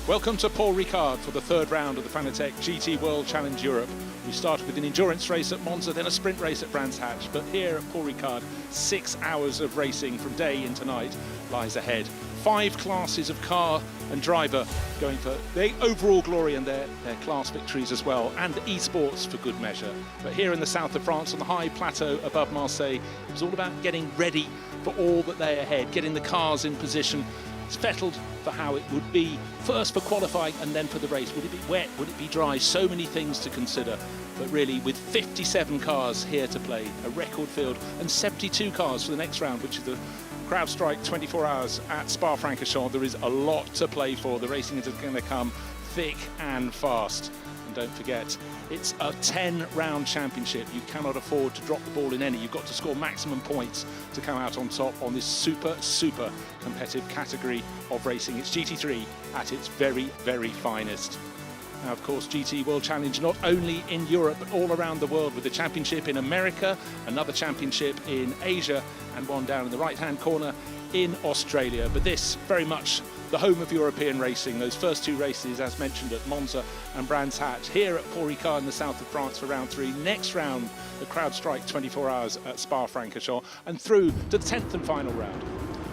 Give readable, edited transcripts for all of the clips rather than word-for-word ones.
Welcome to Paul Ricard for the third round of the Fanatec GT World Challenge Europe. We started with an endurance race at Monza, then a sprint race at Brands Hatch, but here at Paul Ricard, 6 hours of racing from day into night lies ahead. 5 classes of car and driver going for the overall glory and their class victories as well, and Esports for good measure. But here in the south of France, on the high plateau above Marseille, it was all about getting ready for all that lay ahead, getting the cars in position. It's Vetteled for how it would be, first for qualifying and then for the race. Would it be wet? Would it be dry? So many things to consider. But really, with 57 cars here to play, a record field, and 72 cars for the next round, which is the CrowdStrike 24 hours at Spa-Francorchamps, there is a lot to play for. The racing is going to come thick and fast. And don't forget, it's a 10-round championship. You cannot afford to drop the ball in any. You've got to score maximum points to come out on top on this super competitive category of racing. It's GT3 at its very, very finest. Now, of course, GT World Challenge not only in Europe, but all around the world, with a championship in America, another championship in Asia, and one down in the right-hand corner in Australia. But this, very much the home of European racing. Those first 2 races, as mentioned, at Monza and Brands Hatch, here at Paul Ricard in the south of France for round 3. Next round, the CrowdStrike 24 hours at Spa-Francorchamps, and through to the 10th and final round.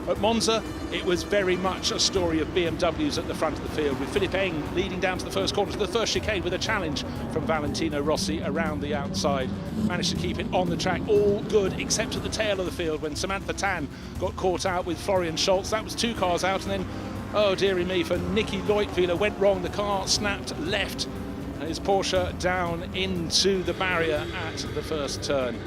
At Monza, it was very much a story of BMWs at the front of the field, with Philippe Eng leading down to the first corner, to the first chicane, with a challenge from Valentino Rossi around the outside. Managed to keep it on the track, all good, except at the tail of the field when Samantha Tan got caught out with Florian Scholz. That was 2 cars out, and then, oh dearie me, for Nicky Leutwiler went wrong. The car snapped left, and his Porsche down into the barrier at the first turn.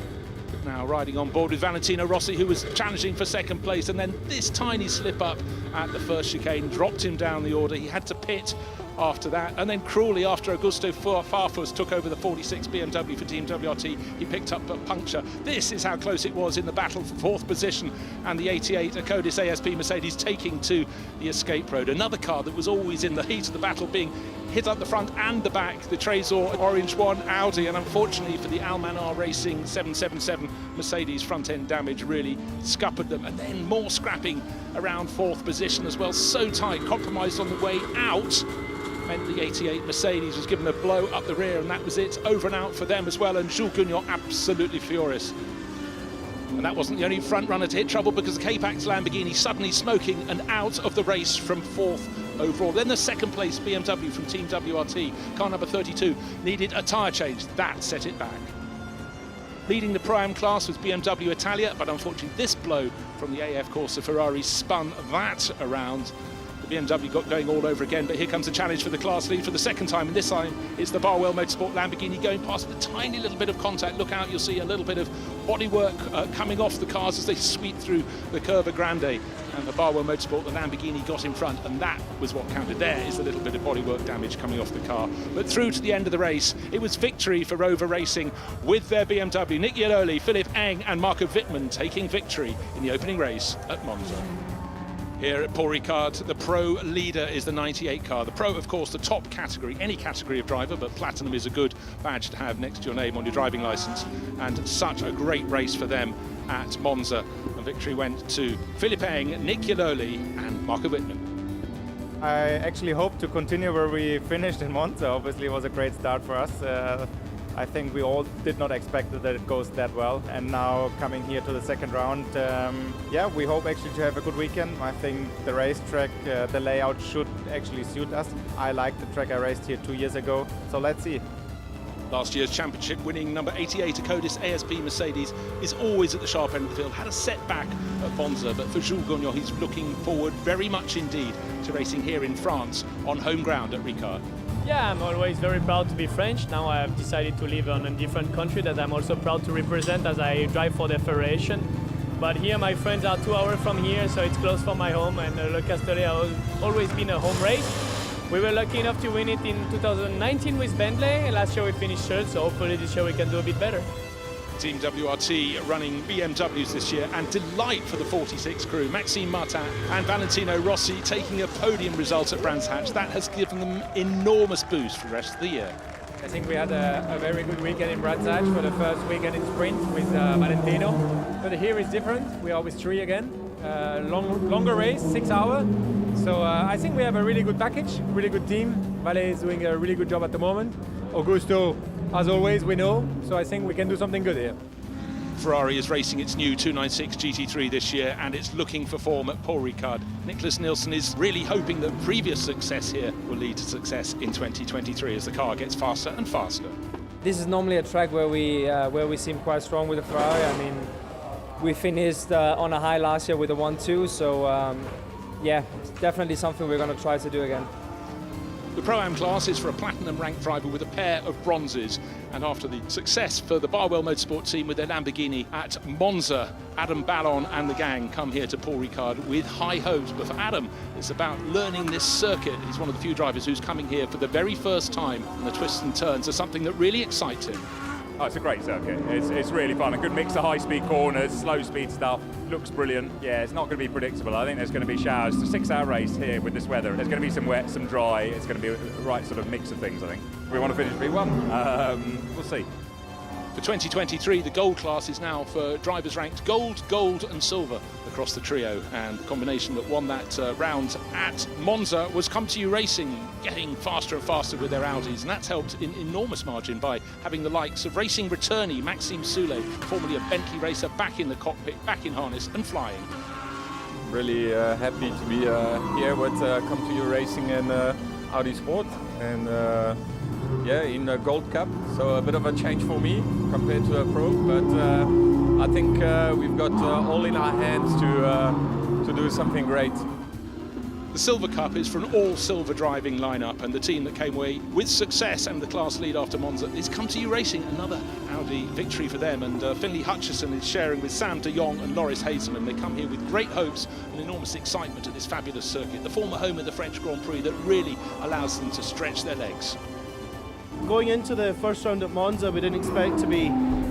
Now riding on board with Valentino Rossi, who was challenging for second place, and then this tiny slip up at the first chicane dropped him down the order. He had to pit after that, and then cruelly, after Augusto Farfus took over the 46 BMW for Team WRT, he picked up a puncture. This is how close it was in the battle for 4th position, and the 88 Acodis ASP Mercedes taking to the escape road. Another car that was always in the heat of the battle, being hit up the front and the back, the Trésor Orange 1 Audi, and unfortunately for the Almanar Racing 777 Mercedes, front end damage really scuppered them. And then more scrapping around 4th position as well, so tight, compromised on the way out, meant the 88 Mercedes was given a blow up the rear, and that was it, over and out for them as well. And Jules Gounon absolutely furious. And that wasn't the only front runner to hit trouble, because the K-Pax Lamborghini suddenly smoking and out of the race from 4th overall. Then the second place BMW from Team WRT, car number 32, needed a tyre change. That set it back. Leading the Prime class was BMW Italia, but unfortunately this blow from the AF Corsa Ferrari spun that around. The BMW got going all over again, but here comes the challenge for the class lead for the second time, and this time it's the Barwell Motorsport Lamborghini going past with a tiny little bit of contact. Look out, you'll see a little bit of bodywork coming off the cars as they sweep through the Curva Grande, and the Barwell Motorsport, the Lamborghini, got in front, and that was what counted. There is a little bit of bodywork damage coming off the car. But through to the end of the race, it was victory for Rover Racing with their BMW. Nick Iannoli, Philippe Eng and Marco Wittmann taking victory in the opening race at Monza. Here at Paul Ricard, the Pro leader is the 98 car. The Pro, of course, the top category, any category of driver, but Platinum is a good badge to have next to your name on your driving licence. And such a great race for them at Monza. And victory went to Philippe Eng, Nick Iannoli and Marco Wittmann. I actually hope to continue where we finished in Monza. Obviously, it was a great start for us. I think we all did not expect that it goes that well, and now coming here to the second round, yeah, we hope actually to have a good weekend. I think the racetrack, the layout should actually suit us. I like the track I raced here 2 years ago, so let's see. Last year's championship winning number 88 Acodis ASP Mercedes is always at the sharp end of the field. Had a setback at Monza, but for Jules Gounon, he's looking forward very much indeed to racing here in France on home ground at Ricard. Yeah, I'm always very proud to be French. Now I have decided to live in a different country that I'm also proud to represent as I drive for the federation. But here my friends are 2 hours from here, so it's close from my home, and Le Castellet has always been a home race. We were lucky enough to win it in 2019 with Bentley. Last year we finished third, so hopefully this year we can do a bit better. Team WRT running BMWs this year, and delight for the 46 crew. Maxime Martin and Valentino Rossi taking a podium result at Brands Hatch. That has given them enormous boost for the rest of the year. I think we had a very good weekend in Brands Hatch for the first weekend in sprint with Valentino. But here is different. We are with 3 again. Longer race, 6 hours. So I I think we have a really good package, really good team. Vale is doing a really good job at the moment. Augusto, as always, we know, so I think we can do something good here. Ferrari is racing its new 296 GT3 this year, and it's looking for form at Paul Ricard. Nicholas Nielsen is really hoping that previous success here will lead to success in 2023 as the car gets faster and faster. This is normally a track where we seem quite strong with the Ferrari. I mean, we finished on a high last year with a 1-2, so yeah, it's definitely something we're going to try to do again. The Pro-Am class is for a platinum-ranked driver with a pair of bronzes. And after the success for the Barwell Motorsport team with their Lamborghini at Monza, Adam Ballon and the gang come here to Paul Ricard with high hopes. But for Adam, it's about learning this circuit. He's one of the few drivers who's coming here for the very first time, and the twists and turns are something that really excites him. Oh, it's a great circuit. It's really fun. A good mix of high-speed corners, slow-speed stuff. Looks brilliant. Yeah, it's not going to be predictable. I think there's going to be showers. It's a 6-hour race here with this weather. There's going to be some wet, some dry. It's going to be a right sort of mix of things, I think. We want to finish P1. We'll see. For 2023, the gold class is now for drivers ranked gold, gold and silver across the trio, and the combination that won that round at Monza was Come To You Racing, getting faster and faster with their Audis, and that's helped in enormous margin by having the likes of racing returnee Maxime Soulet, formerly a Bentley racer, back in the cockpit, back in harness and flying. Really happy to be here with Come To You Racing and Audi Sport, and yeah, in a Gold Cup, so a bit of a change for me compared to a Pro, but I think we've got all in our hands to do something great. The Silver Cup is for an all-silver driving lineup, and the team that came away with success and the class lead after Monza is Come To You Racing, another Audi victory for them, and Finley Hutchison is sharing with Sam de Jong and Loris Hazelman. They come here with great hopes and enormous excitement at this fabulous circuit, the former home of the French Grand Prix that really allows them to stretch their legs. Going into the first round at Monza, we didn't expect to be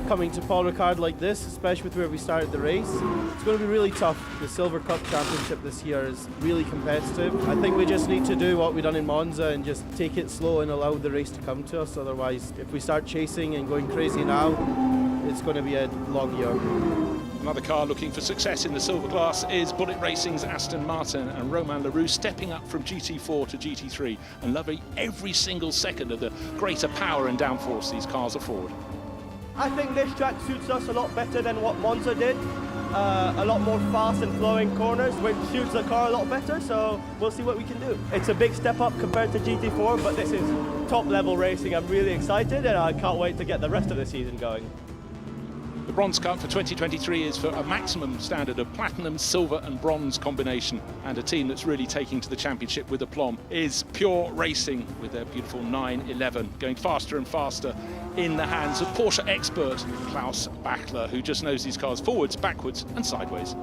coming to Paul Ricard like this, especially with where we started the race. It's going to be really tough. The Silver Cup Championship this year is really competitive. I think we just need to do what we've done in Monza and just take it slow and allow the race to come to us. Otherwise, if we start chasing and going crazy now, it's going to be a long year. Another car looking for success in the silver class is Bullet Racing's Aston Martin, and Romain Leroux stepping up from GT4 to GT3 and loving every single second of the greater power and downforce these cars afford. I think this track suits us a lot better than what Monza did. A lot more fast and flowing corners, which suits the car a lot better, so we'll see what we can do. It's a big step up compared to GT4, but this is top level racing. I'm really excited and I can't wait to get the rest of the season going. The Bronze Cup for 2023 is for a maximum standard of platinum, silver and bronze combination, and a team that's really taking to the championship with aplomb is Pure Racing with their beautiful 911, going faster and faster in the hands of Porsche expert Klaus Bachler, who just knows these cars forwards, backwards and sideways.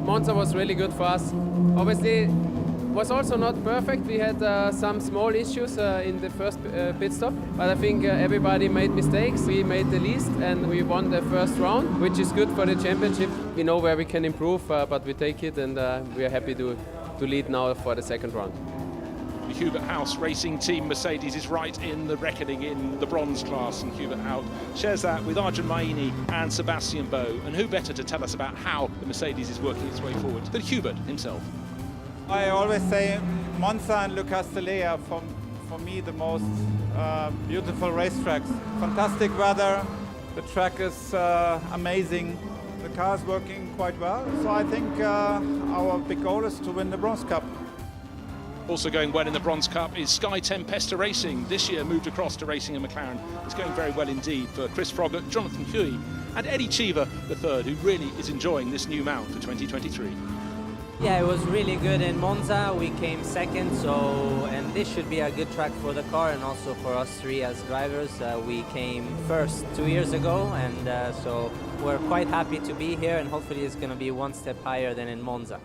Monza was really good for us. Obviously, was also not perfect. We had some small issues in the first pit stop, but I think everybody made mistakes. We made the least and we won the first round, which is good for the championship. We know where we can improve, but we take it, and we are happy to lead now for the second round. The Hubert House racing team Mercedes is right in the reckoning in the bronze class, and Hubert House shares that with Arjun Maini and Sebastian Boe. And who better to tell us about how the Mercedes is working its way forward than Hubert himself? I always say Monza and Le Castellet are for me the most beautiful racetracks. Fantastic weather, the track is amazing, the car is working quite well, so I think our big goal is to win the Bronze Cup. Also going well in the Bronze Cup is Sky Tempesta Racing. This year moved across to racing in McLaren. It's going very well indeed for Chris Froggatt, Jonathan Huey and Eddie Cheever III, who really is enjoying this new mount for 2023. Yeah, it was really good in Monza. We came second, and this should be a good track for the car and also for us three as drivers. We came first 2 years ago, and so we're quite happy to be here, and hopefully it's going to be one step higher than in Monza.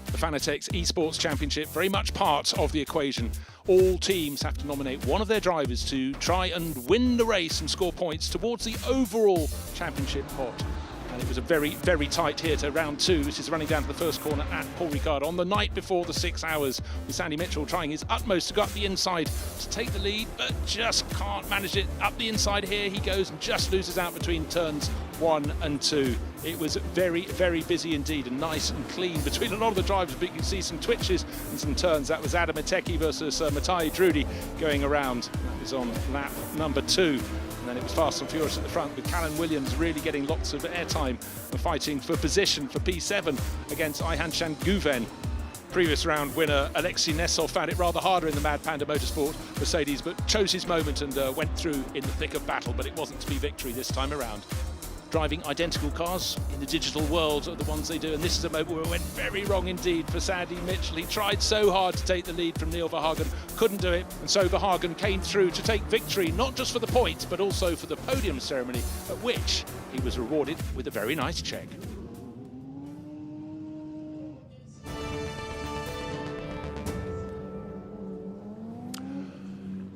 The Fanatec's Esports Championship, very much part of the equation. All teams have to nominate one of their drivers to try and win the race and score points towards the overall championship pot. And it was a very, very tight here to round 2. This is running down to the first corner at Paul Ricard on the night before the 6 hours, with Sandy Mitchell trying his utmost to go up the inside to take the lead, but just can't manage it. Up the inside here he goes and just loses out between turns 1 and 2. It was very, very busy indeed, and nice and clean between a lot of the drivers, but you can see some twitches and some turns. That was Adam Ateki versus Matej Drudy going around. That was on lap number 2. And then it was fast and furious at the front, with Callan Williams really getting lots of airtime and fighting for position for P7 against Ayhan Şengüven. Previous round winner Alexei Nesov found it rather harder in the Mad Panda Motorsport Mercedes, but chose his moment and went through in the thick of battle, but it wasn't to be victory this time around. Driving identical cars in the digital world are the ones they do, and this is a moment where it went very wrong indeed for Sandy Mitchell. He tried so hard to take the lead from Neil Verhagen, couldn't do it, and so Verhagen came through to take victory, not just for the points, but also for the podium ceremony, at which he was rewarded with a very nice check.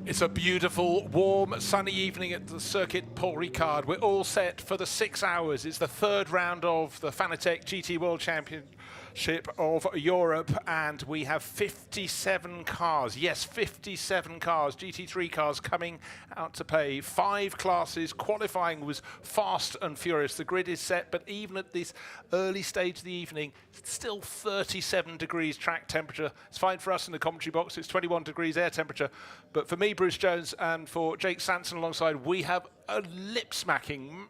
It's a beautiful, warm, sunny evening at the Circuit Paul Ricard. We're all set for the 6 hours. It's the 3rd round of the Fanatec GT World Championship of Europe, and we have 57 cars. Yes, 57 cars, GT3 cars coming out to play. 5 classes. Qualifying was fast and furious. The grid is set, but even at this early stage of the evening, it's still 37 degrees track temperature. It's fine for us in the commentary box. It's 21 degrees air temperature. But for me, Bruce Jones, and for Jake Sanson alongside, we have a lip-smacking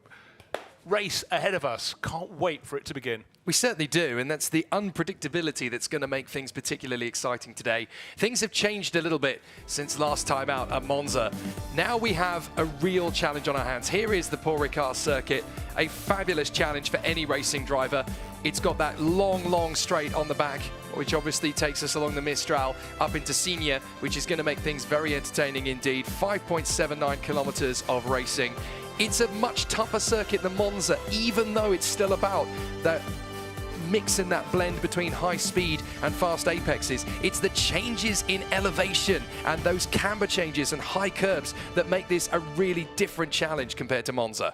race ahead of us. Can't wait for it to begin. We certainly do, and that's the unpredictability that's going to make things particularly exciting today. Things have changed a little bit since last time out at Monza. Now we have a real challenge on our hands. Here is the Paul Ricard circuit, a fabulous challenge for any racing driver. It's got that long straight on the back, which obviously takes us along the Mistral up into Senior, which is going to make things very entertaining indeed. 5.79 kilometers of racing. It's a much tougher circuit than Monza, even though it's still about that mix and that blend between high speed and fast apexes. It's the changes in elevation and those camber changes and high curbs that make this a really different challenge compared to Monza.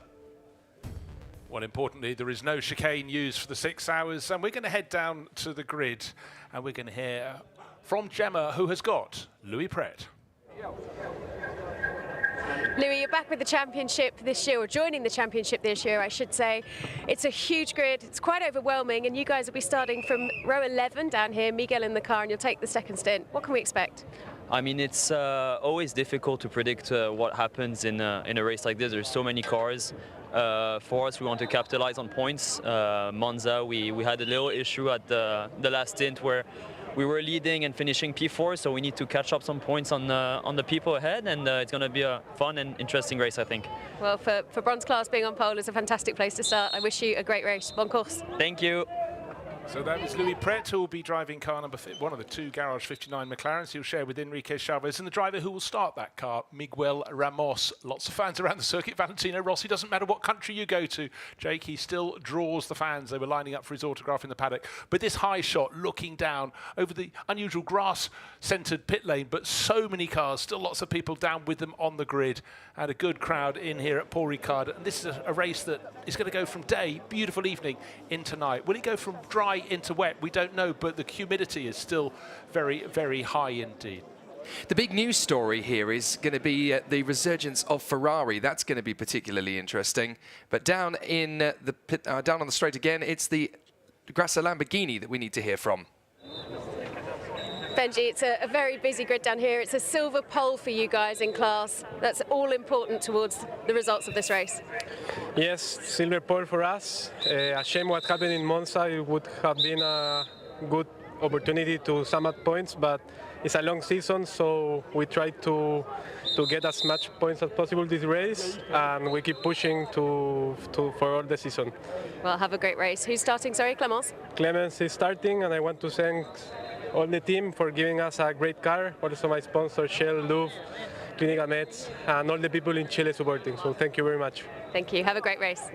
Well, importantly, there is no chicane used for the 6 hours, and we're going to head down to the grid, and we're going to hear from Gemma, who has got Louis Pret. Louis, you're back with the championship this year, or joining the championship this year, I should say. It's a huge grid, it's quite overwhelming, and you guys will be starting from row 11 down here, Miguel in the car, and you'll take the second stint. What can we expect? I mean, it's always difficult to predict what happens in a race like this. There's so many cars. For us, we want to capitalize on points. Monza, we had a little issue at the last stint where we were leading and finishing P4, so we need to catch up some points on the people ahead, and it's going to be a fun and interesting race, I think. Well, for bronze class, being on pole is a fantastic place to start. I wish you a great race. Bon course. Thank you. So that was Louis Pret, who will be driving car number one of the 2 Garage 59 McLarens. He'll share with Enrique Chavez, and the driver who will start that car, Miguel Ramos. Lots of fans around the circuit. Valentino Rossi, doesn't matter what country you go to, Jake, he still draws the fans. They were lining up for his autograph in the paddock. But this high shot, looking down over the unusual grass-centered pit lane, but so many cars, still lots of people down with them on the grid, and a good crowd in here at Paul Ricard. And this is a race that is going to go from day, beautiful evening, into night. Will it go from dry into wet? We don't know, but the humidity is still very, very high indeed. The big news story here is going to be the resurgence of Ferrari. That's going to be particularly interesting. But down in the pit, down on the straight again, it's the Grasser Lamborghini that we need to hear from. Benji, it's a very busy grid down here. It's a silver pole for you guys in class. That's all important towards the results of this race. Yes, silver pole for us. A shame what happened in Monza. It would have been a good opportunity to sum up points, but it's a long season, so we try to get as much points as possible this race, and we keep pushing for all the season. Well, have a great race. Who's starting? Sorry, Clemence? Clemens is starting, and I want to thank all the team for giving us a great car. Also my sponsor, Shell, Louvre, Clinica Metz, and all the people in Chile supporting. So thank you very much. Thank you. Have a great race.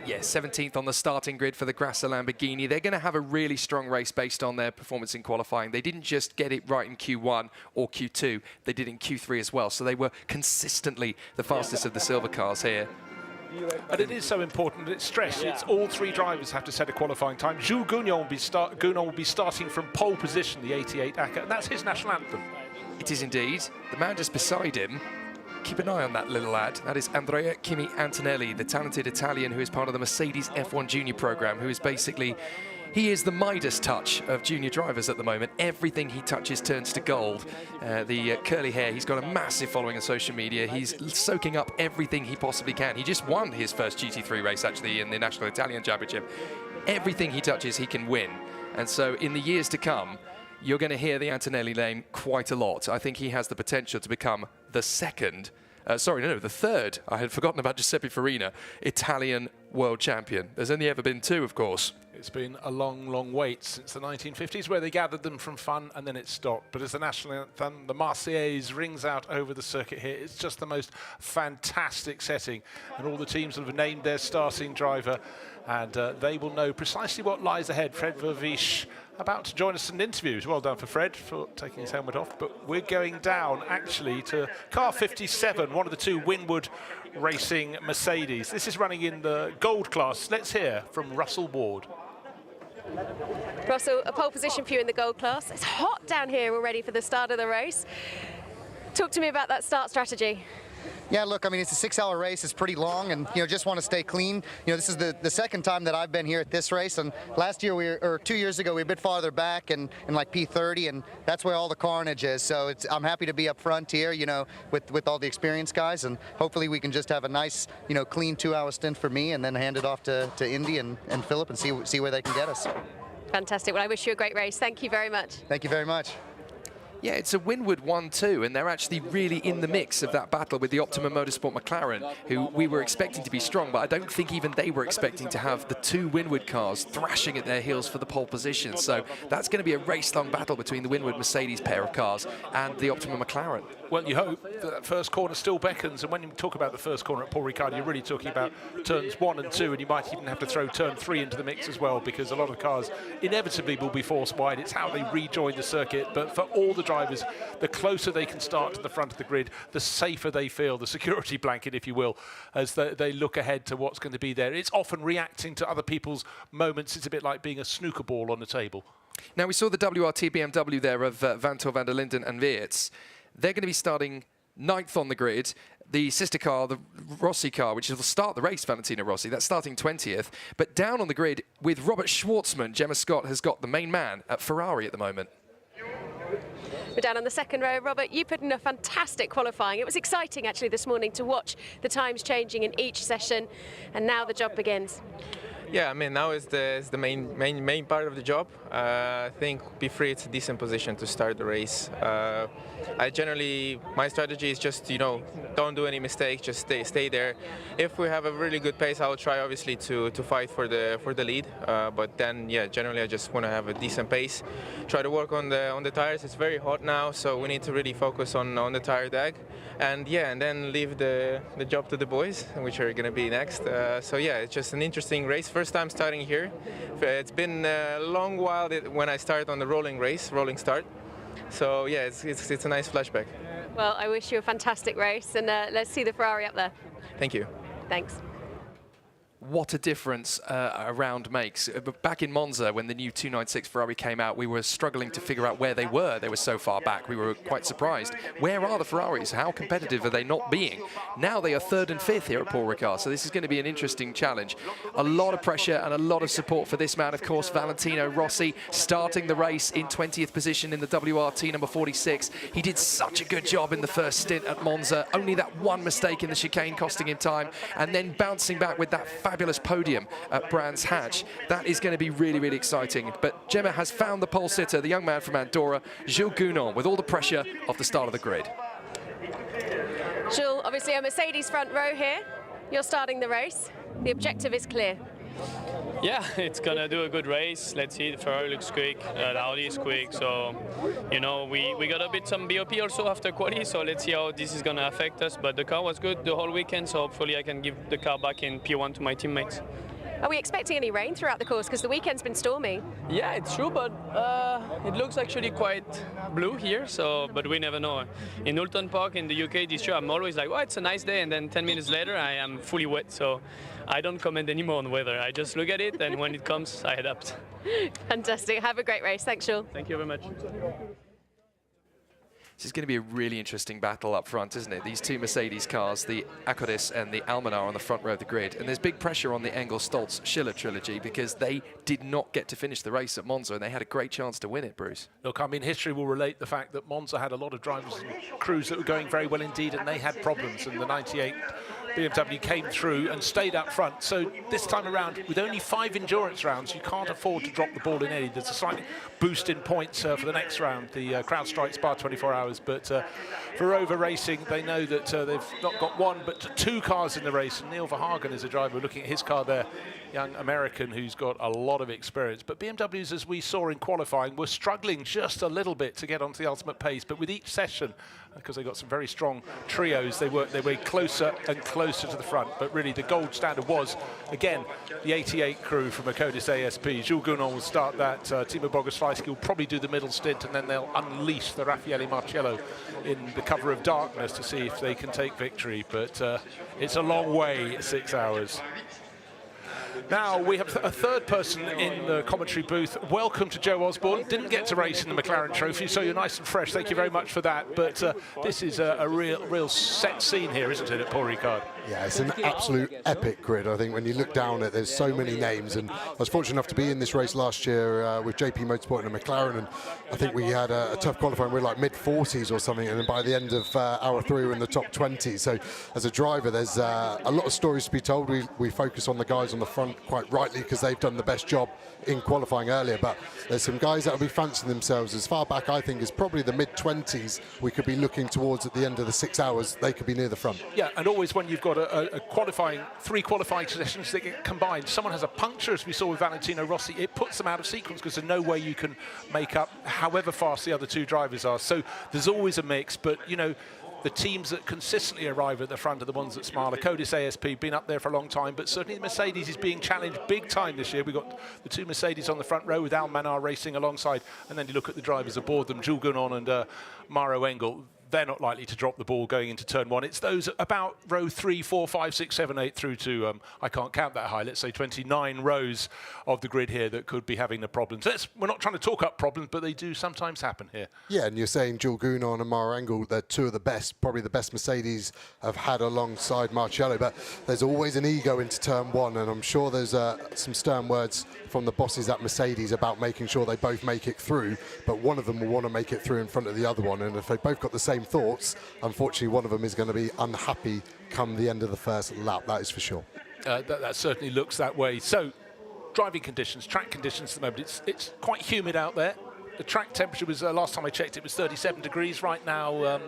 Yeah, 17th on the starting grid for the Grasser Lamborghini. They're going to have a really strong race based on their performance in qualifying. They didn't just get it right in Q1 or Q2, they did in Q3 as well. So they were consistently the fastest of the silver cars here. And it is so important that it's stressed. It's all three drivers have to set a qualifying time. Jules Gounon will be starting from pole position, the 88 ACA, and that's his national anthem. It is indeed. The man just beside him, keep an eye on that little lad. That is Andrea Kimi Antonelli, the talented Italian who is part of the Mercedes F1 Junior program, who is basically, he is the Midas touch of junior drivers at the moment. Everything he touches turns to gold. The curly hair, he's got a massive following on social media. He's soaking up everything he possibly can. He just won his first GT3 race, actually, in the National Italian Championship. Everything he touches, he can win. And so in the years to come, you're going to hear the Antonelli name quite a lot. I think he has the potential to become the the third, I had forgotten about Giuseppe Farina, Italian world champion. There's only ever been two, of course. It's been a long, long wait since the 1950s, where they gathered them from fun and then it stopped. But as the national anthem, the Marseillaise, rings out over the circuit here, it's just the most fantastic setting. And all the teams have named their starting driver, and they will know precisely what lies ahead. Fred Vervisch about to join us in an interview. Well done for Fred for taking his helmet off. But we're going down, actually, to car 57, one of the two Winwood Racing Mercedes. This is running in the gold class. Let's hear from Russell Ward. Russell, a pole position for you in the gold class. It's hot down here already for the start of the race. Talk to me about that start strategy. Yeah, look, I mean, it's a 6-hour race. It's pretty long, and just want to stay clean. This is the second time that I've been here at this race, and last year or 2 years ago we were a bit farther back in like P30, and that's where all the carnage is. So I'm happy to be up front here, with all the experienced guys, and hopefully we can just have a nice, clean 2-hour stint for me, and then hand it off to Indy and Philip and see where they can get us. Fantastic. Well, I wish you a great race. Thank you very much. Thank you very much. Yeah, it's a Winwood 1-2, and they're actually really in the mix of that battle with the Optimum Motorsport McLaren, who we were expecting to be strong, but I don't think even they were expecting to have the two Winwood cars thrashing at their heels for the pole position. So that's going to be a race-long battle between the Winwood Mercedes pair of cars and the Optimum McLaren. Well, you hope that first corner still beckons, and when you talk about the first corner at Paul Ricard, you're really talking about turns 1 and 2, and you might even have to throw turn 3 into the mix as well, because a lot of cars inevitably will be forced wide. It's how they rejoin the circuit, but for all the drivers, the closer they can start to the front of the grid, the safer they feel, the security blanket, if you will, as they look ahead to what's going to be there. It's often reacting to other people's moments. It's a bit like being a snooker ball on the table. Now, we saw the WRT BMW there of Vantour, van der Linden and Weerts. They're going to be starting 9th on the grid. The sister car, the Rossi car, which will start the race, Valentino Rossi, that's starting 20th. But down on the grid with Robert Schwartzman, Gemma Scott has got the main man at Ferrari at the moment. We're down on the second row. Robert, you put in a fantastic qualifying. It was exciting, actually, this morning to watch the times changing in each session, and now the job begins. Yeah, I mean, now is the main part of the job. I think P3 it's a decent position to start the race. My strategy is just, don't do any mistakes, just stay there. If we have a really good pace, I'll try obviously to fight for the lead. But then, yeah, generally I just want to have a decent pace. Try to work on the tires. It's very hot now, so we need to really focus on the tire dag. And yeah, and then leave the job to the boys, which are going to be next. So yeah, it's just an interesting race. First time starting here. It's been a long while when I started on the rolling start. So yeah, it's a nice flashback. Well, I wish you a fantastic race, and let's see the Ferrari up there. Thank you. Thanks. What a difference a round makes. Back in Monza, when the new 296 Ferrari came out, we were struggling to figure out where they were. They were so far back. We were quite surprised. Where are the Ferraris? How competitive are they not being? Now they are 3rd and 5th here at Paul Ricard, so this is going to be an interesting challenge. A lot of pressure and a lot of support for this man, of course, Valentino Rossi, starting the race in 20th position in the WRT number 46. He did such a good job in the first stint at Monza. Only that one mistake in the chicane costing him time, and then bouncing back with that fabulous podium at Brands Hatch. That is going to be really, really exciting. But Gemma has found the pole sitter, the young man from Andorra, Jules Gounon, with all the pressure of the start of the grid. Jules, obviously a Mercedes front row here. You're starting the race. The objective is clear. Yeah, it's gonna do a good race. Let's see, the Ferrari looks quick, the Audi is quick, so we got a bit some BOP also after quali, so let's see how this is gonna affect us. But the car was good the whole weekend, so hopefully I can give the car back in P1 to my teammates. Are we expecting any rain throughout the course? Because the weekend's been stormy. Yeah, it's true, but it looks actually quite blue here, so but we never know. In Oulton Park in the UK this year, I'm always like, oh, it's a nice day, and then 10 minutes later, I am fully wet, so I don't comment anymore on weather. I just look at it, and when it comes, I adapt. Fantastic. Have a great race. Thanks, Jules. Thank you very much. This is going to be a really interesting battle up front, isn't it? These two Mercedes cars, the Acodis and the Almanar on the front row of the grid. And there's big pressure on the Engel-Stoltz-Schiller trilogy because they did not get to finish the race at Monza, and they had a great chance to win it, Bruce. Look, I mean, history will relate the fact that Monza had a lot of drivers and crews that were going very well indeed, and they had problems, and the 98 BMW came through and stayed up front. So this time around, with only 5 endurance rounds, you can't afford to drop the ball in any. There's a slight boost in points for the next round. The crowd strikes bar 24 hours, but for Rover Racing, they know that they've not got 1 but 2 cars in the race. And Neil Verhagen is a driver looking at his car there, young American who's got a lot of experience. But BMWs, as we saw in qualifying, were struggling just a little bit to get onto the ultimate pace. But with each session, because they got some very strong trios, they were closer and closer to the front. But really, the gold standard was, again, the 88 crew from Acodis ASP. Jules Gounon will start that. Timo Bogoslawski will probably do the middle stint, and then they'll unleash the Raffaele Marcello in the cover of darkness to see if they can take victory. But it's a long way, 6 hours. Now we have a third person in the commentary booth. Welcome to Joe Osborne. Didn't get to race in the McLaren Trophy, so you're nice and fresh. Thank you very much for that. But this is a real set scene here, isn't it, at Paul Ricard? Yeah, it's an absolute epic grid. I think when you look down at, there's so many names, and I was fortunate enough to be in this race last year with JP Motorsport and a McLaren, and I think we had a tough qualifying. We were like mid-40s or something, and by the end of hour 3 we were in the top 20. So as a driver, there's a lot of stories to be told. We focus on the guys on the front quite rightly because they've done the best job in qualifying earlier, but there's some guys that will be fancying themselves as far back, I think, as probably the mid-20s we could be looking towards at the end of the 6 hours. They could be near the front. Yeah, and always when you've got a qualifying, 3 qualifying sessions that get combined, someone has a puncture, as we saw with Valentino Rossi, it puts them out of sequence because there's no way you can make up however fast the other 2 drivers are. So there's always a mix, but you know, the teams that consistently arrive at the front are the ones that smile. Acodis ASP, been up there for a long time, but certainly the Mercedes is being challenged big time this year. We've got the 2 Mercedes on the front row with Almanar racing alongside, and then you look at the drivers aboard them, Jules Gounon and Maro Engel. They're not likely to drop the ball going into turn 1. It's those about row 3, 4, 5, 6, 7, 8 through to, I can't count that high, let's say 29 rows of the grid here that could be having the problems. We're not trying to talk up problems, but they do sometimes happen here. Yeah, and you're saying Jules Gounon and Maro Engel, they're 2 of the best, probably the best Mercedes have had alongside Marcello, but there's always an ego into turn 1, and I'm sure there's some stern words from the bosses at Mercedes about making sure they both make it through, but one of them will want to make it through in front of the other one, and if they both got the same thoughts, unfortunately one of them is going to be unhappy come the end of the first lap, that is for sure. That certainly looks that way. So, driving conditions, track conditions at the moment, it's quite humid out there. The track temperature was, last time I checked, it was 37 degrees. Right now,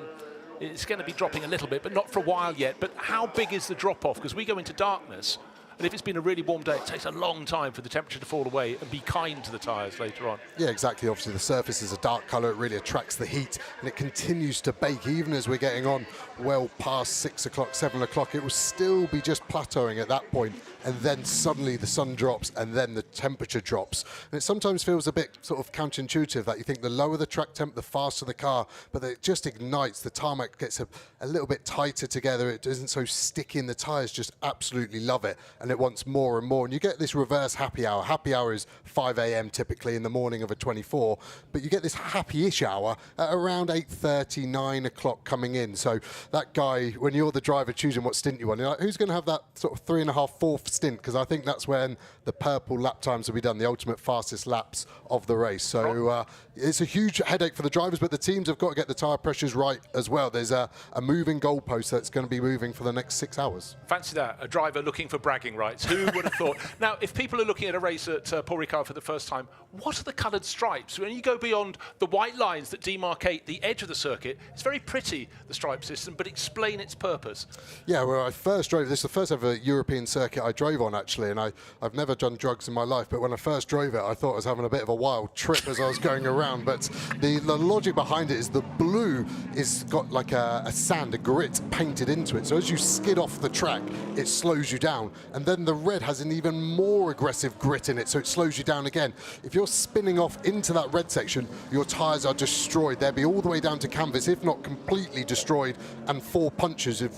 it's going to be dropping a little bit, but not for a while yet. But how big is the drop-off? Because we go into darkness, and if it's been a really warm day, it takes a long time for the temperature to fall away and be kind to the tyres later on. Yeah, exactly. Obviously, the surface is a dark colour. It really attracts the heat, and it continues to bake. Even as we're getting on well past 6 o'clock, 7 o'clock, it will still be just plateauing at that point, and then suddenly the sun drops, and then the temperature drops. And it sometimes feels a bit sort of counterintuitive that you think the lower the track temp, the faster the car, but it just ignites. The tarmac gets a little bit tighter together. It isn't so sticky, and the tyres just absolutely love it. And it wants more and more, and you get this reverse happy hour. Happy hour is 5 a.m. typically in the morning of a 24, but you get this happy-ish hour at around 8:30, 9 o'clock coming in. So that guy, when you're the driver choosing what stint you want, you're like, who's going to have that sort of 3.5, 4th stint? Because I think that's when the purple lap times will be done, the ultimate fastest laps of the race. So it's a huge headache for the drivers, but the teams have got to get the tyre pressures right as well. There's a moving goalpost that's going to be moving for the next 6 hours. Fancy that, a driver looking for bragging rights. Who would have thought? Now, if people are looking at a race at Paul Ricard for the first time, what are the coloured stripes? When you go beyond the white lines that demarcate the edge of the circuit, it's very pretty, the stripe system, but explain its purpose. Yeah, well, I first drove this, the first ever European circuit I drove on, actually, and I've never done drugs in my life, but when I first drove it, I thought I was having a bit of a wild trip as I was going around, but the logic behind it is the blue is got like a sand, a grit painted into it, so as you skid off the track, it slows you down, and and then the red has an even more aggressive grit in it, so it slows you down again. If you're spinning off into that red section, your tyres are destroyed. They'll be all the way down to canvas, if not completely destroyed, and 4 punches have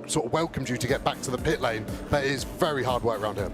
sort of welcomed you to get back to the pit lane, but it is very hard work around here.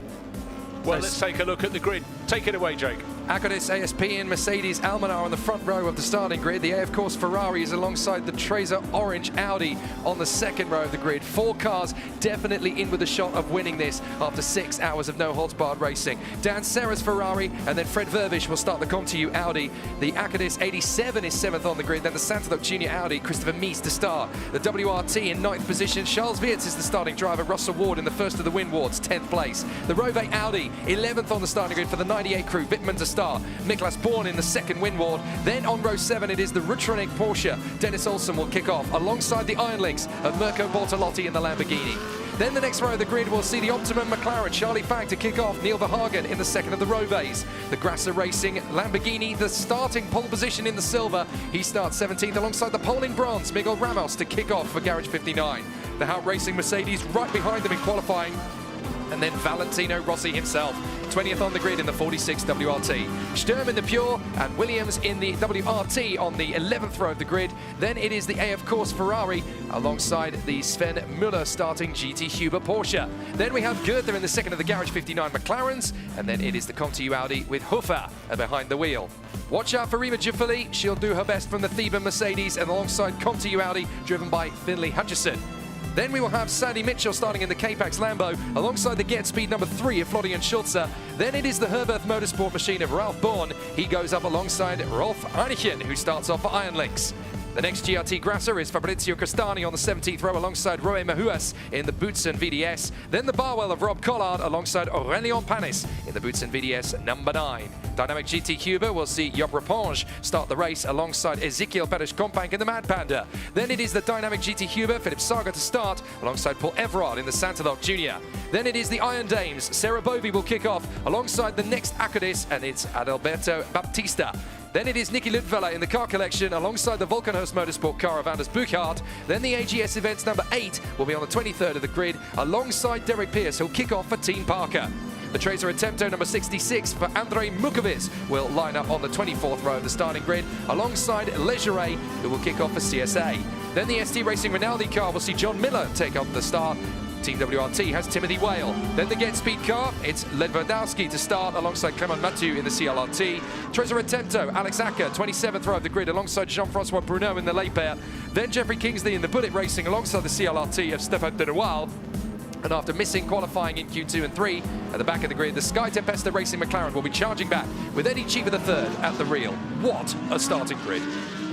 Well, let's take a look at the grid. Take it away, Jake. Acadis, ASP and Mercedes Almanar on the front row of the starting grid. The A, of course, Ferrari is alongside the Tracer Orange Audi on the second row of the grid. 4 cars definitely in with a shot of winning this after 6 hours of no-holds-barred racing. Dan Serra's Ferrari, and then Fred Vervish will start the ComTU Audi. The Acadis 87 is 7th on the grid. Then the Fanatec Junior Audi, Christopher Mies to start. The WRT in 9th position. Charles Weerts is the starting driver. Russell Ward in the first of the win wards, 10th place. The Rove Audi, 11th on the starting grid for the 98 crew. Wittmann to start. Niklas Born in the second win ward. Then on row 7 it is the Rutronic Porsche. Dennis Olsen will kick off alongside the Iron Links of Mirko Bortolotti in the Lamborghini. Then the next row of the grid will see the Optimum McLaren, Charlie Fang to kick off, Neil Verhagen in the second of the Roves. The Grasser Racing Lamborghini, the starting pole position in the silver. He starts 17th alongside the pole in bronze, Miguel Ramos to kick off for Garage 59. The Hout Racing Mercedes right behind them in qualifying. And then Valentino Rossi himself, 20th on the grid in the 46 WRT. Sturm in the Pure and Williams in the WRT on the 11th row of the grid. Then it is the A, of course, Ferrari alongside the Sven Müller starting GT Huber Porsche. Then we have Goethe in the second of the Garage 59 McLarens, and then it is the ComTU Audi with Hofer behind the wheel. Watch out for Rima Giuffoli. She'll do her best from the Theban Mercedes and alongside ComTU Audi driven by Finlay Hutchison. Then we will have Sandy Mitchell starting in the K-Pax Lambo alongside the Get Speed number 3 of Florian Schulze. Then it is the Herberth Motorsport machine of Ralph Bourne. He goes up alongside Rolf Einichen, who starts off for Iron Links. The next GRT Grasser is Fabrizio Castani on the 17th row alongside Roe Mahuas in the Boutsen VDS. Then the Barwell of Rob Collard alongside Aurélien Panis in the Boutsen VDS number 9. Dynamic GT Huber will see Job Raponge start the race alongside Ezekiel Perez-Companc in the Mad Panda. Then it is the Dynamic GT Huber, Philip Saga to start alongside Paul Everard in the Santalog Junior. Then it is the Iron Dames. Sarah Bovey will kick off alongside the next Acadis, and it's Adalberto Baptista. Then it is Nicky Lundvella in the car collection alongside the Volkenhurst Motorsport car of Anders Buchhardt. Then the AGS events number 8 will be on the 23rd of the grid alongside Derek Pierce, who'll kick off for Team Parker. The Tracer Attempto number 66 for Andrei Mukovic will line up on the 24th row of the starting grid alongside Legeray, who will kick off for CSA. Then the ST Racing Rinaldi car will see John Miller take up the start. Team WRT has Timothy Whale. Then the Get Speed car, it's Ledvardowski to start alongside Clement Mathieu in the CLRT. Tracer Attempto, Alex Acker, 27th row of the grid alongside Jean-Francois Bruneau in the Le Pair. Then Jeffrey Kingsley in the Bullet Racing alongside the CLRT of Stéphane Denoir. And after missing qualifying in Q2 and 3, at the back of the grid, the Sky Tempesta Racing McLaren will be charging back with Eddie Cheever III at the reel. What a starting grid.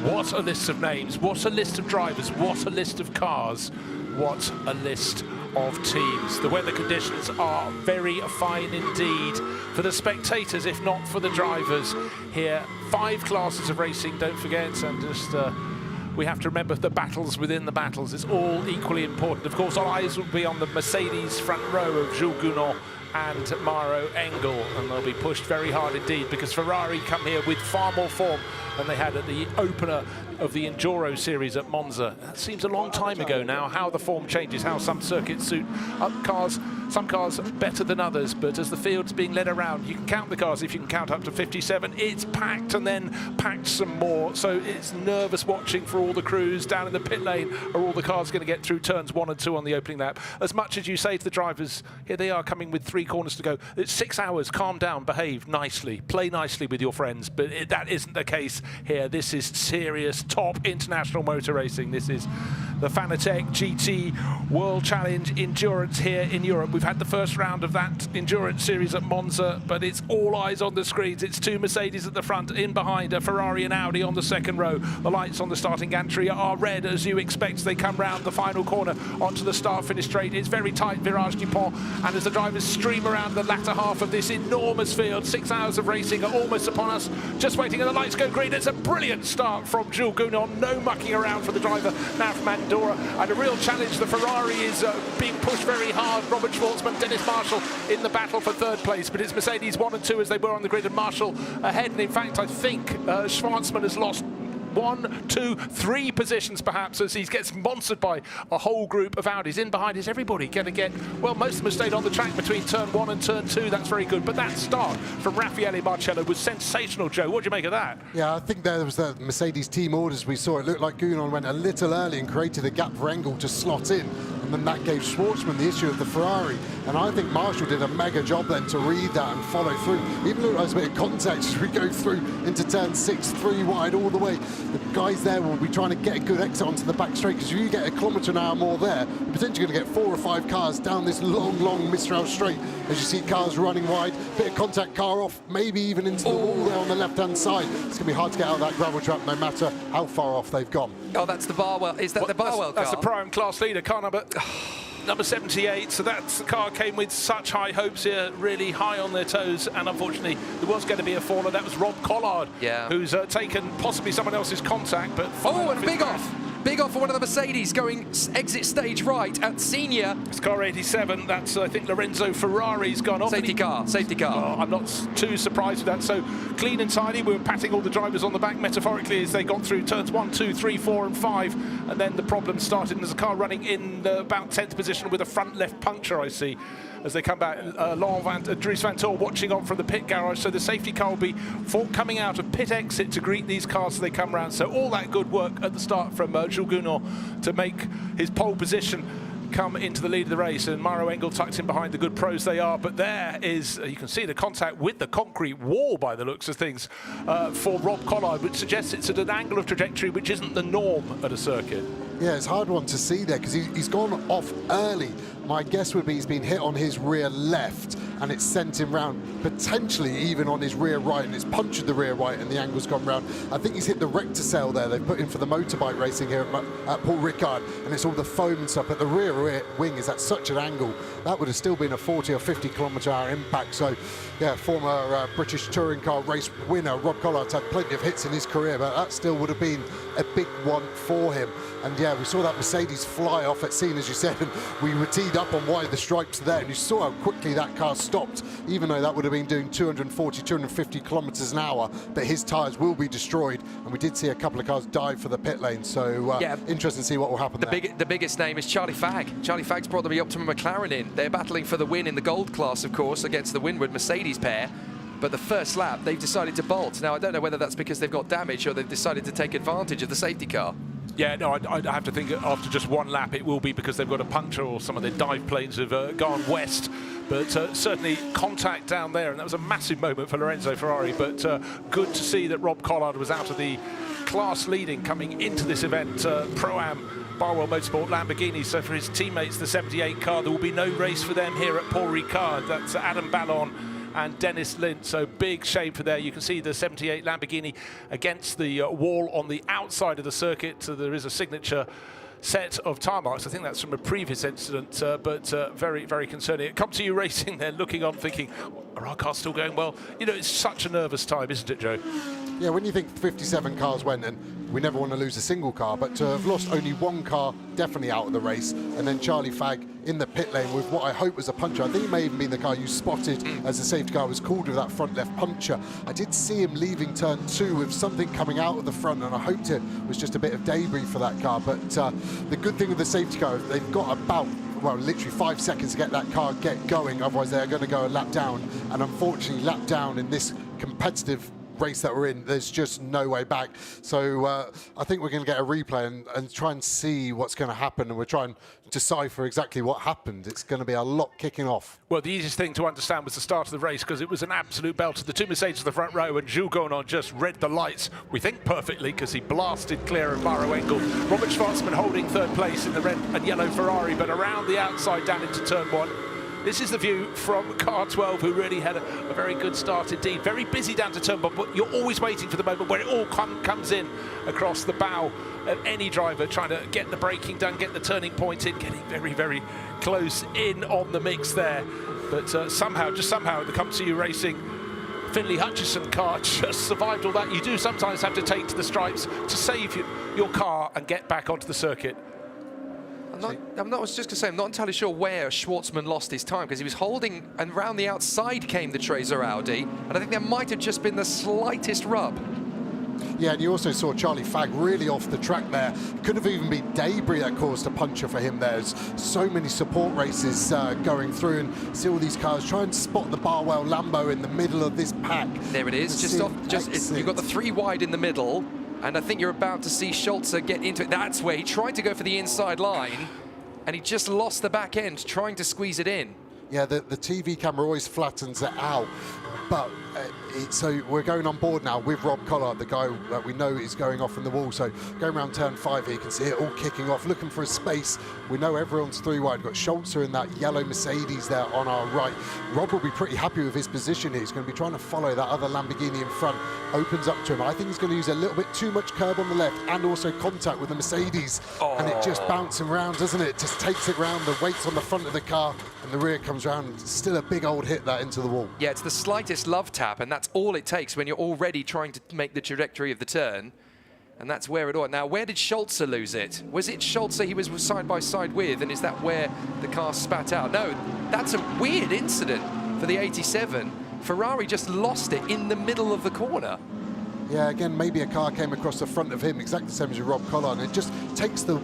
What a list of names, what a list of drivers, what a list of cars, what a list of teams. The weather conditions are very fine indeed for the spectators, if not for the drivers. Here, 5 classes of racing, don't forget, and just we have to remember the battles within the battles. It's all equally important. Of course, our eyes will be on the Mercedes front row of Jules Gounon and Maro Engel, and they'll be pushed very hard indeed because Ferrari come here with far more form than they had at the opener of the Enduro series at Monza. That seems a long time ago now, how the form changes, how some circuits suit cars, some cars better than others, but as the field's being led around, you can count the cars. If you can count up to 57, it's packed and then packed some more, so it's nervous watching for all the crews down in the pit lane. Are all the cars going to get through turns 1 and 2 on the opening lap? As much as you say to the drivers, here they are coming with 3 corners to go, it's 6 hours, calm down, behave nicely, play nicely with your friends, but that isn't the case here. This is serious top international motor racing. This is the Fanatec GT World Challenge Endurance here in Europe. We've had the first round of that Endurance series at Monza, but it's all eyes on the screens. It's 2 Mercedes at the front, in behind a Ferrari and Audi on the second row. The lights on the starting gantry are red, as you expect. They come round the final corner onto the start-finish straight. It's very tight, Virage Dupont, and as the drivers stream around the latter half of this enormous field, 6 hours of racing are almost upon us. Just waiting, and the lights go green. It's a brilliant start from Jules Gounon. No mucking around for the driver now from Andorra, and a real challenge. The Ferrari is being pushed very hard. Robert Schwartzman, Dennis Marshall in the battle for 3rd place, but it's Mercedes 1 and 2 as they were on the grid, and Marshall ahead. And in fact, I think Schwartzman has lost 1, 2, 3 positions perhaps as he gets monstered by a whole group of Audis. In behind is everybody going to get, well, most of them have stayed on the track between turn 1 and turn 2. That's very good. But that start from Raffaele Marcello was sensational, Joe. What do you make of that? Yeah, I think there was the Mercedes team orders we saw. It looked like Gounon went a little early and created a gap for Engel to slot in. And then that gave Schwartzman the issue of the Ferrari. And I think Marshall did a mega job then to read that and follow through. Even looked like a bit of contact as we go through into turn 6, 3 wide all the way. The guys there will be trying to get a good exit onto the back straight, because if you get a kilometre an hour more there, you're potentially going to get 4 or 5 cars down this long Mistral straight as you see cars running wide. Bit of contact, car off, maybe even into the wall there on the left-hand side. It's going to be hard to get out of that gravel trap no matter how far off they've gone. Oh, that's the Barwell. Is that the Barwell car? That's the Prime class leader, car number 78. So that's the car came with such high hopes here, really high on their toes, and unfortunately there was going to be a faller. That was Rob Collard, who's taken possibly someone else's contact, but and big off for one of the Mercedes going exit stage right at senior. It's car 87. That's I think Lorenzo Ferrari's gone off. Safety car. Oh, I'm not too surprised with that. So clean and tidy. We were patting all the drivers on the back metaphorically as they got through turns 1, 2, 3, 4 and 5, and then the problem started. And there's a car running in the about 10th position with a front left puncture, I see, as they come back. Dries Vantour watching on from the pit garage. So the safety car will be coming out of pit exit to greet these cars as they come round. So all that good work at the start from Jules Gounon to make his pole position come into the lead of the race, and Mauro Engel tucked in behind the good pros they are. But there is, you can see the contact with the concrete wall by the looks of things for Rob Collard, which suggests it's at an angle of trajectory which isn't the norm at a circuit. Yeah, it's a hard one to see there because he's gone off early. My guess would be he's been hit on his rear left and it's sent him round, potentially even on his rear right, and it's punctured the rear right and the angle's gone round. I think he's hit the rector there they've put in for the motorbike racing here at Paul Ricard, and it's all the foam and stuff, but the rear wing is at such an angle. That would have still been a 40 or 50 km/h impact. So yeah, former British touring car race winner Rob Collard's had plenty of hits in his career, but that still would have been a big one for him. And yeah, we saw that Mercedes fly off at scene, as you said, and we were teed up on why the stripes there, and you saw how quickly that car stopped, even though that would have been doing 240, 250 kilometers an hour, but his tyres will be destroyed, and we did see a couple of cars dive for the pit lane, so interesting to see what will happen there. The biggest name is Charlie Fagg. Charlie Fagg's brought the Optima McLaren in. They're battling for the win in the gold class, of course, against the Windward Mercedes pair. But the first lap, they've decided to bolt. Now, I don't know whether that's because they've got damage or they've decided to take advantage of the safety car. Yeah, no, I have to think after just one lap it will be because they've got a puncture or some of their dive planes have gone west. But certainly contact down there, and that was a massive moment for Lorenzo Ferrari. But good to see that Rob Collard was out of the class leading coming into this event. Pro-Am Barwell Motorsport Lamborghini. So for his teammates, the 78 car, there will be no race for them here at Paul Ricard. That's Adam Ballon and Dennis Lind, so big shame for there. You can see the 78 Lamborghini against the wall on the outside of the circuit. So there is a signature set of tyre marks. I think that's from a previous incident, but very, very concerning. It comes to you racing there, looking on, thinking, are our cars still going well? You know, it's such a nervous time, isn't it, Joe? Yeah, when you think 57 cars went, and we never want to lose a single car, but to have lost only one car definitely out of the race, and then Charlie Fagg in the pit lane with what I hope was a puncture. I think it may even been the car you spotted as the safety car was called with that front left puncture. I did see him leaving turn 2 with something coming out of the front, and I hoped it was just a bit of debris for that car. But the good thing with the safety car, they've got about, well, literally 5 seconds to get that car going, otherwise they're going to go a lap down. And unfortunately, lap down in this competitive race that we're in, there's just no way back. So I think we're going to get a replay and try and see what's going to happen, and we're trying to decipher exactly what happened. It's going to be a lot kicking off. Well, the easiest thing to understand was the start of the race, because it was an absolute belter. The two Mercedes in the front row, and Jules Gounon just read the lights, we think perfectly, because he blasted clear of Mauro Engel. Robert Schwarzman holding third place in the red and yellow Ferrari, but around the outside down into turn 1. This is the view from car 12, who really had a very good start indeed. Very busy down to turn 1, but you're always waiting for the moment where it all comes in across the bow of any driver, trying to get the braking done, get the turning point in, getting very, very close in on the mix there. But somehow, the Come To You Racing Finley Hutchison car just survived all that. You do sometimes have to take to the stripes to save your car and get back onto the circuit. I was just going to say, I'm not entirely sure where Schwarzman lost his time, because he was holding, and round the outside came the Tracer Audi, and I think there might have just been the slightest rub. Yeah, and you also saw Charlie Fagg really off the track there. Could have even been debris that caused a puncture for him. There's so many support races going through, and see all these cars try and spot the Barwell Lambo in the middle of this pack. There it is, just off. You've got the 3 wide in the middle, and I think you're about to see Schulze get into it. That's where he tried to go for the inside line, and he just lost the back end trying to squeeze it in. Yeah, the TV camera always flattens it out. But so we're going on board now with Rob Collard, the guy that we know is going off in the wall. So going around turn 5 here, you can see it all kicking off, looking for a space. We know everyone's 3 wide. We've got Schulze in that yellow Mercedes there on our right. Rob will be pretty happy with his position here. He's going to be trying to follow that other Lamborghini in front. Opens up to him. I think he's going to use a little bit too much curb on the left and also contact with the Mercedes. And it just bouncing around, doesn't it? Just takes it round. The weight's on the front of the car and the rear comes round. Still a big old hit that into the wall. Yeah, it's the slightest love tap, and that's all it takes when you're already trying to make the trajectory of the turn. And that's where it all. Now, where did Schulze lose it? Was it Schulze he was side by side with, and is that where the car spat out? No, that's a weird incident for the 87. Ferrari just lost it in the middle of the corner. Yeah, again, maybe a car came across the front of him, exactly the same as Rob Collard, and it just takes the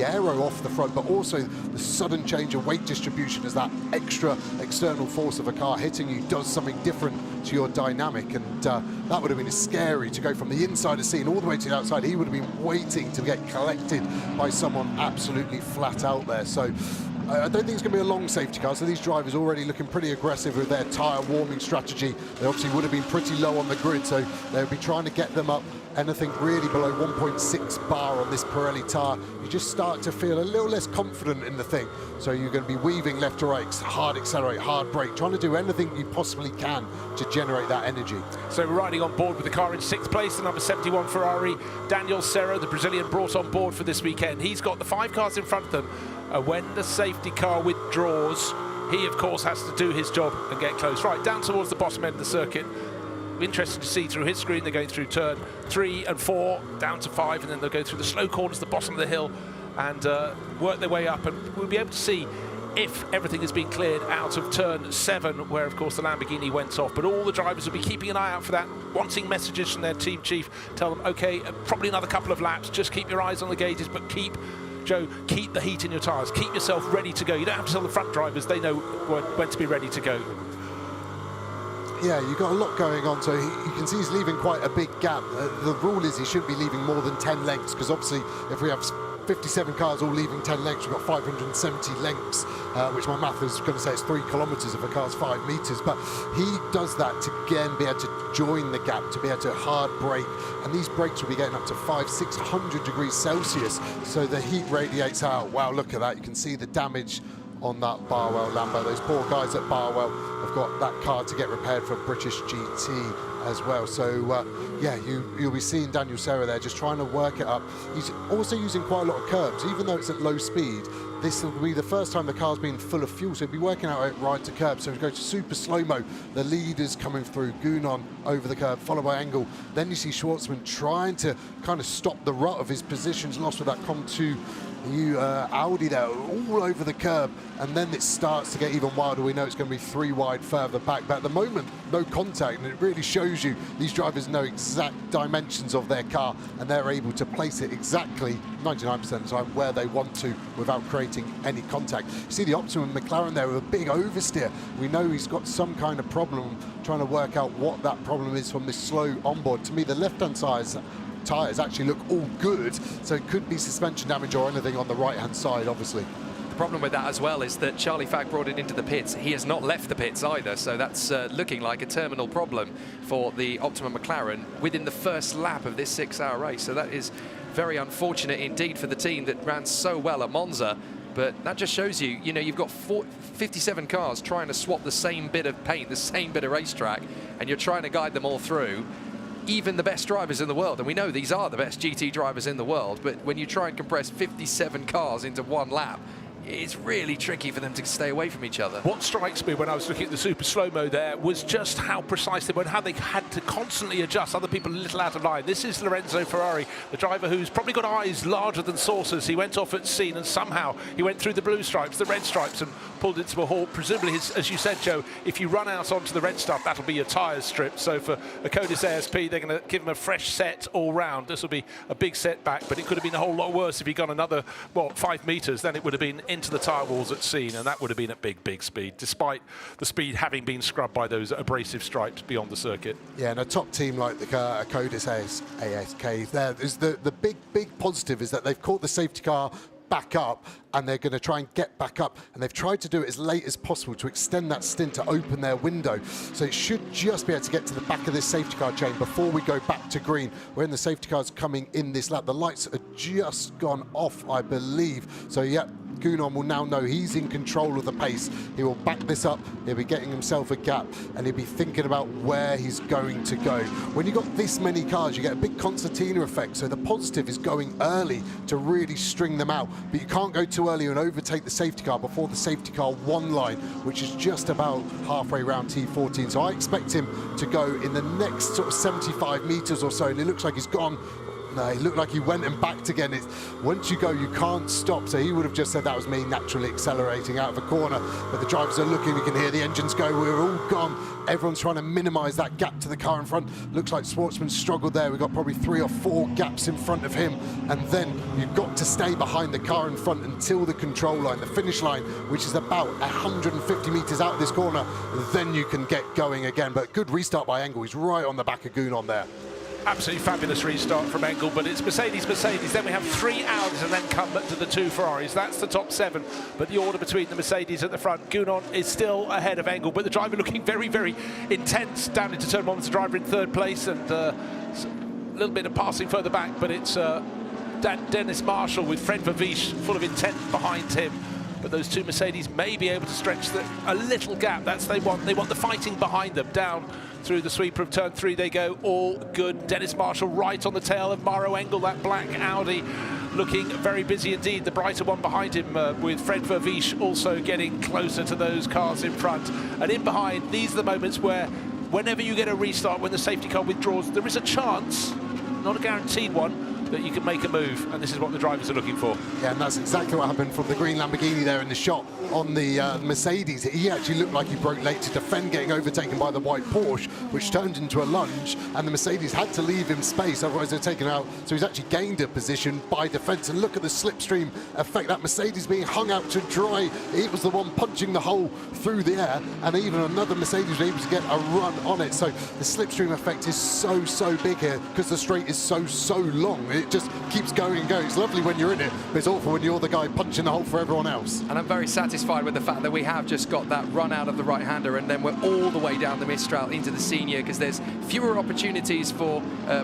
aero off the front, but also the sudden change of weight distribution as that extra external force of a car hitting you does something different to your dynamic, and that would have been scary to go from the inside of the scene all the way to the outside. He would have been waiting to get collected by someone absolutely flat out there. So I don't think it's going to be a long safety car, so these drivers already looking pretty aggressive with their tyre warming strategy. They obviously would have been pretty low on the grid, so they'll be trying to get them up anything really below 1.6 bar on this Pirelli tyre. You just start to feel a little less confident in the thing. So you're going to be weaving left to right, hard accelerate, hard brake, trying to do anything you possibly can to generate that energy. So we're riding on board with the car in 6th place, the number 71 Ferrari. Daniel Serra, the Brazilian, brought on board for this weekend. He's got the 5 cars in front of them. When the safety car withdraws, he of course has to do his job and get close. Right, down towards the bottom end of the circuit. Interesting to see through his screen. They're going through turn 3 and 4, down to 5, and then they'll go through the slow corners, the bottom of the hill, and work their way up. And we'll be able to see if everything has been cleared out of turn 7, where of course the Lamborghini went off. But all the drivers will be keeping an eye out for that, wanting messages from their team chief. Tell them, okay, probably another couple of laps. Just keep your eyes on the gauges, but keep the heat in your tyres. Keep yourself ready to go. You don't have to tell the front drivers. They know when to be ready to go. Yeah, you've got a lot going on, so you can see he's leaving quite a big gap. The rule is he shouldn't be leaving more than 10 lengths, because obviously if we have 57 cars all leaving 10 lengths, we've got 570 lengths, which my math is going to say it's 3 kilometres if a car's 5 metres. But he does that to, again, be able to join the gap, to be able to hard brake. And these brakes will be getting up to 500-600 degrees Celsius, so the heat radiates out. Wow, look at that. You can see the damage on that Barwell Lambo. Those poor guys at Barwell have got that car to get repaired for British GT as well. So yeah, you'll be seeing Daniel Serra there just trying to work it up. He's also using quite a lot of curbs, even though it's at low speed. This will be the first time the car's been full of fuel, so he'll be working out it right to curb. So we go to super slow-mo. The leaders coming through, Gunon over the curb, followed by Engel. Then you see Schwartzman trying to kind of stop the rut of his positions lost with that Com2 Audi there, all over the curb, and then it starts to get even wilder. We know it's going to be 3 wide further back, but at the moment, no contact, and it really shows you these drivers know exact dimensions of their car, and they're able to place it exactly 99% of the time where they want to without creating any contact. You see the Optimum McLaren there with a big oversteer. We know he's got some kind of problem, trying to work out what that problem is from this slow onboard. To me, the left-hand tyres actually look all good, so it could be suspension damage or anything on the right-hand side, obviously. The problem with that as well is that Charlie Fagg brought it into the pits. He has not left the pits either, so that's looking like a terminal problem for the Optima McLaren within the first lap of this 6-hour race. So that is very unfortunate indeed for the team that ran so well at Monza. But that just shows you, you know, you've got 57 cars trying to swap the same bit of paint, the same bit of racetrack, and you're trying to guide them all through. Even the best drivers in the world, and we know these are the best GT drivers in the world, but when you try and compress 57 cars into one lap, it's really tricky for them to stay away from each other. What strikes me when I was looking at the super slow-mo there was just how precise they were and how they had to constantly adjust other people a little out of line. This is Lorenzo Ferrari, the driver who's probably got eyes larger than saucers. He went off at scene and somehow he went through the blue stripes, the red stripes, and pulled it to a halt. Presumably, as you said, Joe, if you run out onto the red stuff, that'll be your tyres stripped. So for a Codis ASP, they're going to give him a fresh set all round. This will be a big setback, but it could have been a whole lot worse if he'd gone another, 5 metres. Then it would have been into the tyre walls at scene, and that would have been at big speed, despite the speed having been scrubbed by those abrasive stripes beyond the circuit. Yeah, and a top team like the Codis ASK, there is the big positive is that they've caught the safety car back up, and they're going to try and get back up, and they've tried to do it as late as possible to extend that stint to open their window. So it should just be able to get to the back of this safety car chain before we go back to green. When the safety car's coming in this lap, the lights are just gone off, I believe. So yeah, Gounon will now know he's in control of the pace. He will back this up, he'll be getting himself a gap, and he'll be thinking about where he's going to go. When you've got this many cars, you get a big concertina effect, so the positive is going early to really string them out, but you can't go too early and overtake the safety car before the safety car one line, which is just about halfway around T14. So I expect him to go in the next sort of 75 meters or so, and it looks like he's gone. No, it looked like he went and backed again. Once you go, you can't stop. So he would have just said that was me naturally accelerating out of a corner. But the drivers are looking, you can hear the engines go, we're all gone. Everyone's trying to minimize that gap to the car in front. Looks like Schwartzman struggled there. We've got probably 3 or 4 gaps in front of him. And then you've got to stay behind the car in front until the control line, the finish line, which is about 150 meters out of this corner. Then you can get going again. But good restart by Engel. He's right on the back of Gounon there. Absolutely fabulous restart from Engel, but it's Mercedes. Then we have 3 Audis and then come to the 2 Ferraris. That's the top 7, but the order between the Mercedes at the front. Gounon is still ahead of Engel, but the driver looking very intense down into turn 1 with the driver in 3rd place, and a little bit of passing further back, but it's Dennis Marshall with Fred Verviche full of intent behind him. But those 2 Mercedes may be able to stretch a little gap. That's they want the fighting behind them. Down through the sweeper of turn 3 they go, all good. Dennis Marshall right on the tail of Maro Engel, that black Audi, looking very busy indeed. The brighter one behind him with Fred Verviche also getting closer to those cars in front. And in behind, these are the moments where whenever you get a restart, when the safety car withdraws, there is a chance, not a guaranteed one, that you can make a move, and this is what the drivers are looking for. Yeah, and that's exactly what happened from the green Lamborghini there in the shot on the Mercedes. He actually looked like he broke late to defend getting overtaken by the white Porsche, which turned into a lunge, and the Mercedes had to leave him space, otherwise they're taken out. So he's actually gained a position by defense, and look at the slipstream effect. That Mercedes being hung out to dry. It was the one punching the hole through the air, and even another Mercedes was able to get a run on it. So the slipstream effect is so big here because the straight is so long. It just keeps going and going. It's lovely when you're in it, but it's awful when you're the guy punching the hole for everyone else. And I'm very satisfied with the fact that we have just got that run out of the right-hander, and then we're all the way down the Mistral into the senior, because there's fewer opportunities for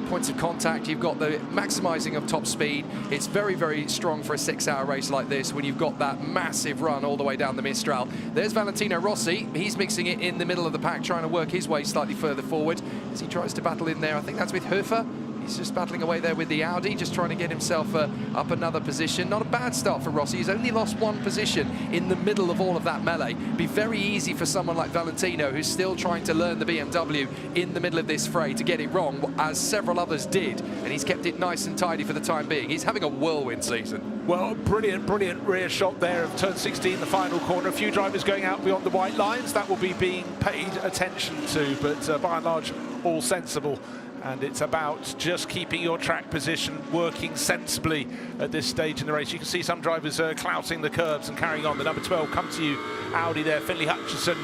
points of contact. You've got the maximising of top speed. It's very strong for a 6-hour race like this when you've got that massive run all the way down the Mistral. There's Valentino Rossi. He's mixing it in the middle of the pack, trying to work his way slightly further forward as he tries to battle in there. I think that's with Hofer. He's just battling away there with the Audi, just trying to get himself up another position. Not a bad start for Rossi. He's only lost 1 position in the middle of all of that melee. Be very easy for someone like Valentino, who's still trying to learn the BMW in the middle of this fray, to get it wrong, as several others did. And he's kept it nice and tidy for the time being. He's having a whirlwind season. Well, brilliant rear shot there of turn 16, the final corner. A few drivers going out beyond the white lines. That will be being paid attention to, but by and large, all sensible. And it's about just keeping your track position working sensibly at this stage in the race. You can see some drivers clouting the curbs and carrying on. The number 12 come to you, Audi there. Finley Hutchinson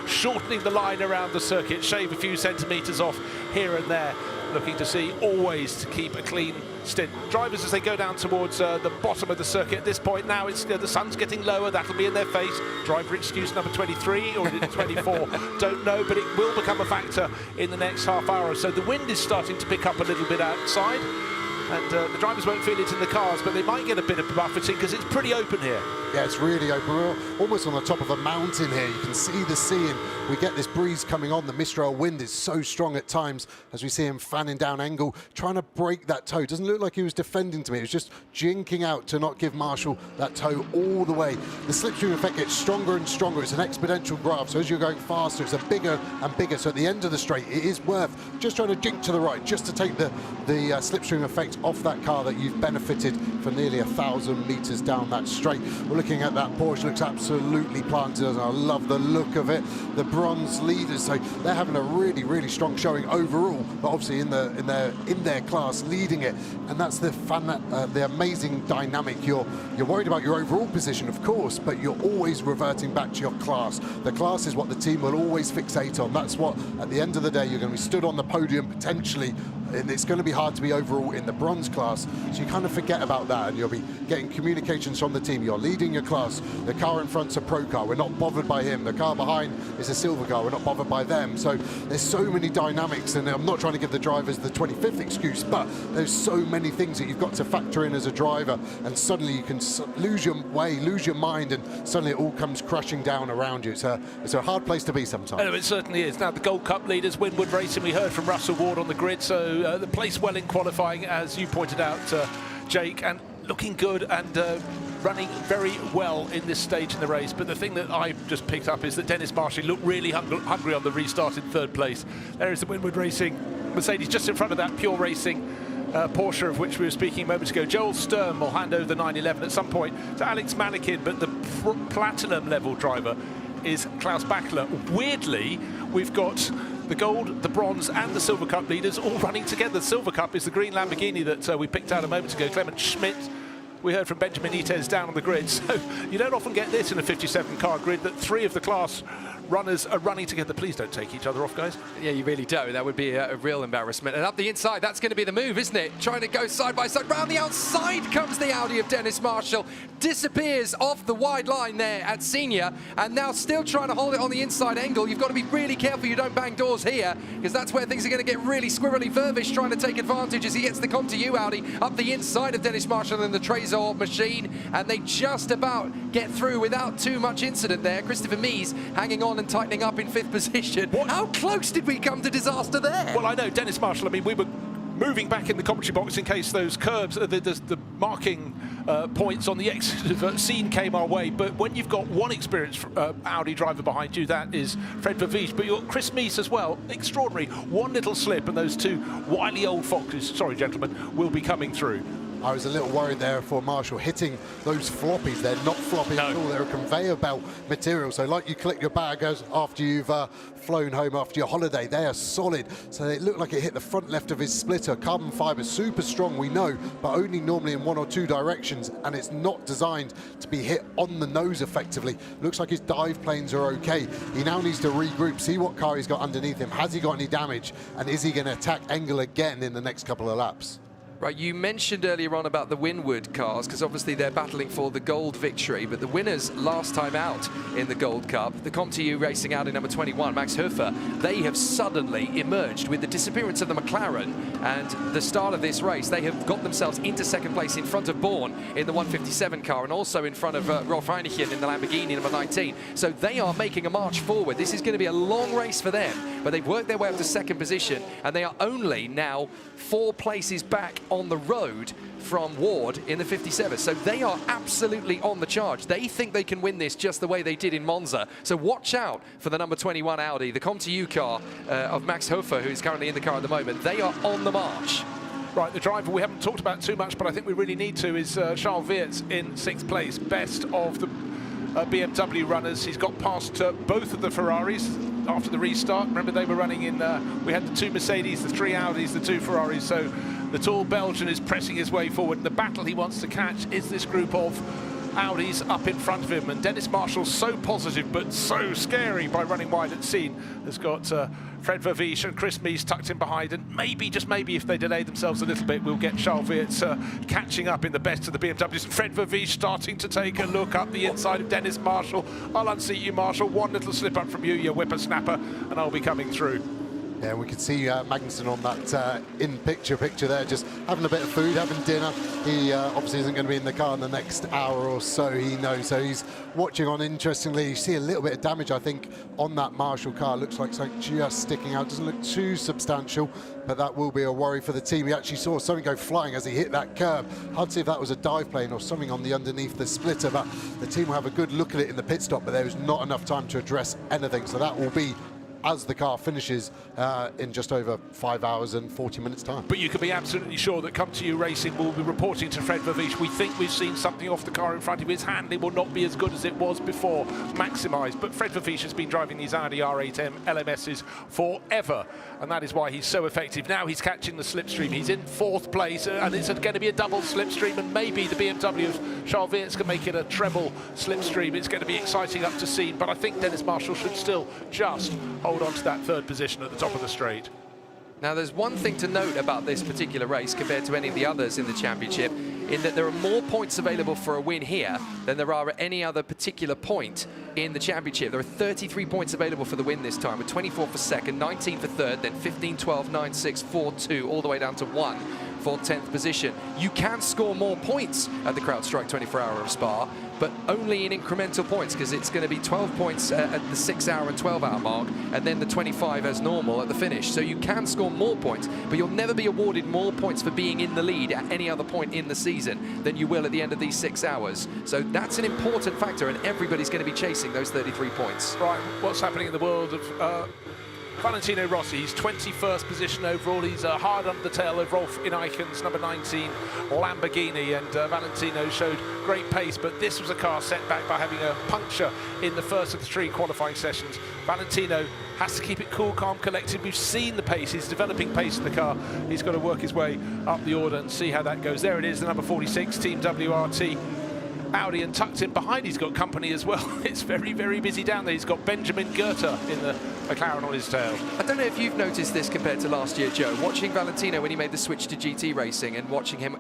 shortening the line around the circuit, shave a few centimetres off here and there. Looking to see always to keep a clean stint. Drivers as they go down towards the bottom of the circuit at this point now, it's the sun's getting lower, that'll be in their face. Driver excuse number 23 or 24, don't know, but it will become a factor in the next half hour or so. The wind is starting to pick up a little bit outside, and the drivers won't feel it in the cars, but they might get a bit of buffeting because it's pretty open here. Yeah, it's really open. We're almost on the top of a mountain here. You can see the sea, and we get this breeze coming on. The Mistral wind is so strong at times as we see him fanning down Engel, trying to break that toe. Doesn't look like he was defending to me. It was just jinking out to not give Marshall that toe all the way. The slipstream effect gets stronger and stronger. It's an exponential graph, so as you're going faster, it's a bigger and bigger. So at the end of the straight, it is worth just trying to jink to the right, just to take the slipstream effect off that car that you've benefited for nearly 1,000 meters down that straight. We're looking at that Porsche, looks absolutely planted, and I love the look of it. The bronze leaders, so they're having a really, really strong showing overall, but obviously in their class, leading it, and that's the amazing dynamic. You're worried about your overall position, of course, but you're always reverting back to your class. The class is what the team will always fixate on. That's what, at the end of the day, you're going to be stood on the podium potentially, and it's going to be hard to be overall in the bronze class, so you kind of forget about that, and you'll be getting communications from the team. You're leading your class. The car in front's a pro car. We're not bothered by him. The car behind is a silver car. We're not bothered by them. So there's so many dynamics, and I'm not trying to give the drivers the 25th excuse, but there's so many things that you've got to factor in as a driver, and suddenly you can lose your way, lose your mind, and suddenly it all comes crashing down around you. It's a hard place to be sometimes. Oh, it certainly is. Now the Gold Cup leaders, Winwood Racing, we heard from Russell Ward on the grid, so the place well in qualifying, as you pointed out, Jake, and looking good and running very well in this stage in the race. But the thing that I just picked up is that Dennis Marshall looked really hungry on the restart in third place. There is the Winwood Racing Mercedes just in front of that Pure Racing Porsche of which we were speaking moments ago. Joel Sturm will hand over the 911 at some point to Alex Manikin, but the platinum level driver is Klaus Bachler. Weirdly, we've got the gold, the bronze and the silver cup leaders all running together. The silver cup is the green Lamborghini that we picked out a moment ago. Clement Schmidt, we heard from Benjamin Ites down on the grid. So you don't often get this in a 57 car grid, that three of the class runners are running together. Please don't take each other off, guys. Yeah, you really don't. That would be a real embarrassment. And up the inside, that's going to be the move, isn't it? Trying to go side by side. Round the outside comes the Audi of Dennis Marshall. Disappears off the wide line there at Senior. And now still trying to hold it on the inside angle. You've got to be really careful you don't bang doors here, because that's where things are going to get really squirrely. Vervish trying to take advantage as he gets the ComTU Audi up the inside of Dennis Marshall and the Trezor machine. And they just about get through without too much incident there. Christopher Mies hanging on and tightening up in 5th position. How close did we come to disaster there? Well, I know, Dennis Marshall, I mean, we were moving back in the commentary box in case those curbs, the marking points on the exit scene came our way, but when you've got one experienced Audi driver behind you, that is Fred Vervies, but you've got Chris Mies as well. Extraordinary. One little slip and those two wily old foxes, sorry gentlemen, will be coming through. I was a little worried there for Marshall hitting those floppies. They're not floppy at all. They're a conveyor belt material. So like you collect your bag after you've flown home after your holiday, they are solid. So it looked like it hit the front left of his splitter. Carbon fibre, super strong, we know, but only normally in one or two directions. And it's not designed to be hit on the nose effectively. Looks like his dive planes are okay. He now needs to regroup, see what car he's got underneath him. Has he got any damage? And is he going to attack Engel again in the next couple of laps? Right, you mentioned earlier on about the Winwood cars, because obviously they're battling for the gold victory, but the winners last time out in the Gold Cup, the ComTU Racing Audi number 21, Max Hofer, they have suddenly emerged with the disappearance of the McLaren and the start of this race. They have got themselves into second place in front of Bourne in the 157 car and also in front of Rolf Heineken in the Lamborghini number 19. So they are making a march forward. This is going to be a long race for them, but they've worked their way up to second position, and they are only now 4 places back on the road from Ward in the 57. So they are absolutely on the charge. They think they can win this just the way they did in Monza. So watch out for the number 21 Audi, the ComTU car of Max Hofer, who is currently in the car at the moment. They are on the march. Right, the driver we haven't talked about too much, but I think we really need to, is Charles Weerts in 6th place, best of the BMW runners. He's got past both of the Ferraris after the restart. Remember, they were running in, we had the 2 Mercedes, the 3 Audis, the 2 Ferraris, so the tall Belgian is pressing his way forward. And the battle he wants to catch is this group of Audis up in front of him. And Dennis Marshall, so positive but so scary by running wide at scene, has got Fred Vervies and Chris Mies tucked in behind. And maybe, just maybe, if they delay themselves a little bit, we'll get Charles Weerts catching up in the best of the BMWs. And Fred Vervies starting to take a look up the inside of Dennis Marshall. I'll unseat you, Marshall. One little slip up from you, you whippersnapper, and I'll be coming through. Yeah, we can see Magnussen on that in-picture there, just having a bit of food, having dinner. He obviously isn't going to be in the car in the next hour or so, he knows. So he's watching on. Interestingly, you see a little bit of damage, I think, on that Marshall car. Looks like something just sticking out. Doesn't look too substantial, but that will be a worry for the team. We actually saw something go flying as he hit that curb. Hard to see if that was a dive plane or something on the underneath the splitter, but the team will have a good look at it in the pit stop, but there was not enough time to address anything. So that will be as the car finishes in just over 5 hours and 40 minutes time. But you can be absolutely sure that Come To You Racing will be reporting to Fred Vervish. We think we've seen something off the car in front of him. His handling will not be as good as it was before, maximised. But Fred Vervish has been driving these Audi R8 LMSs forever, and that is why he's so effective. Now he's catching the slipstream. He's in 4th place, and it's going to be a double slipstream, and maybe the BMW of Charles Weerts can make it a treble slipstream. It's going to be exciting up to see, but I think Dennis Marshall should still just hold on to that 3rd position at the top of the straight. Now, there's one thing to note about this particular race compared to any of the others in the championship, in that there are more points available for a win here than there are at any other particular point in the championship. There are 33 points available for the win this time, with 24 for 2nd, 19 for 3rd, then 15, 12, 9, 6, 4, 2, all the way down to 1 for 10th position. You can score more points at the CrowdStrike 24-hour of Spa, but only in incremental points, because it's going to be 12 points at the 6-hour and 12-hour mark, and then the 25 as normal at the finish. So you can score more points, but you'll never be awarded more points for being in the lead at any other point in the season than you will at the end of these 6 hours. So that's an important factor, and everybody's going to be chasing those 33 points. Right, what's happening in the world of Valentino Rossi? He's 21st position overall. He's hard under the tail of Rolf Ineiken's number 19 Lamborghini, and Valentino showed great pace, but this was a car set back by having a puncture in the first of the 3 qualifying sessions. Valentino has to keep it cool, calm, collected. We've seen the pace. He's developing pace in the car. He's got to work his way up the order and see how that goes. There it is, the number 46 Team WRT Audi, and tucked in behind he's got company as well. It's very, very busy down there. He's got Benjamin Goethe in the McLaren on his tail. I don't know if you've noticed this compared to last year, Joe. Watching Valentino when he made the switch to GT racing and watching him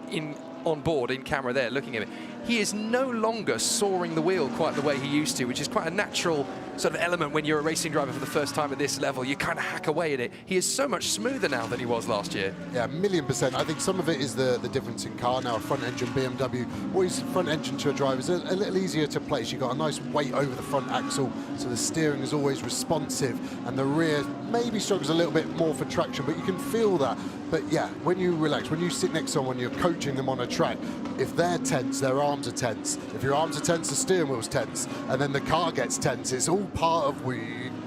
on board in camera there, looking at it, he is no longer soaring the wheel quite the way he used to, which is quite a natural sort of element when you're a racing driver for the first time at this level. You kind of hack away at it. He is so much smoother now than he was last year. Yeah, 1,000,000%. I think some of it is the difference in car now. A front engine BMW, always front engine to a driver is a little easier to place. You've got a nice weight over the front axle, so the steering is always responsive, and the rear maybe struggles a little bit more for traction, but you can feel that. But yeah, when you relax, when you sit next to someone, you're coaching them on a track, if they're tense, their arms are tense. If your arms are tense, the steering wheel's tense, and then the car gets tense. It's all part of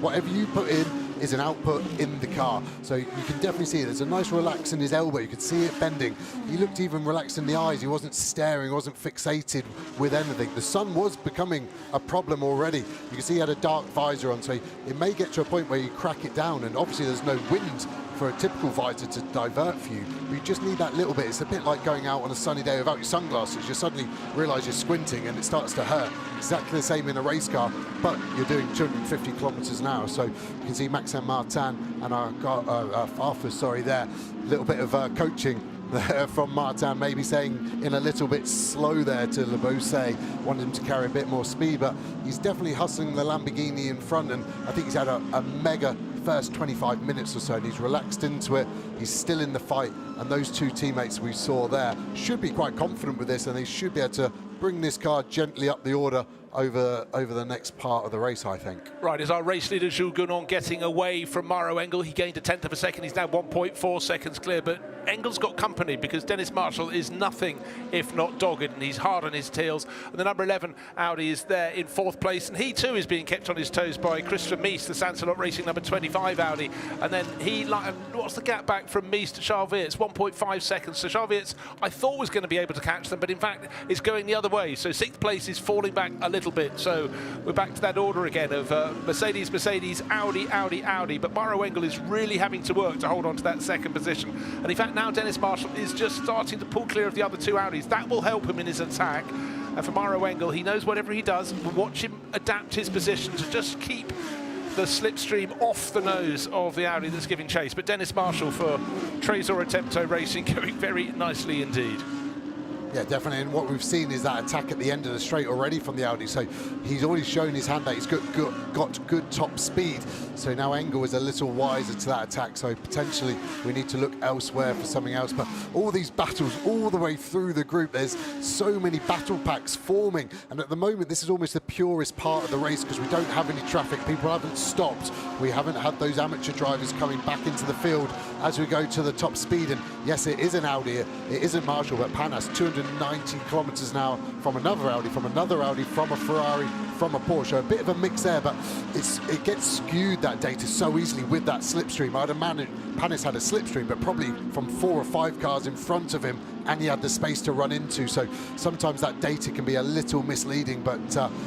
whatever you put in is an output in the car. So you can definitely see it. There's a nice relax in his elbow. You could see it bending. He looked even relaxed in the eyes. He wasn't staring, wasn't fixated with anything. The sun was becoming a problem already. You can see he had a dark visor on, so it may get to a point where you crack it down, and obviously there's no wind for a typical visor to divert for you, but you just need that little bit. It's a bit like going out on a sunny day without your sunglasses. You suddenly realise you're squinting and it starts to hurt. Exactly the same in a race car, but you're doing 250 kilometres an hour. So you can see Maxime Martin and our Farfus, there. A little bit of coaching there from Martin, maybe saying in a little bit slow there to Lebose, wanted him to carry a bit more speed, but he's definitely hustling the Lamborghini in front, and I think he's had a mega first 25 minutes or so, and he's relaxed into it. He's still in the fight, and those 2 teammates we saw there should be quite confident with this, and they should be able to bring this car gently up the order over the next part of the race, I think. Right, is our race leader Jules Gounon getting away from Mauro Engel. He gained a 1/10 of a second. He's now 1.4 seconds clear, but Engel's got company because Dennis Marshall is nothing if not dogged, and he's hard on his tails. And the number 11 Audi is there in 4th place, and he too is being kept on his toes by Christopher Mies, the Sansalot Racing number 25 Audi. And then what's the gap back from Mies to Charles Weerts? 1.5 seconds. So Charles Weerts, I thought, was going to be able to catch them, but in fact it's going the other way. So 6th place is falling back a little bit. So we're back to that order again of Mercedes, Mercedes, Audi, Audi, Audi. But Mauro Engel is really having to work to hold on to that 2nd position. And in fact, now Dennis Marshall is just starting to pull clear of the other 2 Audis. That will help him in his attack. And for Mauro Engel, he knows whatever he does, we'll watch him adapt his position to just keep the slipstream off the nose of the Audi that's giving chase. But Dennis Marshall for Trésor Attempto Racing going very nicely indeed. Yeah, definitely. And what we've seen is that attack at the end of the straight already from the Audi. So he's already shown his hand that he's got good top speed. So now Engel is a little wiser to that attack. So potentially we need to look elsewhere for something else. But all these battles all the way through the group, there's so many battle packs forming. And at the moment, this is almost the purest part of the race because we don't have any traffic. People haven't stopped. We haven't had those amateur drivers coming back into the field as we go to the top speed. And yes, it is an Audi. It isn't Marshall, but Panas, 290 kilometers an hour from another Audi, from a Ferrari, from a Porsche. A bit of a mix there, but it gets skewed, that data, so easily with that slipstream. I'd imagine Panis had a slipstream, but probably from 4 or 5 cars in front of him, and he had the space to run into. So sometimes that data can be a little misleading, but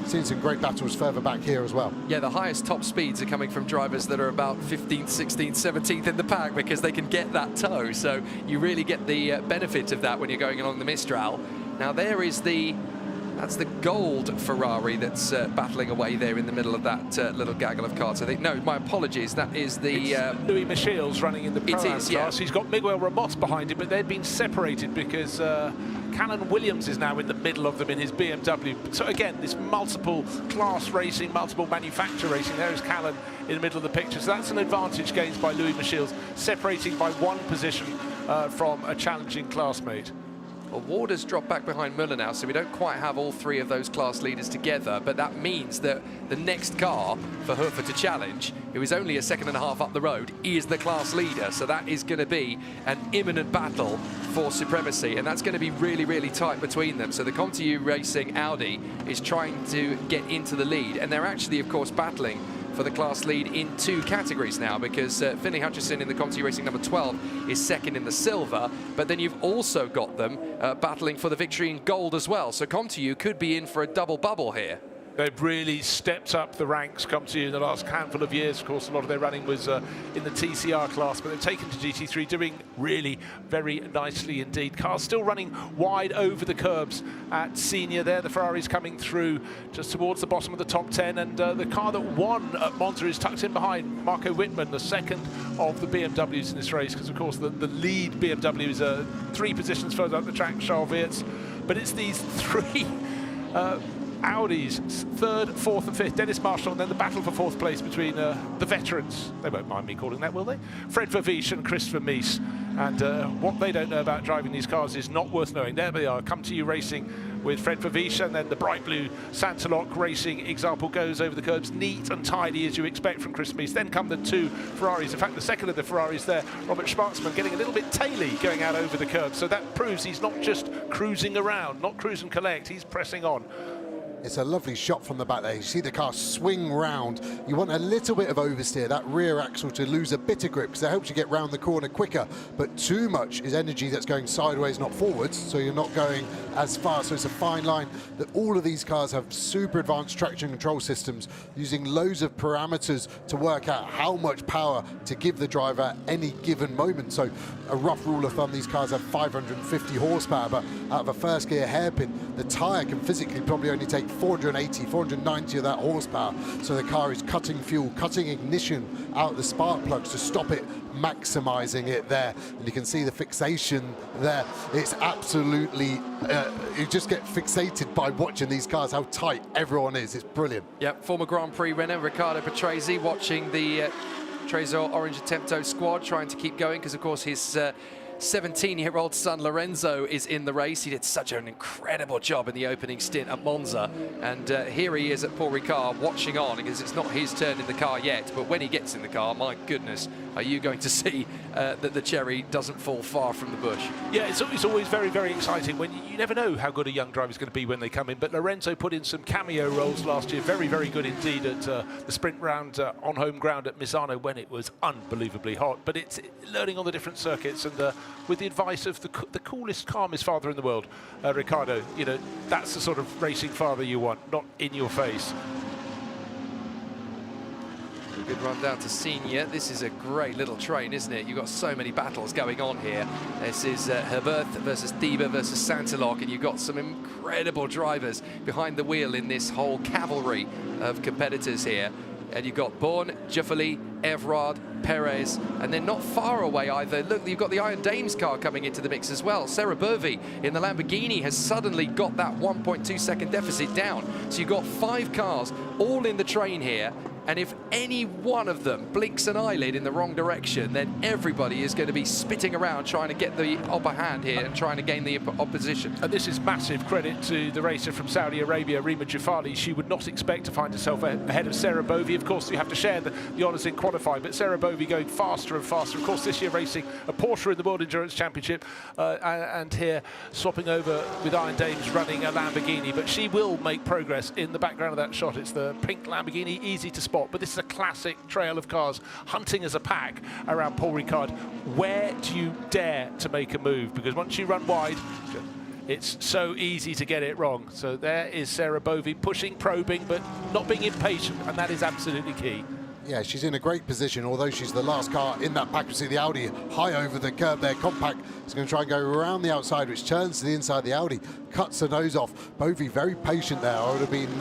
seeing some great battles further back here as well. Yeah, the highest top speeds are coming from drivers that are about 15th, 16th, 17th in the pack because they can get that toe. So you really get the benefit of that when you're going along the Mistral. Now there is that's the gold Ferrari that's battling away there in the middle of that little gaggle of cars. I think, no, my apologies, that is the... Louis Michel's running in the Pro-Am class. Yeah. He's got Miguel Ramos behind him, but they've been separated because Callan Williams is now in the middle of them in his BMW. So again, this multiple class racing, multiple manufacturer racing. There is Callan in the middle of the picture. So that's an advantage gained by Louis Michel's, separating by 1 position from a challenging classmate. Well, Ward has dropped back behind Muller now, so we don't quite have all 3 of those class leaders together, but that means that the next car for Hofer to challenge, who is only a second and a half up the road, is the class leader. So that is going to be an imminent battle for supremacy, and that's going to be really, really tight between them. So the ComTU Racing Audi is trying to get into the lead, and they're actually, of course, battling for the class lead in 2 categories now, because Finlay Hutchison in the ComTU Racing number 12 is second in the silver, but then you've also got them battling for the victory in gold as well. So ComTU could be in for a double bubble here. They've really stepped up the ranks, ComTU, in the last handful of years. Of course, a lot of their running was in the TCR class, but they've taken to GT3, doing really very nicely indeed. Cars still running wide over the curbs at senior there. The Ferrari's coming through just towards the bottom of the top 10, and the car that won at Monza is tucked in behind Marco Wittmann, the second of the BMWs in this race, because of course the lead BMW is 3 positions further up the track, Charles Weerts. But it's these 3 Audis, 3rd, 4th and 5th, Dennis Marshall, and then the battle for 4th place between the veterans. They won't mind me calling that, will they? Fred Vervies and Christopher Mies. And what they don't know about driving these cars is not worth knowing. There they are, ComTU Racing with Fred Vervies, and then the bright blue Santaloc Racing example goes over the curbs, neat and tidy as you expect from Chris Mies. Then come the 2 Ferraris. In fact, the second of the Ferraris there, Robert Schwarzman, getting a little bit taily going out over the curbs. So that proves he's not just cruising around, not cruise and collect, he's pressing on. It's a lovely shot from the back there. You see the car swing round. You want a little bit of oversteer, that rear axle to lose a bit of grip, because that helps you get round the corner quicker. But too much is energy that's going sideways, not forwards, so you're not going as fast. So it's a fine line that all of these cars have super advanced traction control systems using loads of parameters to work out how much power to give the driver at any given moment. So a rough rule of thumb, these cars have 550 horsepower, but out of a first gear hairpin, the tyre can physically probably only take 480, 490 of that horsepower. So the car is cutting fuel, cutting ignition out of the spark plugs to stop it, maximizing it there. And you can see the fixation there. It's absolutely, you just get fixated by watching these cars, how tight everyone is. It's brilliant. Yep, former Grand Prix winner Riccardo Patrese watching the Trezor Orange Attempto squad, trying to keep going because, of course, his 17-year-old son Lorenzo is in the race. He did such an incredible job in the opening stint at Monza, and here he is at Paul Ricard watching on, because it's not his turn in the car yet, but when he gets in the car, my goodness, are you going to see that the cherry doesn't fall far from the bush. Yeah, it's always very, very exciting when you never know how good a young driver is going to be when they come in, but Lorenzo put in some cameo roles last year, very, very good indeed at the sprint round on home ground at Misano when it was unbelievably hot, but it's learning on the different circuits, and with the advice of the coolest, calmest father in the world, Riccardo, you know, that's the sort of racing father you want, not in your face. A good run down to senior. This is a great little train, isn't it? You've got so many battles going on here. This is Herberth versus Thieber versus Santaloc, and you've got some incredible drivers behind the wheel in this whole cavalry of competitors here. And you've got Born, Jeffali, Evrard, Perez, and then not far away either. Look, you've got the Iron Dames car coming into the mix as well. Sarah Burvey in the Lamborghini has suddenly got that 1.2 second deficit down. So you've got 5 cars all in the train here. And if any one of them blinks an eyelid in the wrong direction, then everybody is going to be spitting around trying to get the upper hand here and trying to gain the opposition. And this is massive credit to the racer from Saudi Arabia, Rima Jafali. She would not expect to find herself ahead of Sarah Bovey. Of course, you have to share the honours in qualifying, but Sarah Bovey going faster and faster. Of course, this year racing a Porsche in the World Endurance Championship, and here swapping over with Iron Dames running a Lamborghini. But she will make progress in the background of that shot. It's the pink Lamborghini, easy to spot. But this is a classic trail of cars hunting as a pack around Paul Ricard. Where do you dare to make a move? Because once you run wide, it's so easy to get it wrong. So there is Sarah Bovey pushing, probing, but not being impatient, and that is absolutely key. Yeah, she's in a great position, although she's the last car in that pack. You see the Audi high over the curb there. Compact is going to try and go around the outside, which turns to the inside. The Audi cuts the nose off. Bovey very patient there. I would have been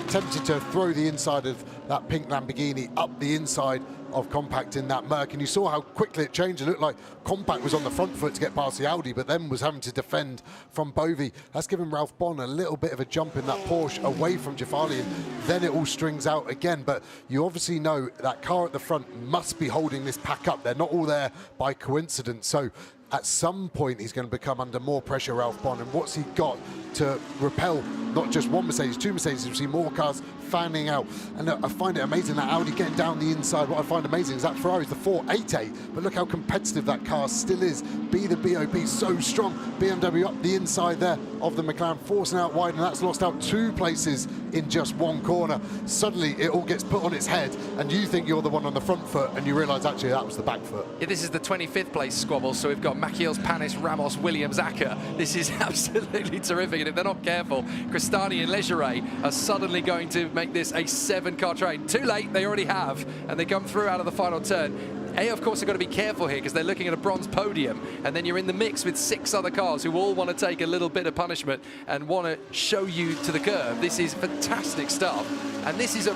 tempted to throw the inside of that pink Lamborghini up the inside of Compact in that Merc, and you saw how quickly it changed. It looked like Compact was on the front foot to get past the Audi, but then was having to defend from Bovey. That's given Ralph Bon a little bit of a jump in that Porsche away from Jafali, and then it all strings out again. But you obviously know that car at the front must be holding this pack up. They're not all there by coincidence. So at some point he's going to become under more pressure, Ralph Bon, and what's he got to repel not just one Mercedes, 2 Mercedes? You see more cars fanning out, and I find it amazing that Audi getting down the inside. What I find amazing is that Ferrari's the 488, but look how competitive that car still is. The BOP so strong. BMW up the inside there of the McLaren, forcing out wide, and that's lost out 2 places in just 1 corner. Suddenly it all gets put on its head, and you think you're the one on the front foot, and you realise actually that was the back foot. Yeah, this is the 25th place squabble, so we've got Machiels, Panis, Ramos, Williams, Acker. This is absolutely terrific, and if they're not careful, Cristani and Leggeret are suddenly going to make this a 7-car train. Too late, they already have, and they come through out of the final turn. Of course, they've got to be careful here because they're looking at a bronze podium, and then you're in the mix with 6 other cars who all want to take a little bit of punishment and want to show you to the curb. This is fantastic stuff, and this is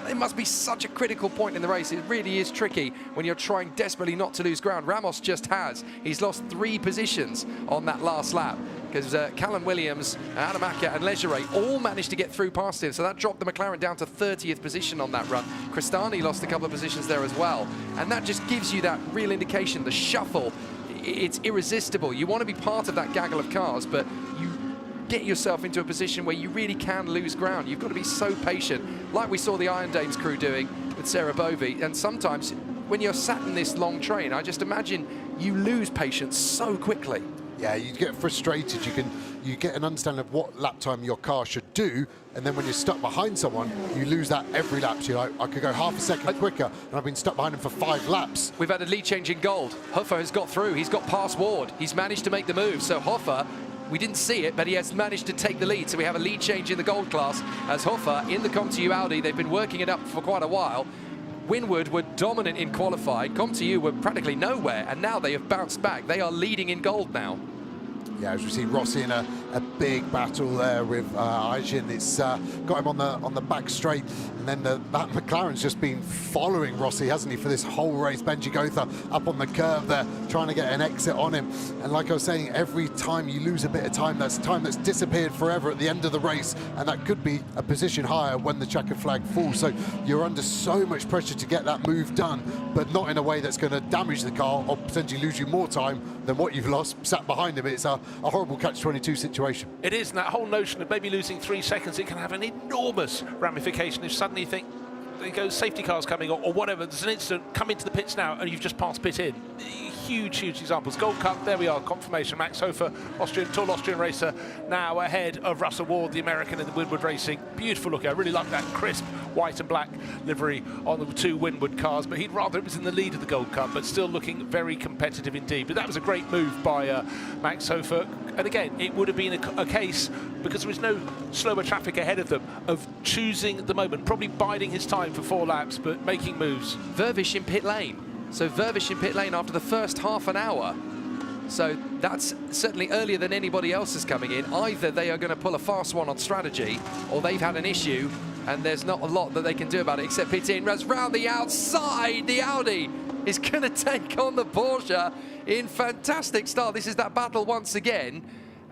it must be such a critical point in the race. It really is tricky when you're trying desperately not to lose ground. Ramos just has. He's lost 3 positions on that last lap because Callum Williams, Adam Acker and Leggeret all managed to get through past him. So that dropped the McLaren down to 30th position on that run. Cristani lost a couple of positions there as well. And that just gives you that real indication. The shuffle, it's irresistible. You want to be part of that gaggle of cars, but you get yourself into a position where you really can lose ground. You've got to be so patient, like we saw the Iron Dames crew doing with Sarah Bovey. And sometimes when you're sat in this long train, I just imagine you lose patience so quickly. Yeah, you get frustrated. You get an understanding of what lap time your car should do, and then when you're stuck behind someone, you lose that every lap. So you're like, I could go half a second quicker, and I've been stuck behind him for 5 laps. We've had a lead change in gold. Hoffer has got through. He's got past Ward. He's managed to make the move. So Hoffer, we didn't see it, but he has managed to take the lead. So we have a lead change in the gold class as Hoffer in the ComTU Audi. They've been working it up for quite a while. Winward were dominant in qualifying. ComTU were practically nowhere, and now they have bounced back. They are leading in gold now. Yeah, as we see Rossi in a big battle there with Aijin. It's got him on the back straight, and then that McLaren's just been following Rossi, hasn't he, for this whole race. Benji Gotha up on the curve there, trying to get an exit on him. And like I was saying, every time you lose a bit of time that's disappeared forever at the end of the race, and that could be a position higher when the checkered flag falls. So you're under so much pressure to get that move done, but not in a way that's going to damage the car or potentially lose you more time than what you've lost sat behind him. It's a horrible catch-22 situation. It is, and that whole notion of maybe losing 3 seconds, it can have an enormous ramification if suddenly you think there goes safety cars coming or whatever. There's an incident, come into the pits now and you've just passed pit in. Huge examples. Gold Cup, there we are, confirmation. Max Hofer, tall Austrian racer, now ahead of Russell Ward, the American in the Winward Racing. Beautiful look. I really like that crisp white and black livery on the 2 Winward cars, but he'd rather it was in the lead of the Gold Cup, but still looking very competitive indeed. But that was a great move by Max Hofer. And again, it would have been a case, because there was no slower traffic ahead of them, of choosing the moment, probably biding his time for 4 laps, but making moves. Vervish in pit lane. So Vervish in pit lane after the first half an hour. So that's certainly earlier than anybody else is coming in. Either they are going to pull a fast one on strategy, or they've had an issue and there's not a lot that they can do about it except pit in. As round the outside, the Audi is going to take on the Porsche in fantastic style. This is that battle once again,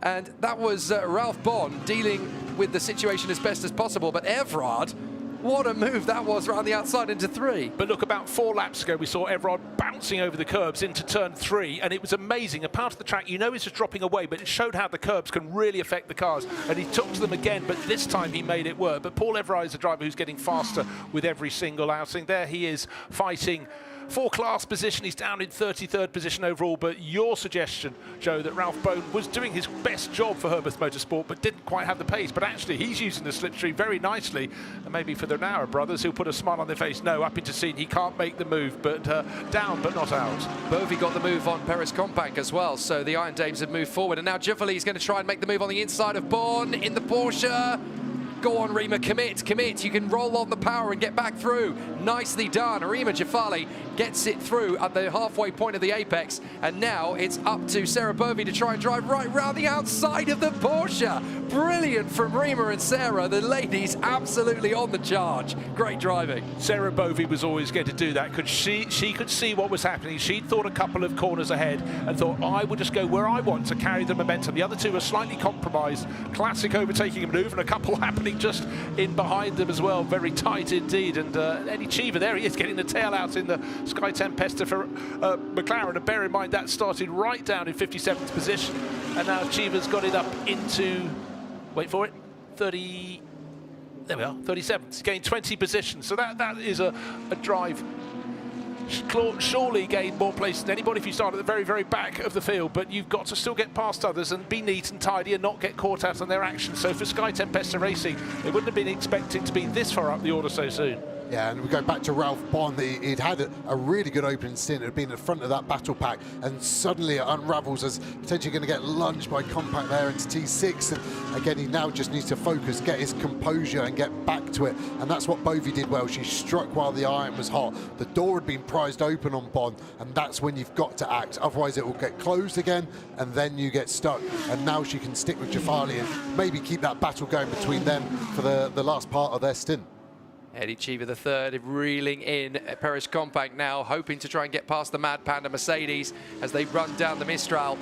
and that was Ralph Bon dealing with the situation as best as possible, but Everard, what a move that was around the outside into 3. But look, about 4 laps ago, we saw Everard bouncing over the curbs into turn 3, and it was amazing. A part of the track, you know, is just dropping away, but it showed how the curbs can really affect the cars, and he took to them again, but this time he made it work. But Paul Everard is a driver who's getting faster with every single outing. There he is fighting for class position. He's down in 33rd position overall, but your suggestion, Joe, that Ralph Bone was doing his best job for Herbert Motorsport but didn't quite have the pace, but actually he's using the slipstream very nicely, and maybe for the Nauer brothers who'll put a smile on their face. No, up into scene, he can't make the move, but down but not out. Bovey got the move on Perez Compact as well, so the Iron Dames have moved forward, and now Gioffoli is going to try and make the move on the inside of Born in the Porsche. Go on, Rima, commit. You can roll on the power and get back through. Nicely done. Rima Gioffoli gets it through at the halfway point of the apex, and now it's up to Sarah Bovey to try and drive right round the outside of the Porsche. Brilliant from Rima and Sarah. The ladies absolutely on the charge. Great driving. Sarah Bovey was always going to do that because she could see what was happening. She'd thought a couple of corners ahead and thought, I will just go where I want to carry the momentum. The other two are slightly compromised. Classic overtaking maneuver, and a couple happening just in behind them as well. Very tight indeed. And Eddie Cheever, there he is, getting the tail out in the Sky Tempesta for McLaren. And bear in mind that started right down in 57th position, and now Cheever's got it up into, wait for it, 30. There we are, 37th. He's gained 20 positions. So that is a drive. Surely gain more place than anybody if you start at the very, very back of the field, but you've got to still get past others and be neat and tidy and not get caught out on their action. So for Sky Tempesta Racing, they wouldn't have been expecting to be this far up the order so soon. Yeah, and we go back to Ralph Bond. He'd had a really good opening stint. Had been in front of that battle pack, and suddenly it unravels as potentially going to get lunged by Compact there into T6. And again, he now just needs to focus, get his composure, and get back to it. And that's what Bovey did well. She struck while the iron was hot. The door had been prized open on Bond, and that's when you've got to act. Otherwise, it will get closed again, and then you get stuck. And now she can stick with Gioffoli and maybe keep that battle going between them for the last part of their stint. Eddie Cheever the third, reeling in Perez Compact now, hoping to try and get past the Mad Panda Mercedes as they run down the Mistral.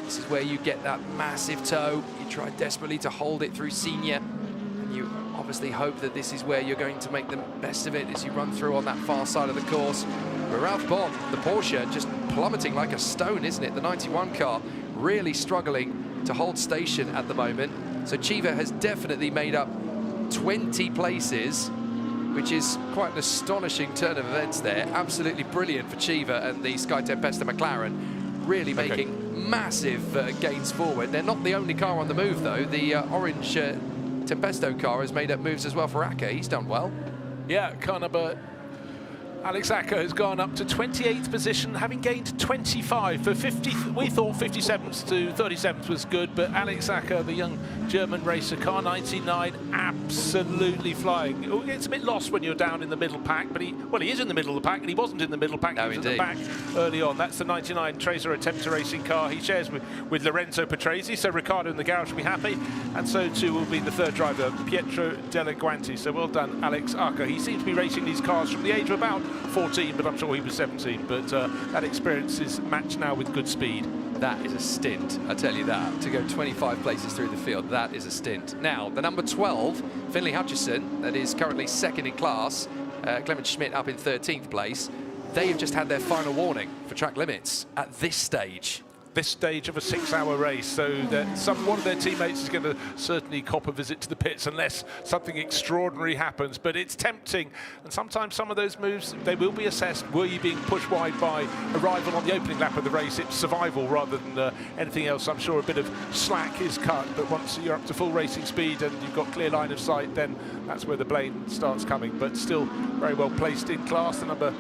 This is where you get that massive toe. You try desperately to hold it through Senior, and you obviously hope that this is where you're going to make the best of it as you run through on that far side of the course. But Ralph Bond, the Porsche, just plummeting like a stone, isn't it? The 91 car really struggling to hold station at the moment. So Cheever has definitely made up 20 places, which is quite an astonishing turn of events there. Absolutely brilliant for Cheever and the Sky Tempesta McLaren, really making massive gains forward. They're not the only car on the move, though. The orange Tempesto car has made up moves as well for Acker. He's done well. Yeah, car number Alex Acker has gone up to 28th position, having gained 25 for 50. We thought 57th to 37th was good, but Alex Acker, the young German racer, car 99, absolutely flying. It gets a bit lost when you're down in the middle pack, but he is in the middle of the pack, and he wasn't in the middle pack. He was at the back early on. That's the 99 Tracer Attempter Racing car he shares with Lorenzo Patrese, so Ricardo in the garage will be happy, and so too will be the third driver, Pietro Delaguanti. So well done, Alex Acker. He seems to be racing these cars from the age of about 14, but I'm sure he was 17. But that experience is matched now with good speed. That is a stint, I tell you that. To go 25 places through the field, that is a stint. Now, the number 12, Finlay Hutchison, that is currently second in class, Clement Schmidt up in 13th place. They have just had their final warning for track limits at this stage. This stage of a 6-hour race, so that one of their teammates is going to certainly cop a visit to the pits unless something extraordinary happens. But it's tempting, and sometimes some of those moves, they will be assessed. Were you being pushed wide by arrival on the opening lap of the race? It's survival rather than anything else. I'm sure a bit of slack is cut, but once you're up to full racing speed and you've got clear line of sight, then that's where the blame starts coming. But still very well placed in class. The number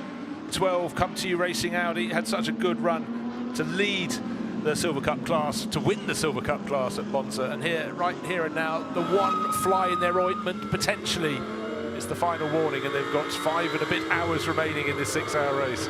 12, Come To You Racing Audi, had such a good run to lead the Silver Cup class, to win the Silver Cup class at Monza. And here, right here and now, the one fly in their ointment potentially is the final warning, and they've got 5 and a bit hours remaining in this 6-hour race.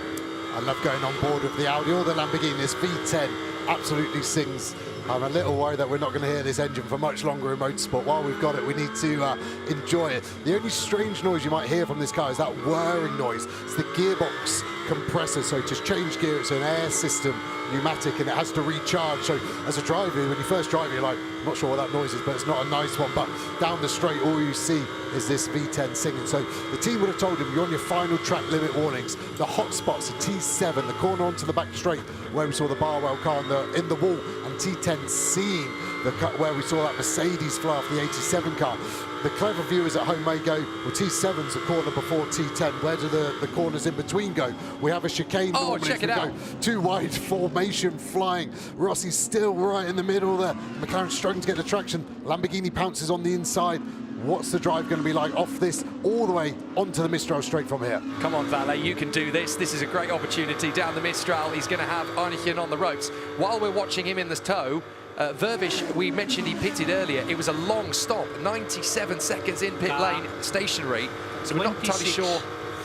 I love going on board with the Audi or the Lamborghini. This V10 absolutely sings I'm a little worried that we're not going to hear this engine for much longer in motorsport. While we've got it, we need to enjoy it. The only strange noise you might hear from this car is that whirring noise. It's the gearbox compressor, so to change gear, it's an air system pneumatic, and it has to recharge. So as a driver, when you first drive, you're like, I'm not sure what that noise is, but it's not a nice one. But down the straight, all you see is this V10 singing. So the team would have told him, you're on your final track limit warnings. The hot spots are T7, the corner onto the back straight, where we saw the Barwell car in the wall, and T10 seeing the cut where we saw that Mercedes fly off the 87 car. The clever viewers at home may go, well, T7's the corner before T10. Where do the corners in between go? We have a chicane. Oh, check it out. Too wide formation flying. Rossi's still right in the middle there. McLaren's struggling to get the traction. Lamborghini pounces on the inside. What's the drive going to be like off this all the way onto the Mistral straight from here? Come on, Valet, you can do this. This is a great opportunity down the Mistral. He's going to have Arnichen on the ropes. While we're watching him in the tow, Vervish, we mentioned he pitted earlier. It was a long stop, 97 seconds in pit lane, stationary. So we're not entirely sure.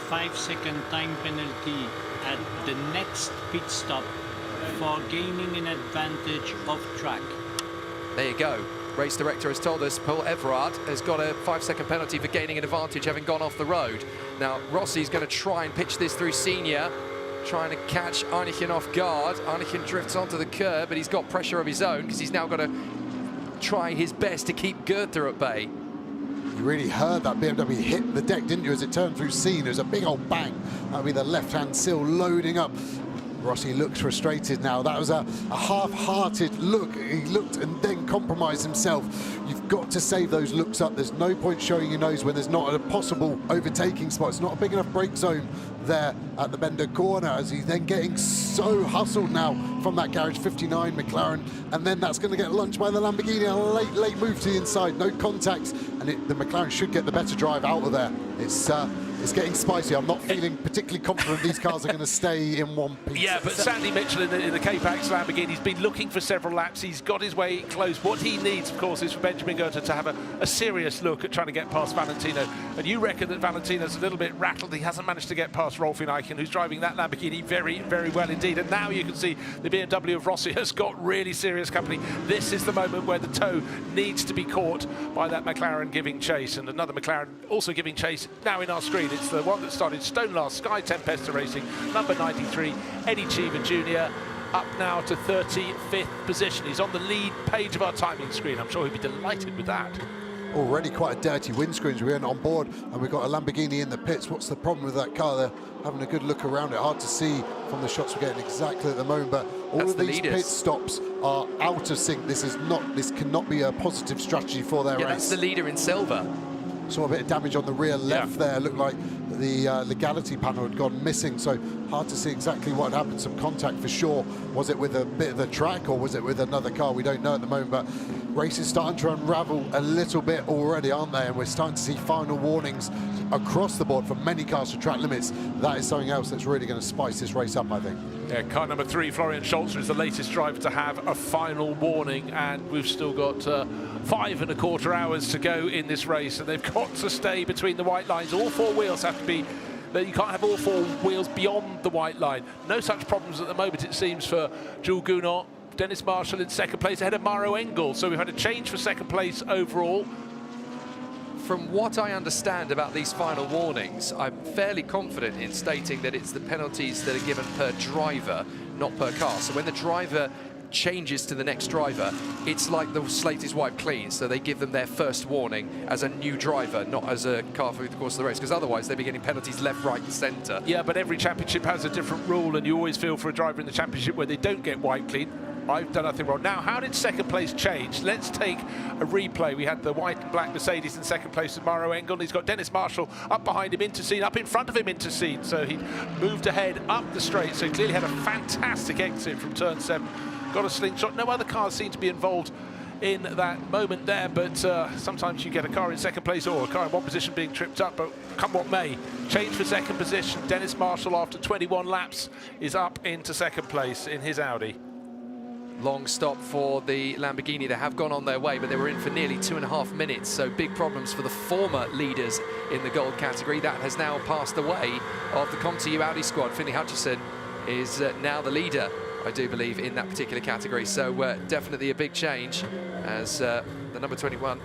5-second time penalty at the next pit stop for gaining an advantage of track. There you go. Race director has told us Paul Everard has got a 5-second penalty for gaining an advantage having gone off the road. Now, Rossi's going to try and pitch this through Senior, trying to catch Arnichen off guard. Arnichen drifts onto the curb, but he's got pressure of his own because he's now got to try his best to keep Goethe at bay. You really heard that BMW hit the deck, didn't you, as it turned through Scene? There was a big old bang. That'll be the left-hand sill loading up. Rossi looks frustrated now. That was a half-hearted look. He looked and then compromised himself. You've got to save those looks up. There's no point showing your nose when there's not a possible overtaking spot. It's not a big enough brake zone there at the Bender corner, as he's then getting so hustled now from that garage 59 McLaren, and then that's going to get lunched by the Lamborghini. A late move to the inside, no contacts, and the McLaren should get the better drive out of there. It's getting spicy. I'm not feeling particularly confident these cars are going to stay in one piece. Yeah, but Sandy Mitchell in the K-Pax Lamborghini, he's been looking for several laps. He's got his way close. What he needs, of course, is for Benjamin Goethe to have a serious look at trying to get past Valentino. And you reckon that Valentino's a little bit rattled. He hasn't managed to get past Rolf Eichen, who's driving that Lamborghini very, very well indeed. And now you can see the BMW of Rossi has got really serious company. This is the moment where the toe needs to be caught by that McLaren giving chase. And another McLaren also giving chase now in our screen. It's the one that started stone last, Sky Tempesta Racing, number 93, Eddie Cheever Jr., up now to 35th position. He's on the lead page of our timing screen. I'm sure he'll be delighted with that. Already quite a dirty windscreen as we went on board, and we've got a Lamborghini in the pits. What's the problem with that car? They're having a good look around it. Hard to see from the shots we're getting exactly at the moment, but all of these pit stops are out of sync. This cannot be a positive strategy for their race. That's the leader in silver. Saw a bit of damage on the rear left there. Looked like the legality panel had gone missing, so hard to see exactly what had happened. Some contact for sure. Was it with a bit of the track or was it with another car? We don't know at the moment, but races starting to unravel a little bit already, aren't they? And we're starting to see final warnings across the board for many cars for track limits. That is something else that's really going to spice this race up, I think. Yeah, car number 3, Florian Scholzer, is the latest driver to have a final warning, and we've still got 5 1/4 hours to go in this race, and they've got to stay between the white lines. All 4 wheels have to be, you can't have all 4 wheels beyond the white line. No such problems at the moment, it seems, for Jules Gounod. Dennis Marshall in second place ahead of Mauro Engel, so we've had a change for second place overall. From what I understand about these final warnings, I'm fairly confident in stating that it's the penalties that are given per driver, not per car. So when the driver changes to the next driver, it's like the slate is wiped clean, so they give them their first warning as a new driver, not as a car through the course of the race, because otherwise they'd be getting penalties left, right and centre. Yeah, but every championship has a different rule, and you always feel for a driver in the championship where they don't get wiped clean. I've done nothing wrong. Now, how did second place change? Let's take a replay. We had the white and black Mercedes in second place with Mauro Engel. He's got Dennis Marshall up behind him into scene, up in front of him into scene. So he moved ahead up the straight. So he clearly had a fantastic exit from turn 7. Got a slingshot. No other cars seem to be involved in that moment there, but sometimes you get a car in second place or a car in one position being tripped up, but come what may. Change for second position. Dennis Marshall, after 21 laps, is up into second place in his Audi. Long stop for the Lamborghini. They have gone on their way, but they were in for nearly 2.5 minutes, so big problems for the former leaders in the gold category. That has now passed the way of the ComTU Audi squad. Finley Hutchison is now the leader I do believe, in that particular category. So definitely a big change as the number 21,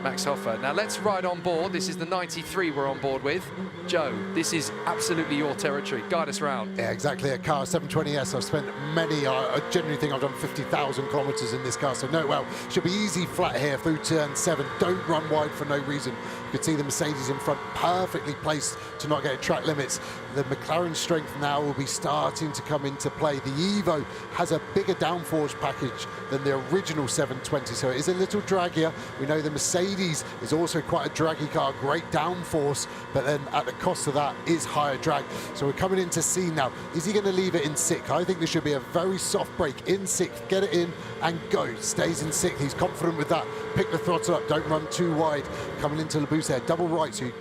Max Hoffa. Now let's ride on board. This is the 93 we're on board with. Joe, this is absolutely your territory. Guide us round. Yeah, exactly. A car 720S. I've spent many, I generally think I've done 50,000 kilometers in this car, so no, well, should be easy flat here through turn 7. Don't run wide for no reason. You can see the Mercedes in front, perfectly placed to not get track limits. The McLaren strength now will be starting to come into play. The Evo has a bigger downforce package than the original 720, so it is a little draggier. We know the Mercedes is also quite a draggy car, great downforce, but then at the cost of that is higher drag. So we're coming into C now. Is he going to leave it in 6th? I think there should be a very soft brake in 6th. Get it in and go. Stays in 6th. He's confident with that. Pick the throttle up. Don't run too wide. Coming into Le Boost there. Double right. So you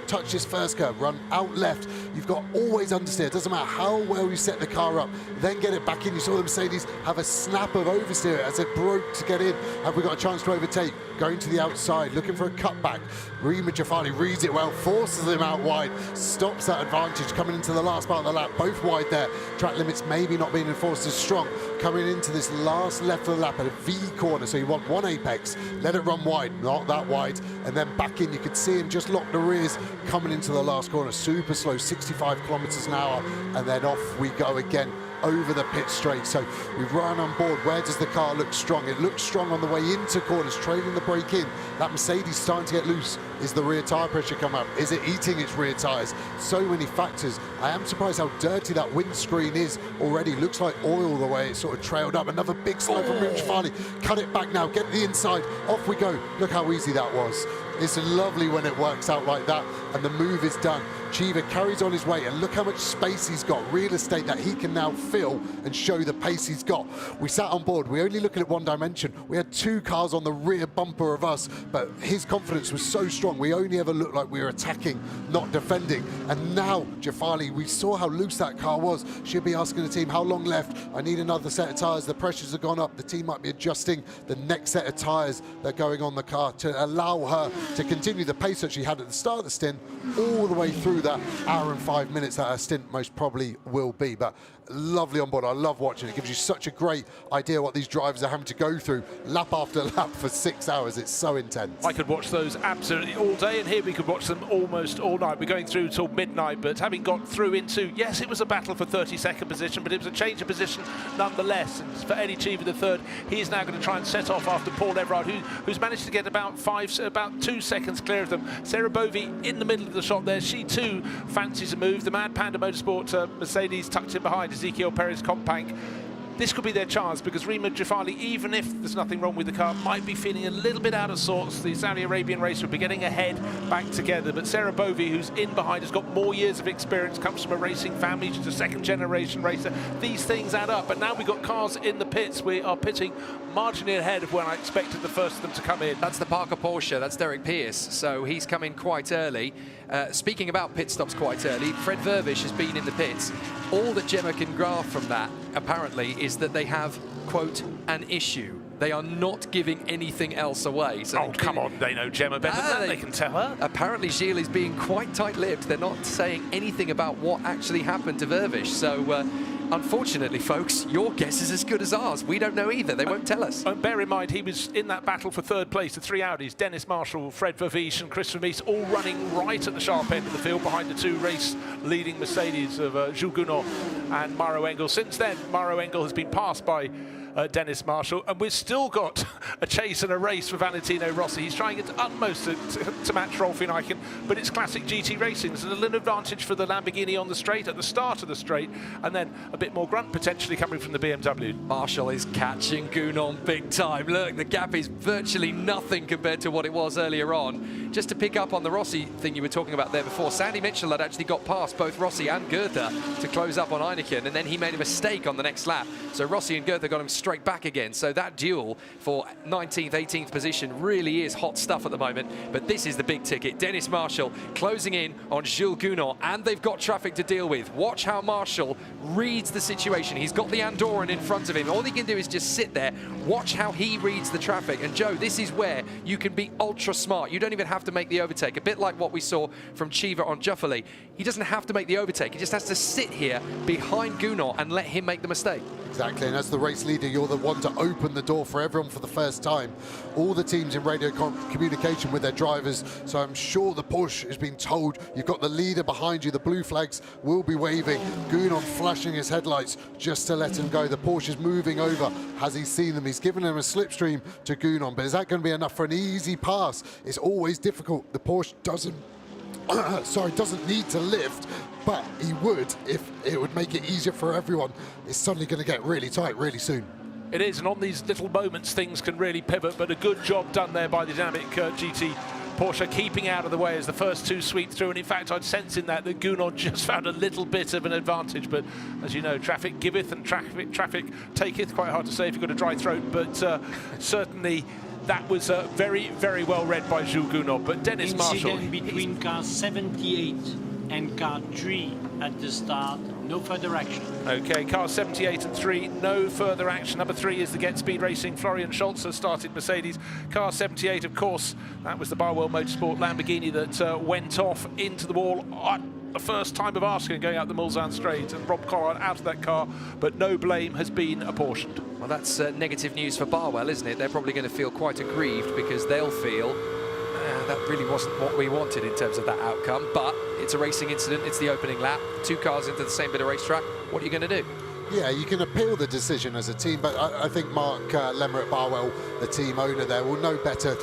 touch this first curve. Run out left. You've got always understeer. It doesn't matter how well you set the car up. Then get it back in. You saw the Mercedes have a snap of oversteer as it broke to get in. Have we got a chance to overtake? Going to the outside. Looking for a cutback. Rima Jafali reads it well. Forces him out wide. Stops that advantage. Coming into the last part of the lap. Both wide there. Track limits maybe not being enforced as strong. Coming into this last left of the lap at a V corner. So you want one apex. Let it run wide. Not that wide. And then back in. You could see him just lock the rears coming into the last corner. Super slow. 65 kilometers an hour. And then off we go again over the pit straight. So we've run on board. Where does the car look strong? It looks strong on the way into corners, trailing the brake in. That Mercedes starting to get loose. Is the rear tyre pressure come up? Is it eating its rear tyres? So many factors. I am surprised how dirty that windscreen is already. Looks like oil the way it sort of trailed up. Another big slow from Rich Farley. Cut it back now. Get to the inside. Off we go. Look how easy that was. It's lovely when it works out like that and the move is done. Chiva carries on his way and look how much space he's got, real estate that he can now fill and show the pace he's got. We sat on board, we only looking at one dimension. We had 2 cars on the rear bumper of us, but his confidence was so strong. We only ever looked like we were attacking, not defending. And now, Jafali, we saw how loose that car was. She'll be asking the team, how long left? I need another set of tyres. The pressures have gone up. The team might be adjusting the next set of tyres that are going on the car to allow her to continue the pace that she had at the start of the stint all the way through that hour and 5 minutes that her stint most probably will be. But lovely on board. I love watching it. It gives you such a great idea what these drivers are having to go through lap after lap for 6 hours. It's so intense. I could watch those absolutely all day, and here we could watch them almost all night. We're going through till midnight, but having got through into, yes, it was a battle for 32nd position, but it was a change of position nonetheless. And for Eddie Cheever, the third, he is now going to try and set off after Paul Everard, who's managed to get about 2 seconds clear of them. Sarah Bovey in the middle of the shot there. She too fancies a move. The Mad Panda Motorsport Mercedes tucked in behind Ezekiel Perez Compank. This could be their chance because Rima Jafali, even if there's nothing wrong with the car, might be feeling a little bit out of sorts. The Saudi Arabian racer will be getting ahead back together. But Sarah Bovey, who's in behind, has got more years of experience, comes from a racing family. She's a second-generation racer. These things add up. But now we've got cars in the pits. We are pitting marginally ahead of when I expected the first of them to come in. That's the Parker Porsche. That's Derek Pierce. So he's come in quite early. Speaking about pit stops quite early, Fred Vervish has been in the pits. All that Gemma can graph from that, apparently, is that they have, quote, an issue. They are not giving anything else away. So oh, come on, they know Gemma better than that, they can tell her. Apparently, Gilles is being quite tight-lipped. They're not saying anything about what actually happened to Vervish. So, unfortunately, folks, your guess is as good as ours. We don't know either. They won't tell us. And bear in mind, he was in that battle for third place, the 3 Audis, Dennis Marshall, Fred Vervish and Chris Vermees, all running right at the sharp end of the field behind the 2 race-leading Mercedes of Jules Gounod and Mauro Engel. Since then, Mauro Engel has been passed by Dennis Marshall, and we've still got a chase and a race for Valentino Rossi. He's trying his utmost to match Rolf Eichen, but it's classic GT racing. There's a little advantage for the Lamborghini on the straight at the start of the straight, and then a bit more grunt potentially coming from the BMW. Marshall is catching Gounod big time. Look, the gap is virtually nothing compared to what it was earlier on. Just to pick up on the Rossi thing you were talking about there before, Sandy Mitchell had actually got past both Rossi and Goethe to close up on Eichen, and then he made a mistake on the next lap. So Rossi and Goethe got him straight straight back again. So that duel for 19th, 18th position really is hot stuff at the moment. But this is the big ticket. Dennis Marshall closing in on Jules Gounod, and they've got traffic to deal with. Watch how Marshall reads the situation. He's got the Andorran in front of him. All he can do is just sit there. Watch how he reads the traffic. And Joe, this is where you can be ultra smart. You don't even have to make the overtake. A bit like what we saw from Chiva on Juffali. He doesn't have to make the overtake. He just has to sit here behind Gounod and let him make the mistake. Exactly, and as the race leader, you're the one to open the door for everyone for the first time. All the teams in radio communication with their drivers, so I'm sure the push has been told. You've got the leader behind you, the blue flags will be waving. Gounod flashing his headlights just to let him go. The Porsche is moving over. Has he seen them? He's given him a slipstream to Gounod, but is that going to be enough for an easy pass? It's always difficult. The Porsche doesn't need to lift, but he would if it would make it easier for everyone. It's suddenly going to get really tight really soon. It is, and on these little moments things can really pivot, but a good job done there by the dynamic GT Porsche, keeping out of the way as the first two sweep through. And in fact, I'd sense in that Gounod just found a little bit of an advantage, but as you know, traffic giveth and traffic taketh. Quite hard to say if you've got a dry throat, but certainly that was very, very well read by Jules Gounod. But Dennis Marshall... Incident between car 78 and car 3 at the start, no further action. Okay, car 78 and 3, no further action. Number 3 is the Get Speed Racing. Florian Scholz has started Mercedes. Car 78, of course, that was the Barwell Motorsport Lamborghini that went off into the wall at the first time of asking, going out the Mulsanne Straight, and Rob Collard out of that car, but no blame has been apportioned. Well, that's negative news for Barwell, isn't it? They're probably going to feel quite aggrieved because they'll feel that really wasn't what we wanted in terms of that outcome, but it's a racing incident, it's the opening lap, two cars into the same bit of racetrack. What are you going to do? Yeah, you can appeal the decision as a team, but I think Mark Lemmer at Barwell, the team owner there, will know better.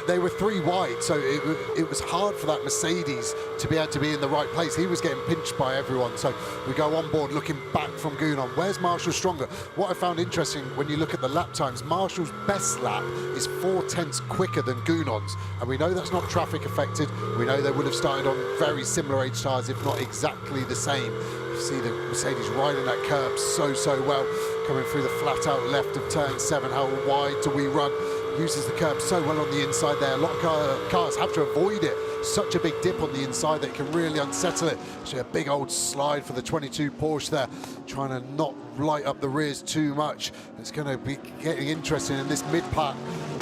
They were 3 wide, so it was hard for that Mercedes to be able to be in the right place. He was getting pinched by everyone, so we go on board looking back from Gounod. Where's Marshall stronger? What I found interesting when you look at the lap times, Marshall's best lap is 4/10 quicker than Gounod's, and we know that's not traffic affected. We know they would have started on very similar age tires, if not exactly the same. You see the Mercedes riding that curb so well, coming through the flat out left of turn 7. How wide do we run? Uses the curb so well on the inside there. A lot of cars have to avoid it. Such a big dip on the inside that it can really unsettle it. So a big old slide for the 22 Porsche there, trying to not light up the rears too much. It's going to be getting interesting in this mid-pack.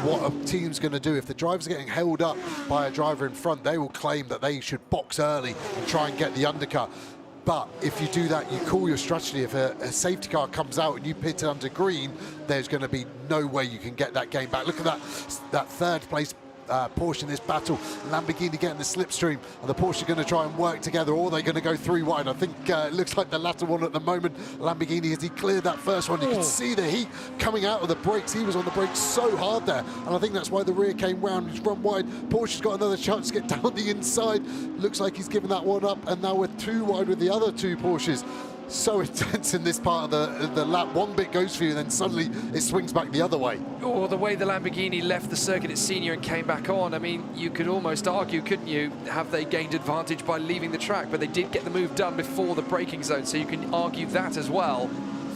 What a team's going to do. If the driver's getting held up by a driver in front, they will claim that they should box early and try and get the undercut. But if you do that, you call your strategy. If a safety car comes out and you pit it under green, there's going to be no way you can get that game back. Look at that third place Porsche in this battle. Lamborghini getting the slipstream, and the Porsche are going to try and work together, or they're going to go 3 wide. I think it looks like the latter one at the moment. Lamborghini, as he cleared that first one, you can see the heat coming out of the brakes. He was on the brakes so hard there, and I think that's why the rear came round. He's run wide. Porsche's got another chance to get down the inside. Looks like he's given that one up, and now we're 2 wide with the other 2 Porsches. So intense in this part of the lap. One bit goes for you, then suddenly it swings back the other way. Or the way the Lamborghini left the circuit at senior and came back on. I mean, you could almost argue, couldn't you, have they gained advantage by leaving the track? But they did get the move done before the braking zone, so you can argue that as well.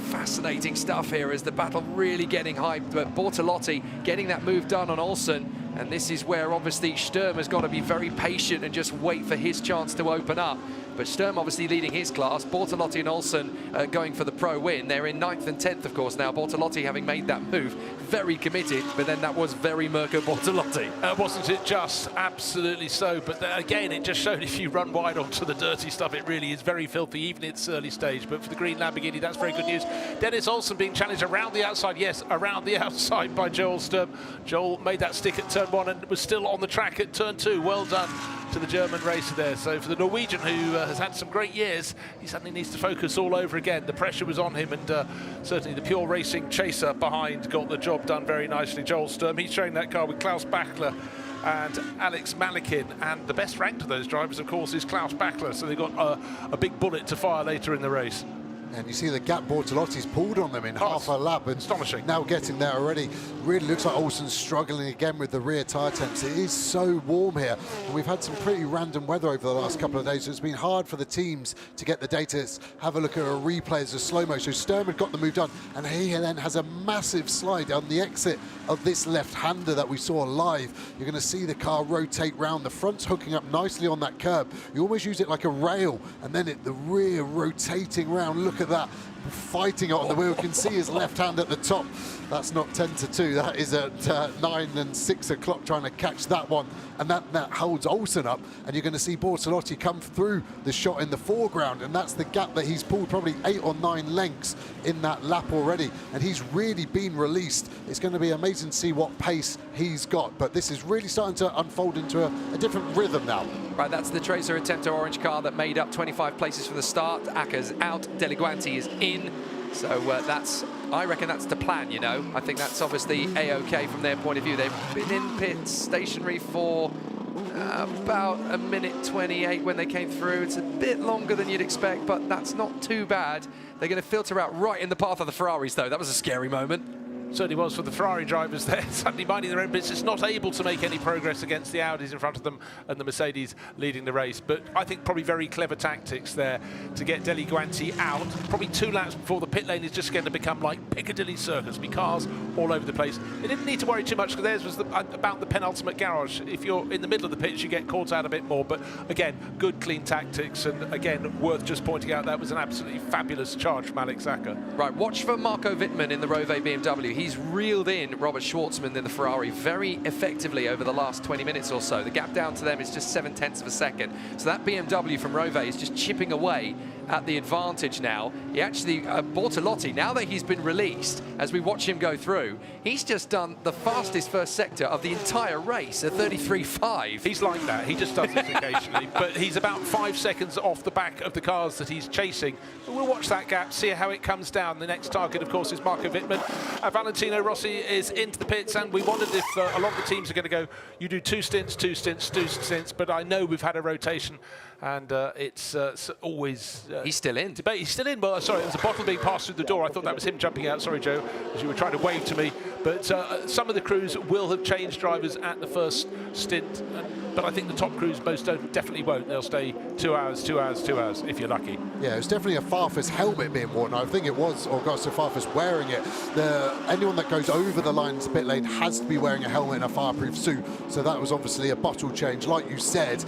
Fascinating stuff here as the battle really getting hyped, but Bortolotti getting that move done on Olsen. And this is where obviously Sturm has got to be very patient and just wait for his chance to open up. But Sturm obviously leading his class. Bortolotti and Olsen going for the pro win. They're in 9th and 10th, of course, now. Bortolotti having made that move, very committed, but then that was very Mirko Bortolotti. Wasn't it just? Absolutely so. But again, it just showed if you run wide onto the dirty stuff, it really is very filthy, even at its early stage. But for the green Lamborghini, that's very good news. Dennis Olsen being challenged around the outside. Yes, around the outside by Joel Sturm. Joel made that stick at turn 1 and was still on the track at turn 2. Well done to the German racer there. So for the Norwegian, who has had some great years, he suddenly needs to focus all over again. The pressure was on him, and certainly the pure racing chaser behind got the job done very nicely. Joel Sturm, he's sharing that car with Klaus Bachler and Alex Malikin, and the best ranked of those drivers, of course, is Klaus Bachler, so they've got a big bullet to fire later in the race. And you see the gap Bortolotti's pulled on them in half a lap. And astonishing. Now getting there already. Really looks like Olsen's struggling again with the rear tyre temps. It is so warm here. And we've had some pretty random weather over the last couple of days, so it's been hard for the teams to get the data. Let's have a look at a replay as a slow-mo. So Sturman got the move done, and he then has a massive slide on the exit of this left-hander that we saw live. You're going to see the car rotate round. The front's hooking up nicely on that curb. You almost use it like a rail, and then the rear rotating round. Look at that, fighting it on the wheel. You can see his left hand at the top. That's not 10 to 2. That is at 9 and 6 o'clock trying to catch that one. And that holds Olsen up. And you're going to see Bortolotti come through the shot in the foreground. And that's the gap that he's pulled probably 8 or 9 lengths in that lap already. And he's really been released. It's going to be amazing to see what pace he's got. But this is really starting to unfold into a different rhythm now. Right, that's the Tracer Attempter orange car that made up 25 places from the start. Acker's out, Deliguanti is in. So I reckon that's the plan, you know. I think that's obviously A-OK from their point of view. They've been in pits stationary for about a minute 28 when they came through. It's a bit longer than you'd expect, but that's not too bad. They're going to filter out right in the path of the Ferraris, though. That was a scary moment. Certainly was for the Ferrari drivers there, suddenly minding their own business, not able to make any progress against the Audis in front of them and the Mercedes leading the race. But I think probably very clever tactics there to get Deliguanti out. Probably 2 laps before the pit lane is just going to become like Piccadilly Circus, with cars all over the place. They didn't need to worry too much because theirs was about the penultimate garage. If you're in the middle of the pits, you get caught out a bit more. But again, good, clean tactics. And again, worth just pointing out that was an absolutely fabulous charge from Alex Acker. Right, watch for Marco Wittmann in the Rove BMW. He's reeled in Robert Schwartzman in the Ferrari very effectively over the last 20 minutes or so. The gap down to them is just 0.7 of a second. So that BMW from Rove is just chipping away at the advantage now. He actually, Bortolotti, now that he's been released, as we watch him go through, he's just done the fastest first sector of the entire race at 33.5. He's like that. He just does this occasionally. But he's about 5 seconds off the back of the cars that he's chasing. But we'll watch that gap, see how it comes down. The next target, of course, is Marco Wittmann. Valentino Rossi is into the pits, and we wondered if a lot of the teams are going to go, you do 2 stints, 2 stints, 2 stints. But I know we've had a rotation, and it's always... he's still in. Debate. He's still in. Well, sorry, there's a bottle being passed through the door. I thought that was him jumping out. Sorry, Joe, as you were trying to wave to me. But some of the crews will have changed drivers at the first stint. But I think the top crews most definitely won't. They'll stay 2 hours, 2 hours, 2 hours, if you're lucky. Yeah, it was definitely a Farfus helmet being worn. I think it was Augusto Farfus wearing it. Anyone that goes over the line to pit lane has to be wearing a helmet and a fireproof suit. So that was obviously a bottle change, like you said.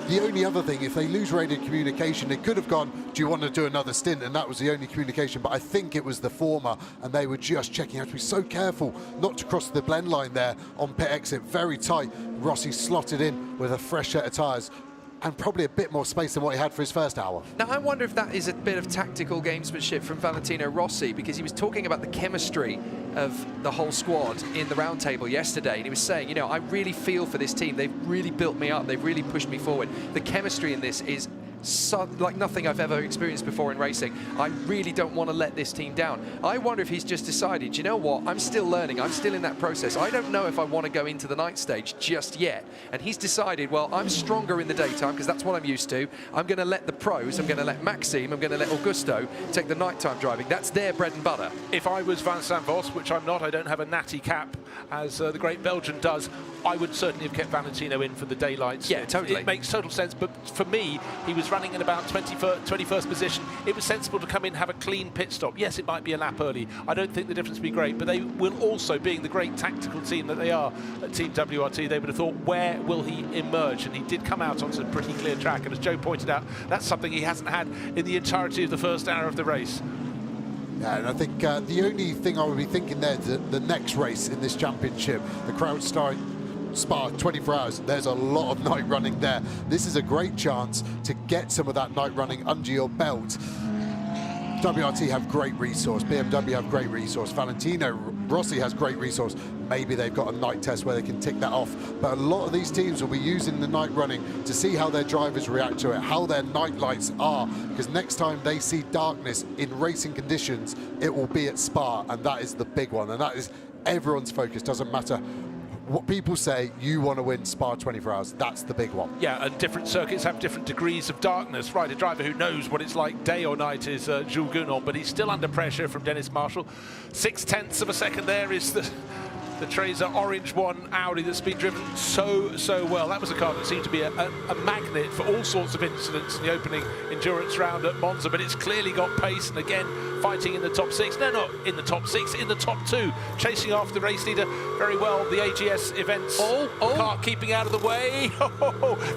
The only other thing, if they lose radio communication, they could have gone, do you want to do another stint? And that was the only communication. But I think it was the former, and they were just checking. You have to be so careful not to cross the blend line there on pit exit. Very tight. Rossi slotted in with a fresh set of tyres and probably a bit more space than what he had for his first hour. Now, I wonder if that is a bit of tactical gamesmanship from Valentino Rossi, because he was talking about the chemistry of the whole squad in the roundtable yesterday, and he was saying, you know, I really feel for this team. They've really built me up. They've really pushed me forward. The chemistry in this is like nothing I've ever experienced before in racing. I really don't want to let this team down. I wonder if he's just decided, you know what, I'm still learning, I'm still in that process. I don't know if I want to go into the night stage just yet. And he's decided, well, I'm stronger in the daytime because that's what I'm used to. I'm going to let the pros, I'm going to let Maxime, I'm going to let Augusto take the nighttime driving. That's their bread and butter. If I was Vincent Vos, which I'm not, I don't have a natty cap as the great Belgian does, I would certainly have kept Valentino in for the daylight. Yeah, totally. It makes total sense, but for me, he was running in about 21st position. It was sensible to come in, have a clean pit stop. Yes, it might be a lap early. I don't think the difference will be great, but they will also, being the great tactical team that they are at Team WRT, they would have thought, where will he emerge? And he did come out onto a pretty clear track, and as Joe pointed out, that's something he hasn't had in the entirety of the first hour of the race. Yeah, and I think the only thing I would be thinking there is the next race in this championship, the crowd start Spa 24 hours. There's a lot of night running there. This is a great chance to get some of that night running under your belt. WRT have great resource, BMW have great resource, Valentino Rossi has great resource. Maybe they've got a night test where they can tick that off. But a lot of these teams will be using the night running to see how their drivers react to it, how their night lights are, because next time they see darkness in racing conditions, it will be at Spa, and that is the big one, and that is everyone's focus. Doesn't matter what people say, you want to win Spa 24 Hours. That's the big one. Yeah, and different circuits have different degrees of darkness. Right, a driver who knows what it's like day or night is Jules Gounon, but he's still under pressure from Dennis Marshall. 0.6 of a second there is the Tracer Orange 1 Audi that's been driven so well. That was a car that seemed to be a magnet for all sorts of incidents in the opening endurance round at Monza, but it's clearly got pace, and again, fighting in the top 6. No, not in the top 6, in the top 2. Chasing after the race leader very well. The AGS events car keeping out of the way.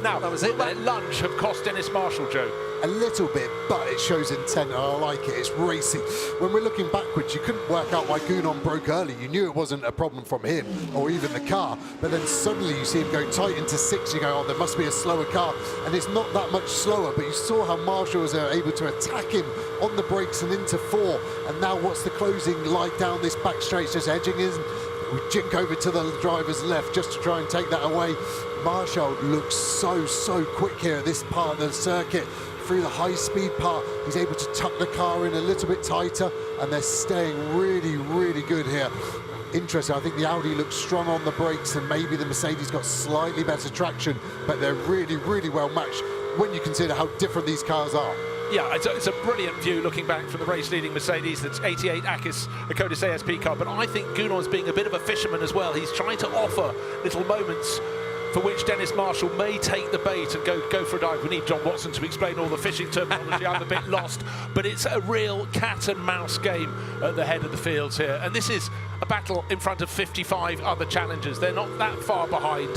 Now, will that lunge have cost Dennis Marshall, Joe? A little bit, but it shows intent, and I like it. It's racing. When we're looking backwards, you couldn't work out why Gounon broke early. You knew it wasn't a problem from him or even the car, but then suddenly you see him going tight into 6. You go, oh, there must be a slower car, and it's not that much slower, but you saw how Marshall was able to attack him on the brakes and into 4, and now what's the closing like down this back straight? It's just edging in. We jink over to the driver's left just to try and take that away. Marshall looks so quick here at this part of the circuit. Through the high-speed part, he's able to tuck the car in a little bit tighter, and they're staying really good here. Interesting, I think the Audi looks strong on the brakes, and maybe the Mercedes got slightly better traction, but they're really well matched when you consider how different these cars are. Yeah, it's a brilliant view looking back from the race-leading Mercedes. That's 88 Akis Akotis ASP car, but I think Gounon's being a bit of a fisherman as well. He's trying to offer little moments for which Dennis Marshall may take the bait and go for a dive. We need John Watson to explain all the fishing terminology. I'm a bit lost, but it's a real cat and mouse game at the head of the fields here. And this is a battle in front of 55 other challengers. They're not that far behind.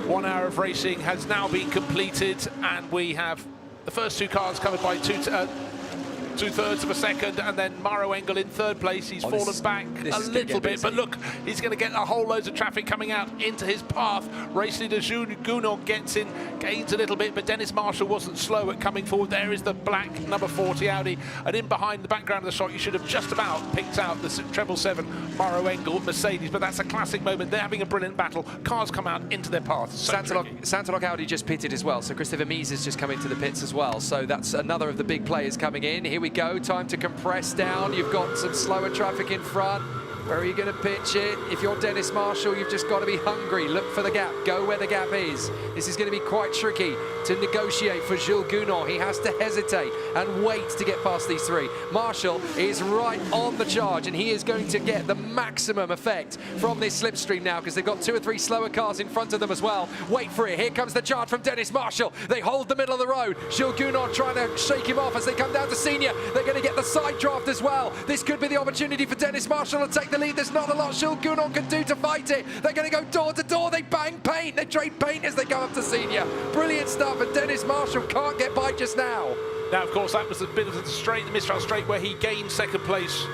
1 hour of racing has now been completed, and we have the first 2 cars covered by 2/3 of a second, and then Maro Engel in 3rd place. He's fallen back a little bit, but look, he's going to get a whole load of traffic coming out into his path. Race leader Jules Gounon gets in, gains a little bit, but Dennis Marshall wasn't slow at coming forward. There is the black number 40 Audi, and in behind the background of the shot, you should have just about picked out the 777 Maro Engel Mercedes, but that's a classic moment. They're having a brilliant battle. Cars come out into their path. Santaloc Audi just pitted as well, so Christopher Mies has just come into the pits as well, so that's another of the big players coming in. Here we go, time to compress down. You've got some slower traffic in front. Where are you going to pitch it? If you're Dennis Marshall, you've just got to be hungry. Look for the gap. Go where the gap is. This is going to be quite tricky to negotiate for Jules Gounon. He has to hesitate and wait to get past these 3. Marshall is right on the charge, and he is going to get the maximum effect from this slipstream now, because they've got 2 or 3 slower cars in front of them as well. Wait for it. Here comes the charge from Dennis Marshall. They hold the middle of the road. Jules Gounon trying to shake him off as they come down to senior. They're going to get the side draft as well. This could be the opportunity for Dennis Marshall to take the lead. There's not a lot Jules Gounon can do to fight it. They're going to go door to door. They bang paint. They trade paint as they go up to senior. Brilliant stuff, and Dennis Marshall can't get by just now. Now, of course, that was a bit of the straight, the Mistral straight, where he gained 2nd place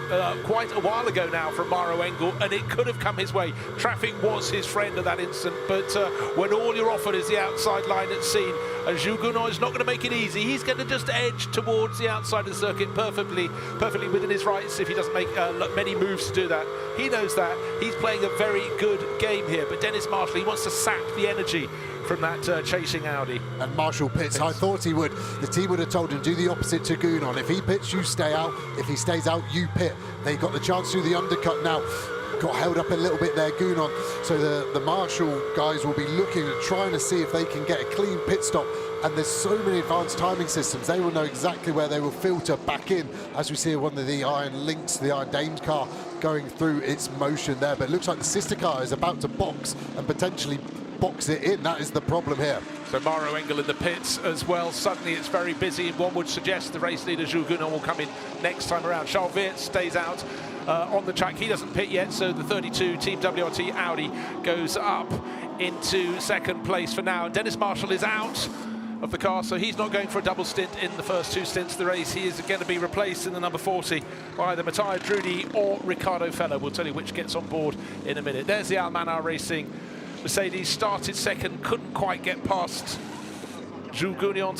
quite a while ago now from Maro Engel, and it could have come his way. Traffic was his friend at that instant, but when all you're offered is the outside line at scene, and Jules Gounon is not going to make it easy. He's going to just edge towards the outside of the circuit perfectly within his rights if he doesn't make many moves to do that. He knows that. He's playing a very good game here, but Dennis Marshall, he wants to sap the energy from that chasing Audi. And Marshall pits. I thought he would. The team would have told him, do the opposite to Gounon. If he pits, you stay out. If he stays out, you pit. They got the chance to do the undercut now. Got held up a little bit there, Gounon. So the Marshall guys will be looking and trying to see if they can get a clean pit stop. And there's so many advanced timing systems. They will know exactly where they will filter back in, as we see one of the Iron Lynx, the Iron Dames car, going through its motion there. But it looks like the sister car is about to box and potentially box it in. That is the problem here. So Maro Engel in the pits as well. Suddenly it's very busy, and one would suggest the race leader Jules Gounon will come in next time around. Charles Weert stays out on the track. He doesn't pit yet, so the 32 Team WRT Audi goes up into 2nd place for now. And Dennis Marshall is out of the car, so he's not going for a double stint in the first 2 stints of the race. He is going to be replaced in the number 40 by either Matteo Drudi or Ricardo Feller. We'll tell you which gets on board in a minute. There's the Almanar Racing Mercedes, started 2nd, couldn't quite get past Jules Gounon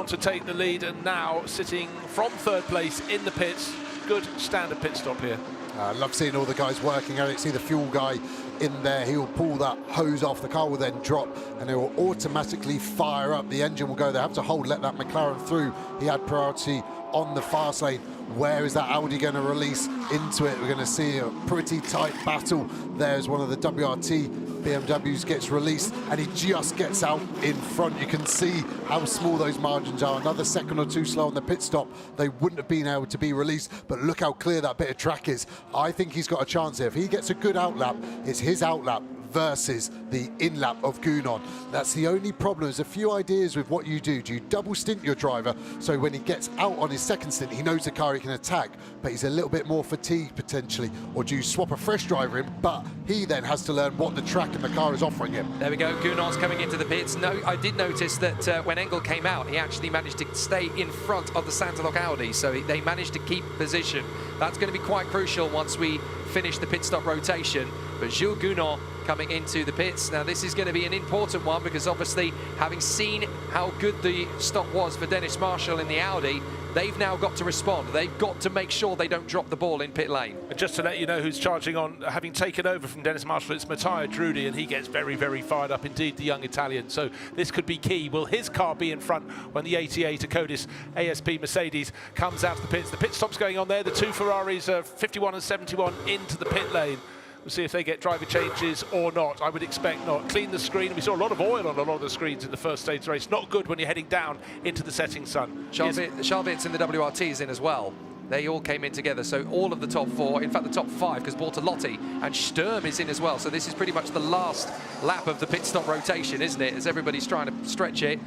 to take the lead, and now sitting from 3rd place in the pits. Good standard pit stop here. I love seeing all the guys working at it. See the fuel guy in there. He will pull that hose off. The car will then drop, and it will automatically fire up. The engine will go. They have to let that McLaren through. He had priority on the fast lane. Where is that Audi going to release into it? We're going to see a pretty tight battle there as one of the WRT BMWs gets released, and he just gets out in front. You can see how small those margins are. Another second or two slow on the pit stop, they wouldn't have been able to be released, but look how clear that bit of track is. I think he's got a chance here. If he gets a good outlap, it's his outlap versus the in-lap of Gounon. That's the only problem. There's a few ideas with what you do. Do you double stint your driver so when he gets out on his second stint, he knows the car he can attack, but he's a little bit more fatigued potentially? Or do you swap a fresh driver in, but he then has to learn what the track and the car is offering him? There we go, Gounon's coming into the pits. No, I did notice that when Engel came out, he actually managed to stay in front of the Santalok Audi, so they managed to keep position. That's going to be quite crucial once we finish the pit stop rotation. But Jules Gounon coming into the pits. Now this is going to be an important one because obviously having seen how good the stop was for Dennis Marshall in the Audi, they've now got to respond. They've got to make sure they don't drop the ball in pit lane. And just to let you know who's charging on, having taken over from Dennis Marshall, it's Matteo Drudi, and he gets very, very fired up indeed, the young Italian. So this could be key. Will his car be in front when the 88 Acodis ASP Mercedes comes out of the pits? The pit stop's going on there. The two Ferraris, 51 and 71, into the pit lane. We'll see if they get driver changes or not. I would expect not. Clean the screen. We saw a lot of oil on a lot of the screens in the first stage race. Not good when you're heading down into the setting sun. Charvitz in the WRT is in as well. They all came in together, so all of the top four, in fact the top five, because Bortolotti and Sturm is in as well. So this is pretty much the last lap of the pit stop rotation, isn't it? As everybody's trying to stretch it.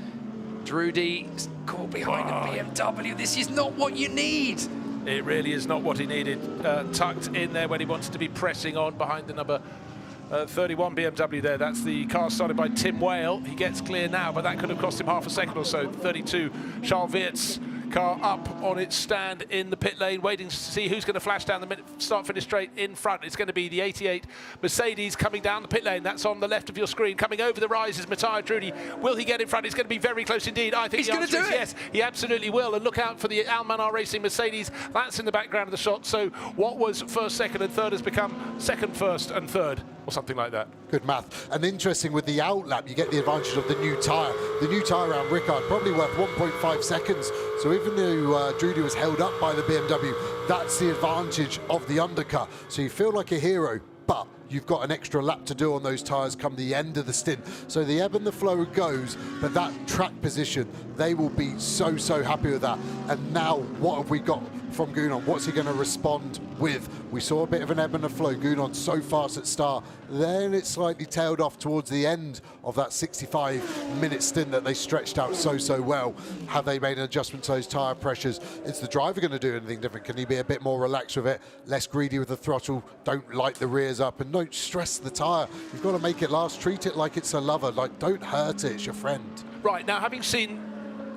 Drudi caught behind a BMW. This is not what you need. It really is not what he needed. Tucked in there when he wanted to be pressing on behind the number 31 BMW there. That's the car started by Tim Whale. He gets clear now, but that could have cost him half a second or so. 32 Charles Wirtz car up on its stand in the pit lane, waiting to see who's going to flash down the start-finish straight in front. It's going to be the 88 Mercedes coming down the pit lane. That's on the left of your screen. Coming over the rise is Matteo Drudi. Will he get in front? It's going to be very close indeed. I think he's going to do it. Yes, he absolutely will. And look out for the Almanar Racing Mercedes. That's in the background of the shot. So what was first, second, and third has become second, first, and third, or something like that. Good math. And interesting, with the outlap, you get the advantage of the new tyre. The new tyre around Ricard, probably worth 1.5 seconds. So even though Drudi was held up by the BMW, that's the advantage of the undercut. So you feel like a hero, but you've got an extra lap to do on those tyres come the end of the stint. So the ebb and the flow goes, but that track position, they will be so, so happy with that. And now, what have we got from Gounon? What's he going to respond with? We saw a bit of an ebb and a flow. Gounon so fast at start, then it slightly tailed off towards the end of that 65-minute stint that they stretched out so, so well. Have they made an adjustment to those tyre pressures? Is the driver going to do anything different? Can he be a bit more relaxed with it, less greedy with the throttle, don't light the rears up, and don't stress the tyre? You've got to make it last. Treat it like it's a lover. Like, don't hurt it, it's your friend. Right, now having seen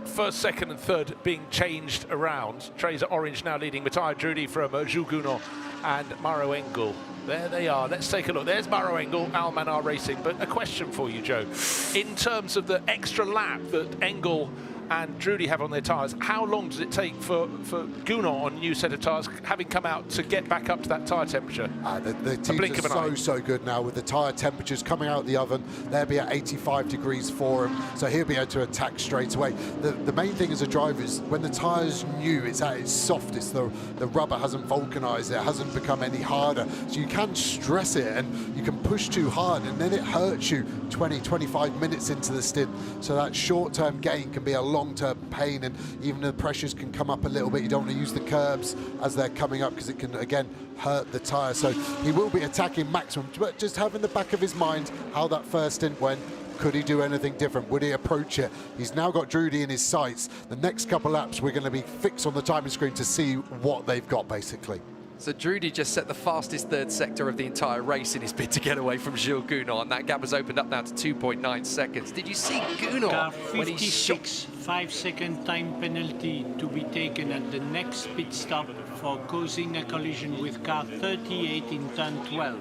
first, second and third being changed around, Tracer Orange now leading Matteo Drudi from Jules Gounon and Maro Engel. There they are. Let's take a look. There's Maro Engel, Almanar Racing. But a question for you, Joe. In terms of the extra lap that Engel and Drudi have on their tyres, how long does it take for Gounon on a new set of tyres, having come out, to get back up to that tyre temperature? The teams are so good now with the tyre temperatures coming out of the oven. They'll be at 85 degrees for him, so he'll be able to attack straight away. The main thing as a driver is when the tyre's new, it's at its softest. The rubber hasn't vulcanized, it hasn't become any harder. So you can stress it and you can push too hard, and then it hurts you 20, 25 minutes into the stint. So that short-term gain can be a long-term pain, and even the pressures can come up a little bit. You don't want to use the curbs as they're coming up because it can again hurt the tyre. So he will be attacking maximum, but just have in the back of his mind how that first stint went. Could he do anything different? Would he approach it? He's now got Drudi in his sights. The next couple laps we're going to be fixed on the timing screen to see what they've got basically. So Drudi just set the fastest third sector of the entire race in his bid to get away from Jules Gounon. That gap has opened up now to 2.9 seconds. Did you see Gounon when he shot? 5-second time penalty to be taken at the next pit stop for causing a collision with car 38 in turn 12.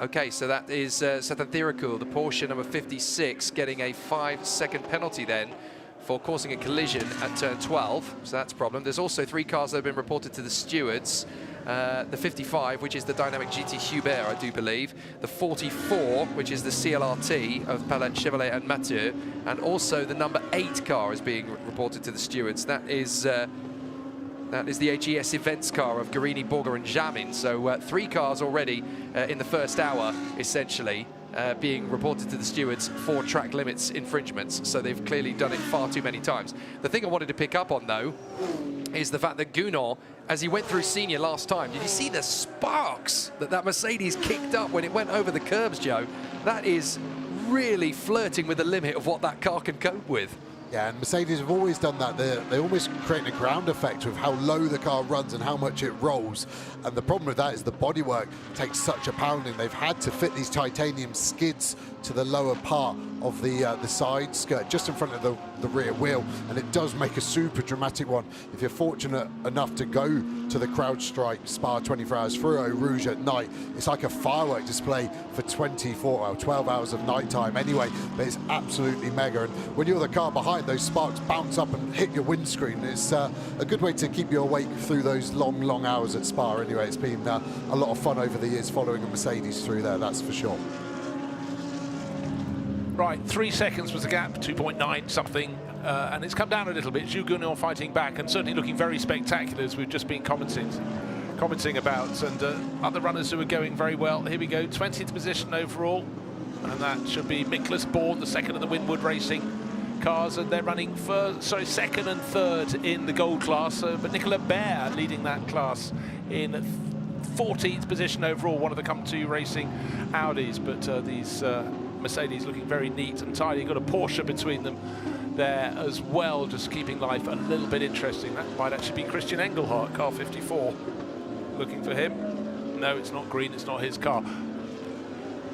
Okay, so that is Sathathiraku, the Porsche number 56, getting a 5-second penalty then for causing a collision at turn 12, so that's a problem. There's also 3 cars that have been reported to the stewards. The 55, which is the Dynamic GT Hubert, I do believe. The 44, which is the CLRT of Palette, Chevrolet and Mathieu. And also the number 8 car is being reported to the stewards. That is That is the AGS events car of Guarini, Borger and Jamin. So 3 cars already in the first hour, essentially, being reported to the stewards for track limits infringements. So they've clearly done it far too many times. The thing I wanted to pick up on, though, is the fact that Gunnar, as he went through senior last time, did you see the sparks that Mercedes kicked up when it went over the curbs, Joe? That is really flirting with the limit of what that car can cope with. Yeah, and Mercedes have always done that. They almost create a ground effect with how low the car runs and how much it rolls. And the problem with that is the bodywork takes such a pounding. They've had to fit these titanium skids to the lower part of the side skirt, just in front of the rear wheel, and it does make a super dramatic one. If you're fortunate enough to go to the CrowdStrike Spa 24 hours through Eau Rouge at night, it's like a firework display for 12 hours of night time anyway, but it's absolutely mega. And when you're the car behind, those sparks bounce up and hit your windscreen. It's a good way to keep you awake through those long hours at Spa anyway. It's been a lot of fun over the years following a Mercedes through there, that's for sure. Right, 3 seconds was the gap, 2.9 something, and it's come down a little bit. Zhu Guanor fighting back and certainly looking very spectacular, as we've just been commenting about, and other runners who are going very well. Here we go, 20th position overall, and that should be Miklas Bourne, the second of the Winwood Racing cars, and they're running second and third in the gold class, but Nicolas Baer leading that class in 14th position overall, one of the Come2 Racing Audis, but these Mercedes looking very neat and tidy. Got a Porsche between them there as well, just keeping life a little bit interesting. That might actually be Christian Engelhardt, car 54. Looking for him. No, it's not green, it's not his car.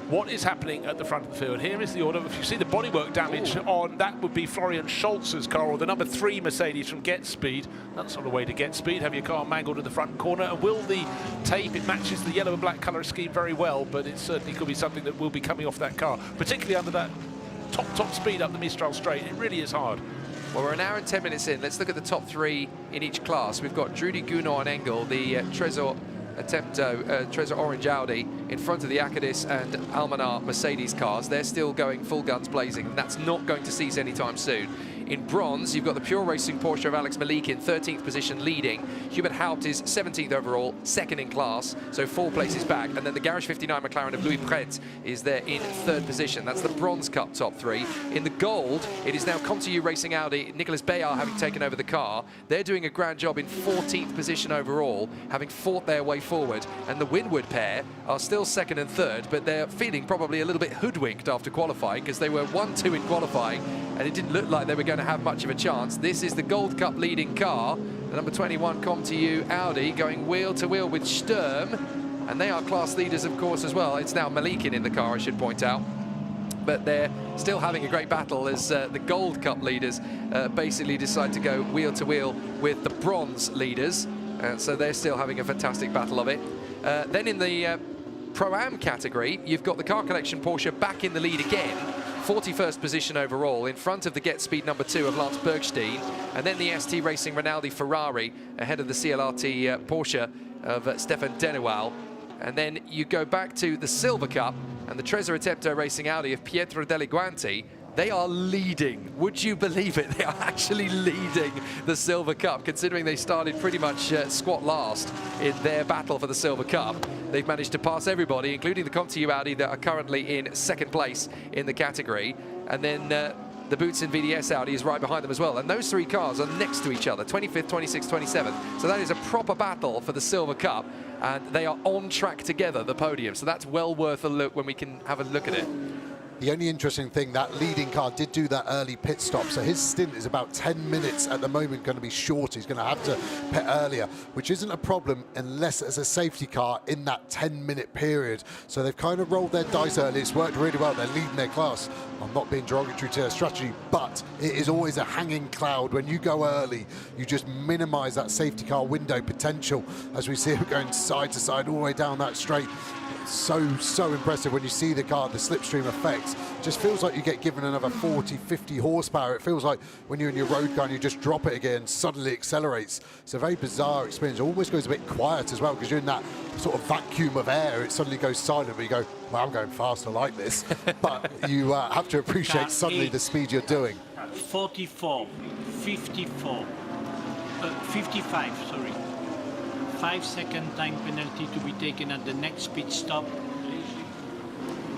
What is happening at the front of the field? Here is the order. If you see the bodywork damage on, that would be Florian Scholz's car, or the number 3 Mercedes from Get Speed. That's not a way to get speed. Have your car mangled in the front corner. And will the tape, it matches the yellow and black colour scheme very well, but it certainly could be something that will be coming off that car, particularly under that top speed up the Mistral Straight. It really is hard. Well, we're an hour and 10 minutes in. Let's look at the top 3 in each class. We've got Drudy, Gunnar and Engel, the Trezor Orange Audi in front of the Acadis and Almanar Mercedes cars. They're still going full guns blazing, and that's not going to cease anytime soon. In bronze, you've got the Pure Racing Porsche of Alex Malik in 13th position leading. Hubert Haupt is 17th overall, second in class, so 4 places back. And then the Garage 59 McLaren of Louis Pret is there in 3rd position. That's the Bronze Cup top 3. In the gold, it is now Come2 Racing Audi, Nicolas Bayard having taken over the car. They're doing a grand job in 14th position overall, having fought their way forward. And the Winwood pair are still 2nd and 3rd, but they're feeling probably a little bit hoodwinked after qualifying, because they were 1-2 in qualifying, and it didn't look like they were going to have much of a chance. This is the Gold Cup leading car, the number 21 Com2 Audi, going wheel to wheel with Sturm, and they are class leaders, of course, as well. It's now Malikin in the car, I should point out, but they're still having a great battle as the Gold Cup leaders basically decide to go wheel to wheel with the bronze leaders, so they're still having a fantastic battle of it. Then in the Pro-Am category, you've got the Car Collection Porsche back in the lead again, 41st position overall, in front of the Get Speed number 2 of Lance Bergstein, and then the ST Racing Rinaldi Ferrari ahead of the CLRT Porsche of Stefan Denoual. And then you go back to the Silver Cup and the Trezor Attempto Racing Audi of Pietro Deliguanti. They are leading. Would you believe it? They are actually leading the Silver Cup, considering they started pretty much squat last in their battle for the Silver Cup. They've managed to pass everybody, including the Com2 Audi that are currently in 2nd place in the category. And then the Boutsen VDS Audi is right behind them as well. And those 3 cars are next to each other, 25th, 26th, 27th. So that is a proper battle for the Silver Cup. And they are on track together, the podium. So that's well worth a look when we can have a look at it. The only interesting thing, that leading car did do that early pit stop, so his stint is about 10 minutes at the moment going to be short. He's going to have to pit earlier, which isn't a problem unless there's a safety car in that 10-minute period. So they've kind of rolled their dice early. It's worked really well. They're leading their class. I'm not being derogatory to their strategy, but it is always a hanging cloud. When you go early, you just minimize that safety car window potential, as we see it going side to side all the way down that straight. So impressive when you see the car, the slipstream effects. Just feels like you get given another 40, 50 horsepower. It feels like when you're in your road car and you just drop it again, and suddenly accelerates. It's a very bizarre experience. It almost goes a bit quiet as well, because you're in that sort of vacuum of air. It suddenly goes silent, but you go, well, I'm going faster like this. But you have to appreciate suddenly the speed you're doing. 44, 54, 55, sorry. 5-second time penalty to be taken at the next pit stop.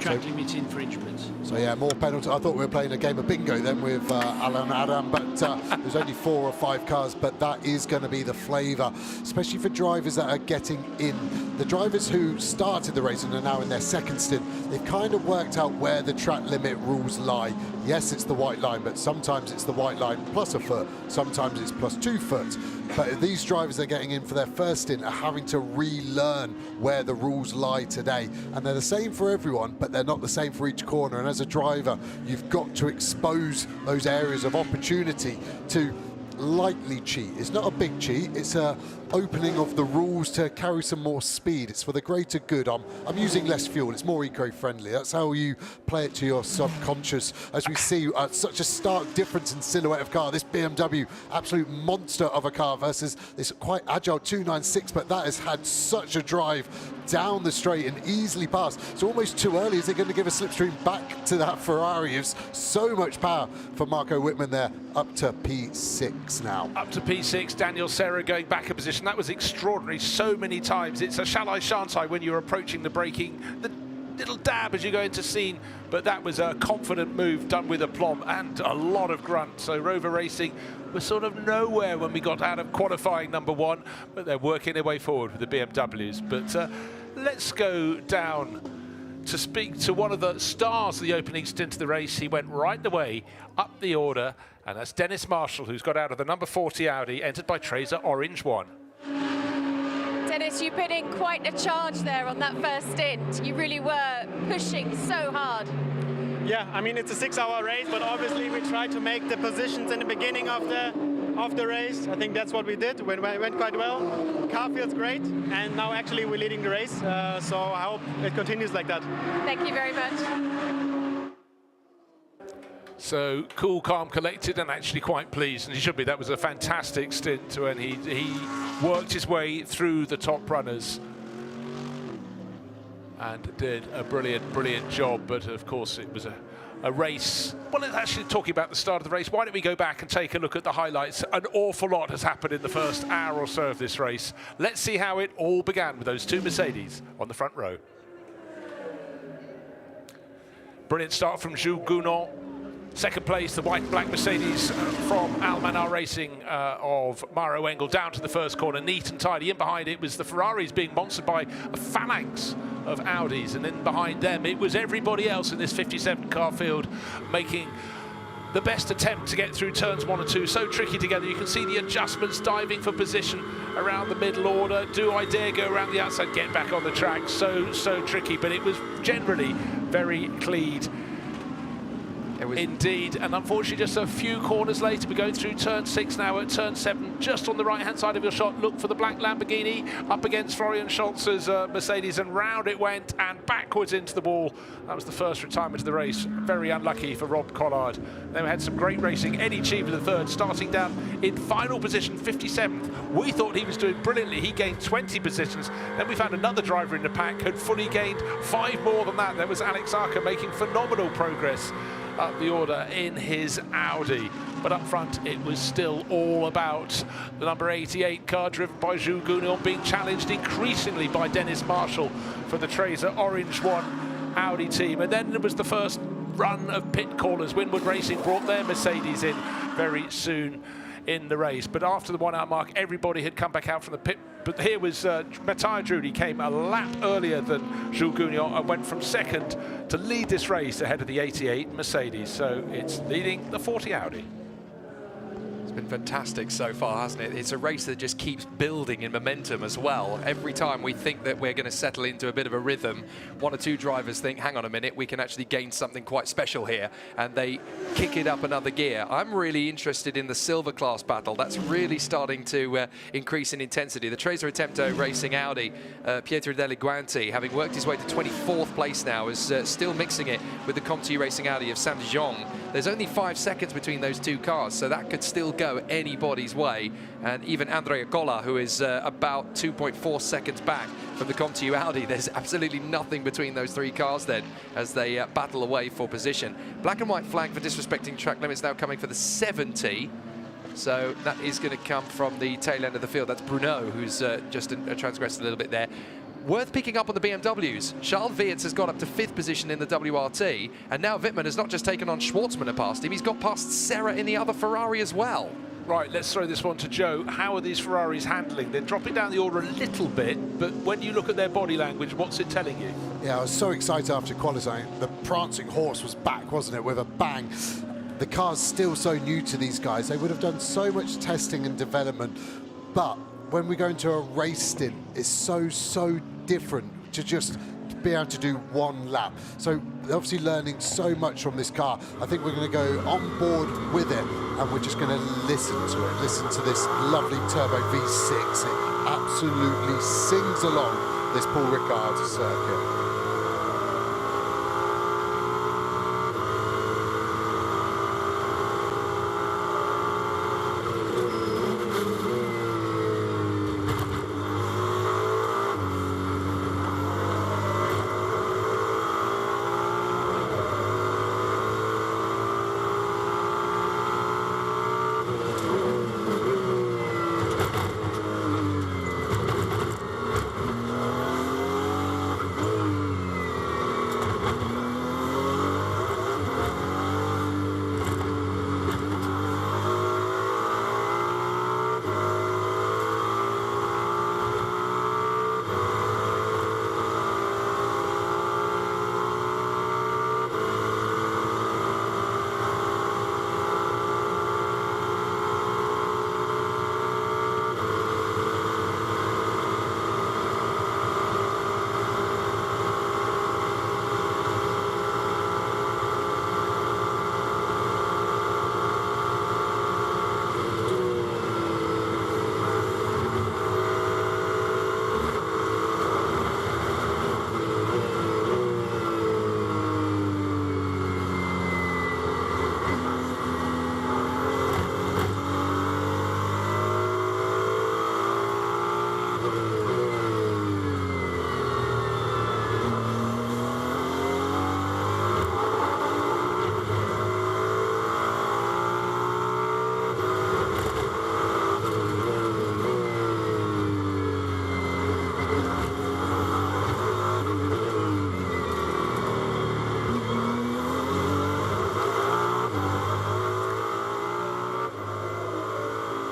Track limits infringements. So yeah, more penalties. I thought we were playing a game of bingo then with Alan Adam, but there's only 4 or 5 cars, but that is going to be the flavour, especially for drivers that are getting in. The drivers who started the race and are now in their second stint, they've kind of worked out where the track limit rules lie. Yes, it's the white line, but sometimes it's the white line plus a foot, sometimes it's plus 2 foot. But these drivers that are getting in for their first stint are having to relearn where the rules lie today. And they're the same for everyone, but they're not the same for each corner. And as a driver, you've got to expose those areas of opportunity to lightly cheat. It's not a big cheat, it's a opening of the rules to carry some more speed. It's for the greater good. I'm using less fuel, it's more eco-friendly. That's how you play it to your subconscious. As we see such a stark difference in silhouette of car. This BMW, absolute monster of a car versus this quite agile 296, but that has had such a drive down the straight and easily past. It's almost too early. Is it going to give a slipstream back to that Ferrari? It's so much power for Marco Wittmann there, up to P6 now. Up to P6, Daniel Serra going back a position. That was extraordinary so many times. It's a shall I, shan't I when you're approaching the braking. The little dab as you go into scene, but that was a confident move done with aplomb and a lot of grunt. So Rover Racing was sort of nowhere when we got out of qualifying number 1, but they're working their way forward with the BMWs. But let's go down to speak to one of the stars of the opening stint of the race. He went right the way up the order, and that's Dennis Marshall, who's got out of the number 40 Audi, entered by Tracer Orange 1. Dennis, you put in quite a charge there on that first stint. You really were pushing so hard. Yeah, I mean, it's a 6-hour race, but obviously we tried to make the positions in the beginning of the race. I think that's what we did. It went quite well. Car feels great, and now actually we're leading the race. So I hope it continues like that. Thank you very much. So cool, calm, collected, and actually quite pleased, and he should be. That was a fantastic stint when he worked his way through the top runners and did a brilliant job. But of course it was a race. Well, it's actually talking about the start of the race. Why don't we go back and take a look at the highlights? An awful lot has happened in the first hour or so of this race. Let's see how it all began with those 2 Mercedes on the front row. Brilliant start from Jules Gounon. Second place, the white and black Mercedes from Almanar Racing of Mauro Engel down to the first corner, neat and tidy. In behind it was the Ferraris being monstered by a phalanx of Audis, and then behind them it was everybody else in this 57 car field making the best attempt to get through turns 1 and 2. So tricky together. You can see the adjustments, diving for position around the middle order. Do I dare go around the outside, get back on the track? So tricky, but it was generally very clean. Indeed, and unfortunately just a few corners later, we're going through turn 6 now. At turn 7, just on the right hand side of your shot, look for the black Lamborghini up against Florian Scholz's Mercedes, and round it went and backwards into the wall. That was the first retirement of the race. Very unlucky for Rob Collard. Then we had some great racing. Eddie Cheever the third, starting down in final position, 57th. We thought he was doing brilliantly. He gained 20 positions. Then we found another driver in the pack had fully gained 5 more than that. There was Alex Arca making phenomenal progress up the order in his Audi. But up front, it was still all about the number 88 car driven by Jules Gounon, being challenged increasingly by Dennis Marshall for the Tracer Orange 1 Audi team. And then there was the first run of pit callers. Winwood Racing brought their Mercedes in very soon in the race. But after the 1 hour mark, everybody had come back out from the pit. But here was Matthias Drudy, came a lap earlier than Jules Gounon and went from second to lead this race ahead of the 88 Mercedes. So it's leading the 40 Audi. It's been fantastic so far, hasn't it? It's a race that just keeps building in momentum as well. Every time we think that we're going to settle into a bit of a rhythm, 1 or 2 drivers think, hang on a minute, we can actually gain something quite special here, and they kick it up another gear. I'm really interested in the silver class battle. That's really starting to increase in intensity. The Tracer Attempto Racing Audi, Pietro Delle Guanti, having worked his way to 24th place now, is still mixing it with the ComTu Racing Audi of Saint-Dijon. There's only 5 seconds between those 2 cars, so that could still go anybody's way. And even Andrea Colla, who is about 2.4 seconds back from the ComTu Audi, there's absolutely nothing between those 3 cars then as they battle away for position. Black and white flag for disrespecting track limits now coming for the 70. So that is going to come from the tail end of the field. That's Bruno, who's just transgressed a little bit there. Worth picking up on the BMWs. Charles Weerts has got up to 5th position in the WRT, and now Wittmann has not just taken on Schwartzman and passed him, he's got past Serra in the other Ferrari as well. Right, let's throw this one to Joe. How are these Ferraris handling? They're dropping down the order a little bit, but when you look at their body language, what's it telling you? Yeah, I was so excited after qualifying. The prancing horse was back, wasn't it, with a bang. The car's still so new to these guys. They would have done so much testing and development, but when we go into a race stint, it's so different to just be able to do one lap. So obviously learning so much from this car. I think we're going to go on board with it, and we're just going to listen to it. Listen to this lovely turbo V6. It absolutely sings along this Paul Ricard circuit.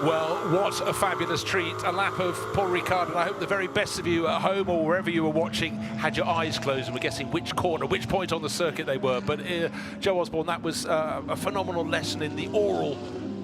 Well, what a fabulous treat. A lap of Paul Ricard, and I hope the very best of you at home or wherever you were watching had your eyes closed and were guessing which corner, which point on the circuit they were. But Joe Osborne, that was a phenomenal lesson in the oral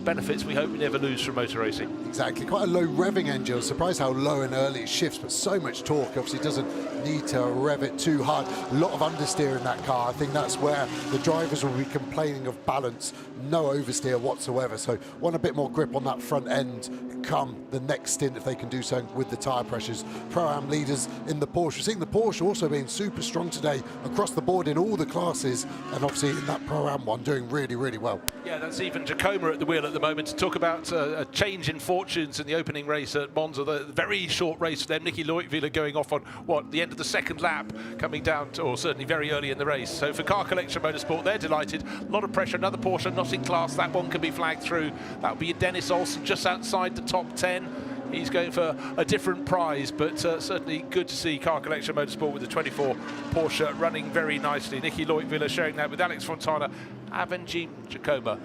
benefits we hope we never lose from motor racing. Exactly, quite a low revving engine. I was surprised how low and early it shifts, but so much torque. Obviously doesn't need to rev it too hard. A lot of understeer in that car. I think that's where the drivers will be complaining of balance. No oversteer whatsoever. So want a bit more grip on that front end come the next stint if they can do so with the tyre pressures. Pro-Am leaders in the Porsche. We're seeing the Porsche also being super strong today across the board in all the classes, and obviously in that Pro-Am one doing really, really well. Yeah, that's even Tacoma at the wheel at the moment. To talk about a change in fortunes in the opening race at Monza, the very short race for them. Nicky Leutwiler going off on, what, the end of the second lap, coming down to, or certainly very early in the race. So for Car Collection Motorsport, they're delighted. A lot of pressure. Another Porsche not in class. That one can be flagged through. That would be Dennis Olsen just outside the top 10. He's going for a different prize, but certainly good to see Car Collection Motorsport with the 24 Porsche running very nicely. Nicky Leutwiler sharing that with Alex Fontana, Avenjin Giacomo.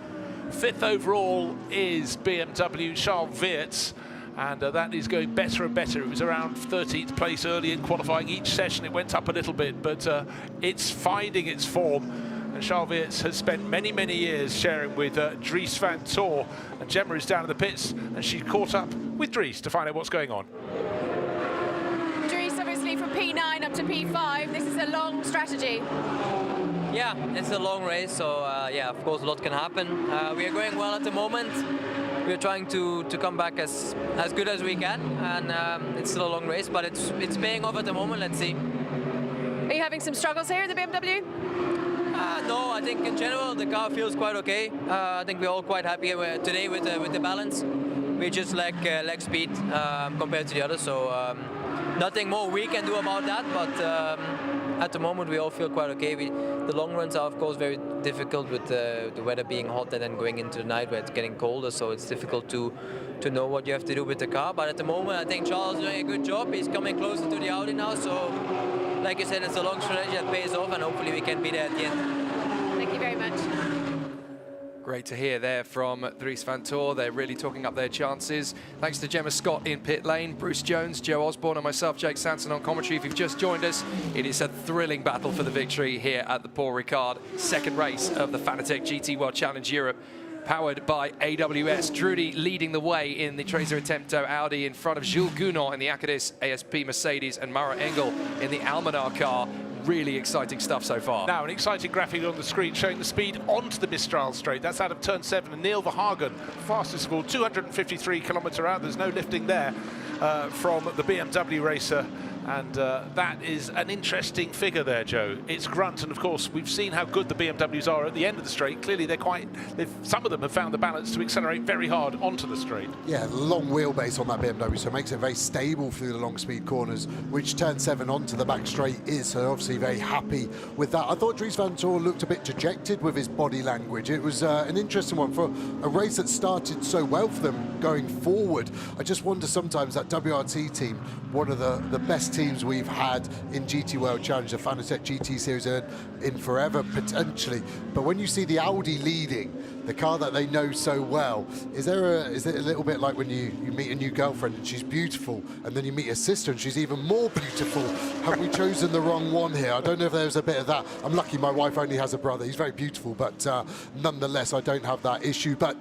5th overall is BMW Charles Weerts, and that is going better and better. It was around 13th place early in qualifying. Each session it went up a little bit, but it's finding its form. And Charles Weerts has spent many, many years sharing with Dries Vantour, and Gemma is down in the pits, and she caught up with Dries to find out what's going on. Dries, obviously from P9 up to P5, this is a long strategy. Yeah, it's a long race, so yeah, of course a lot can happen. We are going well at the moment. We're trying to come back as good as we can, and it's still a long race, but it's paying off at the moment. Let's see. Are you having some struggles here in the BMW? No, I think in general the car feels quite okay. I think we're all quite happy today with the balance. We just lack speed compared to the others, so nothing more we can do about that, but at the moment we all feel quite okay. The long runs are of course very difficult with the weather being hot and then going into the night where it's getting colder, so it's difficult to know what you have to do with the car. But at the moment, I think Charles is doing a good job. He's coming closer to the Audi now, so like you said, it's a long strategy that pays off, and hopefully we can be there at the end. Thank you very much. Great to hear there from Dries Vantour. They're really talking up their chances. Thanks to Gemma Scott in pit lane, Bruce Jones, Joe Osborne and myself, Jake Sanson on commentary. If you've just joined us, it is a thrilling battle for the victory here at the Paul Ricard. Second race of the Fanatec GT World Challenge Europe, powered by AWS. Trudy leading the way in the Trezer Attempto Audi in front of Jules Gounon in the Acadis ASP Mercedes and Mara Engel in the Almanar car. Really exciting stuff so far. Now, an exciting graphic on the screen showing the speed onto the Mistral straight. That's out of turn 7, and Neil Verhagen, fastest of all, 253 kilometre hour. There's no lifting there from the BMW racer. And that is an interesting figure there, Joe. It's grunt, and of course, we've seen how good the BMWs are at the end of the straight. Clearly, some of them have found the balance to accelerate very hard onto the straight. Yeah, long wheelbase on that BMW, so it makes it very stable through the long speed corners, which turn 7 onto the back straight is. So obviously very happy with that. I thought Dries Vantour looked a bit dejected with his body language. It was an interesting one for a race that started so well for them going forward. I just wonder sometimes that WRT team, one of the best teams we've had in GT World Challenge, the Fanatec GT Series in forever potentially, but when you see the Audi leading, the car that they know so well, is it a little bit like when you meet a new girlfriend and she's beautiful, and then you meet her sister and she's even more beautiful? Have we chosen the wrong one here? I don't know if there's a bit of that. I'm lucky my wife only has a brother. He's very beautiful, but nonetheless I don't have that issue. But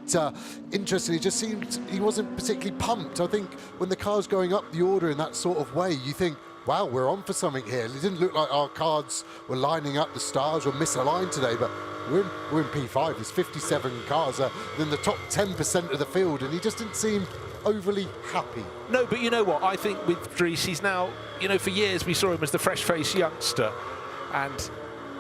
interestingly, it just seemed he wasn't particularly pumped. I think when the car's going up the order in that sort of way, you think, wow, we're on for something here. It didn't look like our cards were lining up, the stars were misaligned today, but we're in P5. There's 57 cars in the top 10% of the field, and he just didn't seem overly happy. No, but you know what? I think with Dries, he's now, you know, for years we saw him as the fresh-faced youngster, and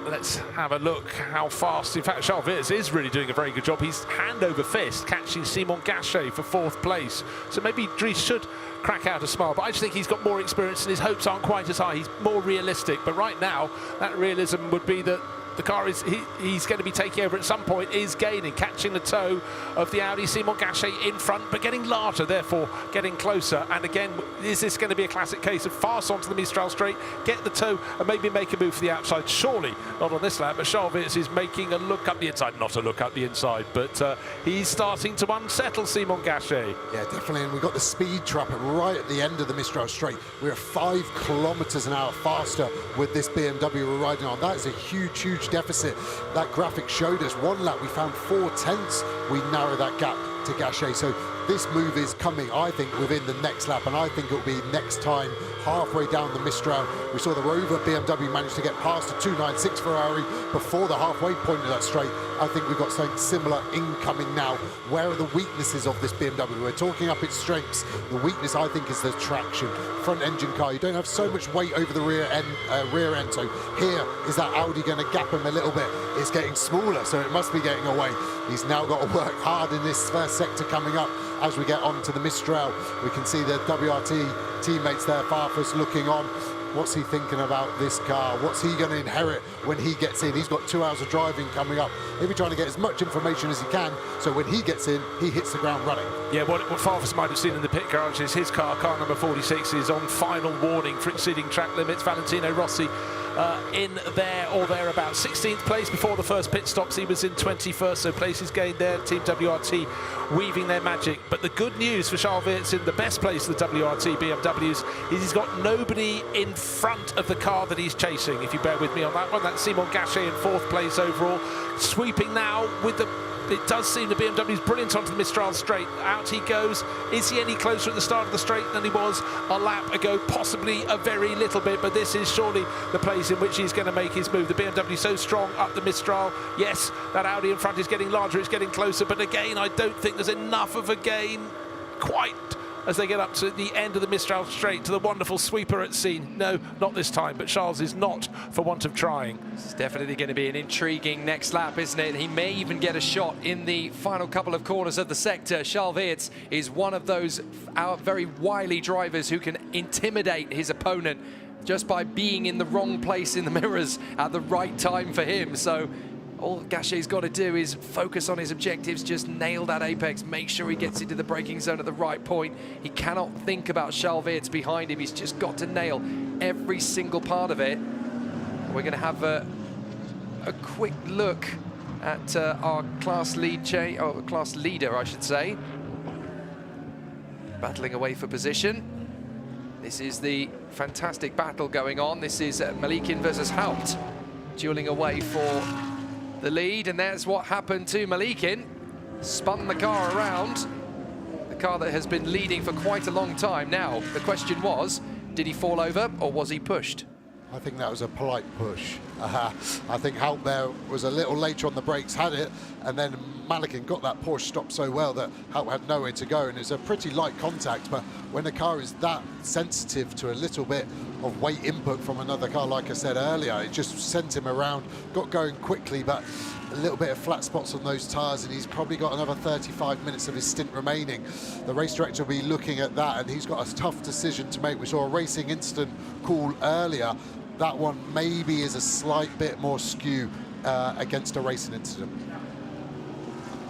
let's have a look how fast. In fact, Charles Virz is really doing a very good job. He's hand over fist catching Simon Gachet for 4th place. So maybe Dries should crack out a smile, but I just think he's got more experience and his hopes aren't quite as high. He's more realistic, but right now that realism would be that the car he's going to be taking over at some point is gaining, catching the toe of the Audi. Simon Gachet in front, but getting larger, therefore getting closer. And again, is this going to be a classic case of fast onto the Mistral straight, get the toe, and maybe make a move for the outside? Surely not on this lap, but Charles Virz is making a look up the inside. Not a look up the inside, but he's starting to unsettle Simon Gachet. Yeah, definitely, and we've got the speed trap right at the end of the Mistral straight. We're 5 kilometers an hour faster with this BMW we're riding on. That is a huge deficit. That graphic showed us 1 lap we found 4/10. We narrow that gap to Gachet. So this move is coming, I think, within the next lap, and I think it'll be next time, halfway down the Mistral. We saw the Rover BMW manage to get past a 296 Ferrari before the halfway point of that straight. I think we've got something similar incoming now. Where are the weaknesses of this BMW? We're talking up its strengths. The weakness, I think, is the traction. Front engine car, you don't have so much weight over the rear end. So here, is that Audi going to gap him a little bit? It's getting smaller, so it must be getting away. He's now got to work hard in this first sector coming up. As we get onto the Mistral, we can see the WRT teammates there, Farfus looking on. What's he thinking about this car? What's he going to inherit when he gets in? He's got 2 hours of driving coming up. He'll be trying to get as much information as he can, so when he gets in, he hits the ground running. Yeah, what Farfus might have seen in the pit garage is his car number 46, is on final warning for exceeding track limits. Valentino Rossi in there or thereabouts. 16th place before the first pit stops. He was in 21st, so places gained there. Team WRT weaving their magic. But the good news for Charles Virz in the best place of the WRT BMWs is he's got nobody in front of the car that he's chasing. If you bear with me on that one, that's Simon Gachet in 4th place overall. Sweeping now with the... It does seem the BMW's brilliant onto the Mistral straight. Out he goes. Is he any closer at the start of the straight than he was a lap ago? Possibly a very little bit, but this is surely the place in which he's going to make his move. The BMW so strong up the Mistral. Yes, that Audi in front is getting larger, it's getting closer, but again, I don't think there's enough of a gain quite as they get up to the end of the Mistral straight to the wonderful sweeper at scene. No, not this time, but Charles is not for want of trying. This is definitely going to be an intriguing next lap, isn't it? He may even get a shot in the final couple of corners of the sector. Charles Virz is one of those very wily drivers who can intimidate his opponent just by being in the wrong place in the mirrors at the right time for him. So All Gachet's got to do is focus on his objectives, just nail that apex, make sure he gets into the braking zone at the right point. He cannot think about Charles Weerts behind him. He's just got to nail every single part of it. We're going to have a quick look at our class leader, I should say. Battling away for position. This is the fantastic battle going on. This is Malikin versus Haupt, dueling away for the lead, and that's what happened to Malikin. Spun the car around, the car that has been leading for quite a long time now. The question was, did he fall over or was he pushed? I think that was a polite push. I think Haupt there was a little later on the brakes, had it, and then Malikin got that Porsche stopped so well that Haupt had nowhere to go, and it's a pretty light contact, but when the car is that sensitive to a little bit of weight input from another car, like I said earlier, it just sent him around, got going quickly, but a little bit of flat spots on those tyres, and he's probably got another 35 minutes of his stint remaining. The race director will be looking at that, and he's got a tough decision to make. We saw a racing incident call earlier. That one maybe is a slight bit more skew against a racing incident.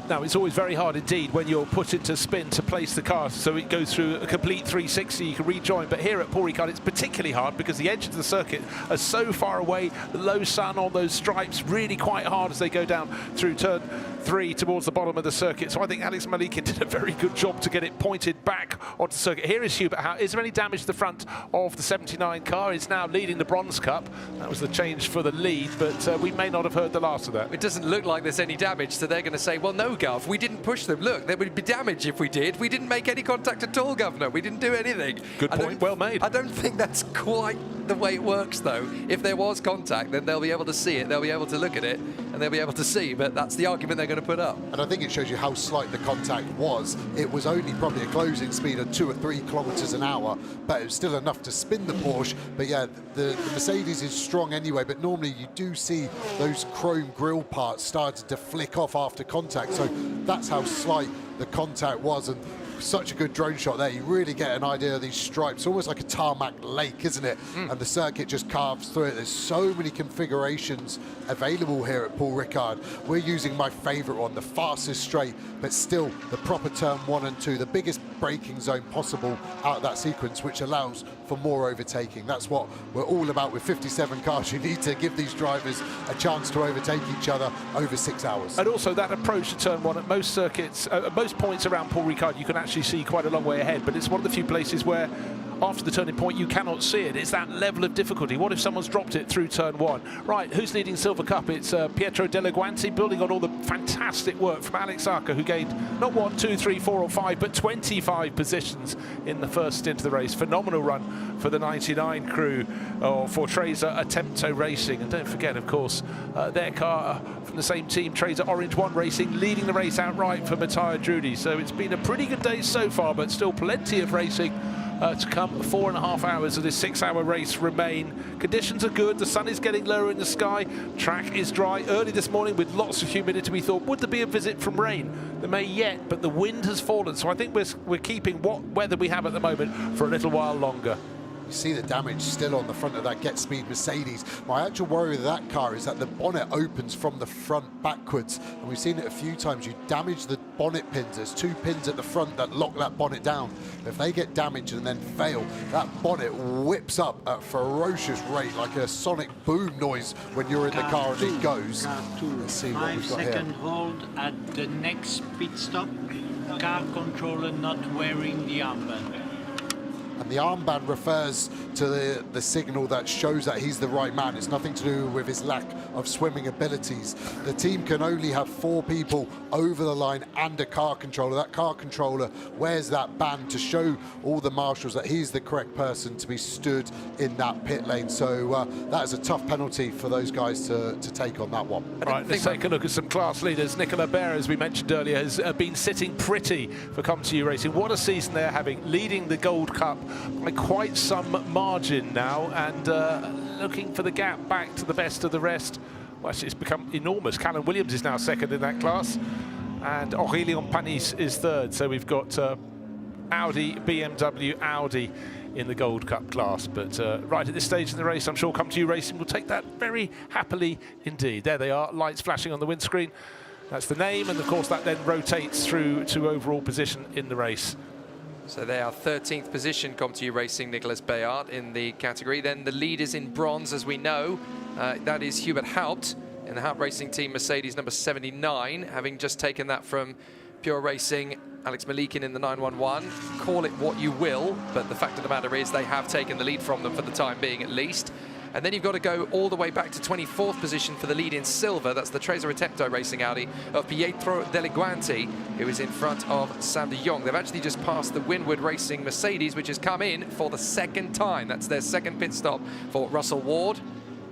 Now, it's always very hard indeed when you're put into spin to place the car so it goes through a complete 360, you can rejoin. But here at Paul Ricard, it's particularly hard because the edges of the circuit are so far away, the low sun on those stripes, really quite hard as they go down through turn 3 towards the bottom of the circuit. So I think Alex Malikin did a very good job to get it pointed back onto the circuit. Here is Hubert Haupt. Is there any damage to the front of the 79 car? It's now leading the Bronze Cup. That was the change for the lead, but we may not have heard the last of that. It doesn't look like there's any damage, so they're going to say, well, no, Gov, we didn't push them. Look, there would be damage if we did. We didn't make any contact at all, Governor. We didn't do anything. Good point, well made. I don't think that's quite the way it works, though. If there was contact, then they'll be able to see it, they'll be able to look at it, and they'll be able to see, but that's the argument they're going to put up. And I think it shows you how slight the contact was. It was only probably a closing speed of 2 or 3 kilometers an hour, but it was still enough to spin the Porsche. But yeah, the Mercedes is strong anyway, but normally you do see those chrome grille parts started to flick off after contact, so that's how slight the contact was. And such a good drone shot there. You really get an idea of these stripes, almost like a tarmac lake, isn't it? And the circuit just carves through it. There's so many configurations available here at Paul Ricard. We're using my favorite one, the fastest straight, but still the proper turn 1 and 2, the biggest braking zone possible out of that sequence, which allows for more overtaking. That's what we're all about with 57 cars. You need to give these drivers a chance to overtake each other over 6 hours. And also that approach to turn 1 at most circuits, at most points around Paul Ricard, you can actually see quite a long way ahead, but it's one of the few places where after the turning point you cannot see it. It's that level of difficulty. What if someone's dropped it through turn 1? Right, who's leading Silver Cup? It's Pietro Delaguanti, building on all the fantastic work from Alex Arca, who gained not 1, 2, 3, 4 or 5 but 25 positions in the first stint of the race. Phenomenal run for the 99 crew, or for Treza Attempto Racing. And don't forget, of course, their car from the same team, Treza Orange 1 Racing, leading the race outright for Matteo Drudi. So it's been a pretty good day so far, but still plenty of racing to come. 4.5 hours of this 6-hour race remain. Conditions are good. The sun is getting lower in the sky. Track is dry. Early this morning with lots of humidity, we thought, would there be a visit from rain? There may yet, but the wind has fallen. So I think we're keeping what weather we have at the moment for a little while longer. You see the damage still on the front of that Get Speed Mercedes. My actual worry with that car is that the bonnet opens from the front backwards, and we've seen it a few times. You damage the bonnet pins. There's 2 pins at the front that lock that bonnet down. If they get damaged and then fail, that bonnet whips up at a ferocious rate, like a sonic boom noise when you're in the car and it goes. Let's see what we've got here. 5-second hold at the next pit stop. Car controller not wearing the armband. And the armband refers to the signal that shows that he's the right man. It's nothing to do with his lack of swimming abilities. The team can only have 4 people over the line and a car controller. That car controller wears that band to show all the marshals that he's the correct person to be stood in that pit lane. So that is a tough penalty for those guys to take on that one. Right, let's take a look at some class leaders. Nicolas Baer, as we mentioned earlier, has been sitting pretty for Come To You Racing. What a season they're having, leading the Gold Cup by quite some margin now, and looking for the gap back to the best of the rest. Well, actually, it's become enormous. Callum Williams is now second in that class, and Aurélien Panis is third. So we've got Audi, BMW, Audi in the Gold Cup class. But right at this stage in the race, I'm sure Come To You Racing will take that very happily indeed. There they are, lights flashing on the windscreen. That's the name, and of course that then rotates through to overall position in the race. So they are 13th position, Come To You Racing, Nicolas Bayard in the category. Then the leaders in bronze, as we know, that is Hubert Haupt in the Haupt Racing Team Mercedes number 79, having just taken that from Pure Racing, Alex Malikin in the 911. Call it what you will, but the fact of the matter is they have taken the lead from them for the time being at least. And then you've got to go all the way back to 24th position for the lead in silver. That's the Trezor Attempto Racing Audi of Pietro Deliguanti, who is in front of Sam de Jong. They've actually just passed the Winward Racing Mercedes, which has come in for the second time. That's their second pit stop for Russell Ward.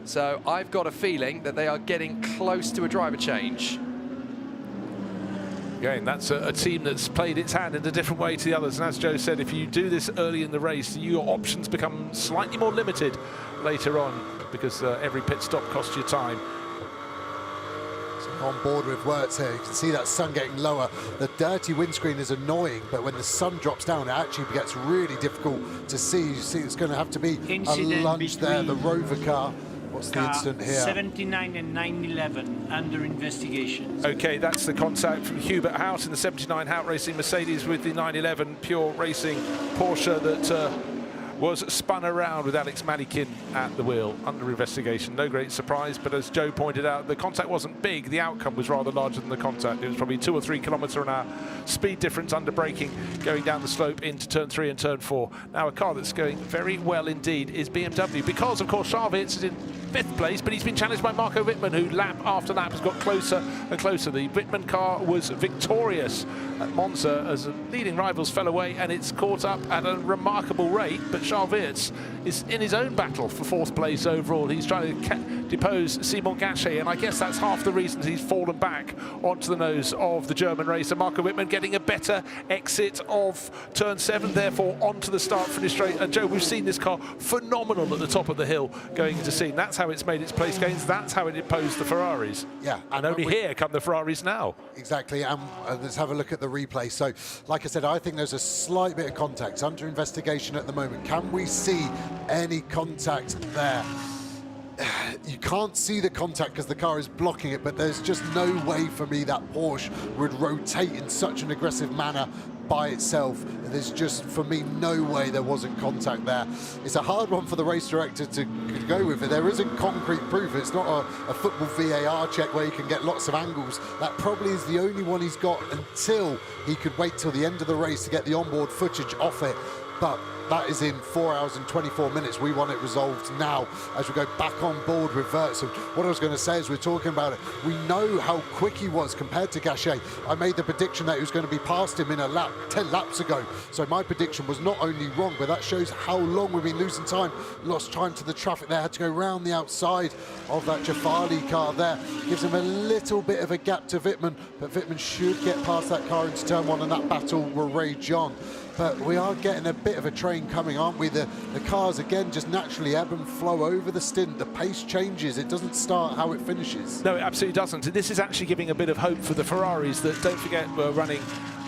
So I've got a feeling that they are getting close to a driver change. Again, that's a team that's played its hand in a different way to the others. And as Joe said, if you do this early in the race, your options become slightly more limited later on because every pit stop costs you time. So on board with Wirtz here, you can see that sun getting lower. The dirty windscreen is annoying, but when the sun drops down, it actually gets really difficult to see. You see it's going to have to be Incident a lunge there, the Rover car. What's the incident here? 79 and 911 under investigation. Okay, that's the contact from Hubert Haupt in the 79 Haupt Racing Mercedes with the 911 Pure Racing Porsche that was spun around with Alex Malikin at the wheel under investigation. No great surprise, but as Joe pointed out, the contact wasn't big. The outcome was rather larger than the contact. It was probably 2 or 3 kilometres an hour speed difference under braking going down the slope into turn 3 and turn 4. Now a car that's going very well indeed is BMW, because of course Charles Wirtz is in 5th place, but he's been challenged by Marco Wittmann, who lap after lap has got closer and closer. The Wittmann car was victorious at Monza as leading rivals fell away, and it's caught up at a remarkable rate, but Charles Wirtz is in his own battle for 4th place overall. He's trying to depose Simon Gachet, and I guess that's half the reason he's fallen back onto the nose of the German racer. Marco Wittmann getting a better exit of turn 7, therefore onto the start-finish straight. And Joe, we've seen this car phenomenal at the top of the hill going into scene. That's how it's made its place gains. That's how it imposed the Ferraris. Yeah, and only here come the Ferraris now. Exactly, and let's have a look at the replay. So, like I said, I think there's a slight bit of contact under investigation at the moment. Can we see any contact there? You can't see the contact because the car is blocking it, but there's just no way for me that Porsche would rotate in such an aggressive manner by itself. There's just, for me, no way there wasn't contact there. It's a hard one for the race director to go with. There isn't concrete proof. It's not a football VAR check where you can get lots of angles. That probably is the only one he's got until he could wait till the end of the race to get the onboard footage off it. But that is in 4 hours and 24 minutes. We want it resolved now as we go back on board with Wirtz. And what I was going to say as we're talking about it, we know how quick he was compared to Gachet. I made the prediction that he was going to be past him in a lap 10 laps ago. So my prediction was not only wrong, but that shows how long we've been losing time. Lost time to the traffic there, had to go round the outside of that Jafali car there. Gives him a little bit of a gap to Wittmann, but Wittmann should get past that car into turn 1, and that battle will rage on. But we are getting a bit of a train coming, aren't we? The cars, again, just naturally ebb and flow over the stint. The pace changes. It doesn't start how it finishes. No, it absolutely doesn't. And this is actually giving a bit of hope for the Ferraris that, don't forget, were running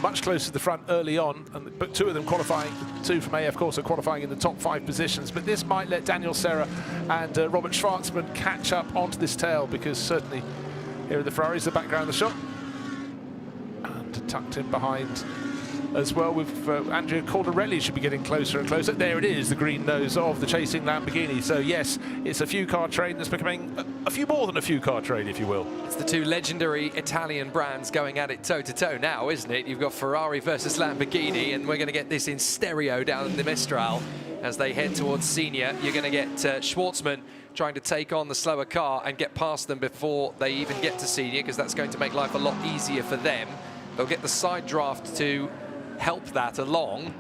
much closer to the front early on. But 2 of them qualifying, 2 from AF course, are qualifying in the top 5 positions. But this might let Daniel Serra and Robert Schwartzman catch up onto this tail, because certainly here are the Ferraris, the background of the shot. And tucked in behind as well with Andrea Caldarelli should be getting closer and closer. There it is, the green nose of the chasing Lamborghini. So yes, it's a few car train that's becoming a few more than a few car train, if you will. It's the 2 legendary Italian brands going at it toe-to-toe now, isn't it? You've got Ferrari versus Lamborghini, and we're going to get this in stereo down in the Mistral as they head towards Senior. You're going to get Schwartzman trying to take on the slower car and get past them before they even get to Senior, because that's going to make life a lot easier for them. They'll get the side draft to help that along,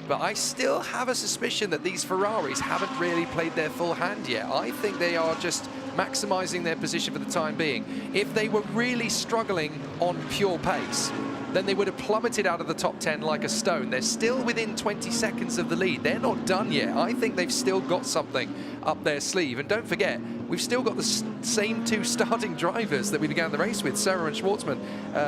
but I still have a suspicion that these Ferraris haven't really played their full hand yet. I think they are just maximising their position for the time being. If they were really struggling on pure pace, then they would have plummeted out of the top 10 like a stone. They're still within 20 seconds of the lead. They're not done yet. I think they've still got something up their sleeve. And don't forget, we've still got the same 2 starting drivers that we began the race with, Serra and Schwartzman.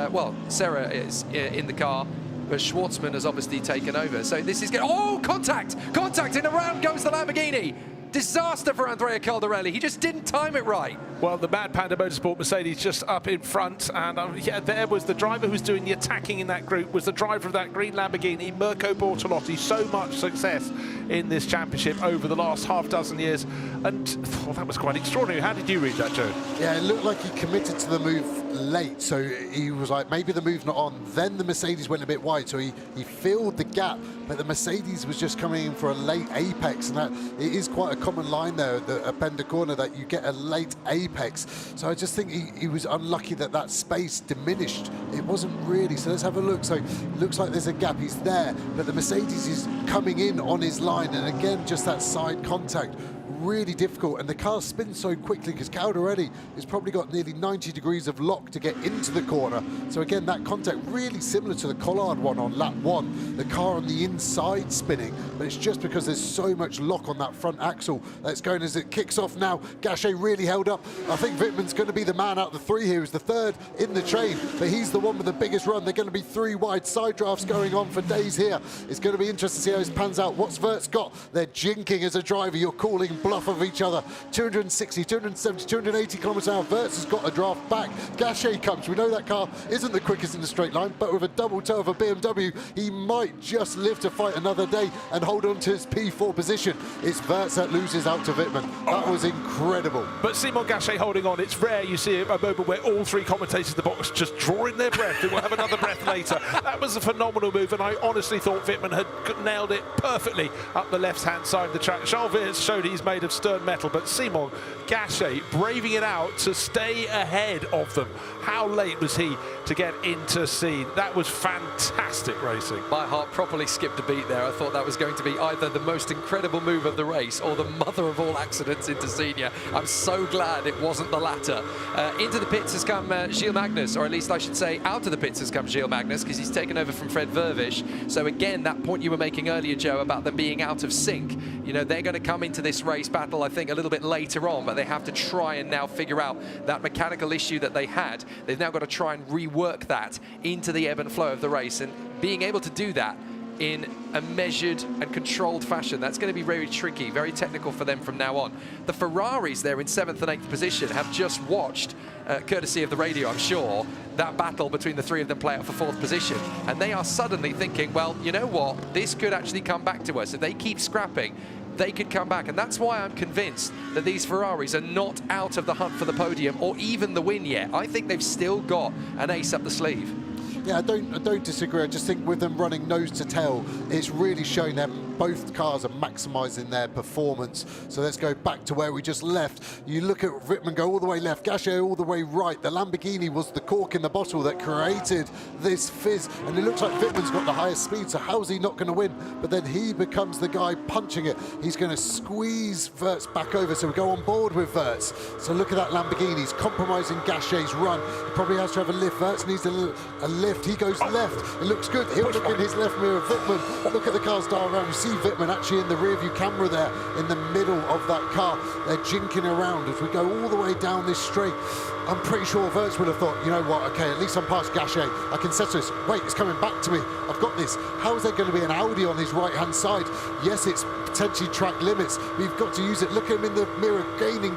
Well, Serra is in the car. but Schwartzman has obviously taken over. So this is going, oh, contact, and around goes the Lamborghini. Disaster for Andrea Caldarelli. He just didn't time it right. Well, the Mad Panda Motorsport Mercedes just up in front, and yeah, there was the driver who was doing the attacking in that group, was the driver of that green Lamborghini, Mirko Bortolotti. So much success in this championship over the last half dozen years, and that was quite extraordinary. How did you read that, Joe? Yeah, it looked like he committed to the move late, so he was like, maybe the move's not on. Then the Mercedes went a bit wide, so he filled the gap, but the Mercedes was just coming in for a late apex, and that it is quite a common line there at Penda Corner that you get a late apex. So I just think he was unlucky that space diminished. It wasn't really. So let's have a look. So it looks like there's a gap. He's there, but the Mercedes is coming in on his line, and again, just that side contact. Really difficult, and the car spins so quickly because Caldarelli has probably got nearly 90 degrees of lock to get into the corner. So again, that contact really similar to the Collard one on lap 1. The car on the inside spinning, but it's just because there's so much lock on that front axle that's going as it kicks off now. Gachet really held up. I think Wittmann's going to be the man out of the 3 here. He's the 3rd in the train, but he's the one with the biggest run. They're going to be 3 wide side drafts going on for days here. It's going to be interesting to see how this pans out. What's Wirtz got? They're jinking as a driver. You're calling bluff of each other. 260, 270, 280 kilometers an hour. Wirtz has got a draft back. Gachet comes. We know that car isn't the quickest in the straight line, but with a double toe of a BMW, he might just live to fight another day and hold on to his P4 position. It's Wirtz that loses out to Wittmann. That was incredible. But Simon Gachet holding on. It's rare you see a moment where all 3 commentators in the box just drawing their breath. They will have another breath later. That was a phenomenal move, and I honestly thought Wittmann had nailed it perfectly up the left-hand side of the track. Charles Wirtz showed he's made of stern metal, but Simon Gachet braving it out to stay ahead of them. How late was he to get into scene? That was fantastic racing. My heart properly skipped a beat there. I thought that was going to be either the most incredible move of the race or the mother of all accidents into Senior. I'm so glad it wasn't the latter. Into the pits has come Gilles Magnus, or at least I should say out of the pits has come Gilles Magnus, because he's taken over from Fred Vervish. So again, that point you were making earlier, Joe, about them being out of sync. You know, they're going to come into this race battle, I think, a little bit later on, but they have to try and now figure out that mechanical issue that they had. They've now got to try and rework that into the ebb and flow of the race, and being able to do that in a measured and controlled fashion, that's going to be very tricky, very technical for them from now on. The Ferraris there in 7th and 8th position have just watched, courtesy of the radio I'm sure, that battle between the 3 of them play out for 4th position, and they are suddenly thinking, well, you know what, this could actually come back to us. If they keep scrapping, they could come back, and that's why I'm convinced that these Ferraris are not out of the hunt for the podium or even the win yet. I think they've still got an ace up the sleeve. Yeah, I don't disagree. I just think with them running nose to tail, it's really showing them both cars are maximising their performance. So let's go back to where we just left. You look at Wittmann go all the way left, Gachet all the way right. The Lamborghini was the cork in the bottle that created this fizz, and it looks like Wittmann's got the highest speed, so how's he not going to win? But then he becomes the guy punching it. He's going to squeeze Wirtz back over, so we go on board with Wirtz. So look at that Lamborghini. He's compromising Gachet's run. He probably has to have a lift. Wirtz needs a lift. He goes left. It looks good. He'll look in his left mirror. Wittmann, look at the cars dial around. You see Wittmann actually in the rear view camera there in the middle of that car. They're jinking around as we go all the way down this straight. I'm pretty sure Wirtz would have thought, you know what, okay, at least I'm past Gachet. I can settle this. Wait, it's coming back to me. I've got this. How is there going to be an Audi on his right-hand side? Yes, it's potentially track limits. We've got to use it. Look at him in the mirror, gaining.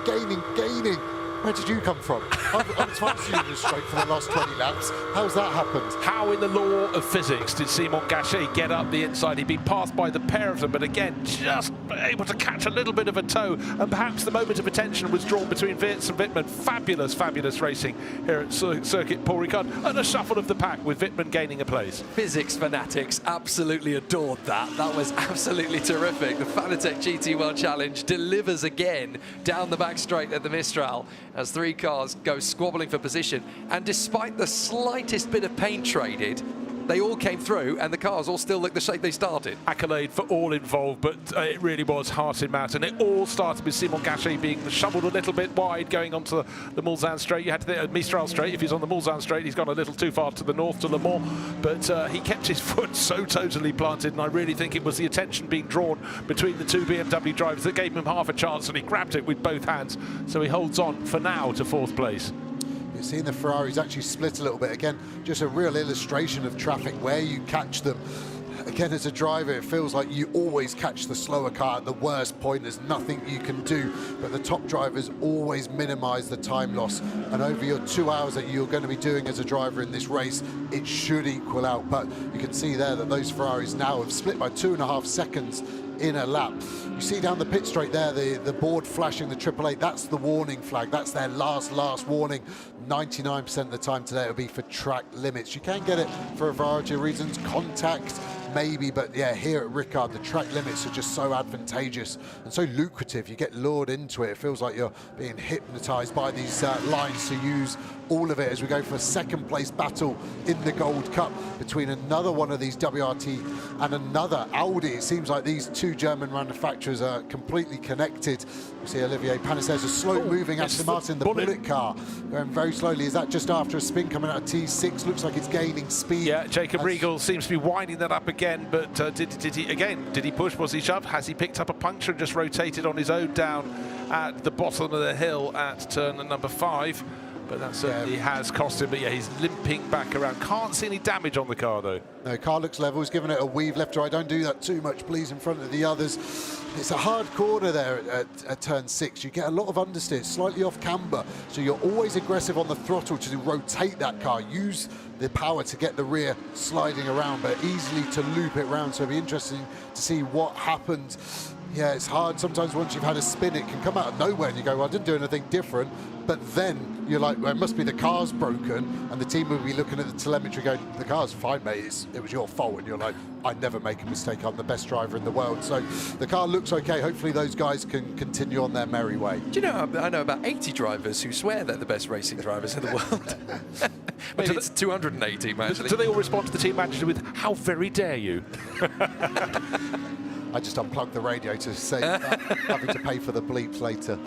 Where did you come from? I'm faster you straight for the last 20 laps. How's that happened? How in the law of physics did Simon Gachet get up the inside? He'd been passed by the pair of them, but again, just able to catch a little bit of a toe, and perhaps the moment of attention was drawn between Wirtz and Wittmann. Fabulous racing here at Circuit Paul Ricard, and a shuffle of the pack with Wittmann gaining a place. Physics fanatics absolutely adored that. That was absolutely terrific. The Fanatec GT World Challenge delivers again down the back straight at the Mistral, as 3 cars go squabbling for position, and despite the slightest bit of paint traded, they all came through, and the cars all still look the shape they started. Accolade for all involved, but it really was heart in mouth, and it all started with Simon Gachet being shoveled a little bit wide going onto the Mulsanne straight. You had to think Mistral straight. If he's on the Mulsanne straight, he's gone a little too far to the north to Le Mans, but he kept his foot so totally planted, and I really think it was the attention being drawn between the 2 BMW drivers that gave him half a chance, and he grabbed it with both hands, so he holds on for now to 4th place. You're seeing the Ferraris actually split a little bit. Again, just a real illustration of traffic, where you catch them. Again, as a driver, it feels like you always catch the slower car at the worst point. There's nothing you can do, but the top drivers always minimize the time loss. And over your 2 hours that you're going to be doing as a driver in this race, it should equal out. But you can see there that those Ferraris now have split by 2.5 seconds in a lap. You see down the pit straight there, the board flashing the 888, that's the warning flag. That's their last warning. 99% of the time today it'll be for track limits. You can get it for a variety of reasons, contact, maybe, but yeah, here at Ricard, the track limits are just so advantageous and so lucrative. You get lured into it. It feels like you're being hypnotized by these lines to use all of it as we go for a second place battle in the Gold Cup between another one of these WRT and another Audi. It seems like these two German manufacturers are completely connected. You see Olivier Panis, there's a slow-moving Aston Martin, the Bullet car, going very slowly. Is that just after a spin coming out of T6? Looks like it's gaining speed. Yeah, Jacob Riegel seems to be winding that up again, but did he push? Was he shoved? Has he picked up a puncture and just rotated on his own down at the bottom of the hill at turn number 5? But that certainly has cost him. But yeah, he's limping back around. Can't see any damage on the car, though. No, car looks level. He's given it a weave left to right. Don't do that too much, please, in front of the others. It's a hard corner there at turn 6. You get a lot of understeer, slightly off camber. So you're always aggressive on the throttle to rotate that car. Use the power to get the rear sliding around, but easily to loop it round. So it'll be interesting to see what happens. Yeah, it's hard. Sometimes once you've had a spin, it can come out of nowhere and you go, well, I didn't do anything different. But then you're like, well, it must be the car's broken. And the team will be looking at the telemetry going, the car's fine, mate. It was your fault. And you're like, I never make a mistake. I'm the best driver in the world. So the car looks okay. Hopefully those guys can continue on their merry way. Do you know, I know about 80 drivers who swear they're the best racing drivers in the world. Maybe it's 280, actually. Do they all respond to the team manager with, how very dare you? I just unplugged the radio to save having to pay for the bleeps later.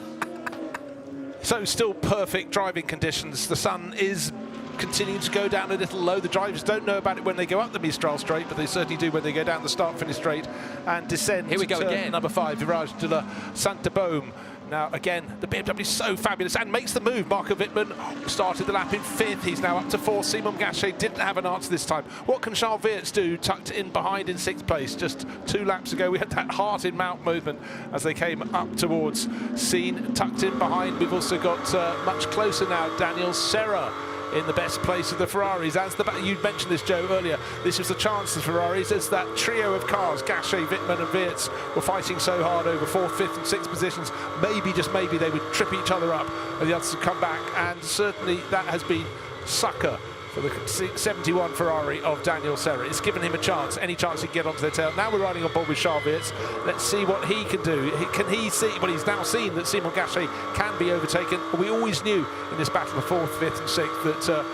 So still perfect driving conditions. The sun is continuing to go down a little low. The drivers don't know about it when they go up the Mistral Straight, but they certainly do when they go down the start-finish straight and descend. Here we go again. Number 5, Virage de la Sainte-Baume. Now, again, the BMW is so fabulous and makes the move. Marco Wittmann started the lap in 5th. He's now up to 4th. Simon Gachet didn't have an answer this time. What can Charles Weerts do, tucked in behind in 6th place? Just 2 laps ago, we had that heart-in-mouth movement as they came up towards Scene, tucked in behind. We've also got much closer now, Daniel Serra in the best place of the Ferraris. As you mentioned this, Joe, earlier, this was the chance of the Ferraris as that trio of cars, Gachet, Wittmann and Weerts, were fighting so hard over 4th, 5th and 6th positions. Maybe, just maybe, they would trip each other up and the others would come back, and certainly that has been sucker for the 71 Ferrari of Daniel Serra. It's given him a chance, any chance he can get onto their tail. Now we're riding on board with Charles Weerts. Let's see what he can do. Can he see, well, he's now seen that Simon Gachet can be overtaken. We always knew in this battle of 4th, 5th and 6th that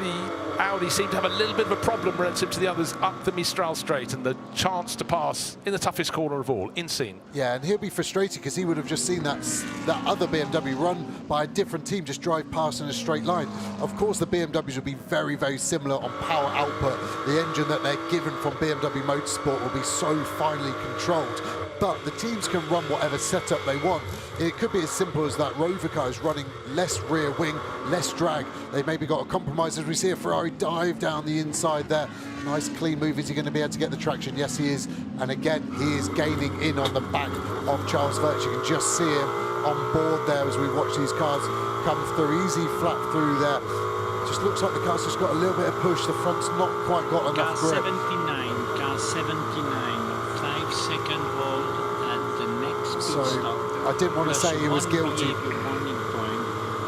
the Audi seemed to have a little bit of a problem relative to the others up the Mistral Straight, and the chance to pass in the toughest corner of all, in Scene. Yeah, and he'll be frustrated because he would have just seen that other BMW run by a different team just drive past in a straight line. Of course, the BMWs will be very, very similar on power output. The engine that they're given from BMW Motorsport will be so finely controlled. But the teams can run whatever setup they want. It could be as simple as that Rover car is running less rear wing, less drag. They've maybe got a compromise as we see a Ferrari dive down the inside there. Nice clean move. Is he going to be able to get the traction? Yes, he is. And again, he is gaining in on the back of Charles Weerts. You can just see him on board there as we watch these cars come through. Easy flat through there. Just looks like the car's just got a little bit of push. The front's not quite got enough grip. Car 79, 5-second hold at the next pit stop. I didn't want to say he was guilty. Warning point,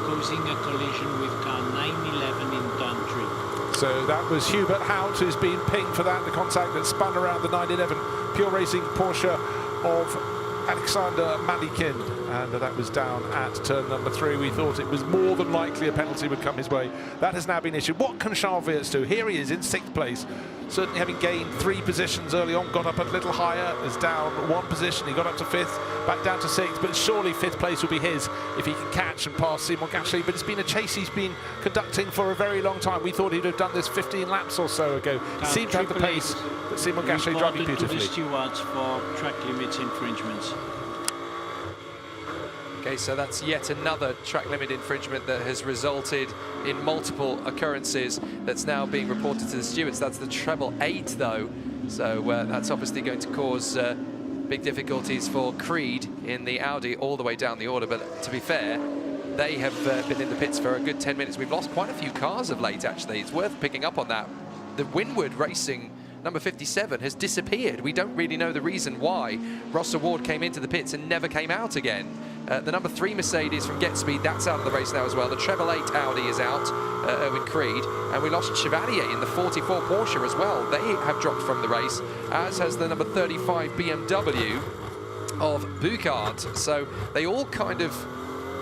causing a collision with car 911 in turn 3. So that was Hubert Hout who's been pinged for that, the contact that spun around the 911 Pure Racing Porsche of Alexander Malikin, and that was down at turn number 3. We thought it was more than likely a penalty would come his way. That has now been issued. What can Charles Weerts do? Here he is in 6th place, certainly having gained 3 positions early on, got up a little higher, is down 1 position. He got up to 5th, back down to 6th, but surely 5th place will be his if he can catch and pass Simon Gachet. But it's been a chase he's been conducting for a very long time. We thought he'd have done this 15 laps or so ago. Seemed to have the pace, but Simon Gachet driving beautifully. To the stewards for track limits infringements. Okay, so that's yet another track limit infringement that has resulted in multiple occurrences that's now being reported to the stewards. That's the treble 8 though, so that's obviously going to cause big difficulties for Creed in the Audi all the way down the order. But to be fair, they have been in the pits for a good 10 minutes. We've lost quite a few cars of late, actually. It's worth picking up on that. The Winward Racing number 57 has disappeared. We don't really know the reason why. Ross Award came into the pits and never came out again. The number 3 Mercedes from Get Speed, that's out of the race now as well. The treble 8 Audi is out, Erwin Creed. And we lost Chevalier in the 44 Porsche as well. They have dropped from the race, as has the number 35 BMW of Ricard. So they all kind of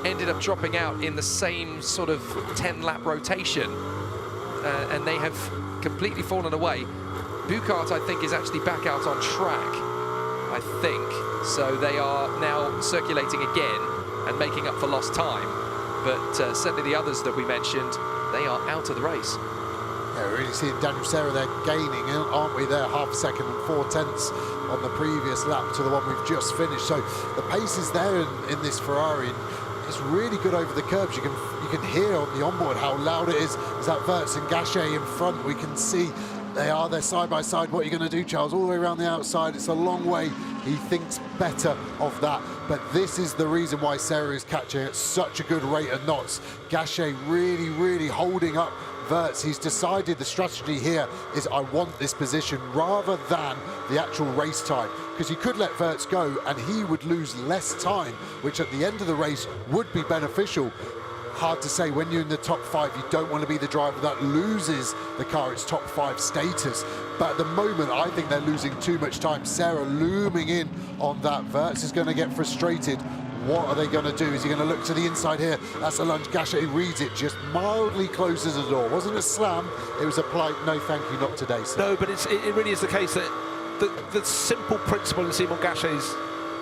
ended up dropping out in the same sort of 10-lap rotation. And they have completely fallen away. Ricard, I think, is actually back out on track, I think. So they are now circulating again and making up for lost time. But certainly the others that we mentioned, they are out of the race. Yeah, we're really seeing Daniel Serra there gaining, aren't we? There, half a second and 4/10 on the previous lap to the one we've just finished. So the pace is there in this Ferrari. It's really good over the curbs. You can hear on the onboard how loud it is. Is that Wirtz and Gachet in front? We can see they're side by side. What are you going to do, Charles? All the way around the outside. It's a long way. He thinks better of that. But this is the reason why Serra is catching at such a good rate of knots. Gachet really, really holding up Wirtz. He's decided the strategy here is I want this position rather than the actual race time, because you could let Wirtz go and he would lose less time, which at the end of the race would be beneficial. Hard to say. When you're in the top 5, you don't want to be the driver that loses the car its top 5 status. But at the moment, I think they're losing too much time. Serra looming in on that. Wirtz is going to get frustrated. What are they going to do? Is he going to look to the inside here? That's a lunge. Gachet reads it, just mildly closes the door. Wasn't a slam, it was a polite no thank you, not today, sir. No, but it really is the case that the simple principle in Simon Gachet's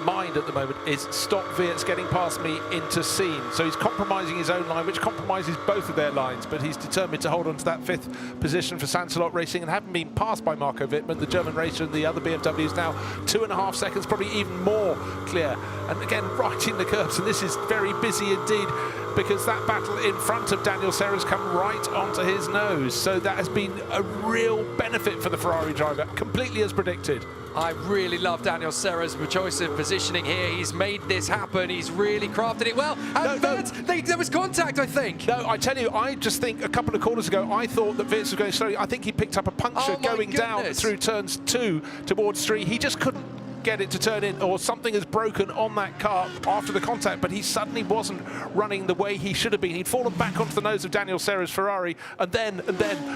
mind at the moment is stop Wirtz getting past me into scene. So he's compromising his own line, which compromises both of their lines, but he's determined to hold on to that 5th position for Sansalot Racing, and having been passed by Marco Wittmann, the German racer, and the other BMW is now 2.5 seconds, probably even more clear. And again, right in the curbs, and this is very busy indeed, because that battle in front of Daniel Serra has come right onto his nose. So that has been a real benefit for the Ferrari driver, completely as predicted. I really love Daniel Serra's choice of positioning here. He's made this happen. He's really crafted it well. And there was contact, I think. No, I tell you, I just think a couple of corners ago, I thought that Wirtz was going slowly. I think he picked up a puncture going down through turns 2 towards 3. He just couldn't get it to turn in, or something has broken on that car after the contact, but he suddenly wasn't running the way he should have been. He'd fallen back onto the nose of Daniel Serra's Ferrari, and then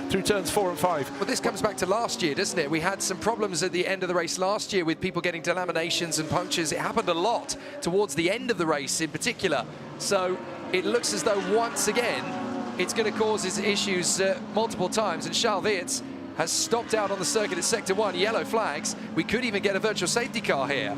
through turns 4 and 5. Well, this comes back to last year, doesn't it? We had some problems at the end of the race last year with people getting delaminations and punctures. It happened a lot towards the end of the race in particular. So it looks as though once again it's going to cause his issues multiple times, and Charles Wirtz has stopped out on the circuit at Sector 1, yellow flags. We could even get a virtual safety car here.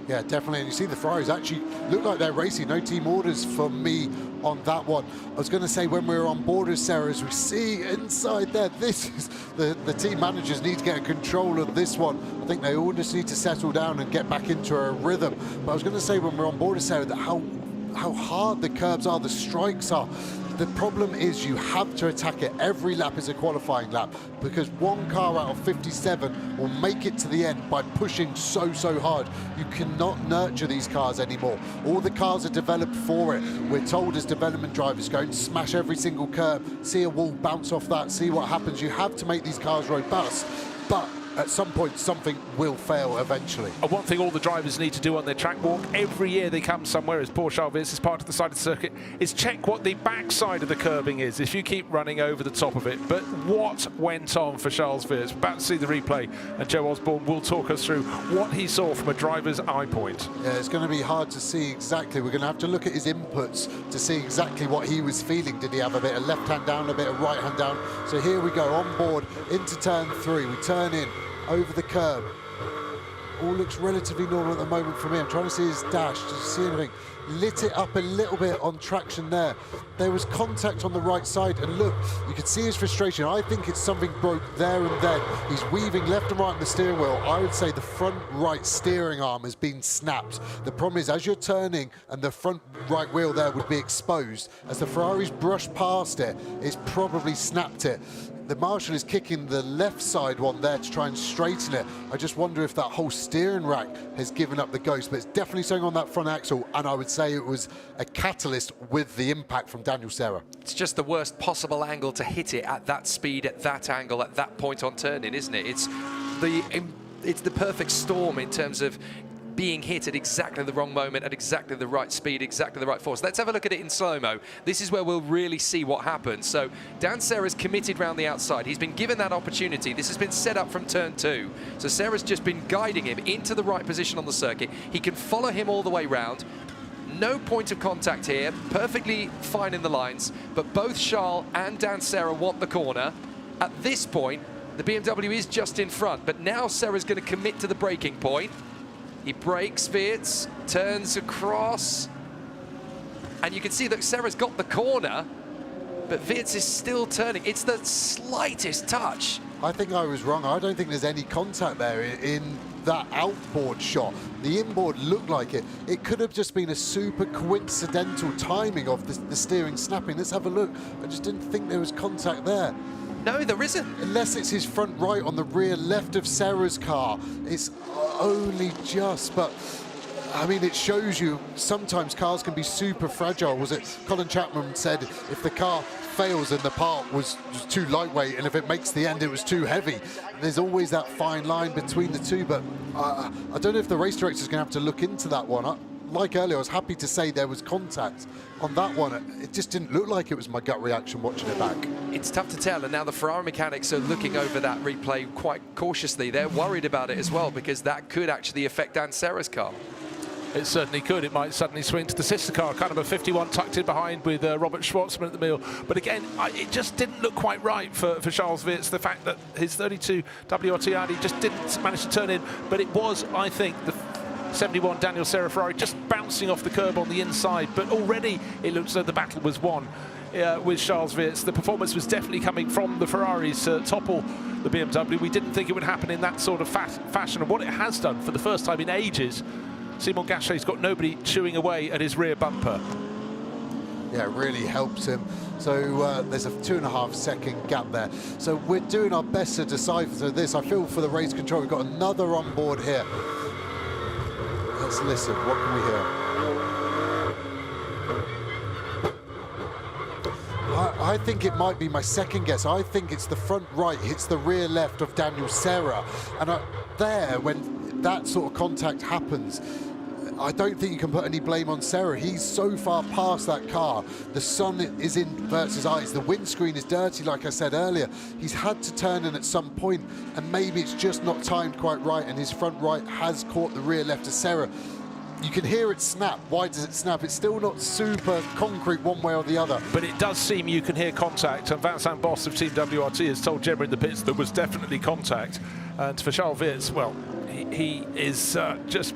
Yeah, definitely. And you see the Ferraris actually look like they're racing. No team orders for me on that one. I was going to say, when we were on board as Serra, as we see inside there, this is the team managers need to get control of this one. I think they all just need to settle down and get back into a rhythm. But I was going to say, when we're on board as Serra, that how hard the curbs are, the strikes are. The problem is you have to attack it. Every lap is a qualifying lap, because one car out of 57 will make it to the end by pushing so hard. You cannot nurture these cars anymore. All the cars are developed for it. We're told as development drivers, go and smash every single curb, see a wall, bounce off that, see what happens. You have to make these cars robust, but at some point something will fail eventually. And one thing all the drivers need to do on their track walk every year they come somewhere, as poor Charles Wirtz is part of the side of the circuit, is check what the backside of the curbing is if you keep running over the top of it. But what went on for Charles Wirtz? We're about to see the replay, and Joe Osborne will talk us through what he saw from a driver's eye point. Yeah, it's going to be hard to see exactly. We're going to have to look at his inputs to see exactly what he was feeling. Did he have a bit of left hand down, a bit of right hand down? So here we go, on board into turn 3. We turn in over the curb. All looks relatively normal at the moment for me. I'm trying to see his dash. Does he see anything? lit it up a little bit on traction there. There was contact on the right side, and look, you could see his frustration. I think it's something broke there and then. He's weaving left and right on the steering wheel. I would say the front right steering arm has been snapped. The problem is, as you're turning and the front right wheel there would be exposed, as the Ferrari's brushed past it, it's probably snapped it. The Marshal is kicking the left side one there to try and straighten it. I just wonder if that whole steering rack has given up the ghost, but it's definitely something on that front axle, and I would say it was a catalyst with the impact from Daniel Serra. It's just the worst possible angle to hit it at that speed, at that angle, at that point on turning, isn't it? It's the perfect storm in terms of being hit at exactly the wrong moment, at exactly the right speed, exactly the right force. Let's have a look at it in slow-mo. This is where we'll really see what happens. So Dan Serra's committed round the outside. He's been given that opportunity. This has been set up from turn 2. So Serra's just been guiding him into the right position on the circuit. He can follow him all the way round. No point of contact here. Perfectly fine in the lines. But both Charles and Dan Serra want the corner. At this point, the BMW is just in front. But now Serra's going to commit to the braking point. He brakes, Wirtz, turns across, and you can see that Serra's got the corner, but Wirtz is still turning. It's the slightest touch. I think I was wrong. I don't think there's any contact there in that outboard shot. The inboard looked like it. It could have just been a super coincidental timing of the steering snapping. Let's have a look. I just didn't think there was contact there. No, there isn't. Unless it's his front right on the rear left of Serra's car. It's only just, but I mean, it shows you sometimes cars can be super fragile. Was it Colin Chapman said if the car fails and the part was too lightweight, and if it makes the end it was too heavy? There's always that fine line between the two, but I don't know if the race director's going to have to look into that one. Like earlier, I was happy to say there was contact on that one. It just didn't look like it was my gut reaction watching it back. It's tough to tell, and now the Ferrari mechanics are looking over that replay quite cautiously. They're worried about it as well, because that could actually affect Dan Serra's car. It certainly could. It might suddenly swing to the sister car, kind of a 51 tucked in behind with Robert Schwartzman at the wheel. But again, it just didn't look quite right for Charles Wirtz. The fact that his 32 WRT Audi just didn't manage to turn in. But it was, I think, the 71 Daniel Serra Ferrari just bouncing off the curb on the inside. But already it looked as though the battle was won with Charles Wirtz. The performance was definitely coming from the Ferraris to topple the BMW. We didn't think it would happen in that sort of fashion. And what it has done for the first time in ages, Simon Gachet's got nobody chewing away at his rear bumper. Yeah, it really helps him. So there's a 2.5 second gap there. So we're doing our best to decipher this. I feel for the race control, we've got another on board here. Let's listen, what can we hear? I think it might be my second guess. I think it's the front right hits the rear left of Daniel Serra. And there, when that sort of contact happens, I don't think you can put any blame on Serra. He's so far past that car. The sun is in Wirtz's eyes. The windscreen is dirty, like I said earlier. He's had to turn in at some point, and maybe it's just not timed quite right, and his front right has caught the rear left of Serra. You can hear it snap. Why does it snap? It's still not super concrete one way or the other. But it does seem you can hear contact, and Vincent Boss of Team WRT has told Gemma in the pits there was definitely contact. And for Charles Wirtz, well, he is just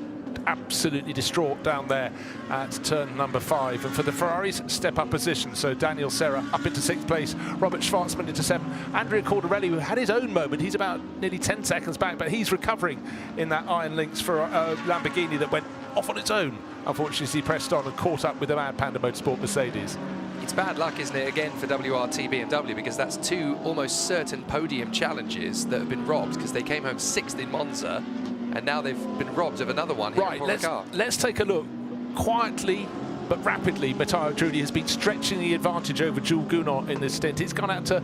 absolutely distraught down there at turn number 5. And for the Ferraris, step up position. So Daniel Serra up into 6th place, Robert Schwartzman into 7th. Andrea Cordarelli, who had his own moment, he's about nearly 10 seconds back, but he's recovering in that iron links for a Lamborghini that went off on its own. Unfortunately, he pressed on and caught up with the Mad Panda Motorsport Mercedes. It's bad luck, isn't it, again for WRT BMW, because that's 2 almost certain podium challenges that have been robbed, because they came home 6th in Monza, and now they've been robbed of another one here at Paul Ricard. Let's take a look. Quietly but rapidly, Matteo Drudi has been stretching the advantage over Jules Gounod in this stint. It's gone out to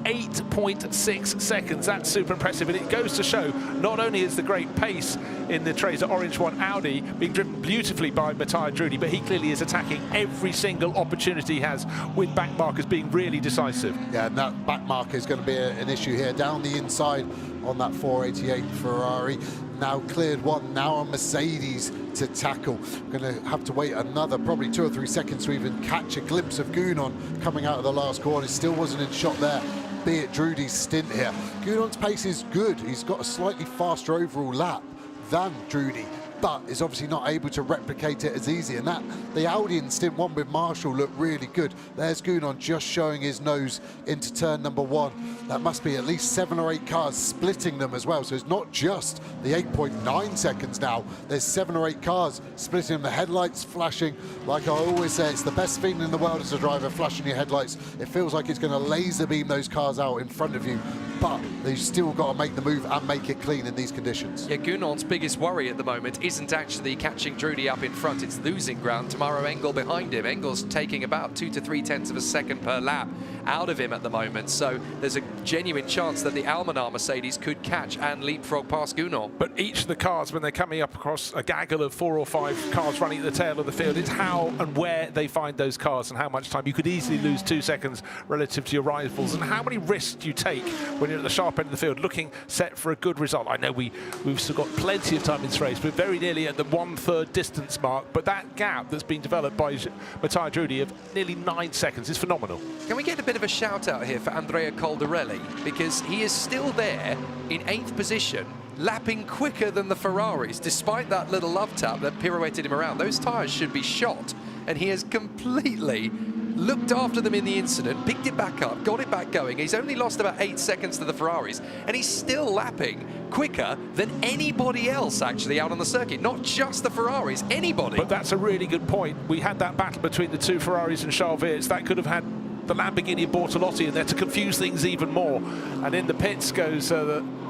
8.6 seconds. That's super impressive, and it goes to show not only is the great pace in the Tracer Orange 1 Audi being driven beautifully by Matteo Drudi, but he clearly is attacking every single opportunity he has, with back markers being really decisive. Yeah, and that back marker is going to be an issue here. Down the inside on that 488 Ferrari. Now cleared one, now a Mercedes to tackle. We're going to have to wait another probably 2 or 3 seconds to even catch a glimpse of Gounod coming out of the last corner. He still wasn't in shot there, be it Drudy's stint here. Gounod's pace is good. He's got a slightly faster overall lap than Drudy. but is obviously not able to replicate it as easy. And that the Audi in stint 1 with Marshall looked really good. There's Gounon just showing his nose into turn number 1. That must be at least 7 or 8 cars splitting them as well. So it's not just the 8.9 seconds now. There's 7 or 8 cars splitting them. The headlights flashing. Like I always say, it's the best feeling in the world as a driver, flashing your headlights. It feels like it's going to laser beam those cars out in front of you, but they've still got to make the move and make it clean in these conditions. Yeah, Gounon's biggest worry at the moment isn't actually catching Drudy up in front, it's losing ground to Maro Engel behind him. Engel's taking about 2 to 3 tenths of a second per lap out of him at the moment, so there's a genuine chance that the Almanar Mercedes could catch and leapfrog past Gounon. But each of the cars, when they're coming up across a gaggle of 4 or 5 cars running at the tail of the field, it's how and where they find those cars and how much time. You could easily lose 2 seconds relative to your rivals, and how many risks do you take when you're at the sharp end of the field looking set for a good result. I know we've still got plenty of time in this race. We're very nearly at the 1/3 distance mark, but that gap that's been developed by Matteo Drudy of nearly 9 seconds is phenomenal. Can we get a bit of a shout out here for Andrea Caldarelli, because he is still there in 8th position, lapping quicker than the Ferraris, despite that little love tap that pirouetted him around. Those tyres should be shot, and he has completely looked after them in the incident, picked it back up, got it back going. He's only lost about 8 seconds to the Ferraris, and he's still lapping quicker than anybody else actually out on the circuit, not just the Ferraris, anybody. But that's a really good point. We had that battle between the 2 Ferraris and Charles Wirtz. That could have had the Lamborghini Bortolotti in there to confuse things even more. And in the pits goes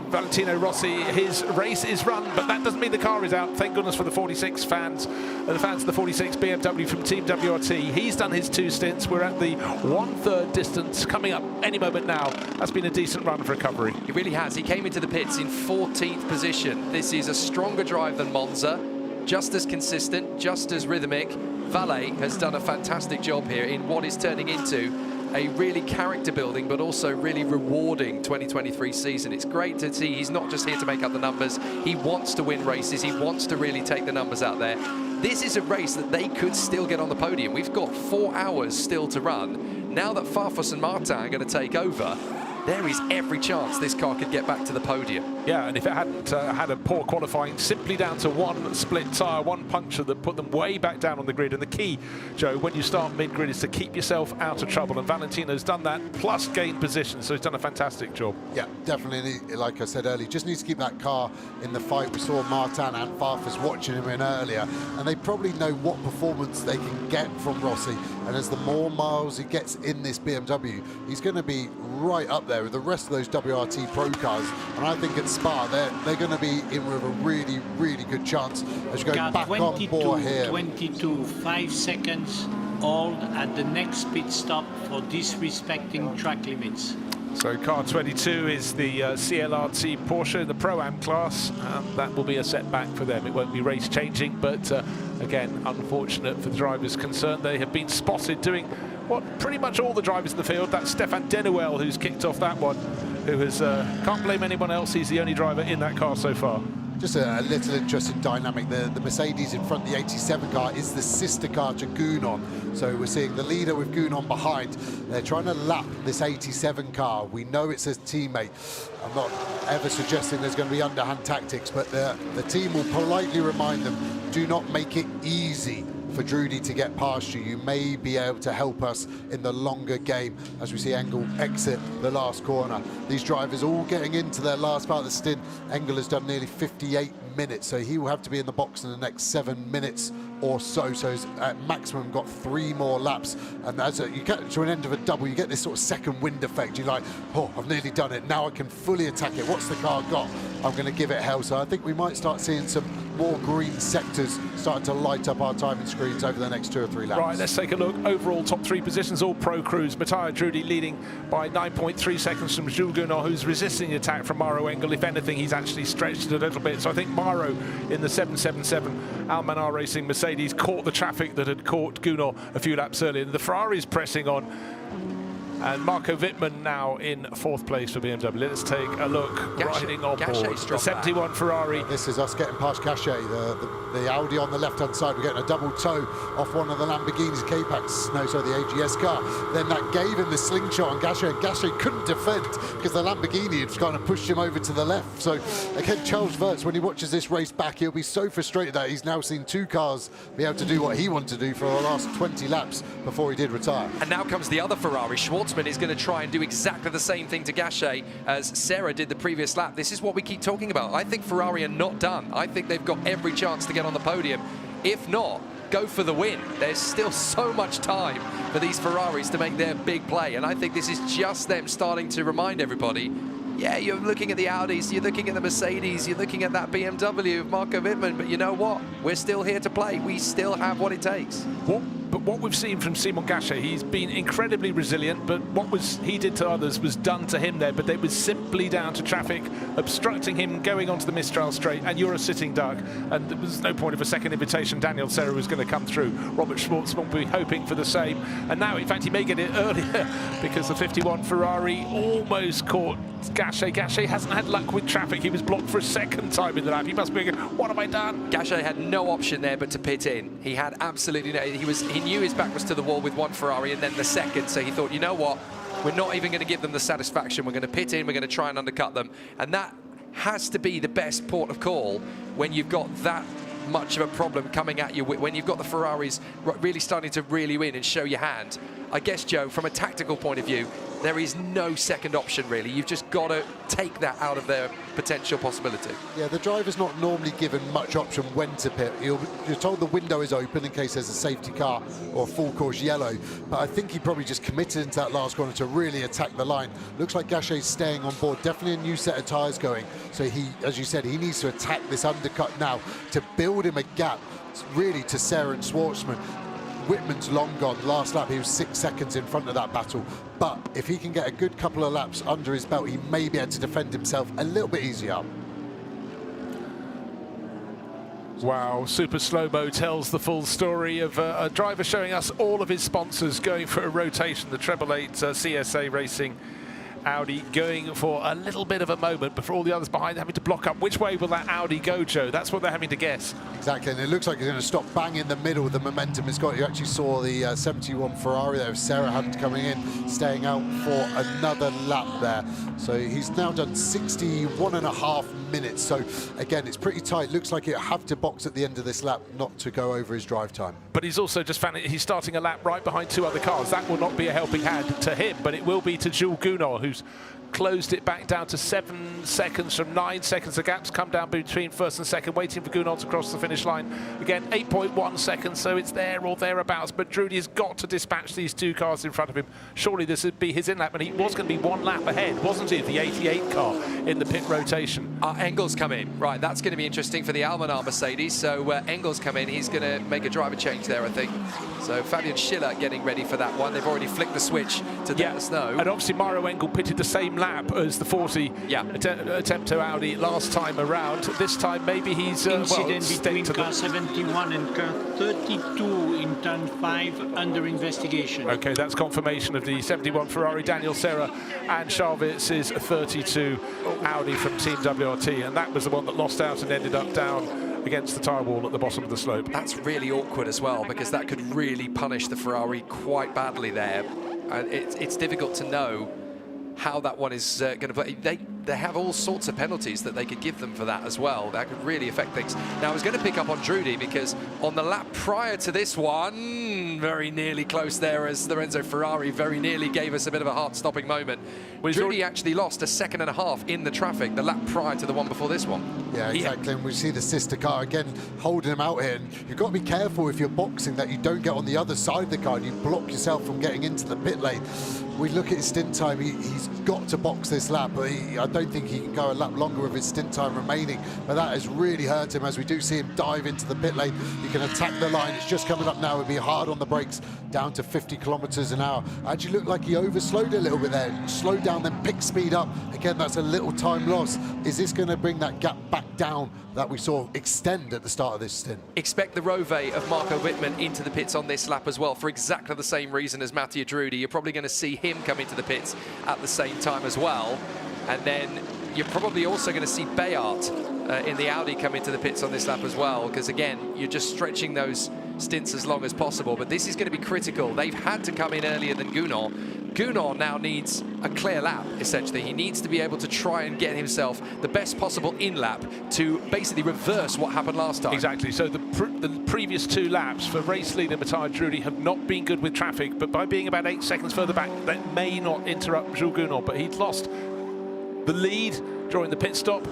Valentino Rossi. His race is run, but that doesn't mean the car is out. Thank goodness for the 46 fans, the fans of the 46 BMW from Team WRT. He's done his 2 stints. We're at the 1/3 distance, coming up any moment now. That's been a decent run for recovery. He really has. He came into the pits in 14th position. This is a stronger drive than Monza, just as consistent, just as rhythmic. Valet has done a fantastic job here in what is turning into a really character-building but also really rewarding 2023 season. It's great to see he's not just here to make up the numbers. He wants to win races. He wants to really take the numbers out there. This is a race that they could still get on the podium. We've got 4 hours still to run. Now that Farfus and Martin are going to take over, there is every chance this car could get back to the podium. Yeah, and if it hadn't had a poor qualifying, simply down to 1 split tyre, 1 puncture that put them way back down on the grid. And the key, Joe, when you start mid-grid is to keep yourself out of trouble. And Valentino's done that, plus gained position, so he's done a fantastic job. Yeah, definitely, like I said earlier, just needs to keep that car in the fight. We saw Martin and Farfus watching him in earlier, and they probably know what performance they can get from Rossi. And as the more miles he gets in this BMW, he's going to be right up there with the rest of those WRT Pro cars. And I think at Spa, they're going to be in with a really, really good chance as you go back on board here. 22, 5 seconds all at the next pit stop for disrespecting track limits. So car 22 is the CLRT Porsche in the Pro-Am class, and that will be a setback for them. It won't be race changing, but again, unfortunate for the drivers concerned. They have been spotted doing what pretty much all the drivers in the field. That's Stefan Denuel who's kicked off that one, who has can't blame anyone else. He's the only driver in that car so far. Just a little interesting dynamic. The Mercedes in front, the 87 car, is the sister car to Gounon. So we're seeing the leader with Gounon behind. They're trying to lap this 87 car. We know it's a teammate. I'm not ever suggesting there's going to be underhand tactics, but the team will politely remind them, do not make it easy for Drudy to get past you. You may be able to help us in the longer game as we see Engel exit the last corner. These drivers all getting into their last part of the stint. Engel has done nearly 58 minutes, so he will have to be in the box in the next 7 minutes or so. So he's at maximum got 3 more laps, and as you get to an end of a double, you get this sort of second wind effect. You're like, oh, I've nearly done it. Now I can fully attack it. What's the car got? I'm going to give it hell. So I think we might start seeing some more green sectors starting to light up our timing screens over the next 2 or 3 laps. Right, let's take a look. Overall top 3 positions, all pro crews. Matteo Drudy leading by 9.3 seconds from Jules Gounon, who's resisting the attack from Maro Engel. If anything, he's actually stretched it a little bit. So I think Maro in the 777 Almanar Racing Mercedes caught the traffic that had caught Gounon a few laps earlier. The Ferrari's pressing on. And Marco Wittmann now in 4th place for BMW. Let's take a look riding on board. The 71 Ferrari. This is us getting past Gachet, the Audi on the left-hand side. We're getting a double toe off one of the Lamborghinis, the AGS car. Then that gave him the slingshot on Gachet, and Gachet couldn't defend because the Lamborghini had kind of pushed him over to the left. So again, Charles Wirtz, when he watches this race back, he'll be so frustrated that he's now seen 2 cars be able to do what he wanted to do for the last 20 laps before he did retire. And now comes the other Ferrari. Schwartzman is going to try and do exactly the same thing to Gachet as Serra did the previous lap. This is what we keep talking about. I think Ferrari are not done. I think they've got every chance to get on the podium. If not, go for the win. There's still so much time for these Ferraris to make their big play, and I think this is just them starting to remind everybody, yeah, you're looking at the Audis, you're looking at the Mercedes, you're looking at that BMW of Marco Wittmann, but you know what? We're still here to play. We still have what it takes. But what we've seen from Simon Gachet, he's been incredibly resilient, but what he did to others was done to him there, but it was simply down to traffic obstructing him going onto the Mistral straight, and you're a sitting duck, and there was no point of a second invitation. Daniel Serra was going to come through. Robert Schwartzman will be hoping for the same, and now, in fact, he may get it earlier because the 51 Ferrari almost caught Gachet. Gachet hasn't had luck with traffic. He was blocked for a second time in the lap. He must be going, what have I done? Gachet had no option there but to pit in. He had absolutely no, he knew his back was to the wall with one Ferrari and then the second, so he thought, you know what, we're not even going to give them the satisfaction. We're going to pit in, we're going to try and undercut them. And that has to be the best port of call when you've got that much of a problem coming at you, when you've got the Ferraris really starting to really win and show your hand. I guess, Joe, from a tactical point of view, there is no second option, really. You've just got to take that out of their potential possibility. Yeah, the driver's not normally given much option when to pit. You're told the window is open in case there's a safety car or a full course yellow, but I think he probably just committed into that last corner to really attack the line. Looks like Gachet's staying on board, definitely a new set of tyres going. So he, as you said, he needs to attack this undercut now to build him a gap, really, to Serra and Schwartzman. Wittmann's long gone. Last lap, he was 6 seconds in front of that battle. But if he can get a good couple of laps under his belt, he may be able to defend himself a little bit easier. Wow, Super Slow-Mo tells the full story of a driver showing us all of his sponsors going for a rotation. The 888 CSA Racing Audi going for a little bit of a moment before all the others behind having to block up. Which way will that Audi go, Joe? That's what they're having to guess. Exactly, and it looks like he's going to stop bang in the middle with the momentum it's got. You actually saw the 71 Ferrari there, Serra had coming in, staying out for another lap there. So he's now done 61.5 minutes. So again, it's pretty tight. Looks like he'll have to box at the end of this lap not to go over his drive time. But he's also just found he's starting a lap right behind 2 other cars. That will not be a helping hand to him, but it will be to Jules Gounod, who's closed it back down to 7 seconds from 9 seconds. The gap's come down between first and second, waiting for Gounod to cross the finish line. Again, 8.1 seconds, so it's there or thereabouts. But Drudy has got to dispatch these 2 cars in front of him. Surely this would be his in-lap, and he was going to be 1 lap ahead, wasn't he, the 88 car in the pit rotation. Engels come in. Right, that's going to be interesting for the Almanar Mercedes. So Engels come in. He's going to make a driver change there, I think. So Fabian Schiller getting ready for that one. They've already flicked the switch to let us know. And obviously Mario Engel pitted the same lap as the 40 attempt to Audi last time around. This time maybe he's incident between car 71 and car 32 in turn 5 under investigation. Okay, that's confirmation of the 71 Ferrari, Daniel Serra, and Charles Wirtz's 32 Audi from Team WRT, and that was the one that lost out and ended up down against the tyre wall at the bottom of the slope. That's really awkward as well, because that could really punish the Ferrari quite badly there. And it's difficult to know how that one is going to play. They have all sorts of penalties that they could give them for that as well. That could really affect things. Now, I was going to pick up on Drudy, because on the lap prior to this one, very nearly close there, as Lorenzo Ferrari very nearly gave us a bit of a heart-stopping moment. Drudy actually lost 1.5 seconds in the traffic the lap prior to the one before this one. Yeah, exactly. And we see the sister car again holding him out here. And you've got to be careful if you're boxing that you don't get on the other side of the car and you block yourself from getting into the pit lane. We look at his stint time, he's got to box this lap, but I don't think he can go a lap longer with his stint time remaining, but that has really hurt him, as we do see him dive into the pit lane. You can attack the line, it's just coming up now, it'll be hard on the brakes, down to 50 kilometers an hour. Actually looked like he overslowed a little bit there, slowed down, then pick speed up. Again, that's a little time loss. Is this going to bring that gap back down that we saw extend at the start of this stint? Expect the Rove of Marco Wittmann into the pits on this lap as well, for exactly the same reason as Mattia Drudi. You're probably going to see him come into the pits at the same time as well. And then you're probably also going to see Bayard in the Audi come into the pits on this lap as well, because again, you're just stretching those stints as long as possible. But this is going to be critical. They've had to come in earlier than Gunnar. Gunnar now needs a clear lap, essentially. He needs to be able to try and get himself the best possible in-lap to basically reverse what happened last time. Exactly. So the previous 2 laps for race leader Mattia Drudi have not been good with traffic, but by being about 8 seconds further back, that may not interrupt Jules Gunnar, but he'd lost the lead during the pit stop,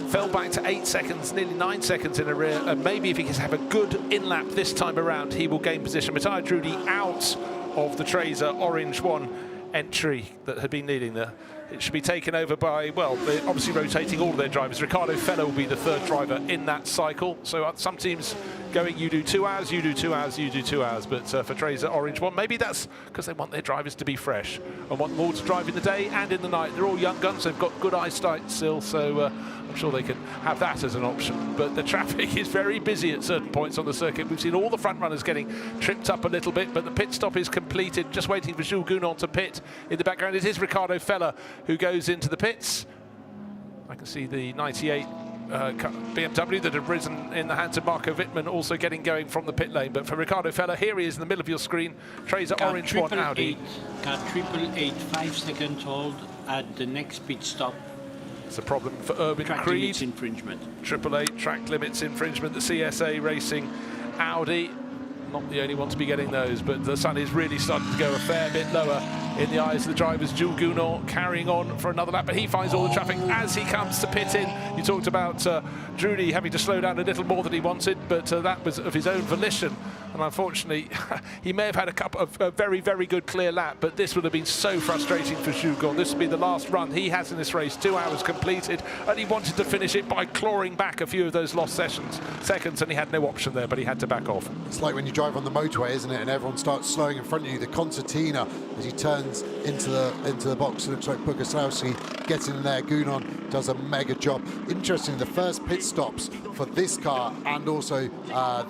fell back to 8 seconds, nearly 9 seconds in a rear, and maybe if he can have a good in-lap this time around, he will gain position. Mattia Drudi out of the Tracer Orange 1 entry that had been leading there. It should be taken over by, well, they're obviously rotating all of their drivers. Riccardo Feller will be the 3rd driver in that cycle. So some teams going, you do 2 hours, you do 2 hours, you do 2 hours. But for Tracer Orange 1, maybe that's because they want their drivers to be fresh and want them all to drive in the day and in the night. They're all young guns, they've got good eyesight still, so I'm sure they can have that as an option. But the traffic is very busy at certain points on the circuit. We've seen all the front runners getting tripped up a little bit, but the pit stop is completed, just waiting for Jules Gunnar to pit. In the background, it is Riccardo Feller who goes into the pits. I can see the 98 BMW that had risen in the hands of Marco Wittmann also getting going from the pit lane. But for Riccardo Feller, here he is in the middle of your screen. Tracer Orange 1 Audi. Car 888, 5 seconds hold at the next pit stop. It's a problem for Urban Track Creed. limits infringement. 888 track limits infringement. The CSA Racing Audi, not the only one to be getting those, but the sun is really starting to go a fair bit lower in the eyes of the drivers. Jules Gunnar carrying on for another lap, but he finds all the traffic as he comes to pit in. You talked about Drudi having to slow down a little more than he wanted, but that was of his own volition. And unfortunately, he may have had a couple of a very, very good clear lap, but this would have been so frustrating for Jules Gunnar. This would be the last run he has in this race, 2 hours completed, and he wanted to finish it by clawing back a few of those lost seconds, and he had no option there, but he had to back off. It's like when you drive on the motorway, isn't it? And everyone starts slowing in front of you. The concertina, as he turns into the box, it looks like Boguslawski gets in there. Gunnar does a mega job. Interesting, the first pit stops for this car and also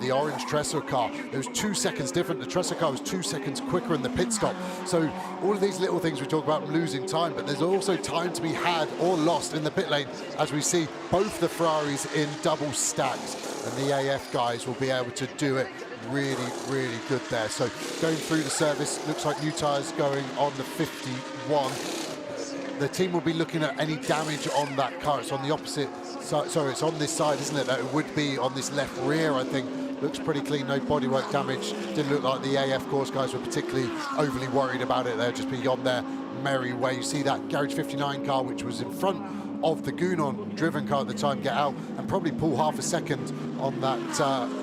the orange Tresor car, it was 2 seconds different. The Tresor car was 2 seconds quicker in the pit stop. So all of these little things we talk about losing time, but there's also time to be had or lost in the pit lane, as we see both the Ferraris in double stacks, and the AF guys will be able to do it really, really good there. So going through the service, looks like new tyres going on the 51. The team will be looking at any damage on that car. It's on the opposite side, sorry, it's on this side, isn't it? That it would be on this left rear, I think. Looks pretty clean, no bodywork damage. Didn't look like the AF course guys were particularly overly worried about it. They're just be on their merry way. You see that Garage 59 car, which was in front of the Gunnar driven car at the time, get out and probably pull half a second on that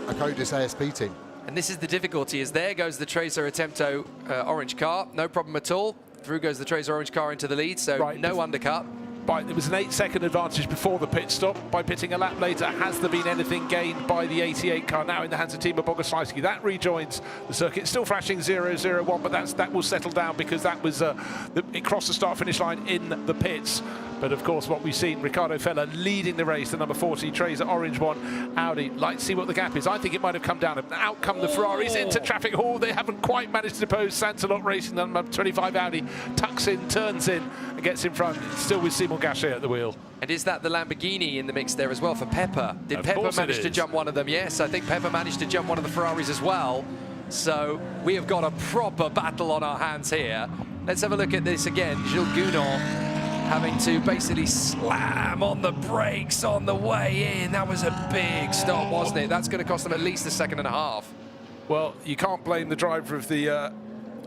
Akodis ASP team. And this is the difficulty, is there goes the Tracer Attempto orange car, no problem at all. Through goes the Tracer orange car into the lead, so right, no undercut. Right, it was an 8-second advantage before the pit stop. By pitting a lap later, has there been anything gained by the 88 car now in the hands of Timo Boguslawski? That rejoins the circuit, still flashing 001, but that will settle down because that was it crossed the start-finish line in the pits. But of course, what we've seen, Riccardo Feller leading the race, the number 40 Tracer Orange 1 Audi. Like to see what the gap is. I think it might have come down. Out come the Ferraris into traffic. Oh, they haven't quite managed to depose Sansalot Racing. The number 25 Audi tucks in, turns in, and gets in front. Still with Simon Gachet at the wheel. And is that the Lamborghini in the mix there as well for Pepper? Did Pepper manage to jump one of them? Yes, I think Pepper managed to jump one of the Ferraris as well. So we have got a proper battle on our hands here. Let's have a look at this again. Jules Gunnar having to basically slam on the brakes on the way in. That was a big stop, wasn't it? That's going to cost them at least a second and a half. Well, you can't blame the driver of the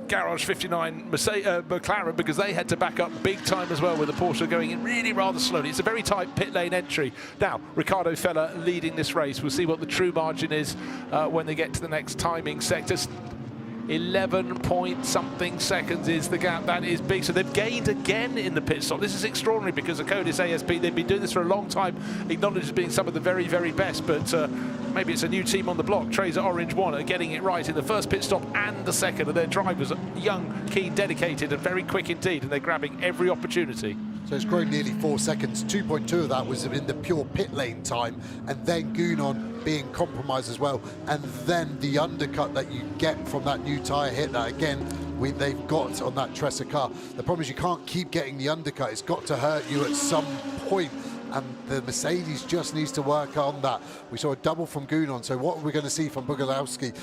Garage 59 McLaren, because they had to back up big time as well with the Porsche going in really rather slowly. It's a very tight pit lane entry. Now, Riccardo Feller leading this race. We'll see what the true margin is when they get to the next timing sector. 11 point something seconds is the gap. That is big. So they've gained again in the pit stop. This is extraordinary because Acodis ASP, they've been doing this for a long time, acknowledged as being some of the very, very best, but maybe it's a new team on the block. Tracer Orange 1 are getting it right in the first pit stop and the second, and their drivers are young, keen, dedicated, and very quick indeed, and they're grabbing every opportunity. So it's grown nearly 4 seconds. 2.2 of that was in the pure pit lane time, and then Gunon being compromised as well, and then the undercut that you get from that new tyre hit that again they've got on that Tressa car. The problem is you can't keep getting the undercut. It's got to hurt you at some point, and the Mercedes just needs to work on that. We saw a double from Gunon, so what are we going to see from Bogolowski?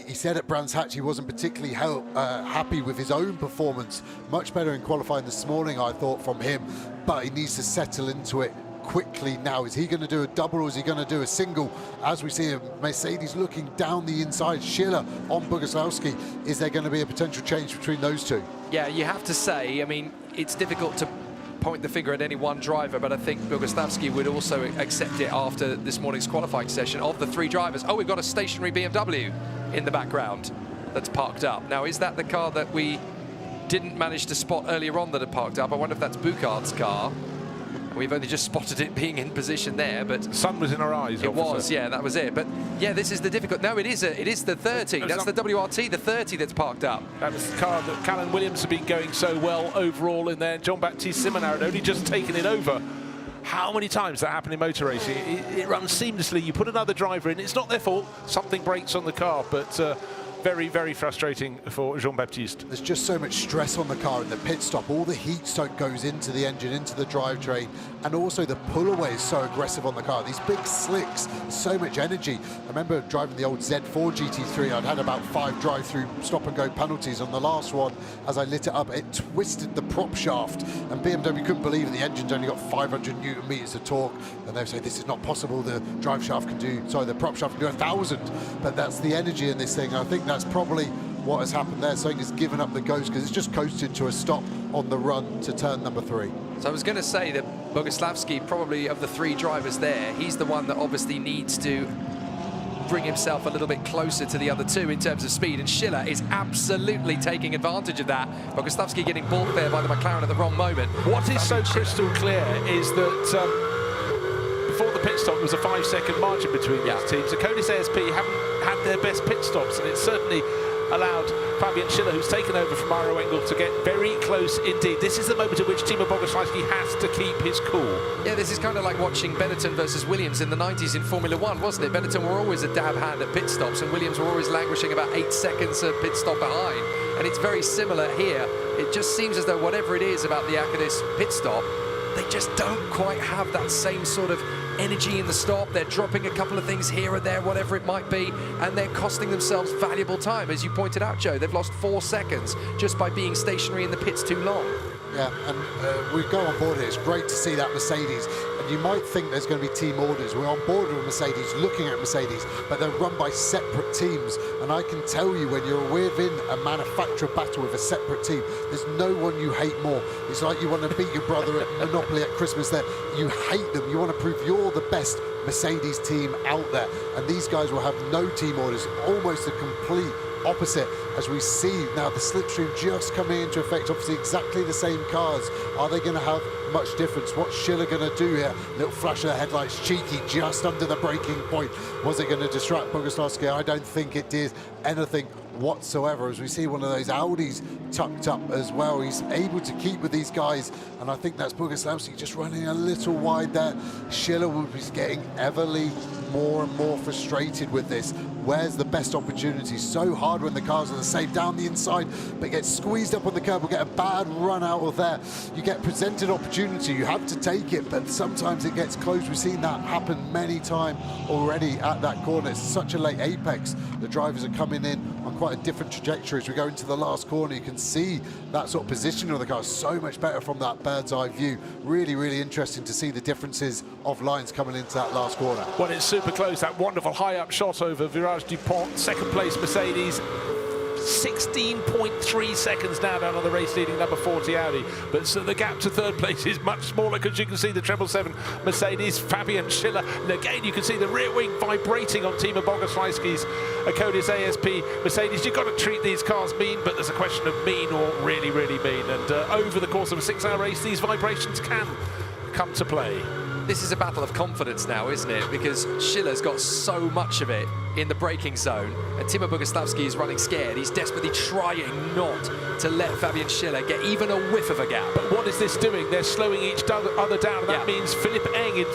He said at Brands Hatch he wasn't particularly happy with his own performance. Much better in qualifying this morning, I thought, from him, but he needs to settle into it quickly now. Is he going to do a double or is he going to do a single? As we see a Mercedes looking down the inside, Schiller on Bogolowski, is there going to be a potential change between those two? Yeah, you have to say, I mean, it's difficult to point the finger at any one driver, but I think Bogoslavski would also accept it after this morning's qualifying session. Of the 3 drivers, oh, we've got a stationary BMW in the background that's parked up. Now, is that the car that we didn't manage to spot earlier on that had parked up? I wonder if that's Buchard's car. We've only just spotted it being in position there, but the sun was in our eyes. It was, yeah, that was it. But yeah, this is the difficult. No, it is the 30. That's the WRT, the 30 that's parked up. That was the car that Callan Williams have been going so well overall in there. Jean-Baptiste Simonar had only just taken it over. How many times that happened in motor racing? It runs seamlessly. You put another driver in, it's not their fault. Something breaks on the car, but very, very frustrating for Jean-Baptiste. There's just so much stress on the car in the pit stop. All the heat soak goes into the engine, into the drivetrain, and also the pull-away is so aggressive on the car. These big slicks, so much energy. I remember driving the old Z4 GT3. I'd had about 5 drive-through stop-and-go penalties. On the last one, as I lit it up, it twisted the prop shaft, and BMW couldn't believe it. The engine's only got 500 Newton meters of torque, and they say this is not possible. The drive shaft can do, sorry, the prop shaft can do 1,000. But that's the energy in this thing. I think that's probably what has happened there. Something has given up the ghost because it's just coasted to a stop on the run to turn number 3. So I was going to say that Bogoslavski, probably of the 3 drivers there, he's the one that obviously needs to bring himself a little bit closer to the other 2 in terms of speed, and Schiller is absolutely taking advantage of that. Bogoslavski getting balked there by the McLaren at the wrong moment. What is so crystal clear is that before the pit stop there was a 5-second margin between these teams. The Acodis ASP haven't had their best pit stops, and it's certainly allowed Fabian Schiller, who's taken over from Iro Engel, to get very close indeed. This is the moment at which Timo Bogoslavski has to keep his cool. Yeah, this is kind of like watching Benetton versus Williams in the 90s in Formula 1, wasn't it? Benetton were always a dab hand at pit stops, and Williams were always languishing about 8 seconds of pit stop behind. And it's very similar here. It just seems as though whatever it is about the Acodis pit stop, they just don't quite have that same sort of energy in the stop. They're dropping a couple of things here or there, whatever it might be, and they're costing themselves valuable time. As you pointed out, Joe, they've lost 4 seconds just by being stationary in the pits too long. Yeah, and we go on board here. It's great to see that Mercedes, and you might think there's going to be team orders. We're on board with Mercedes, looking at Mercedes, but they're run by separate teams. And I can tell you, when you're within a manufacturer battle with a separate team, there's no one you hate more. It's like you want to beat your brother at Monopoly at Christmas there. You hate them. You want to prove you're the best Mercedes team out there. And these guys will have no team orders, almost a complete opposite, as we see now the slipstream just coming into effect. Obviously exactly the same cars. Are they going to have much difference? What's Schiller going to do here? Little flash of the headlights, cheeky, just under the braking point. Was it going to distract Bogoslavski? I don't think it did anything whatsoever, as we see one of those Audis tucked up as well. He's able to keep with these guys, and I think that's Bogoslavski just running a little wide there. Schiller will be getting everly more and more frustrated with this. Where's the best opportunity? So hard when the cars are the same down the inside, but gets squeezed up on the curb, will get a bad run out of there. You get presented opportunity, you have to take it, but sometimes it gets close. We've seen that happen many times already at that corner. It's such a late apex. The drivers are coming in on quite a different trajectory. As we go into the last corner, you can see that sort of positioning of the car so much better from that bird's eye view. Really, really interesting to see the differences of lines coming into that last corner. Well, it's super close. That wonderful high up shot over Virage Dupont, second place Mercedes. 16.3 seconds now down on the race-leading number 40 Audi. But so the gap to third place is much smaller, because you can see the 777 Mercedes, Fabian Schiller. And again, you can see the rear wing vibrating on Timo Boguslavski's Acodis ASP Mercedes. You've got to treat these cars mean, but there's a question of mean or really, really mean. And over the course of a 6-hour race, these vibrations can come to play. This is a battle of confidence now, isn't it? Because Schiller's got so much of it in the braking zone, and Timo Boguslavski is running scared. He's desperately trying not to let Fabian Schiller get even a whiff of a gap. But what is this doing? They're slowing each other down, and that means Philipp Eng in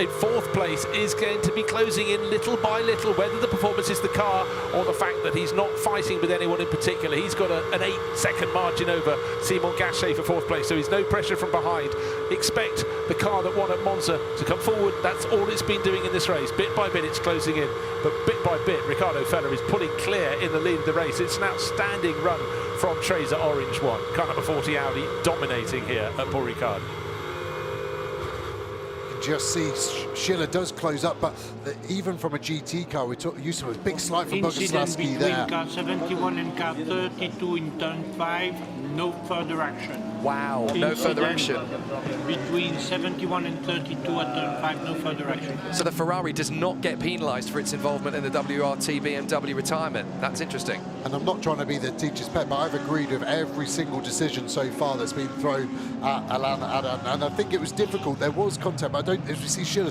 fourth place is going to be closing in little by little, whether the performance is the car or the fact that he's not fighting with anyone in particular. He's got an 8-second margin over Simon Gachet for fourth place, so he's no pressure from behind. Expect the car that won at Monza to come forward. That's all it's been doing in this race. Bit by bit it's closing in, but bit by bit Riccardo Feller is pulling clear in the lead of the race. It's an outstanding run from Tracer Orange 1. Car number 40 Audi dominating here at Paul Ricard. You can just see Schiller does close up, but even from a GT car, we used to a big slide from Boguslavski there. Car 71 and car 32 in turn 5, no further action. Wow, no further action. Between 71 and 32 at turn 5, no further action. So the Ferrari does not get penalised for its involvement in the WRT BMW retirement. That's interesting. And I'm not trying to be the teacher's pet, but I've agreed with every single decision so far that's been thrown at Alain Adam, and I think it was difficult. There was contact, but I don't, as we see Schiller,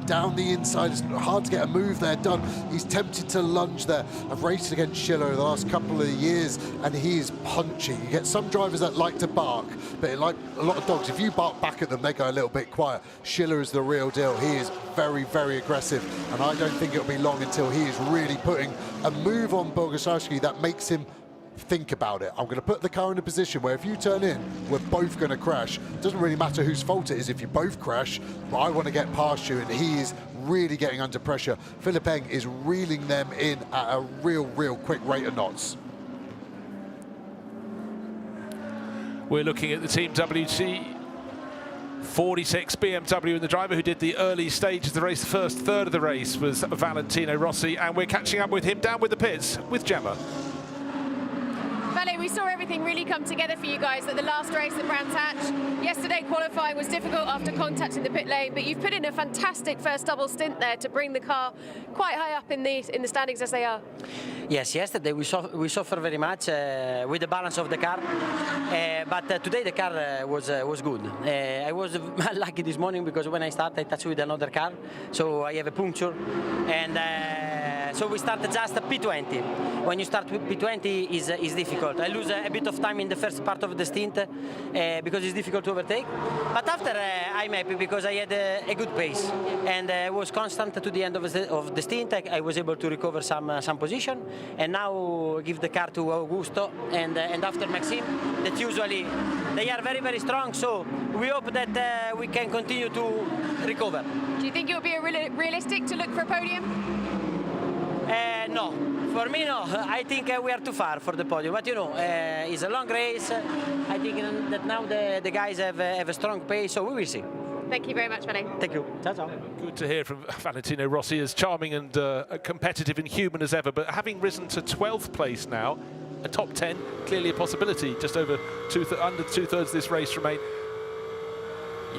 down the inside. It's hard to get a move there done. He's tempted to lunge there. I've raced against Schiller in the last couple of years, and he is punchy. You get some drivers that like to bark, but like a lot of dogs, if you bark back at them, they go a little bit quiet. Schiller is the real deal. He is very, very aggressive, and I don't think it'll be long until he is really putting a move on Boguslavski that makes him think about it. I'm going to put the car in a position where if you turn in, we're both going to crash. It doesn't really matter whose fault it is if you both crash, but I want to get past you, and he is really getting under pressure. Philipp Eng is reeling them in at a real quick rate of knots. We're looking at the Team WT 46 BMW, and the driver who did the early stage of the race, the first third of the race, was Valentino Rossi, and we're catching up with him down with the pits with Gemma. Vale, we saw everything really come together for you guys at the last race at Brands Hatch. Yesterday qualifying was difficult after contact in the pit lane, but you've put in a fantastic first double stint there to bring the car quite high up in the standings as they are. Yes, yesterday we suffered very much with the balance of the car, but today the car was good. I was lucky this morning because when I started I touched with another car, so I have a puncture, and so we started just P20. When you start with P20 is difficult. I lose a bit of time in the first part of the stint because it's difficult to overtake, but after I'm happy because I had a good pace and was constant to the end of the stint. I was able to recover some position, and now give the car to Augusto and after Maxime, that usually they are very strong, so we hope that we can continue to recover. Do you think it would be realistic to look for a podium? No, for me no. I think we are too far for the podium, but you know, it's a long race. I think that now the guys have a strong pace, so we will see. Thank you very much, Vale. Thank you. Ciao, ciao. Good to hear from Valentino Rossi, as charming and competitive and human as ever, but having risen to 12th place now, a top 10, clearly a possibility. Just over under two-thirds of this race remain.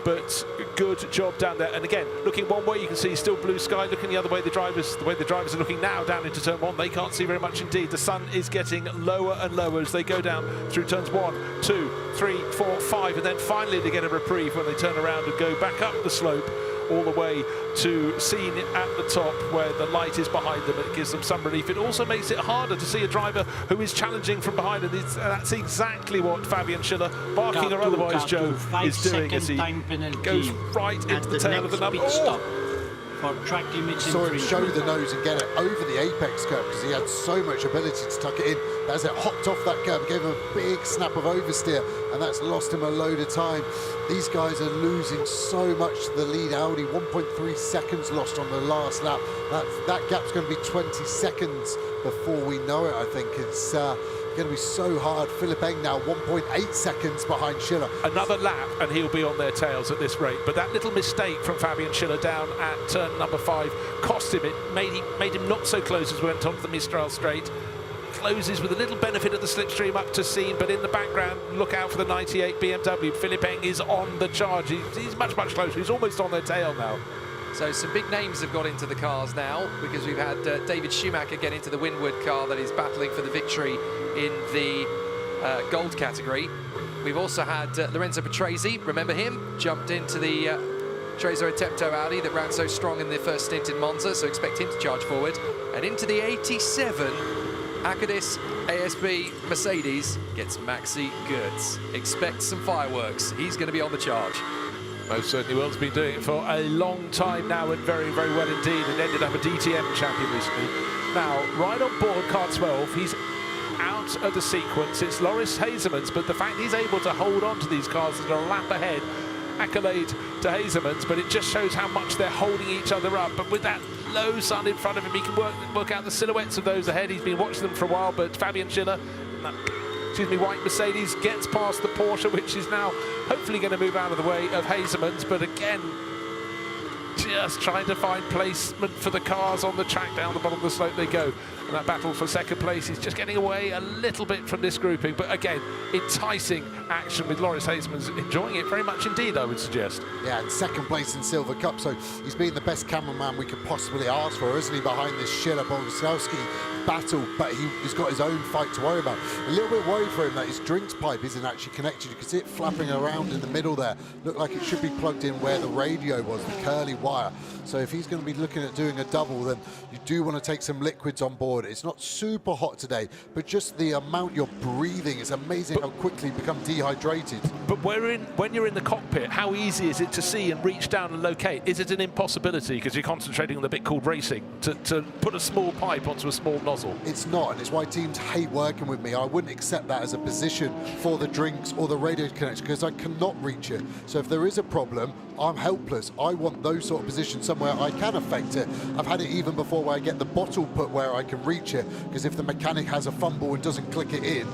But good job down there. And again, looking one way, you can see still blue sky. Looking the other way, the drivers are looking now down into turn 1. They can't see very much indeed. The sun is getting lower and lower as they go down through turns 1, 2, 3, 4, 5, and then finally they get a reprieve when they turn around and go back up the slope all the way to seen at the top where the light is behind them. It gives them some relief. It also makes it harder to see a driver who is challenging from behind, and that's exactly what Fabian Schiller, barking or otherwise, Joe, is doing as he goes right into the tail of the number. For track limits. Saw him show the nose and get it over the apex curve because he had so much ability to tuck it in. As it hopped off that curve, gave him a big snap of oversteer, and that's lost him a load of time. These guys are losing so much to the lead Audi. 1.3 seconds lost on the last lap. That gap's going to be 20 seconds before we know it. I think it's going to be so hard. Philipp Eng now 1.8 seconds behind Schiller. Another lap and he'll be on their tails at this rate. But that little mistake from Fabian Schiller down at turn number 5 cost him. It made him not so close as we went onto the Mistral straight. closes with a little benefit of the slipstream up to Scene, but in the background, look out for the 98 BMW. Philip Eng is on the charge. He's much, much closer. He's almost on their tail now. So some big names have got into the cars now, because we've had David Schumacher get into the Winwood car that is battling for the victory in the gold category. We've also had Lorenzo Patrese, remember him, jumped into the Trezor Attempto Audi that ran so strong in the first stint in Monza, so expect him to charge forward. And into the 87 Acadis ASB Mercedes gets Maxi Goetz. Expect some fireworks. He's going to be on the charge. Most certainly will. Has been doing it for a long time now, and very, very well indeed, and ended up a DTM champion recently. Now, right on board car 12, he's out of the sequence. It's Loris Hazemans, but the fact he's able to hold on to these cars that are a lap ahead, accolade to Hazemans, but it just shows how much they're holding each other up. But with that low sun in front of him, he can work out the silhouettes of those ahead. He's been watching them for a while, but Fabian Schiller, white Mercedes, gets past the Porsche, which is now hopefully going to move out of the way of Hazemans, but again, just trying to find placement for the cars on the track. Down the bottom of the slope they go. And that battle for second place is just getting away a little bit from this grouping. But again, enticing action with Loris Hazemans enjoying it very much indeed, I would suggest. Yeah, and second place in Silver Cup, so he's been the best cameraman we could possibly ask for, isn't he, behind this Schiller-Boguslavski battle, but he's got his own fight to worry about. A little bit worried for him that his drinks pipe isn't actually connected. You can see it flapping around in the middle there. Looked like it should be plugged in where the radio was, the curly wire. So if he's going to be looking at doing a double, then you do want to take some liquids on board. It's not super hot today, but just the amount you're breathing, it's amazing how quickly you become dehydrated. But when you're in the cockpit, how easy is it to see and reach down and locate? Is it an impossibility, because you're concentrating on the bit called racing, to put a small pipe onto a small nozzle? It's not, and it's why teams hate working with me. I wouldn't accept that as a position for the drinks or the radio connection, because I cannot reach it. So if there is a problem, I'm helpless. I want those sort of positions somewhere I can affect it. I've had it even before where I get the bottle put where I can reach it, because if the mechanic has a fumble and doesn't click it in,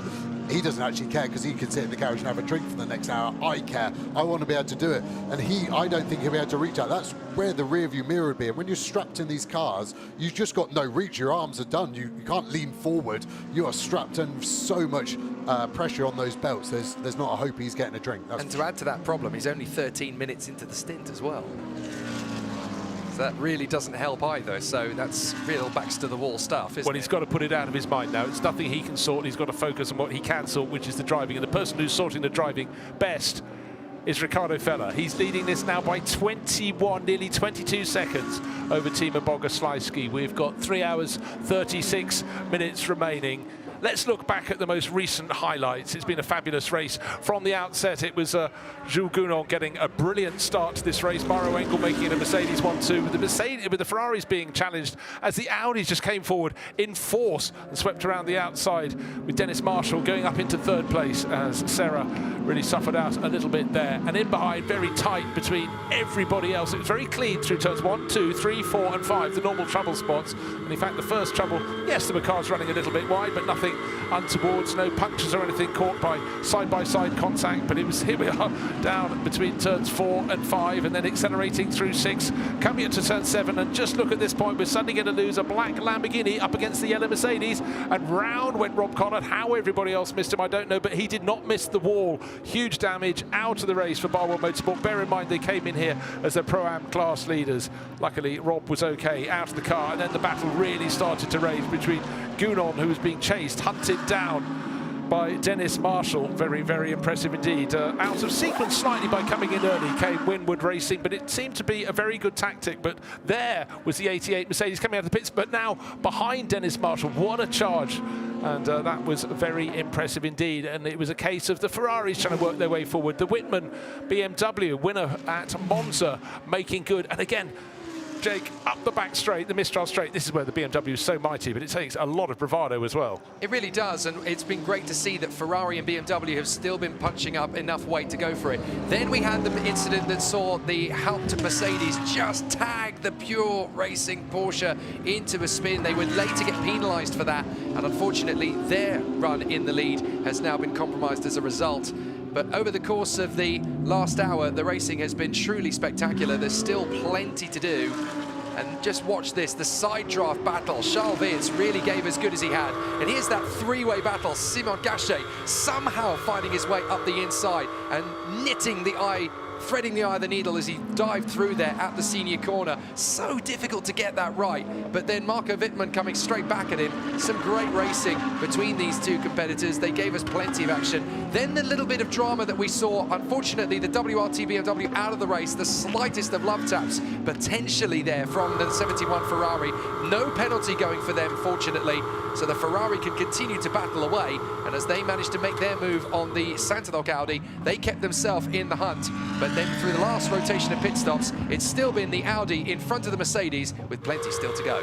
he doesn't actually care, because he can sit in the garage and have a drink for the next hour. I care. I want to be able to do it. And I don't think he'll be able to reach out. That's where the rear view mirror would be. And when you're strapped in these cars, you've just got no reach. Your arms are done. You can't lean forward. You are strapped in so much pressure on those belts. There's not a hope he's getting a drink. And to add to that problem, he's only 13 minutes into the stint as well. So that really doesn't help either. So that's real backs to the wall stuff, isn't it? Well, he's got to put it out of his mind now. It's nothing he can sort. He's got to focus on what he can sort, which is the driving. And the person who's sorting the driving best is Ricardo Feller. He's leading this now by 21, nearly 22 seconds over Timo Boguslavski. We've got 3 hours, 36 minutes remaining. Let's look back at the most recent highlights. It's been a fabulous race. From the outset, it was Jules Gounon getting a brilliant start to this race. Maro Engel making it a Mercedes 1-2, with the Ferraris being challenged as the Audis just came forward in force and swept around the outside, with Dennis Marshall going up into third place as Serra really suffered out a little bit there. And in behind, very tight between everybody else. It was very clean through turns 1, 2, 3, 4 and 5, the normal trouble spots. And in fact, the first trouble, yes, there were cars running a little bit wide, but nothing untowards, no punctures or anything caught by side-by-side contact. But it was, here we are, down between turns 4 and 5, and then accelerating through 6, coming up to turn 7. And just look at this point, we're suddenly going to lose a black Lamborghini up against the yellow Mercedes, and round went Rob Collard. How everybody else missed him, I don't know, but he did not miss the wall. Huge damage, out of the race for Barwell Motorsport. Bear in mind, they came in here as the Pro-Am class leaders. Luckily, Rob was okay, out of the car, and then the battle really started to rage between Gounon, who was being chased, hunted down by Dennis Marshall. Very, very impressive indeed. Out of sequence slightly by coming in early came Winwood Racing, but it seemed to be a very good tactic. But there was the 88 Mercedes coming out of the pits, but now behind Dennis Marshall. What a charge. And that was very impressive indeed. And it was a case of the Ferraris trying to work their way forward. The Whitman BMW winner at Monza making good. And again, Jake, up the back straight, the Mistral straight. This is where the BMW is so mighty, but it takes a lot of bravado as well. It really does, and it's been great to see that Ferrari and BMW have still been punching up enough weight to go for it. Then we had the incident that saw the helped Mercedes just tag the pure racing Porsche into a spin. They would later get penalised for that, and unfortunately their run in the lead has now been compromised as a result. But over the course of the last hour, the racing has been truly spectacular. There's still plenty to do. And just watch this, the side draft battle. Charles Wirtz really gave as good as he had. And here's that three-way battle. Simon Gachet somehow finding his way up the inside and knitting the eye, threading the eye of the needle as he dived through there at the senior corner. So difficult to get that right. But then Marco Wittmann coming straight back at him. Some great racing between these two competitors. They gave us plenty of action. Then the little bit of drama that we saw, unfortunately, the WRT BMW out of the race, the slightest of love taps potentially there from the 71 Ferrari. No penalty going for them, fortunately. So the Ferrari can continue to battle away. And as they managed to make their move on the Santodoc Audi, they kept themselves in the hunt. But then through the last rotation of pit stops, it's still been the Audi in front of the Mercedes with plenty still to go.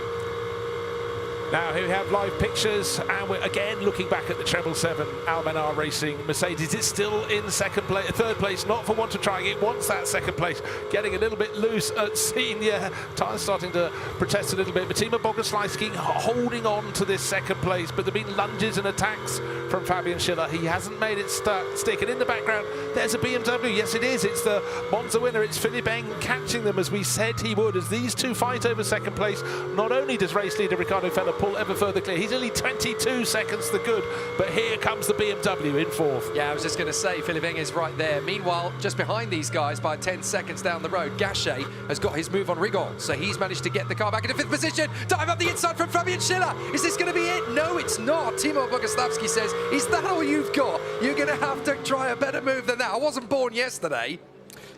Now here we have live pictures, and we're again looking back at the 777 Almanar Racing Mercedes. It's still in third place, not for want of trying. It wants that second place, getting a little bit loose at senior. Tyres starting to protest a little bit. Matima Bogoslawski holding on to this second place, but there have been lunges and attacks from Fabian Schiller. He hasn't made it stick. And in the background, there's a BMW. Yes, it is. It's the Monza winner. It's Philipp Eng catching them as we said he would. As these two fight over second place, not only does race leader Riccardo Feller pull ever further clear, he's only 22 seconds the good, but here comes the BMW in fourth. Yeah, I was just going to say, Philipp Eng is right there. Meanwhile, just behind these guys by 10 seconds down the road, Gachet has got his move on Rigon, so he's managed to get the car back into fifth position. Dive up the inside from Fabian Schiller. Is this going to be it? No, it's not. Timo Bogoslavski says, is that all you've got? You're going to have to try a better move than that. I wasn't born yesterday.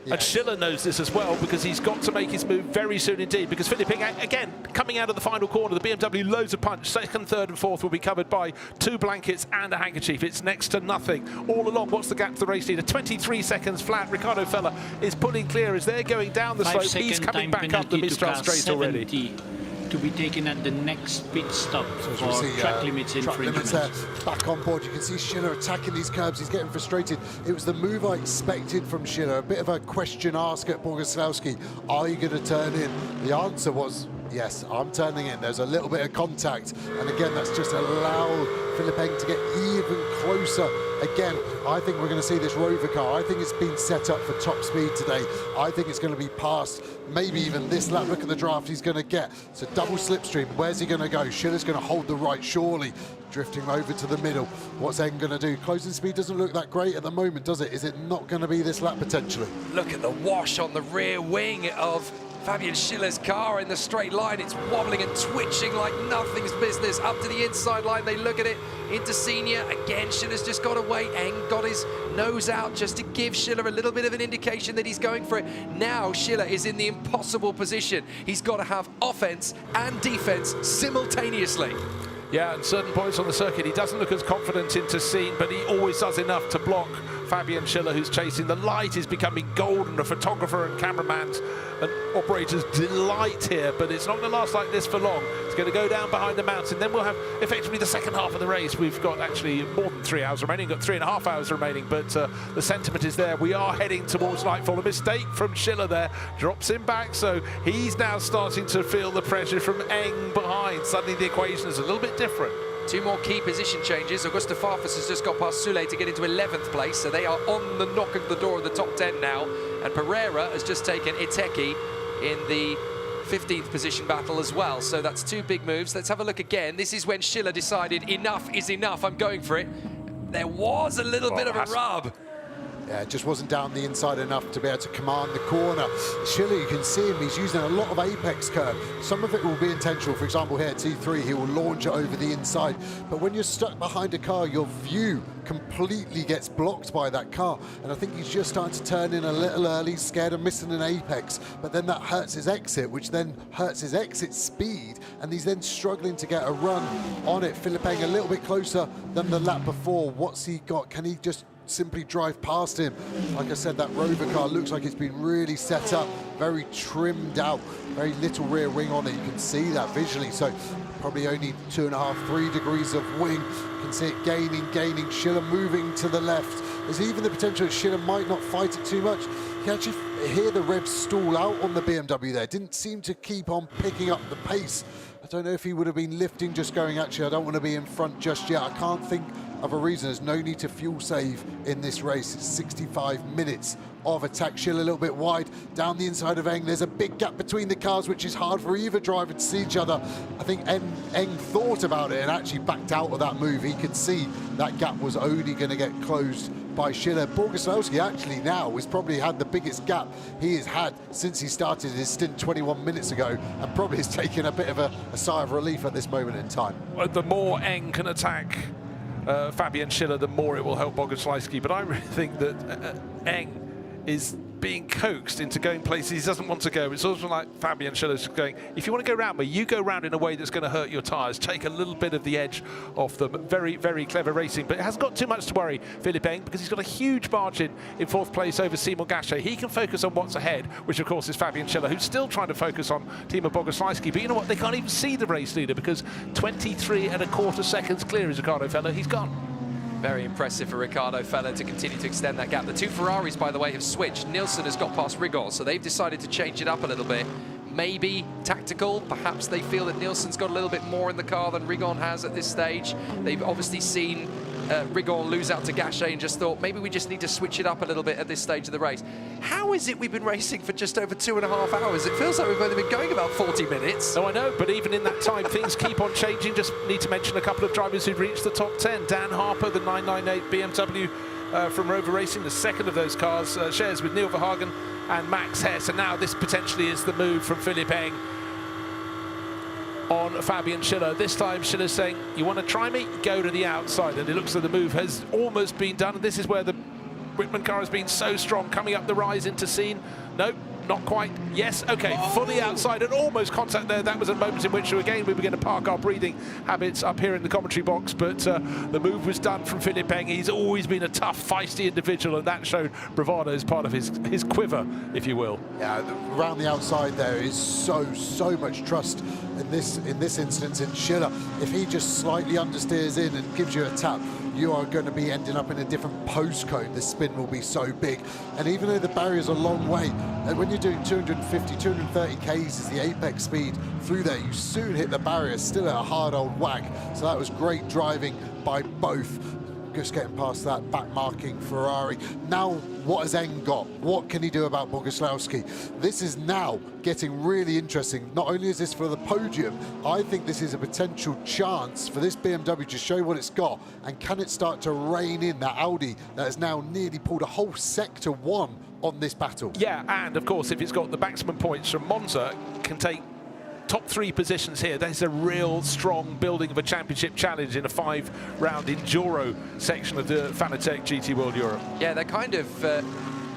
Yeah. And Schiller knows this as well, because he's got to make his move very soon indeed, because Philipp Eng, again, coming out of the final corner, the BMW loads of punch. Second, third and fourth will be covered by two blankets and a handkerchief. It's next to nothing. All along, what's the gap to the race leader? 23 seconds flat. Riccardo Feller is pulling clear as they're going down the slope. He's coming back up the Mistral straight already. To be taken at the next pit stop for track limits infringement. Back on board, you can see Schiller attacking these curbs. He's getting frustrated. It was the move I expected from Schiller. A bit of a question ask at Bogoslawski. Are you going to turn in? The answer was, yes, I'm turning in. There's a little bit of contact. And again, that's just allowed Philipp Eng to get even closer. Again, I think we're going to see this Rover car. I think it's been set up for top speed today. I think it's going to be past maybe even this lap. Look at the draft he's going to get. It's a double slipstream. Where's he going to go? Schiller's going to hold the right, surely. Drifting over to the middle. What's Eng going to do? Closing speed doesn't look that great at the moment, does it? Is it not going to be this lap potentially? Look at the wash on the rear wing of Fabian Schiller's car in the straight line. It's wobbling and twitching like nothing's business. Up to the inside line, they look at it into senior. Again, Schiller's just got to wait. Eng got his nose out just to give Schiller a little bit of an indication that he's going for it. Now Schiller is in the impossible position. He's got to have offense and defense simultaneously. Yeah, at certain points on the circuit, he doesn't look as confident into scene, but he always does enough to block Fabian Schiller, who's chasing. The light is becoming golden. A photographer and cameraman's and operators delight here, but it's not going to last like this for long. It's going to go down behind the mountain. Then we'll have effectively the second half of the race. We've got actually more than 3 hours remaining, got 3.5 hours remaining, but the sentiment is there. We are heading towards nightfall. A mistake from Schiller there drops him back, so he's now starting to feel the pressure from Eng behind. Suddenly the equation is a little bit different. Two more key position changes. Augusto Farfus has just got past Soule to get into 11th place, so they are on the knock of the door of the top 10 now. And Pereira has just taken Iteki in the 15th position battle as well. So that's two big moves. Let's have a look again. This is when Schiller decided enough is enough. I'm going for it. There was a little bit of a rub. Yeah, it just wasn't down the inside enough to be able to command the corner. Schiller, you can see him, he's using a lot of apex curve. Some of it will be intentional. For example, here at T3, he will launch it over the inside. But when you're stuck behind a car, your view completely gets blocked by that car. And I think he's just starting to turn in a little early, scared of missing an apex. But then that hurts his exit, which then hurts his exit speed. And he's then struggling to get a run on it. Philipp Eng a little bit closer than the lap before. What's he got? Can he just simply drive past him? Like I said, that Rover car looks like it's been really set up, very trimmed out, very little rear wing on it. You can see that visually. So probably only 2.5, 3 degrees of wing. You can see it gaining. Schiller moving to the left. There's even the potential that Schiller might not fight it too much. You can actually hear the revs stall out on the BMW there. Didn't seem to keep on picking up the pace. I don't know if he would have been lifting, just going, actually, I don't want to be in front just yet. I can't think of a reason. There's no need to fuel save in this race. It's 65 minutes of attack. Schiller a little bit wide down the inside of Eng. There's a big gap between the cars, which is hard for either driver to see each other. I think Eng thought about it and actually backed out of that move. He could see that gap was only going to get closed by Schiller. Boguslawski actually now has probably had the biggest gap he has had since he started his stint 21 minutes ago, and probably has taken a bit of a sigh of relief at this moment in time. Well, the more Eng can attack Fabian Schiller, the more it will help Boguslawski. But I really think that Eng is being coaxed into going places he doesn't want to go. It's also like Fabian Schiller's going, if you want to go round me, you go round in a way that's going to hurt your tyres, take a little bit of the edge off them. Very, very clever racing, but it hasn't got too much to worry, Philippe Eng, because he's got a huge margin in 4th place over Simon Gachet. He can focus on what's ahead, which of course is Fabian Schiller, who's still trying to focus on Timo Boguslawski. But you know what? They can't even see the race leader, because 23¼ seconds clear is Riccardo Feller. He's gone. Very impressive for Riccardo Feller to continue to extend that gap. The two Ferraris, by the way, have switched. Nilsson has got past Rigon, so they've decided to change it up a little bit. Maybe tactical. Perhaps they feel that Nilsson's got a little bit more in the car than Rigon has at this stage. They've obviously seen Rigon lose out to Gachet and just thought, maybe we just need to switch it up a little bit at this stage of the race. How is it we've been racing for just over 2.5 hours? It feels like we've only been going about 40 minutes. No, I know, but even in that time, things keep on changing. Just need to mention a couple of drivers who've reached the top 10. Dan Harper, the 998 BMW from Rover Racing, the second of those cars, shares with Neil Verhagen and Max Hess. And now this potentially is the move from Philippe Eng on Fabian Schiller. This time Schiller's saying, you want to try me? Go to the outside. And it looks like the move has almost been done. And this is where the Whitman car has been so strong, coming up the rise into scene. Nope, not quite. Yes, okay, fully outside and almost contact there. That was a moment in which, again, we were going to park our breathing habits up here in the commentary box, but the move was done from Philippe Eng. He's always been a tough, feisty individual, and that showed bravado as part of his quiver, if you will. Yeah, around the outside there is so much trust in this instance in Schiller. If he just slightly understeers in and gives you a tap, you are going to be ending up in a different postcode. The spin will be so big. And even though the barrier's a long way, and when you're doing 250, 230 Ks is the apex speed through there, you soon hit the barrier, still at a hard old whack. So that was great driving by both. Just getting past that back marking Ferrari. Now, what has Eng got? What can he do about Boguslawski? This is now getting really interesting. Not only is this for the podium, I think this is a potential chance for this BMW to show what it's got. And can it start to rein in that Audi that has now nearly pulled a whole sector one on this battle? Yeah, and of course, if it's got the maximum points from Monza, can take top 3 positions here. There's a real strong building of a championship challenge in a 5-round enduro section of the Fanatec GT World Europe. Yeah, they're kind of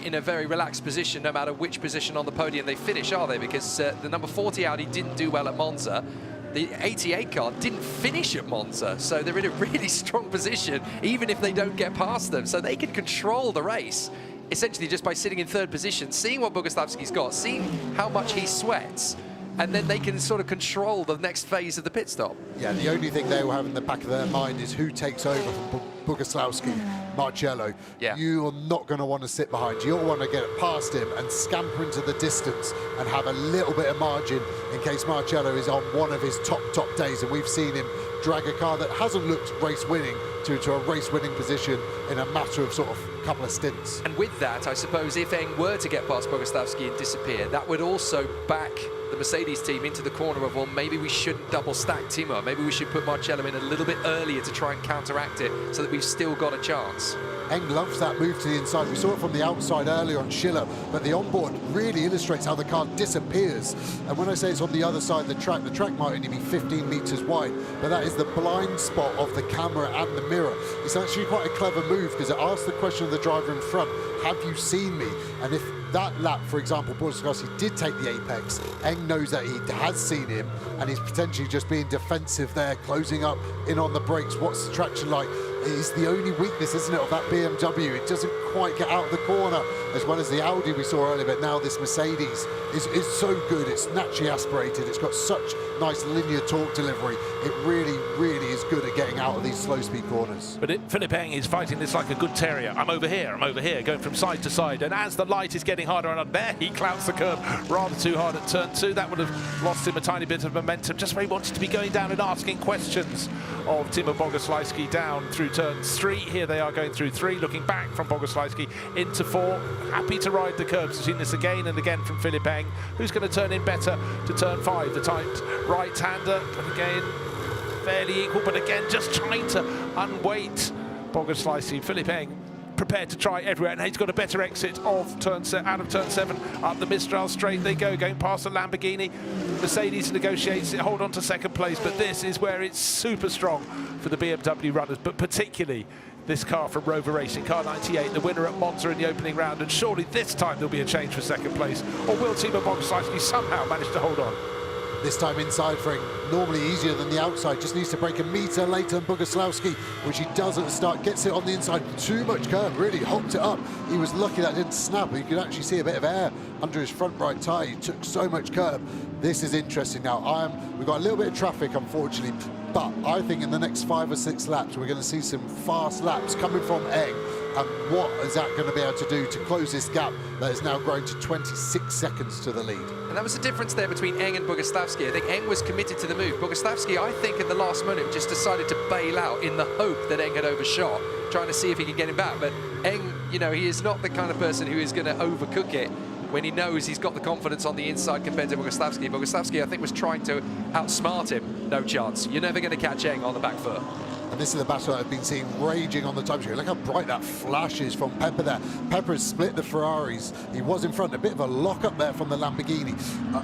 in a very relaxed position no matter which position on the podium they finish, are they? Because the number 40 Audi didn't do well at Monza. The 88 car didn't finish at Monza, so they're in a really strong position, even if they don't get past them. So they can control the race, essentially just by sitting in 3rd position, seeing what Boguslawski's got, seeing how much he sweats, and then they can sort of control the next phase of the pit stop. Yeah, the only thing they will have in the back of their mind is who takes over from Boguslawski. Marcello. Yeah. You are not going to want to sit behind. You'll want to get past him and scamper into the distance and have a little bit of margin in case Marcello is on one of his top days. And we've seen him drag a car that hasn't looked race-winning to a race-winning position in a matter of sort of couple of stints. And with that, I suppose if Eng were to get past Boguslawski and disappear, that would also back the Mercedes team into the corner of, well, maybe we shouldn't double stack Timo. Maybe we should put Marcello in a little bit earlier to try and counteract it so that we've still got a chance. Eng loves that move to the inside. We saw it from the outside earlier on Schiller, but the onboard really illustrates how the car disappears. And when I say it's on the other side of the track might only be 15 meters wide, but that is the blind spot of the camera and the mirror. It's actually quite a clever move because it asks the question of the driver in front, have you seen me? And if that lap, for example, Boguslawski did take the apex, Eng knows that he has seen him and he's potentially just being defensive there, closing up in on the brakes. What's the traction like? It's the only weakness, isn't it, of that BMW. It doesn't quite get out of the corner as well as the Audi we saw earlier, but now this Mercedes is so good. It's naturally aspirated. It's got such nice linear torque delivery. It really, really is good at getting out of these slow speed corners. But Philippe Eng is fighting this like a good terrier. I'm over here, going from side to side. And as the light is getting harder and harder, there he clouts the curb rather too hard at turn 2. That would have lost him a tiny bit of momentum, just where he wanted to be going down and asking questions of Timo Boguslawski down through turns 3. Here they are going through 3, looking back from Boguslawski into 4. happy to ride the curbs. We've seen this again and again from Philipp Eng, who's going to turn in better to turn 5. The tight right-hander, but again, fairly equal, but again, just trying to unweight Boguslavski. Philipp Eng prepared to try everywhere, and he's got a better exit of out of turn 7. Up the Mistral straight they go, going past the Lamborghini. Mercedes negotiates it, hold on to second place, but this is where it's super strong for the BMW runners, but particularly this car from Rover Racing, car 98, the winner at Monza in the opening round, and surely this time there'll be a change for second place, or will Timo Boguslavski somehow manage to hold on? This time inside for him, normally easier than the outside, just needs to break a metre later than Boguslavski, which he does at the start, gets it on the inside, too much curve, really hopped it up. He was lucky that didn't snap, you could actually see a bit of air under his front right tyre. He took so much curve. This is interesting now. We've got a little bit of traffic, unfortunately, but I think in the next 5 or 6 laps, we're going to see some fast laps coming from Eng. And what is that going to be able to do to close this gap that has now grown to 26 seconds to the lead? And that was the difference there between Eng and Boguslavski. I think Eng was committed to the move. Boguslavski, I think, at the last moment, just decided to bail out in the hope that Eng had overshot, trying to see if he could get him back. But Eng, you know, he is not the kind of person who is going to overcook it when he knows he's got the confidence on the inside compared to Boguslavski. Boguslavski, I think, was trying to outsmart him. No chance. You're never going to catch Eng on the back foot. And this is the battle I've been seeing raging on the time screen. Look how bright that flashes from Pepper there. Pepper has split the Ferraris. He was in front, a bit of a lock-up there from the Lamborghini.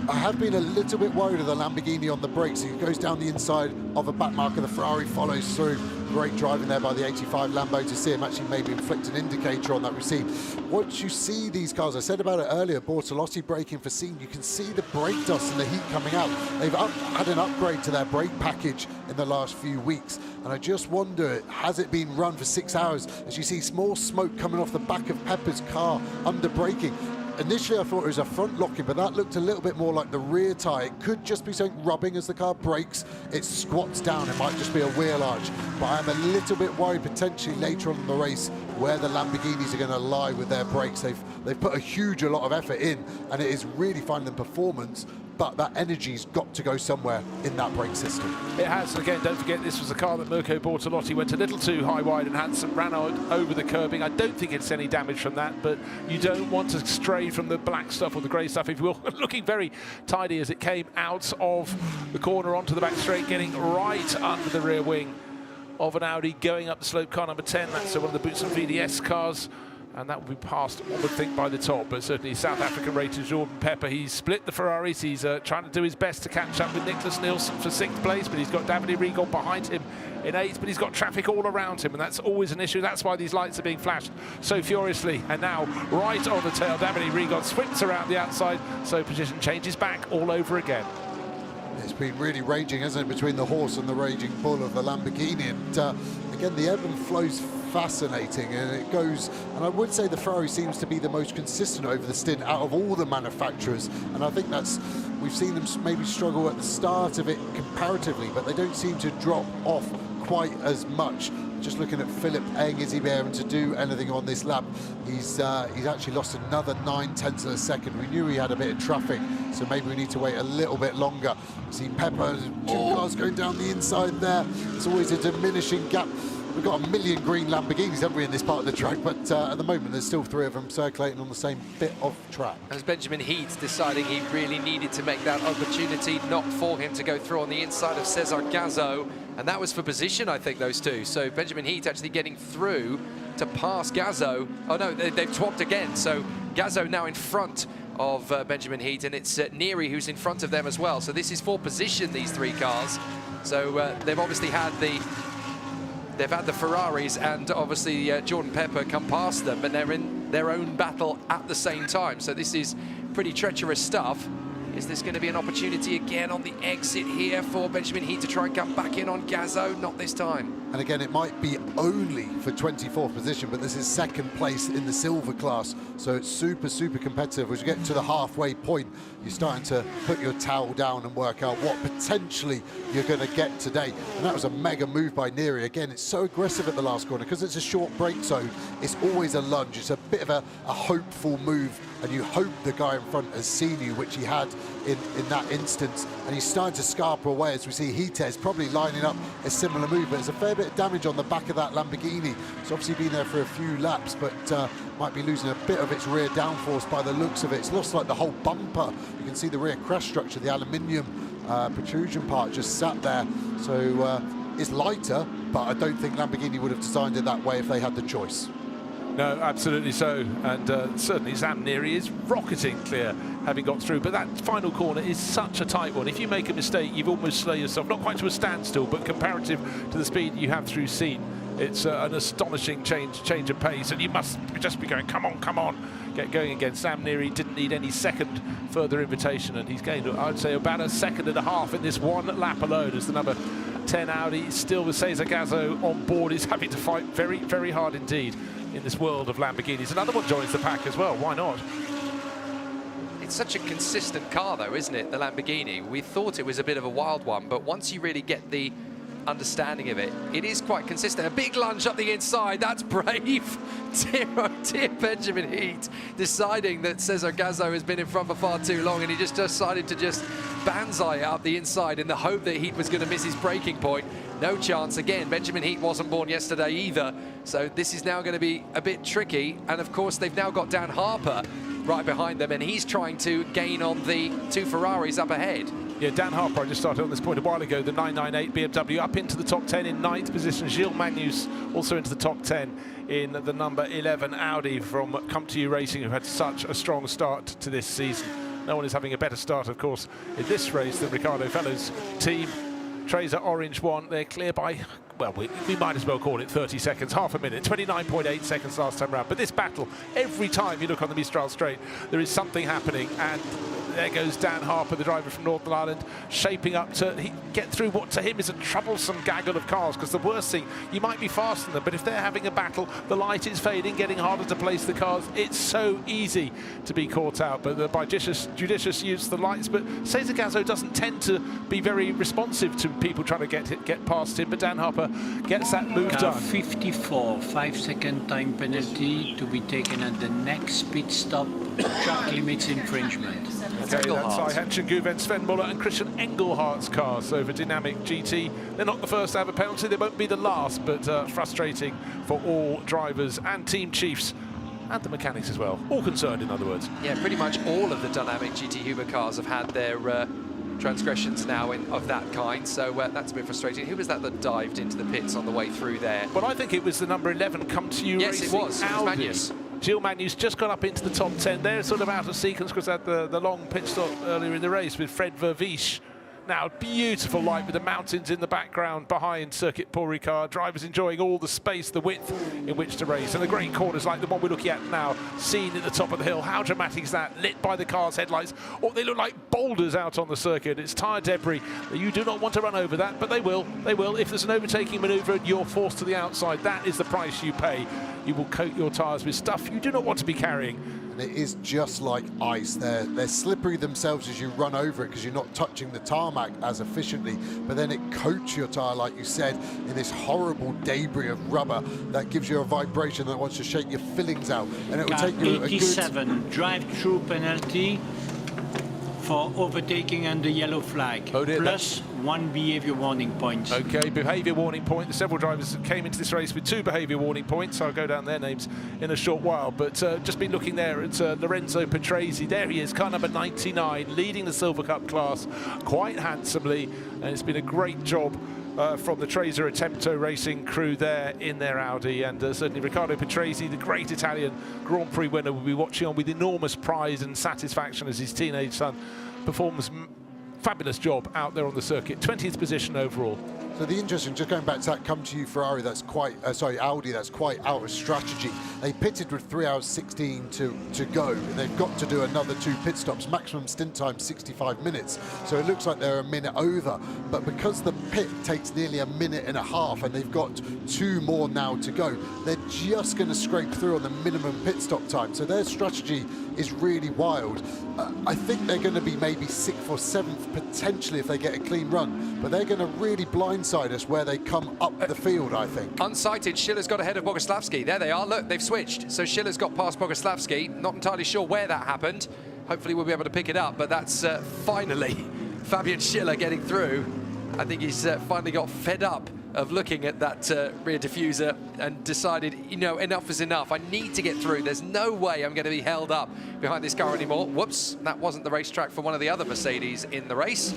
I have been a little bit worried of the Lamborghini on the brakes. He goes down the inside of a back marker. The Ferrari follows through. Great driving there by the 85 Lambo to see him actually maybe inflict an indicator on that we've seen. Once you see these cars, I said about it earlier, Bortolotti braking for Scene, you can see the brake dust and the heat coming out. They've had an upgrade to their brake package in the last few weeks, and I just wonder, has it been run for 6 hours? As you see small smoke coming off the back of Pepper's car under braking. Initially I thought it was a front locking, but that looked a little bit more like the rear tyre. It could just be something rubbing as the car brakes. It squats down, it might just be a wheel arch. But I'm a little bit worried potentially later on in the race where the Lamborghinis are going to lie with their brakes. They've put a lot of effort in, and it is really finding performance, but that energy's got to go somewhere in that brake system. It has, and again, don't forget, this was a car that Mirko Bortolotti went a little too high, wide and handsome, ran over the curbing. I don't think it's any damage from that, but you don't want to stray from the black stuff or the grey stuff, if you will. Looking very tidy as it came out of the corner onto the back straight, getting right under the rear wing of an Audi, going up the slope, car number 10. That's one of the Boots and VDS cars. And that will be passed, one would think, by the top, but certainly South African rated Jordan Pepper. He's split the Ferraris. He's trying to do his best to catch up with Nicholas Nielsen for 6th place, but he's got Davide Ricard behind him in 8th, but he's got traffic all around him, and that's always an issue. That's why these lights are being flashed so furiously. And now, right on the tail, Davide Ricard sweeps around the outside, so position changes back all over again. It's been really raging, hasn't it, between the horse and the raging bull of the Lamborghini. And again, the ebb and flow's fascinating, and it goes, and I would say the Ferrari seems to be the most consistent over the stint out of all the manufacturers, and I think we've seen them maybe struggle at the start of it comparatively, but they don't seem to drop off quite as much. Just looking at Philipp Eng, is he able to do anything on this lap? He's actually lost another 9/10 of a second. We knew he had a bit of traffic, so maybe we need to wait a little bit longer. See Pepper, 2 cars going down the inside there. It's always a diminishing gap. We've got a million green Lamborghinis, haven't we, in this part of the track, but at the moment there's still 3 of them circulating on the same bit of track. As Benjamin Heat deciding he really needed to make that opportunity, not for him to go through on the inside of Cesar Gazzo, and that was for position, I think, those two. So Benjamin Heat actually getting through to pass Gazzo. Oh no, they've swapped again, so Gazzo now in front of Benjamin Heat, and it's Neri who's in front of them as well. So this is for position, these 3 cars. So they've obviously had the Ferraris and obviously Jordan Pepper come past them, but they're in their own battle at the same time. So this is pretty treacherous stuff. Is this going to be an opportunity again on the exit here for Benjamin Heat to try and come back in on Gazzo? Not this time. And again, it might be only for 24th position, but this is 2nd place in the silver class, so it's super, super competitive. As you get to the halfway point, you're starting to put your towel down and work out what potentially you're going to get today. And that was a mega move by Neri. Again, it's so aggressive at the last corner because it's a short brake zone. It's always a lunge. It's a bit of a hopeful move, and you hope the guy in front has seen you, which he had in that instance, and he's starting to scarper away as we see Hites probably lining up a similar move, but there's a fair bit of damage on the back of that Lamborghini. It's obviously been there for a few laps, but might be losing a bit of its rear downforce by the looks of it. It's lost like the whole bumper. You can see the rear crash structure, the aluminium protrusion part just sat there. So it's lighter, but I don't think Lamborghini would have designed it that way if they had the choice. No, absolutely so, and certainly Sam Neary is rocketing clear, having got through, but that final corner is such a tight one. If you make a mistake, you've almost slowed yourself, not quite to a standstill, but comparative to the speed you have through Scene, it's an astonishing change of pace, and you must just be going, come on, get going again. Sam Neary didn't need any second further invitation, and he's gained, I would say, about a second and a half in this one lap alone, as the number 10 Audi, still with Cesar Gazzo on board, is having to fight very, very hard indeed in this world of Lamborghinis. Another one joins the pack as well, why not? It's such a consistent car though, isn't it, the Lamborghini? We thought it was a bit of a wild one, but once you really get the understanding of it, it is quite consistent. A big lunge up the inside, that's brave. Dear Benjamin Heat, deciding that Cesar Gazzo has been in front for far too long, and he just decided to just banzai out the inside in the hope that Heat was going to miss his braking point. No chance. Again, Benjamin Heat wasn't born yesterday either, so this is now going to be a bit tricky. And of course, they've now got Dan Harper right behind them, and he's trying to gain on the two Ferraris up ahead. Yeah, Dan Harper, I just started on this point a while ago, the 998 BMW up into the top 10 in 9th position. Gilles Magnus also into the top 10 in the number 11 Audi from Come To You Racing, who had such a strong start to this season. No one is having a better start, of course, in this race than Ricardo Fellows' team. Tracer Orange 1, they're clear by, well, we might as well call it 30 seconds, half a minute, 29.8 seconds last time round. But this battle, every time you look on the Mistral Straight, there is something happening, and there goes Dan Harper, the driver from Northern Ireland, shaping up to get through what to him is a troublesome gaggle of cars, because the worst thing, you might be faster than them, but if they're having a battle, the light is fading, getting harder to place the cars, it's so easy to be caught out. But by judicious use of the lights, but Cesar Gazzo doesn't tend to be very responsive to people trying to get past him, but Dan Harper gets that move Car done. 54, 5-second time penalty to be taken at the next pit stop, track limits infringement. Okay, that's Ayhan Guven, Sven Muller and Christian Engelhardt's cars. So for Dynamic GT, they're not the first to have a penalty, they won't be the last, but frustrating for all drivers and team chiefs and the mechanics as well. All concerned, in other words. Yeah, pretty much all of the Dynamic GT Huber cars have had their transgressions now of that kind, so that's a bit frustrating. Who was that dived into the pits on the way through there? Well, I think it was the number 11 Come To You Yes, Racing it was. Audi. It was Magnus. Gilles Magnus just got up into the top 10. They're sort of out of sequence because they had the long pit stop earlier in the race with Fred Verviche. Now, beautiful light with the mountains in the background behind Circuit Paul Ricard. Drivers enjoying all the space, the width in which to race. And the great corners like the one we're looking at now, seen at the top of the hill. How dramatic is that? Lit by the car's headlights. Or they look like boulders out on the circuit. It's tyre debris. You do not want to run over that, but they will. They will. If there's an overtaking manoeuvre and you're forced to the outside, that is the price you pay. You will coat your tyres with stuff you do not want to be carrying. And it is just like ice. They're slippery themselves as you run over it because you're not touching the tarmac as efficiently, but then it coats your tyre, like you said, in this horrible debris of rubber that gives you a vibration that wants to shake your fillings out. And it will take you 87 drive-through penalty for overtaking under yellow flag, oh dear, plus 1 behaviour warning point. Okay, behaviour warning point. Several drivers came into this race with 2 behaviour warning points. I'll go down their names in a short while. But just been looking there at Lorenzo Petresi. There he is, car number 99, leading the Silver Cup class quite handsomely. And it's been a great job from the Tracer Attempto Racing crew there in their Audi, and certainly Riccardo Petresi, the great Italian Grand Prix winner, will be watching on with enormous pride and satisfaction as his teenage son performs fabulous job out there on the circuit. 20th position overall. So the interesting, just going back to that Come To You Ferrari, that's quite, Audi, that's quite out of strategy. They pitted with 3 hours 16 to go, and they've got to do another 2 pit stops, maximum stint time 65 minutes. So it looks like they're a minute over, but because the pit takes nearly a minute and a half, and they've got 2 more now to go, they're just going to scrape through on the minimum pit stop time. So their strategy is really wild. I think they're going to be maybe 6th or 7th potentially if they get a clean run, but they're going to really blindside us where they come up the field, I think. Unsighted, Schiller's got ahead of Boguslavski. There they are, look, they've switched. So Schiller's got past Boguslavski. Not entirely sure where that happened. Hopefully we'll be able to pick it up, but that's finally Fabian Schiller getting through. I think he's finally got fed up of looking at that rear diffuser and decided, you know, enough is enough. I need to get through. There's no way I'm going to be held up behind this car anymore. Whoops, that wasn't the racetrack for one of the other Mercedes in the race.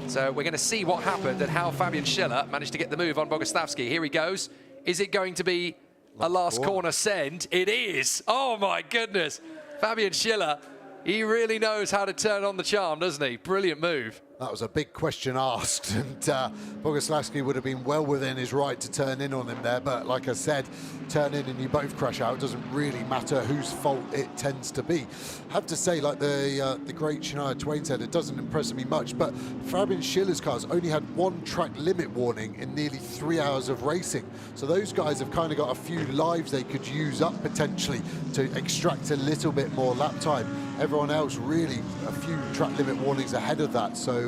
So we're going to see what happened and how Fabian Schiller managed to get the move on Boguslavski. Here he goes. Is it going to be a last corner send? It is. Oh my goodness. Fabian Schiller, he really knows how to turn on the charm, doesn't he? Brilliant move. That was a big question asked, and Boguslavski would have been well within his right to turn in on him there, but like I said, turn in and you both crash out. It doesn't really matter whose fault it tends to be. I have to say, like the great Shania Twain said, it doesn't impress me much, but Fabian Schiller's cars only had one track limit warning in nearly 3 hours of racing. So those guys have kind of got a few lives they could use up potentially to extract a little bit more lap time. Everyone else really a few track limit warnings ahead of that. So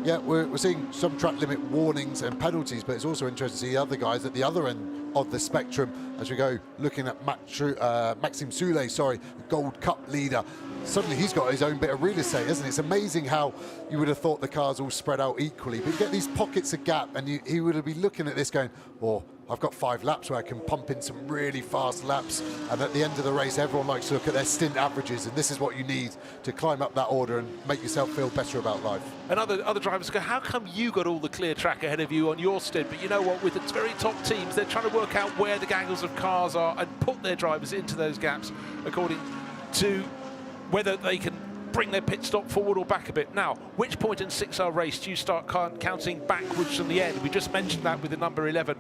yeah, we're seeing some track limit warnings and penalties, but it's also interesting to see other guys at the other end of the spectrum as we go looking at Maxime Soulet, sorry, Gold Cup leader. Suddenly he's got his own bit of real estate, isn't it? It's amazing how you would have thought the cars all spread out equally, but you get these pockets of gap, and he would have been looking at this going, oh, I've got 5 laps where I can pump in some really fast laps, and at the end of the race everyone likes to look at their stint averages, and this is what you need to climb up that order and make yourself feel better about life. And other drivers go, how come you got all the clear track ahead of you on your stint? But you know what, with the very top teams, they're trying to work out where the gangles of cars are and put their drivers into those gaps according to whether they can bring their pit stop forward or back a bit. Now, which point in 6-hour race do you start counting backwards from the end? We just mentioned that with the number 11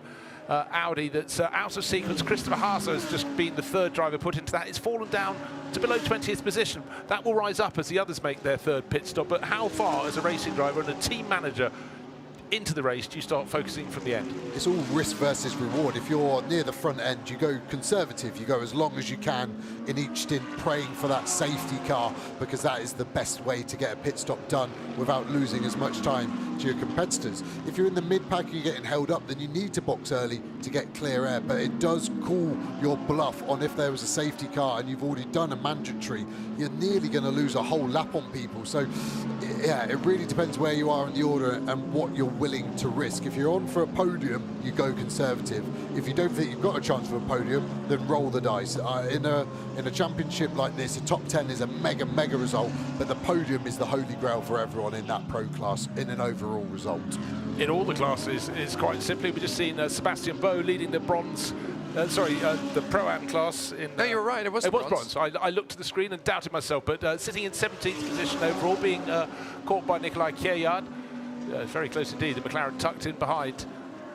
Audi that's out of sequence. Christopher Haase has just been the third driver put into that. It's fallen down to below 20th position. That will rise up as the others make their third pit stop. But how far, as a racing driver and a team manager, into the race do you start focusing from the end? It's all risk versus reward. If you're near the front end, you go conservative. You go as long as you can in each stint, praying for that safety car, because that is the best way to get a pit stop done without losing as much time to your competitors. If you're in the mid-pack, you're getting held up, then you need to box early to get clear air, but it does call your bluff on if there was a safety car and you've already done a mandatory, you're nearly going to lose a whole lap on people. So yeah, it really depends where you are in the order and what you're willing to risk. If you're on for a podium, you go conservative. If you don't think you've got a chance for a podium, then roll the dice. In a championship like this, a top 10 is a mega result, but the podium is the holy grail for everyone in that pro class in an overall result. In all the classes, it's quite simply, we've just seen Sebastian Boe leading the bronze. The Pro-Am class. No, you're right, it was bronze. I looked at the screen and doubted myself, but sitting in 17th position overall, being caught by Nikolai Kjærgaard. Very close indeed, the McLaren tucked in behind.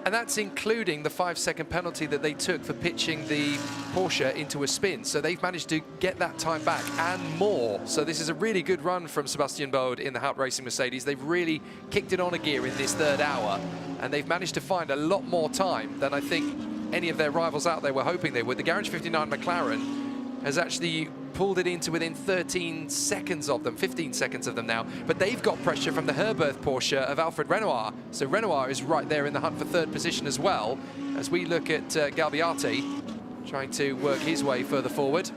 And that's including the 5-second penalty that they took for pitching the Porsche into a spin. So they've managed to get that time back and more. So this is a really good run from Sebastian Bode in the Haupt Racing Mercedes. They've really kicked it on a gear in this third hour, and they've managed to find a lot more time than I think any of their rivals out there were hoping they would. The Garage 59 McLaren has actually pulled it into within 13 seconds of them, 15 seconds of them now, but they've got pressure from the Herberth Porsche of Alfred Renoir. So Renoir is right there in the hunt for third position as well, as we look at Galbiati trying to work his way further forward.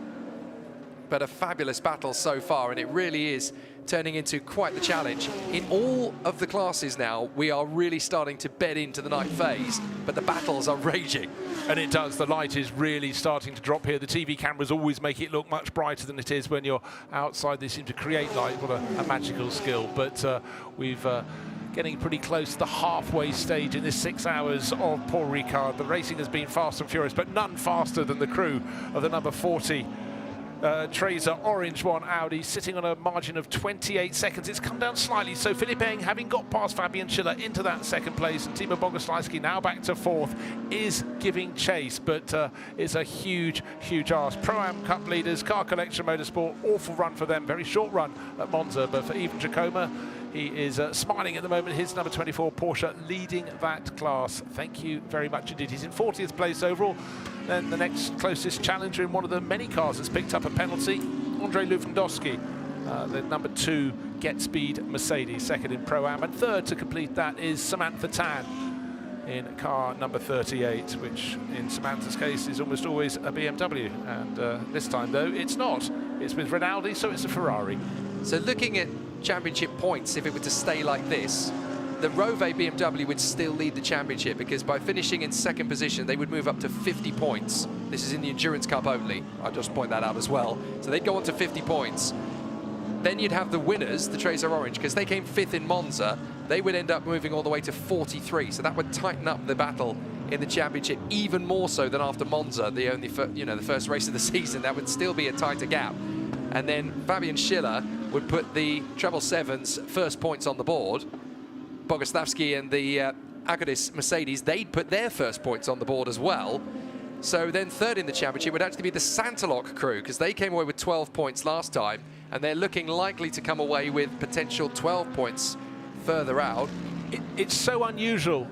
But a fabulous battle so far, and it really is turning into quite the challenge. In all of the classes now, we are really starting to bed into the night phase, but the battles are raging. And it does, the light is really starting to drop here. The TV cameras always make it look much brighter than it is when you're outside. They seem to create light, what a magical skill. But we've getting pretty close to the halfway stage in this 6 hours of Paul Ricard. The racing has been fast and furious, but none faster than the crew of the number 40 Tracer Orange 1 Audi, sitting on a margin of 28 seconds. It's come down slightly, so Philipp Eng, having got past Fabian Schiller into that second place, and Timo Boguslavski now back to fourth, is giving chase, but it's a huge ask. Pro-Am Cup leaders, Car Collection Motorsport, awful run for them, very short run at Monza, but for Ivan Jacoma, he is smiling at the moment. His number 24 Porsche leading that class. Thank you very much indeed. He's in 40th place overall. Then the next closest challenger in one of the many cars has picked up a penalty, Andrei Lewandowski, the number 2 Get Speed Mercedes, second in Pro-Am, and third to complete that is Samantha Tan in car number 38, which in Samantha's case is almost always a BMW, and this time though it's not. It's with Rinaldi, so it's a Ferrari. So looking at championship points, if it were to stay like this, the Rove BMW would still lead the championship, because by finishing in second position, they would move up to 50 points. This is in the Endurance Cup only. I'll just point that out as well. So they'd go on to 50 points. Then you'd have the winners, the Tracer Orange, because they came 5th in Monza. They would end up moving all the way to 43. So that would tighten up the battle in the championship even more so than after Monza, the only, the first race of the season. That would still be a tighter gap. And then Fabian Schiller would put the Treble Sevens first points on the board. Boguslavski and the Akadis Mercedes, they'd put their first points on the board as well. So then third in the championship would actually be the Santaloc crew, because they came away with 12 points last time, and they're looking likely to come away with potential 12 points further out. It's so unusual,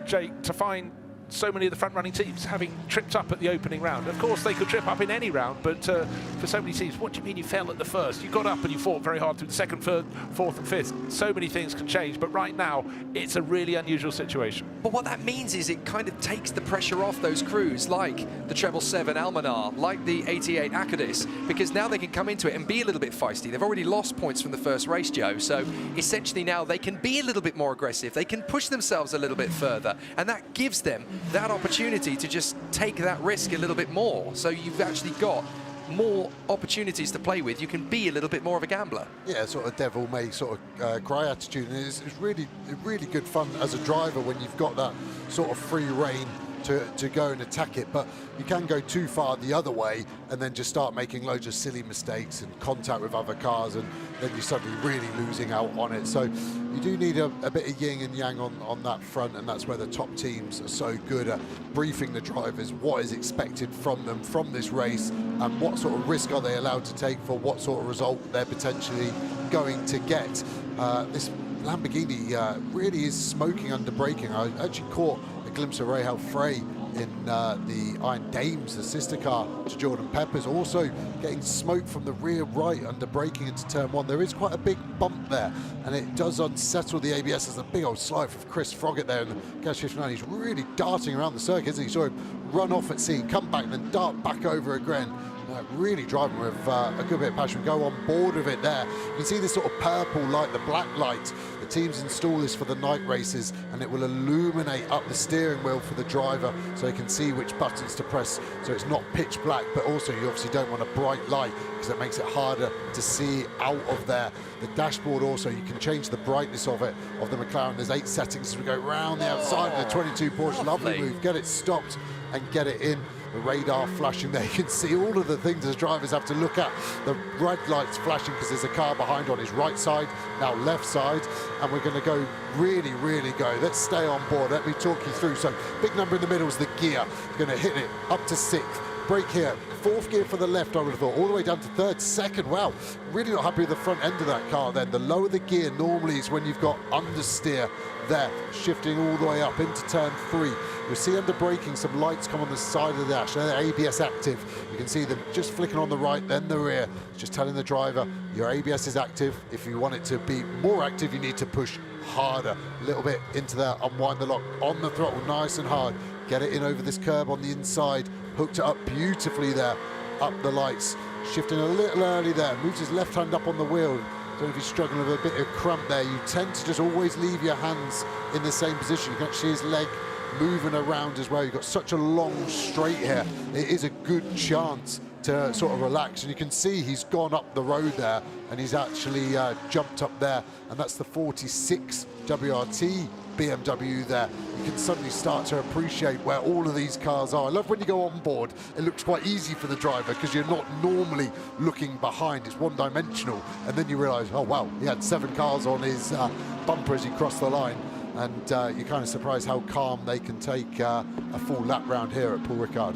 Jake, to find so many of the front-running teams having tripped up at the opening round. Of course, they could trip up in any round, but for so many teams, what do you mean you fell at the first? You got up and you fought very hard through the second, third, fourth and fifth. So many things can change, but right now, it's a really unusual situation. But what that means is it kind of takes the pressure off those crews, like the Treble 7 Almanar, like the 88 Akadis, because now they can come into it and be a little bit feisty. They've already lost points from the first race, Joe, so essentially now they can be a little bit more aggressive. They can push themselves a little bit further, and that gives them that opportunity to just take that risk a little bit more. So you've actually got more opportunities to play with. You can be a little bit more of a gambler. Yeah, sort of devil may sort of cry attitude, and it's really good fun as a driver when you've got that sort of free rein to go and attack it. But you can go too far the other way and then just start making loads of silly mistakes and contact with other cars, and then you're suddenly really losing out on it. So you do need a bit of yin and yang on that front, and that's where the top teams are so good at briefing the drivers what is expected from them from this race, and what sort of risk are they allowed to take for what sort of result they're potentially going to get. This Lamborghini really is smoking under braking. I actually caught a glimpse of Rahal Frey in the Iron Dames, the sister car to Jordan Peppers, also getting smoke from the rear right under braking into turn one. There is quite a big bump there, and it does unsettle the ABS. There's a big old slide from Chris Froggatt there in the Gas 59. He's really darting around the circuit, isn't he? Saw him run off at sea, come back, and then dart back over again. Really driving with a good bit of passion. Go on board with it there. You can see this sort of purple light, the black light. The teams install this for the night races, and it will illuminate up the steering wheel for the driver so he can see which buttons to press, so it's not pitch black, but also you obviously don't want a bright light because it makes it harder to see out of there. The dashboard also, you can change the brightness of it, of the McLaren. There's 8 settings as we go round the outside of the 22 Porsche. Lovely move, get it stopped and get it in. The radar flashing there, you can see all of the things as drivers have to look at. The red light's flashing because there's a car behind on his right side, now left side, and we're going to go really go. Let's stay on board, let me talk you through. So big number in the middle is the gear. You're going to hit it up to 6th. Brake here, 4th gear for the left, I would have thought, all the way down to 3rd, 2nd. Wow, really not happy with the front end of that car then. The lower the gear normally is when you've got understeer there, shifting all the way up into turn 3. You'll see under braking some lights come on the side of the dash. They're ABS active. You can see them just flicking on the right, then the rear. It's just telling the driver your ABS is active. If you want it to be more active, you need to push harder. A little bit into there, unwind the lock on the throttle, nice and hard. Get it in over this curb on the inside. Hooked it up beautifully there, up the lights. Shifting a little early there, moves his left hand up on the wheel. Don't know if he's struggling with a bit of crump there. You tend to just always leave your hands in the same position. You can actually see his leg moving around as well. You've got such a long straight here. It is a good chance to sort of relax, and you can see he's gone up the road there, and he's actually jumped up there, and that's the 46 WRT BMW there. You can suddenly start to appreciate where all of these cars are. I love when you go on board, it looks quite easy for the driver because you're not normally looking behind, it's one-dimensional, and then you realise, oh wow, he had 7 cars on his bumper as he crossed the line, and you're kind of surprised how calm they can take a full lap round here at Paul Ricard.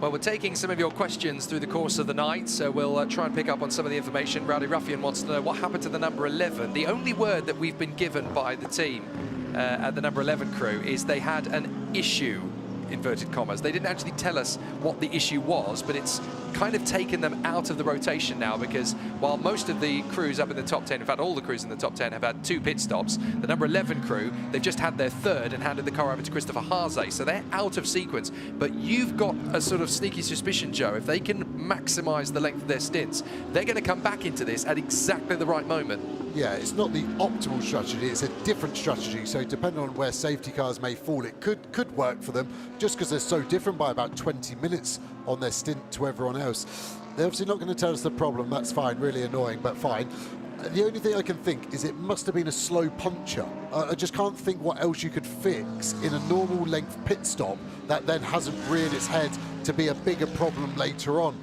Well, we're taking some of your questions through the course of the night, so we'll try and pick up on some of the information. Rowdy Ruffian wants to know what happened to the number 11. The only word that we've been given by the team at the number 11 crew is they had an issue inverted commas. They didn't actually tell us what the issue was, but it's kind of taken them out of the rotation now, because while most of the crews up in the top 10, in fact all the crews in the top 10 have had 2 pit stops, the number 11 crew, they've just had their 3rd and handed the car over to Christopher Haase, so they're out of sequence. But you've got a sort of sneaky suspicion, Joe, if they can maximise the length of their stints, they're going to come back into this at exactly the right moment. Yeah, it's not the optimal strategy, it's a different strategy, so depending on where safety cars may fall, it could work for them, just because they're so different by about 20 minutes on their stint to everyone else. They're obviously not going to tell us the problem, that's fine, really annoying, but fine. The only thing I can think is it must have been a slow puncture. I just can't think what else you could fix in a normal length pit stop that then hasn't reared its head to be a bigger problem later on.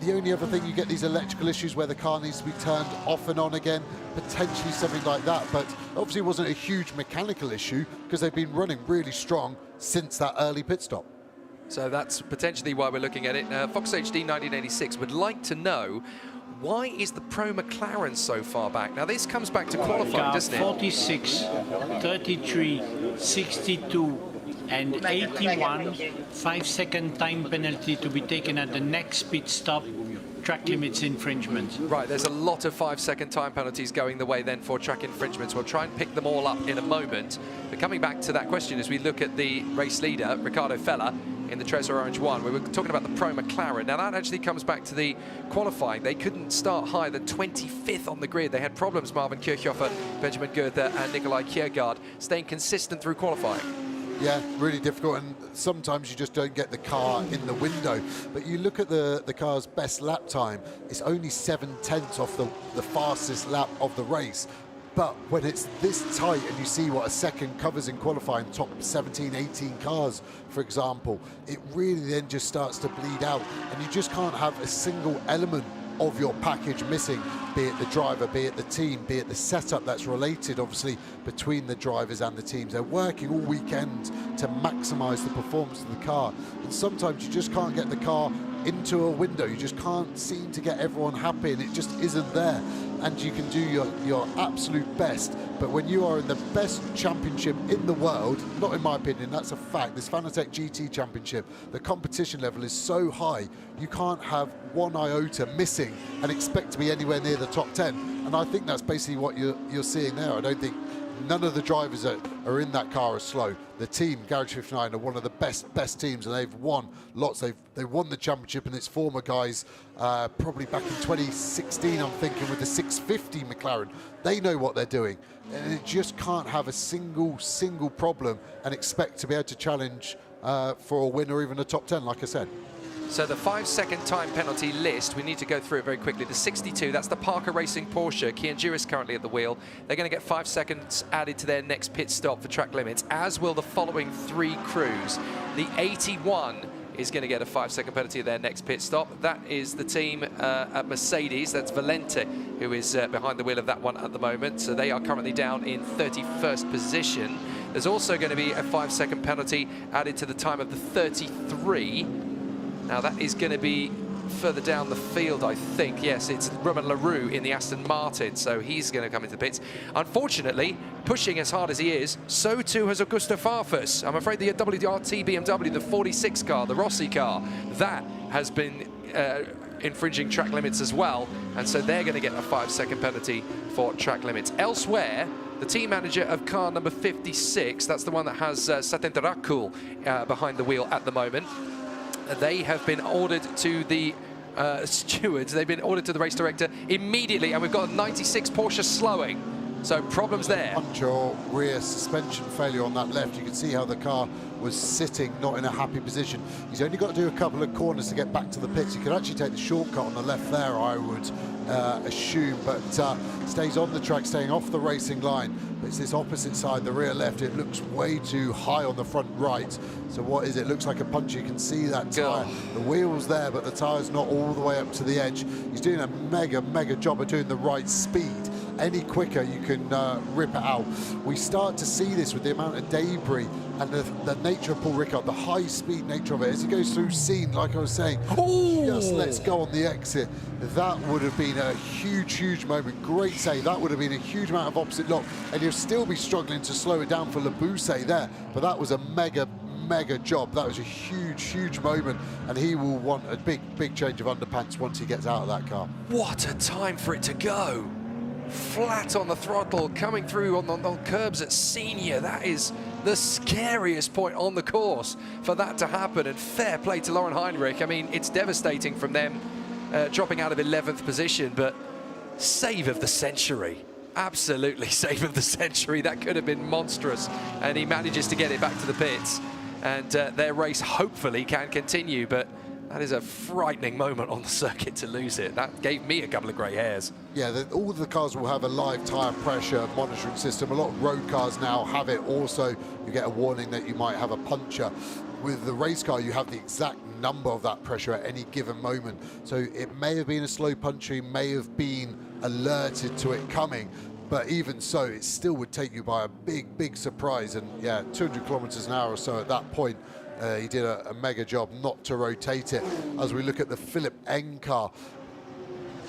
The only other thing, you get these electrical issues where the car needs to be turned off and on again, potentially something like that, but obviously it wasn't a huge mechanical issue because they've been running really strong since that early pit stop. So that's potentially why we're looking at it. Fox HD 1986 would like to know, why is the Pro McLaren so far back? Now this comes back to qualifying, doesn't it? 46, 33, 62 and 81, 5-second time penalty to be taken at the next pit stop, track limits infringement. Right, there's a lot of 5-second time penalties going the way then for track infringements. We'll try and pick them all up in a moment. But coming back to that question, as we look at the race leader, Riccardo Fella, in the Trezor Orange 1, we were talking about the Pro McLaren. Now that actually comes back to the qualifying. They couldn't start higher than 25th on the grid. They had problems, Marvin Kirchhoffer, Benjamin Goethe and Nikolai Kiergaard, staying consistent through qualifying. Yeah, really difficult, and sometimes you just don't get the car in the window. But you look at the car's best lap time, it's only 7/10 off the fastest lap of the race. But when it's this tight and you see what a second covers in qualifying, top 17, 18 cars, for example, it really then just starts to bleed out, and you just can't have a single element of your package missing, be it the driver, be it the team, be it the setup that's related, obviously, between the drivers and the teams. They're working all weekend to maximise the performance of the car, and sometimes you just can't get the car into a window. You just can't seem to get everyone happy, and it just isn't there. And you can do your absolute best, but when you are in the best championship in the world, not in my opinion, that's a fact, this Fanatec GT Championship, the competition level is so high, you can't have one iota missing and expect to be anywhere near the top 10. And I think that's basically what you're seeing there. I don't think none of the drivers that are in that car are slow. The team, Garage 59, are one of the best teams, and they've won lots. They won the championship, and its former guys, probably back in 2016, I'm thinking, with the 650 McLaren. They know what they're doing, and it just can't have a single problem and expect to be able to challenge for a win or even a top 10, like I said. So the 5-second time penalty list, we need to go through it very quickly. The 62, that's the Parker Racing Porsche. Kian Jewis currently at the wheel. They're going to get 5 seconds added to their next pit stop for track limits, as will the following 3 crews. The 81 is going to get a 5-second penalty at their next pit stop. That is the team at Mercedes. That's Valente, who is behind the wheel of that one at the moment. So they are currently down in 31st position. There's also going to be a 5-second penalty added to the time of the 33. Now that is going to be further down the field, I think. Yes, it's Romain Leroux in the Aston Martin, so he's going to come into the pits. Unfortunately, pushing as hard as he is, so too has Augusto Farfus. I'm afraid the WRT BMW, the 46 car, the Rossi car, that has been infringing track limits as well, and so they're going to get a 5-second penalty for track limits. Elsewhere, the team manager of car number 56, that's the one that has Satent Rakul behind the wheel at the moment. They have been ordered to the stewards, they've been ordered to the race director immediately, and we've got a 96 Porsche slowing. So problems there. Punch or rear suspension failure on that left. You can see how the car was sitting, not in a happy position. He's only got to do a couple of corners to get back to the pits. He could actually take the shortcut on the left there, I would assume, but stays on the track, staying off the racing line. But it's this opposite side, the rear left. It looks way too high on the front right. So what is it? Looks like a punch. You can see that tyre. The wheel's there, but the tyre's not all the way up to the edge. He's doing a mega job of doing the right speed. Any quicker, you can rip it out. We start to see this with the amount of debris and the nature of Paul Ricard, the high-speed nature of it. As he goes through scene, like I was saying, just lets go on the exit. That would have been a huge moment. Great save. That would have been a huge amount of opposite lock, and he'll still be struggling to slow it down for Labousse there. But that was a mega mega job. That was a huge moment, and he will want a big change of underpants once he gets out of that car. What a time for it to go. Flat on the throttle, coming through on curbs at senior. That is the scariest point on the course for that to happen, and fair play to Lauren Heinrich. I mean, it's devastating from them dropping out of 11th position, but save of the century. Absolutely save of the century. That could have been monstrous, and he manages to get it back to the pits, and their race hopefully can continue, but that is a frightening moment on the circuit to lose it. That gave me a couple of grey hairs. Yeah, all of the cars will have a live tyre pressure monitoring system. A lot of road cars now have it also. You get a warning that you might have a puncture. With the race car, you have the exact number of that pressure at any given moment. So it may have been a slow puncture, you may have been alerted to it coming, but even so, it still would take you by a big surprise. And yeah, 200 kilometers an hour or so at that point. He did a mega job not to rotate it. As we look at the Philipp Eng car,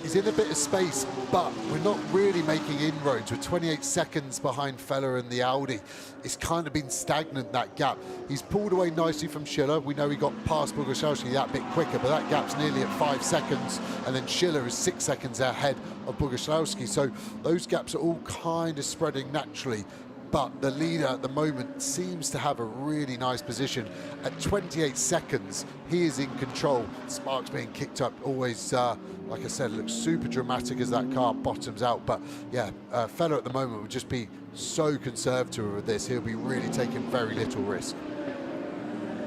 he's in a bit of space, but we're not really making inroads. We're 28 seconds behind Feller and the Audi. It's kind of been stagnant, that gap. He's pulled away nicely from Schiller. We know he got past Boguslawski that bit quicker, but that gap's nearly at 5 seconds, and then Schiller is 6 seconds ahead of Boguslawski. So those gaps are all kind of spreading naturally. But the leader at the moment seems to have a really nice position. At 28 seconds, he is in control. Sparks being kicked up, always, like I said, looks super dramatic as that car bottoms out. But yeah, Feller at the moment would just be so conservative with this. He'll be really taking very little risk.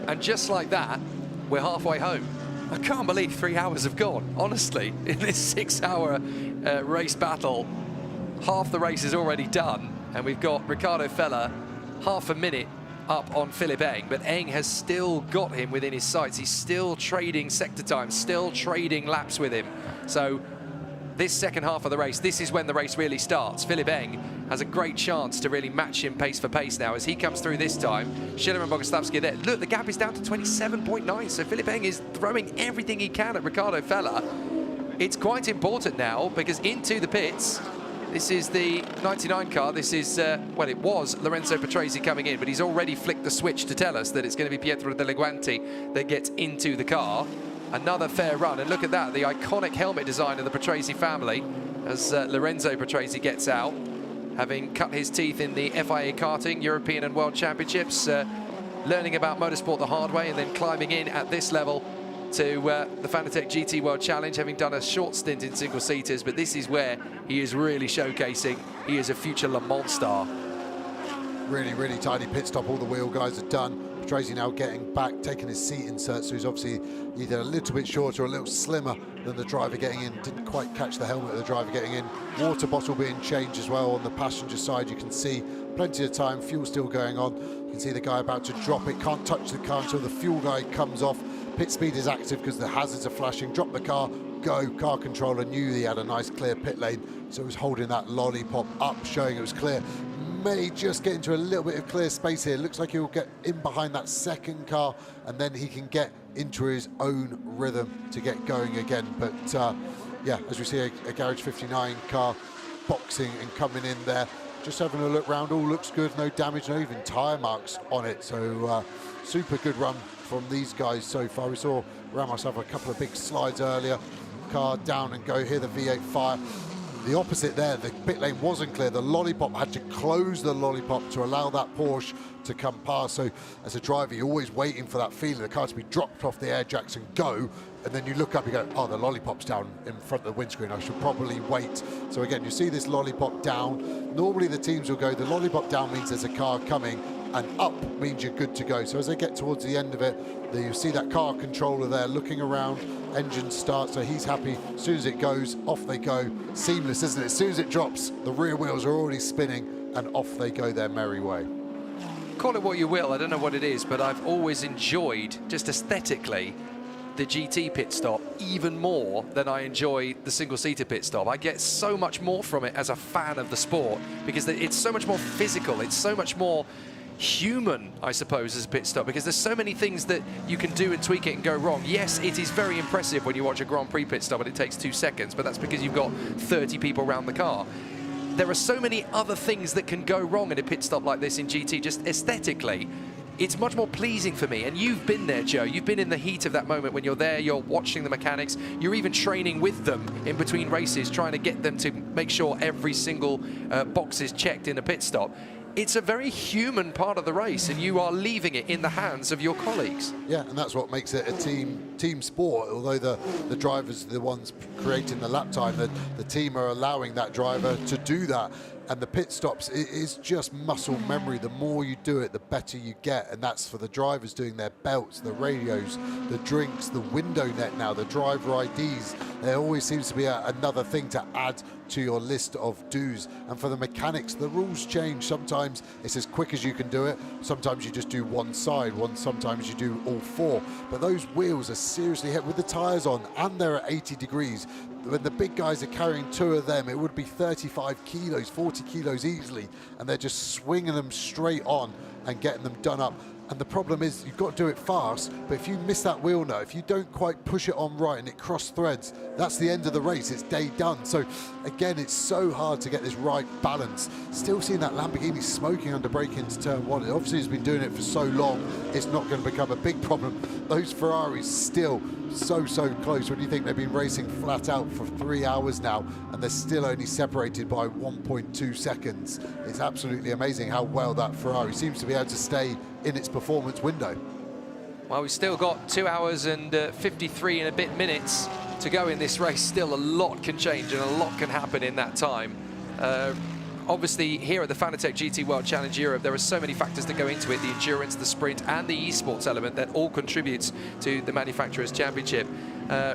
And just like that, we're halfway home. I can't believe 3 hours have gone, honestly. In this 6-hour race battle, half the race is already done. And we've got Riccardo Feller half a minute up on Philipp Eng, but Eng has still got him within his sights. He's still trading sector time, still trading laps with him. So this second half of the race, this is when the race really starts. Philipp Eng has a great chance to really match him pace for pace now as he comes through this time. Schiller and Boguslawski are there. Look, the gap is down to 27.9, so Philipp Eng is throwing everything he can at Riccardo Feller. It's quite important now because into the pits, this is the 99 car. This is, well, it was Lorenzo Patrese coming in, but he's already flicked the switch to tell us that it's going to be Pietro De Leguanti that gets into the car. Another fair run, and look at that, the iconic helmet design of the Patrese family as Lorenzo Patrese gets out, having cut his teeth in the FIA karting, European and World Championships, learning about motorsport the hard way and then climbing in at this level to the Fanatec GT World Challenge, having done a short stint in single-seaters, but this is where he is really showcasing he is a future Le Mans star. Really tidy pit stop, all the wheel guys are done. Patrese now getting back, taking his seat insert, so he's obviously either a little bit shorter or a little slimmer than the driver getting in. Didn't quite catch the helmet of the driver getting in. Water bottle being changed as well on the passenger side. You can see plenty of time, fuel still going on. You can see the guy about to drop it, can't touch the car until the fuel guy comes off. Pit speed is active because the hazards are flashing. Drop the car, go. Car controller knew he had a nice clear pit lane, so he was holding that lollipop up, showing it was clear. May just get into a little bit of clear space here. Looks like he'll get in behind that second car, and then he can get into his own rhythm to get going again. But yeah, as we see a Garage 59 car boxing and coming in there, just having a look round, all looks good, no damage, no even tyre marks on it. So super good run from these guys so far. We saw Ramos have a couple of big slides earlier. Car down and go, here the V8 fire. The opposite there, the pit lane wasn't clear. The lollipop had to close the lollipop to allow that Porsche to come past. So as a driver, you're always waiting for that feeling, the car to be dropped off the air jacks and go. And then you look up, you go, oh, the lollipop's down in front of the windscreen. I should probably wait. So again, you see this lollipop down. Normally the teams will go, the lollipop down means there's a car coming, and up means you're good to go. So as they get towards the end of it, you see that car controller there looking around, engine starts, so he's happy. As soon as it goes, off they go. Seamless, isn't it? As soon as it drops, the rear wheels are already spinning, and off they go their merry way. Call it what you will, I don't know what it is, but I've always enjoyed, just aesthetically, the GT pit stop even more than I enjoy the single-seater pit stop. I get so much more from it as a fan of the sport because it's so much more physical, it's so much more human, I suppose, as a pit stop, because there's so many things that you can do and tweak it and go wrong. Yes, it is very impressive when you watch a Grand Prix pit stop and it takes 2 seconds, but that's because you've got 30 people around the car. There are so many other things that can go wrong in a pit stop like this in GT, just aesthetically. it's much more pleasing for me. And you've been there, Joe. You've been in the heat of that moment when you're there, you're watching the mechanics, you're even training with them in between races, trying to get them to make sure every single box is checked in a pit stop. It's a very human part of the race, and you are leaving it in the hands of your colleagues. Yeah, and that's what makes it a team sport. Although the drivers are the ones creating the lap time, the team are allowing that driver to do that. And the pit stops, it is just muscle memory. The more you do it, the better you get. And that's for the drivers doing their belts, the radios, the drinks, the window net now, the driver IDs. There always seems to be another thing to add to your list of do's. And for the mechanics, the rules change. Sometimes it's as quick as you can do it. Sometimes you just do one side. Sometimes you do all four. But those wheels are seriously hit with the tyres on, and they're at 80 degrees. When the big guys are carrying two of them, it would be 35 kilos, 40 kilos easily, and they're just swinging them straight on and getting them done up. And the problem is you've got to do it fast, but if you miss that wheel now, if you don't quite push it on right and it cross threads, that's the end of the race. It's day done. So again, it's so hard to get this right balance. Still seeing that Lamborghini smoking under brake into turn one. It obviously has been doing it for so long, it's not going to become a big problem. Those Ferraris still so close when you think they've been racing flat out for 3 hours now, and they're still only separated by 1.2 seconds. It's absolutely amazing how well that Ferrari seems to be able to stay in its performance window. Well, we've still got 2 hours and 53 and a bit minutes to go in this race. Still a lot can change and a lot can happen in that time. Obviously, here at the Fanatec GT World Challenge Europe, there are so many factors that go into it: the endurance, the sprint, and the esports element that all contributes to the Manufacturers' Championship.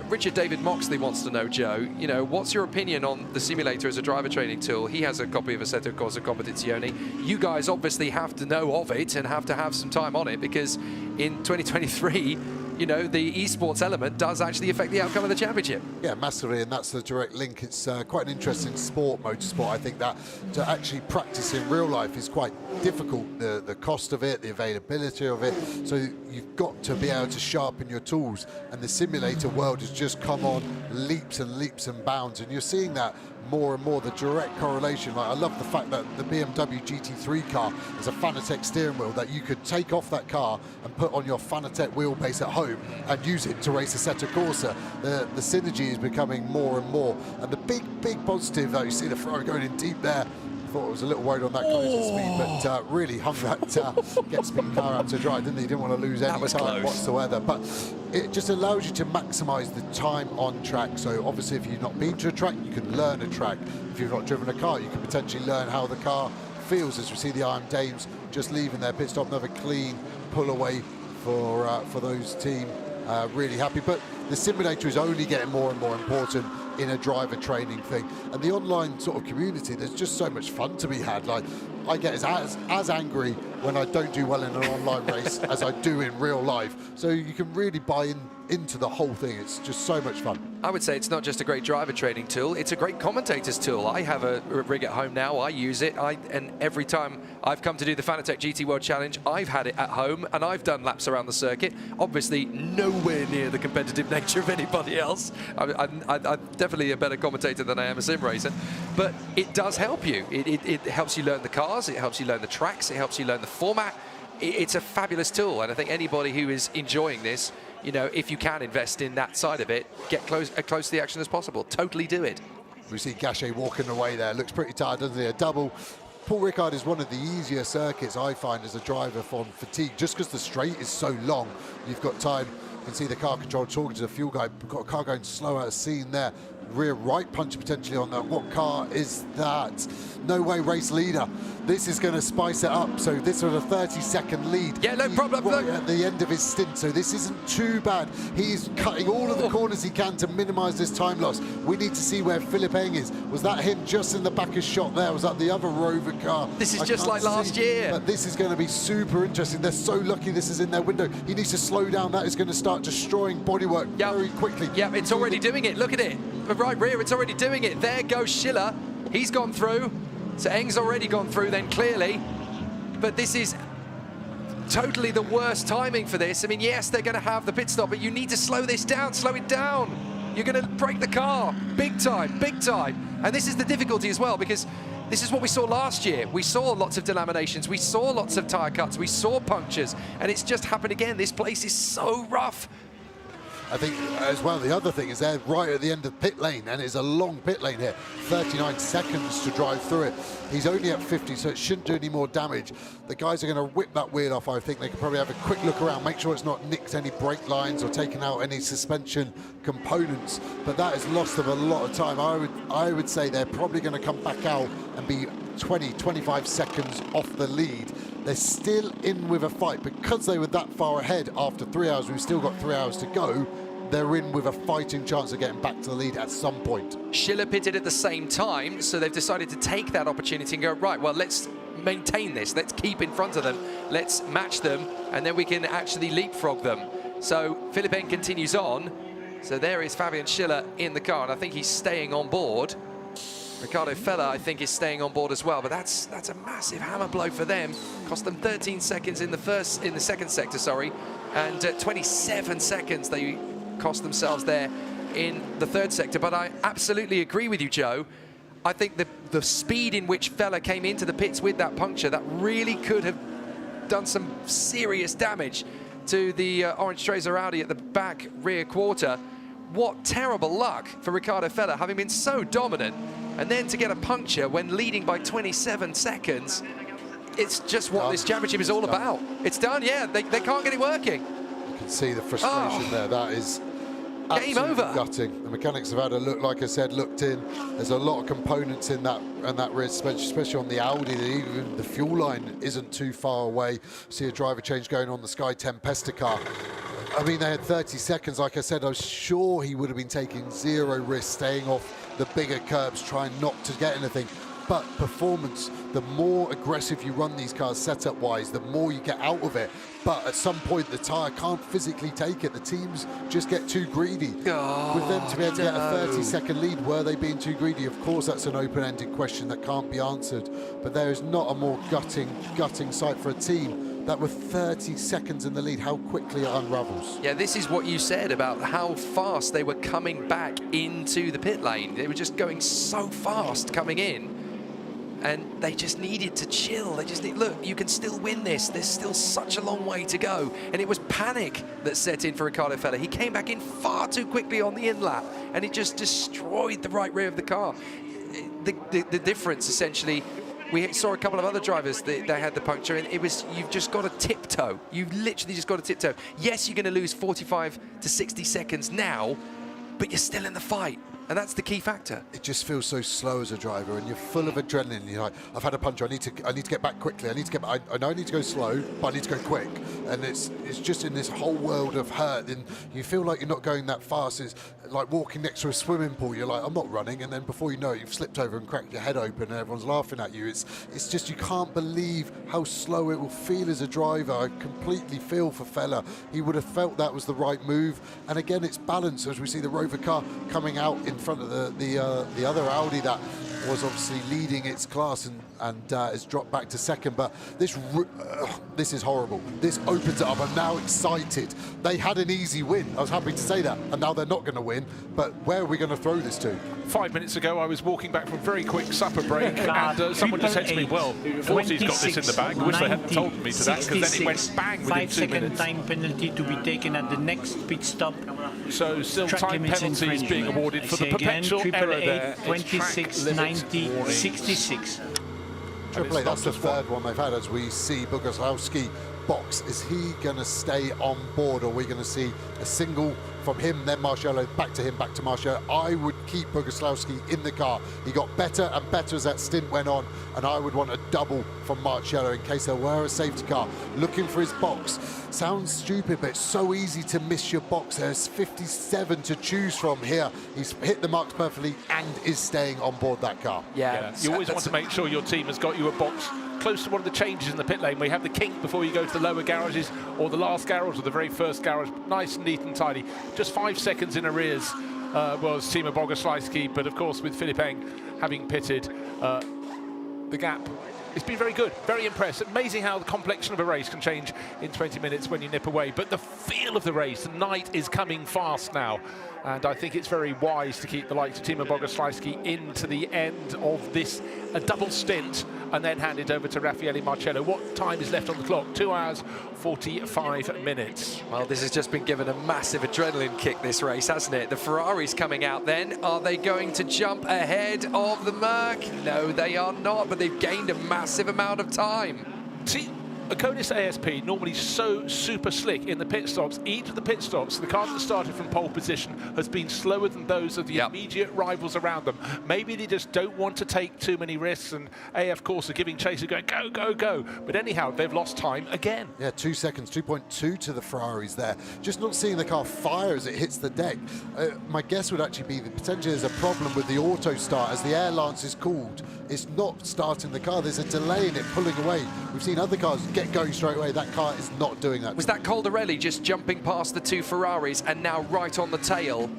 Richard David Moxley wants to know, Joe, what's your opinion on the simulator as a driver training tool? He has a copy of Assetto Corsa Competizione. You guys obviously have to know of it and have to have some time on it, because in 2023, the esports element does actually affect the outcome of the championship. Yeah, massively, and that's the direct link. It's quite an interesting sport, motorsport. I think that to actually practice in real life is quite difficult. The cost of it, the availability of it. So you've got to be able to sharpen your tools, and the simulator world has just come on leaps and leaps and bounds, and you're seeing that more and more, the direct correlation. Like, I love the fact that the BMW GT3 car is a Fanatec steering wheel that you could take off that car and put on your Fanatec wheelbase at home and use it to race Assetto Corsa. The synergy is becoming more and more, and the big positive that you see the Ferrari going in deep there. I thought I was a little worried on that closing speed, but really hung that get speed car out to dry, didn't he? Didn't want to lose any time whatsoever. But it just allows you to maximise the time on track. So obviously, if you've not been to a track, you can learn a track. If you've not driven a car, you can potentially learn how the car feels. As we see the Iron Dames just leaving their pit stop, another clean pull away for those team. Really happy. But the simulator is only getting more and more important in a driver training thing, and the online sort of community, there's just so much fun to be had. Like, I get as angry when I don't do well in an online race as I do in real life, so you can really buy into the whole thing. It's just so much fun. I would say it's not just a great driver training tool, it's a great commentator's tool. I have a rig at home now, I use it, and every time I've come to do the Fanatec GT World Challenge, I've had it at home and I've done laps around the circuit. Obviously nowhere near the competitive nature of anybody else. I'm definitely a better commentator than I am a sim racer, but it does help you. It helps you learn the cars, it helps you learn the tracks, it helps you learn the format. It's a fabulous tool, and I think anybody who is enjoying this, if you can invest in that side of it, get close to the action as possible. Totally do it. We see Gachet walking away there. Looks pretty tired, doesn't he? A double. Paul Ricard is one of the easier circuits I find as a driver from fatigue, just because the straight is so long. You've got time. You can see the car control talking to the fuel guy. We've got a car going slow out of scene there. Rear right punch potentially on that. What car is that? No way, race leader. This is going to spice it up. So this was a 30-second lead. Yeah, no problem. Right at the end of his stint. So this isn't too bad. He's cutting all of the corners he can to minimise this time loss. We need to see where Philip Eng is. Was that him just in the back of shot there? Was that the other Rover car? This is just like last year. But this is going to be super interesting. They're so lucky this is in their window. He needs to slow down. That is going to start destroying bodywork very quickly. Yeah, it's already doing it. Look at it. The right rear, it's already doing it. There goes Schiller. He's gone through. So Eng's already gone through then, clearly. But this is totally the worst timing for this. I mean, yes, they're going to have the pit stop, but you need to slow this down. Slow it down. You're going to break the car. Big time, big time. And this is the difficulty as well, because This is what we saw last year. We saw lots of delaminations, we saw lots of tyre cuts, we saw punctures, and it's just happened again. This place is so rough. I think as well, the other thing is they're right at the end of the pit lane, and it's a long pit lane here. 39 seconds to drive through it. He's only at 50, so it shouldn't do any more damage. The guys are going to whip that wheel off. I think they can probably have a quick look around, make sure it's not nicked any brake lines or taken out any suspension components. But that has lost them a lot of time. I would say they're probably going to come back out and be 20, 25 seconds off the lead. They're still in with a fight because they were that far ahead after 3 hours. We've still got 3 hours to go. They're in with a fighting chance of getting back to the lead at some point. Schiller pitted at the same time, so they've decided to take that opportunity and go, right, well, let's maintain this. Let's keep in front of them. Let's match them, and then we can actually leapfrog them. So Philippe continues on. So there is Fabian Schiller in the car, and I think he's staying on board. Ricardo Feller, I think, is staying on board as well, but that's a massive hammer blow for them. Cost them 13 seconds in the second sector, sorry, and 27 seconds they cost themselves there in the third sector. But I absolutely agree with you, Joe. I think the speed in which Feller came into the pits with that puncture, that really could have done some serious damage to the Orange Tracer Audi at the back rear quarter. What terrible luck for Ricardo Feller, having been so dominant, and then to get a puncture when leading by 27 seconds. It's just what this championship is all about. It's done, yeah, they can't get it working. You can see the frustration there. That is game over. Gutting. The mechanics have had a look, like I said, looked in. There's a lot of components in that rear suspension, especially on the Audi. Even the fuel line isn't too far away. See a driver change going on the Sky Tempesta car. I mean, they had 30 seconds. Like I said, I was sure he would have been taking zero risk, staying off the bigger curbs, trying not to get anything. But performance, the more aggressive you run these cars setup-wise, the more you get out of it. But at some point, the tyre can't physically take it. The teams just get too greedy. With them to be able to get a 30-second lead, were they being too greedy? Of course, that's an open-ended question that can't be answered. But there is not a more gutting sight for a team that with 30 seconds in the lead, how quickly it unravels. Yeah, this is what you said about how fast they were coming back into the pit lane. They were just going so fast coming in, and they just needed to chill. They just need, look, you can still win this. There's still such a long way to go. And it was panic that set in for Ricardo Feller. He came back in far too quickly on the in-lap, and it just destroyed the right rear of the car. The difference, essentially, we saw a couple of other drivers that they had the puncture, and it was, you've just got to tiptoe. You've literally just got to tiptoe. Yes, you're going to lose 45 to 60 seconds now, but you're still in the fight. And that's the key factor. It just feels so slow as a driver, and you're full of adrenaline. You're like, I've had a puncher. I need to get back quickly. I know I need to go slow, but I need to go quick. And it's just in this whole world of hurt. And you feel like you're not going that fast. It's like walking next to a swimming pool. You're like, I'm not running, and then before you know it, you've slipped over and cracked your head open, and everyone's laughing at you. It's just, you can't believe how slow it will feel as a driver. I completely feel for Feller. He would have felt that was the right move. And again, it's balance as we see the Rover car coming out in front of the other Audi that was obviously leading its class and has dropped back to second. But this is horrible. This opens it up. I'm now excited. They had an easy win. I was happy to say that. And now they're not going to win. But where are we going to throw this to? 5 minutes ago, I was walking back from a very quick supper break, and someone just said to me, well, Forty's got this in the bag. I wish they hadn't told me to that, because then it went bang within 2 minutes. 5-second time penalty to be taken at the next pit stop. So still time penalties being awarded for the perpetual error there. 26, 90, 66. Triple A, that's the third one they've had as we see Boguslawski box. Is he going to stay on board, or are we going to see a single from him, then Marcello, back to him, back to Marcello? I would keep Boguslawski in the car. He got better and better as that stint went on, and I would want a double from Marcello in case there were a safety car. Looking for his box. Sounds stupid, but it's so easy to miss your box. There's 57 to choose from here. He's hit the marks perfectly and is staying on board that car. Yeah. You always want to make sure your team has got you a box close to one of the changes in the pit lane, where you have the kink before you go to the lower garages, or the last garage, or the very first garage. Nice, neat and tidy. Just 5 seconds in arrears was Timo Boguslawski, but of course with Philippe Eng having pitted, the gap It's been very good, very impressed. Amazing how the complexion of a race can change in 20 minutes when you nip away. But the feel of the race, the night is coming fast now. And I think it's very wise to keep the likes of Timo Bogoslawski into the end of this a double stint and then hand it over to Raffaele Marcello. What time is left on the clock? 2 hours, 45 minutes. Well, this has just been given a massive adrenaline kick, this race, hasn't it? The Ferraris coming out then. Are they going to jump ahead of the Merc? No, they are not, but they've gained a massive amount of time. See, Akonis ASP normally so super slick in the pit stops. Each of the pit stops, the car that started from pole position has been slower than those of the immediate rivals around them. Maybe they just don't want to take too many risks, and AF course are giving chase, going go, go, go. But anyhow, they've lost time again. Yeah, 2 seconds, 2.2 to the Ferraris there. Just not seeing the car fire as it hits the deck. My guess would actually be that potentially there's a problem with the auto start. As the air lance is called, it's not starting the car. There's a delay in it pulling away. We've seen other cars get going straight away. That car is not doing that. Was that Caldarelli just jumping past the 2 Ferraris and now right on the tail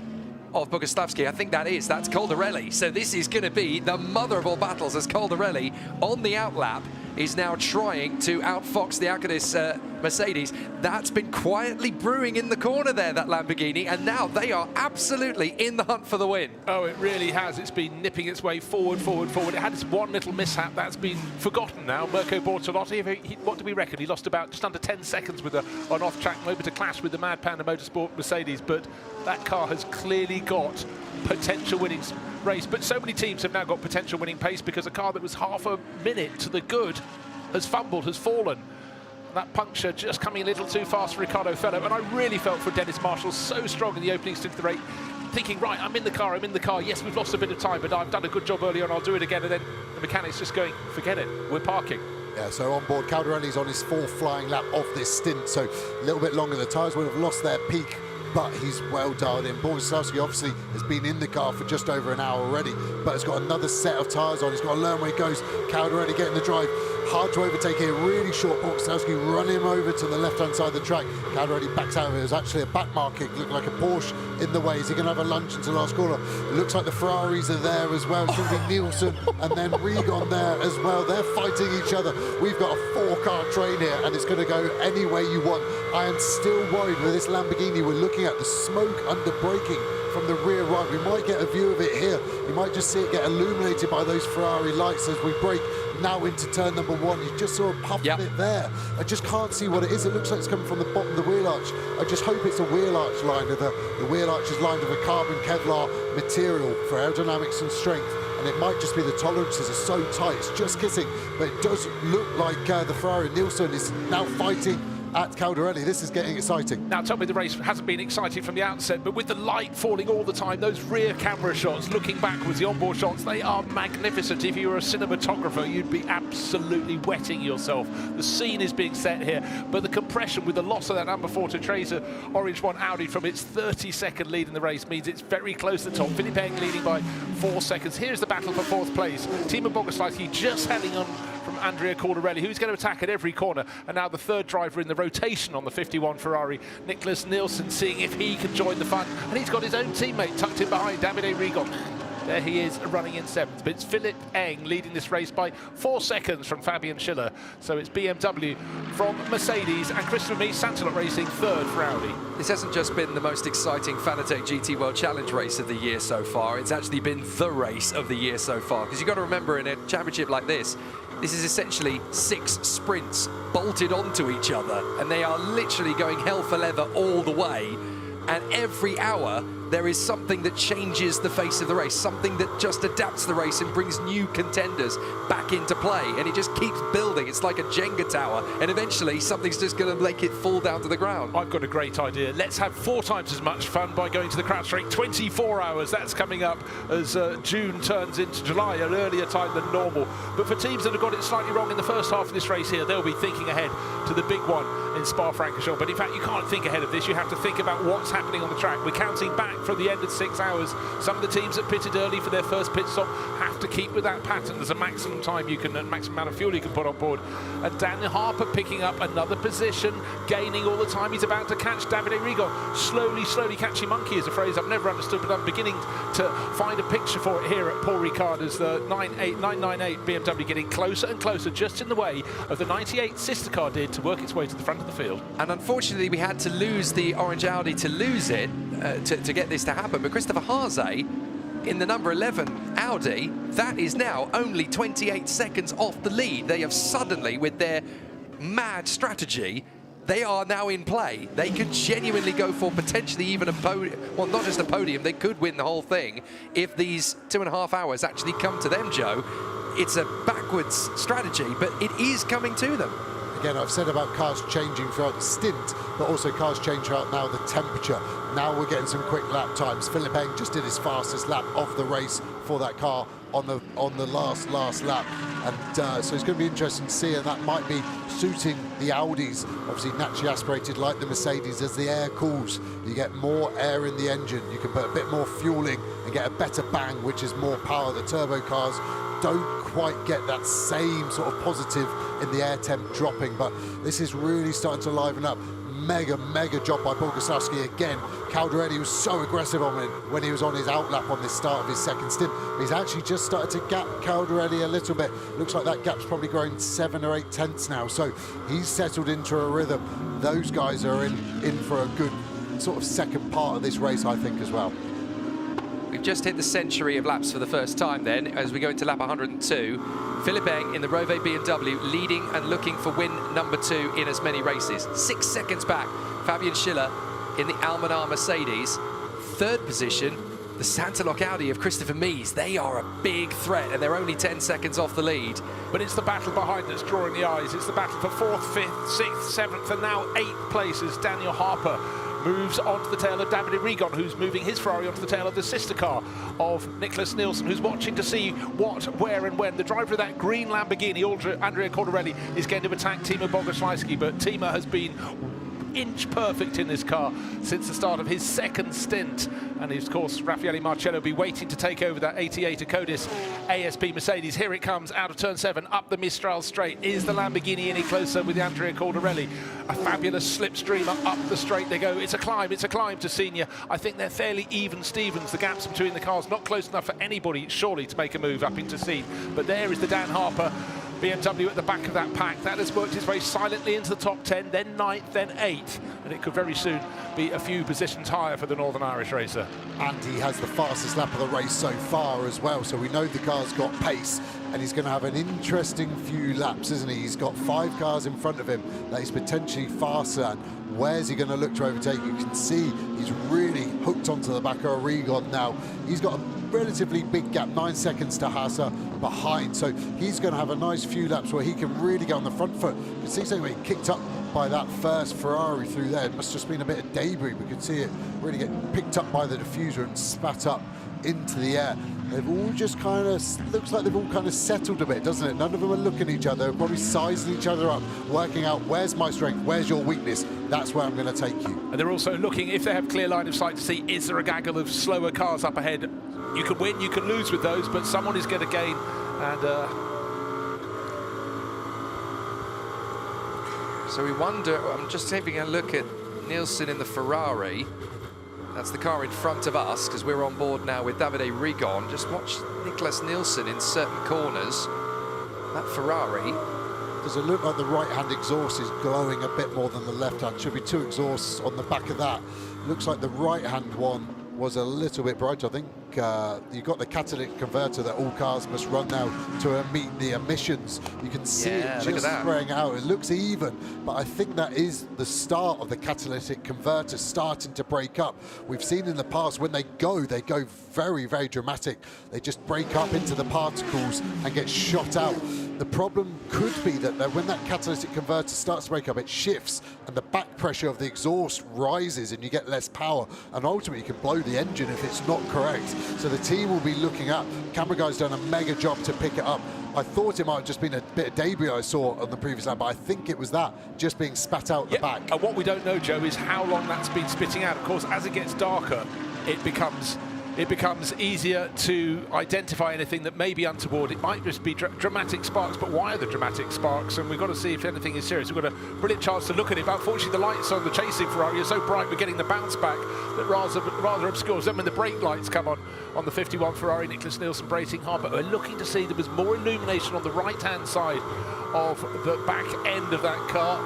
of Bogoslawski? I think that's Caldarelli. So this is going to be the mother of all battles, as Caldarelli on the outlap is now trying to outfox the Akonis Mercedes. That's been quietly brewing in the corner there, that Lamborghini, and now they are absolutely in the hunt for the win. Oh, it really has. It's been nipping its way forward, forward, forward. It had this one little mishap that's been forgotten now. Mirko Bortolotti, what do we reckon? He lost about just under 10 seconds with an off-track moment to clash with the Mad Panda Motorsport Mercedes, but that car has clearly got potential winning race. But so many teams have now got potential winning pace because a car that was half a minute to the good has fumbled, has fallen. That puncture just coming a little too fast for Ricardo Fellow, and I really felt for Dennis Marshall, so strong in the opening stint of the race, thinking, right, I'm in the car, yes, we've lost a bit of time, but I've done a good job earlier and I'll do it again, and then the mechanic's just going, forget it, we're parking. Yeah, so on board, Caldarelli's on his 4th flying lap of this stint, so a little bit longer. The tyres would have lost their peak, but he's well dialed in. Bogoslawski obviously has been in the car for just over an hour already, but has got another set of tyres on. He's got to learn where he goes. Caldarelli getting the drive. Hard to overtake here, really short. Bogoslawski run him over to the left-hand side of the track. Caldarelli backs out of it. It was actually a back marking, looked like a Porsche in the way. Is he going to have a lunge into the last corner? It looks like the Ferraris are there as well. It's going to be Nielsen and then Rigon there as well. They're fighting each other. We've got a 4-car train here, and it's going to go any way you want. I am still worried with this Lamborghini. We're looking at the smoke under braking from the rear right. We might get a view of it here. You might just see it get illuminated by those Ferrari lights as we brake now into turn number 1. You just saw a puff of it there. I just can't see what it is. It looks like it's coming from the bottom of the wheel arch. I just hope it's a wheel arch liner. The wheel arch is lined with a carbon Kevlar material for aerodynamics and strength, and it might just be the tolerances are so tight, it's just kissing, but it does look like the Ferrari. Nielsen is now fighting at Caldarelli. This is getting exciting. Now tell me the race hasn't been exciting from the outset, but with the light falling all the time, those rear camera shots, looking backwards, the onboard shots, they are magnificent. If you were a cinematographer, you'd be absolutely wetting yourself. The scene is being set here, but the compression with the loss of that number 4 to Tracer Orange 1 Audi from its 30-second lead in the race means it's very close to the top. Philippe Eng leading by 4 seconds. Here's the battle for 4th place. Timo Bogoslawski just heading on from Andrea Caldarelli, who's going to attack at every corner, and now the 3rd driver in the rotation on the 51 Ferrari, Nicholas Nielsen, seeing if he can join the fun, and he's got his own teammate tucked in behind, Davide Rigon. There he is, running in 7th, but it's Philippe Eng leading this race by 4 seconds from Fabian Schiller. So it's BMW from Mercedes, and Christopher Mies, Santalot Racing 3rd for Audi. This hasn't just been the most exciting Fanatec GT World Challenge race of the year so far, it's actually been the race of the year so far, because you've got to remember, in a championship like this is essentially 6 sprints bolted onto each other, and they are literally going hell for leather all the way, and every hour there is something that changes the face of the race, something that just adapts the race and brings new contenders back into play, and it just keeps building. It's like a Jenga tower, and eventually something's just going to make it fall down to the ground. I've got a great idea. Let's have 4 times as much fun by going to the crowd straight. 24 hours, that's coming up as June turns into July, an earlier time than normal. But for teams that have got it slightly wrong in the first half of this race here, they'll be thinking ahead to the big one in Spa-Francorchamps. But in fact, you can't think ahead of this. You have to think about what's happening on the track. We're counting back from the end of 6 hours. Some of the teams that pitted early for their first pit stop have to keep with that pattern. There's a maximum time you can, maximum amount of fuel you can put on board. And Daniel Harper picking up another position, gaining all the time. He's about to catch Davide Ricard. Slowly catching monkey is a phrase I've never understood, but I'm beginning to find a picture for it here at Paul Ricard as the 998 BMW getting closer and closer, just in the way of the 98 sister car did to work its way to the front of the field. And unfortunately, we had to lose the orange Audi to lose it, to get this to happen. But Christopher Haase, in the number 11 Audi, that is now only 28 seconds off the lead. They have suddenly, with their mad strategy, they are now in play. They could genuinely go for potentially even a podium. Well, not just a podium, they could win the whole thing if these 2.5 hours actually come to them, Joe. It's a backwards strategy, but it is coming to them. Again, I've said about cars changing throughout the stint, but also cars change throughout now the temperature. Now we're getting some quick lap times. Philippe Eng just did his fastest lap of the race for that car on the last lap, and so it's going to be interesting to see, and that might be suiting the Audis, obviously naturally aspirated like the Mercedes. As the air cools, you get more air in the engine, you can put a bit more fuel in and get a better bang, which is more power. The turbo cars don't quite get that same sort of positive in the air temp dropping, but this is really starting to liven up. Mega job by Paul Gosowski again. Caldarelli was so aggressive on him when he was on his outlap on the start of his second stint. He's actually just started to gap Caldarelli a little bit. Looks like that gap's probably growing 7 or 8 tenths now, so he's settled into a rhythm. Those guys are in for a good sort of second part of this race, I think, as well. We've just hit the century of laps for the first time then, as we go into lap 102. Philippe Eng in the Rove BMW leading and looking for win number 2 in as many races. 6 seconds back, Fabian Schiller in the Almanar Mercedes. Third position, the Santalok Audi of Christopher Mies. They are a big threat, and they're only 10 seconds off the lead. But it's the battle behind that's drawing the eyes. It's the battle for 4th, 5th, 6th, 7th, and now 8th places. Daniel Harper moves onto the tail of Davide Ricard, who's moving his Ferrari onto the tail of the sister car of Nicholas Nielsen, who's watching to see what, where and when. The driver of that green Lamborghini, Andrea Cordarelli, is going to attack Timo Bogoslawski, but Timo has been inch perfect in this car since the start of his second stint, and of course Raffaele Marcello will be waiting to take over that 88 Acodis ASP Mercedes. Here it comes out of turn 7 up the Mistral straight. Is the Lamborghini any closer with Andrea Cordarelli? A fabulous slipstreamer up the straight they go. It's a climb to senior. I think they're fairly even Stevens. The gaps between the cars not close enough for anybody surely to make a move up into seed, but there is the Dan Harper BMW at the back of that pack. That has worked its way silently into the top 10, then 9th, then 8th, and it could very soon be a few positions higher for the Northern Irish racer. And he has the fastest lap of the race so far as well, so we know the car's got pace, and he's going to have an interesting few laps, isn't he? He's got 5 cars in front of him that he's potentially faster than. Where's he going to look to overtake? You can see he's really hooked onto the back of Ricard now. He's got a relatively big gap, 9 seconds to Haase behind, so he's going to have a nice few laps where he can really go on the front foot. You can see something kicked up by that first Ferrari through there. It must have just been a bit of debris. We could see it really get picked up by the diffuser and spat up into the air. They've all just kind of, looks like they've all kind of settled a bit, doesn't it? None of them are looking at each other, they're probably sizing each other up, working out where's my strength, where's your weakness, that's where I'm going to take you. And they're also looking, if they have clear line of sight, to see is there a gaggle of slower cars up ahead. You can win, you can lose with those, but someone is going to gain. And so we wonder, I'm just taking a look at Nielsen in the Ferrari. That's the car in front of us, because we're on board now with Davide Ricard. Just watch Nicholas Nielsen in certain corners. That Ferrari. Does it look like the right-hand exhaust is glowing a bit more than the left-hand? Should be 2 exhausts on the back of that. Looks like the right-hand one was a little bit bright. I think you've got the catalytic converter that all cars must run now to meet the emissions. You can see it just spraying out. It looks even, but I think that is the start of the catalytic converter starting to break up. We've seen in the past when they go very, very dramatic. They just break up into the particles and get shot out. The problem could be that when that catalytic converter starts to break up, it shifts and the back pressure of the exhaust rises and you get less power, and ultimately you can blow the engine if it's not correct. So the team will be looking up. Camera guy's done a mega job to pick it up. I thought it might have just been a bit of debris I saw on the previous lap, but I think it was that just being spat out the back. And what we don't know, Joe, is how long that's been spitting out. Of course, as it gets darker, it becomes easier to identify anything that may be untoward. It might just be dramatic sparks, but why are the dramatic sparks? And we've got to see if anything is serious. We've got a brilliant chance to look at it, but unfortunately the lights on the chasing Ferrari are so bright we're getting the bounce back that rather obscures. Then when the brake lights come on the 51 Ferrari, Nicholas Nielsen bracing hard, but we're looking to see there was more illumination on the right-hand side of the back end of that car.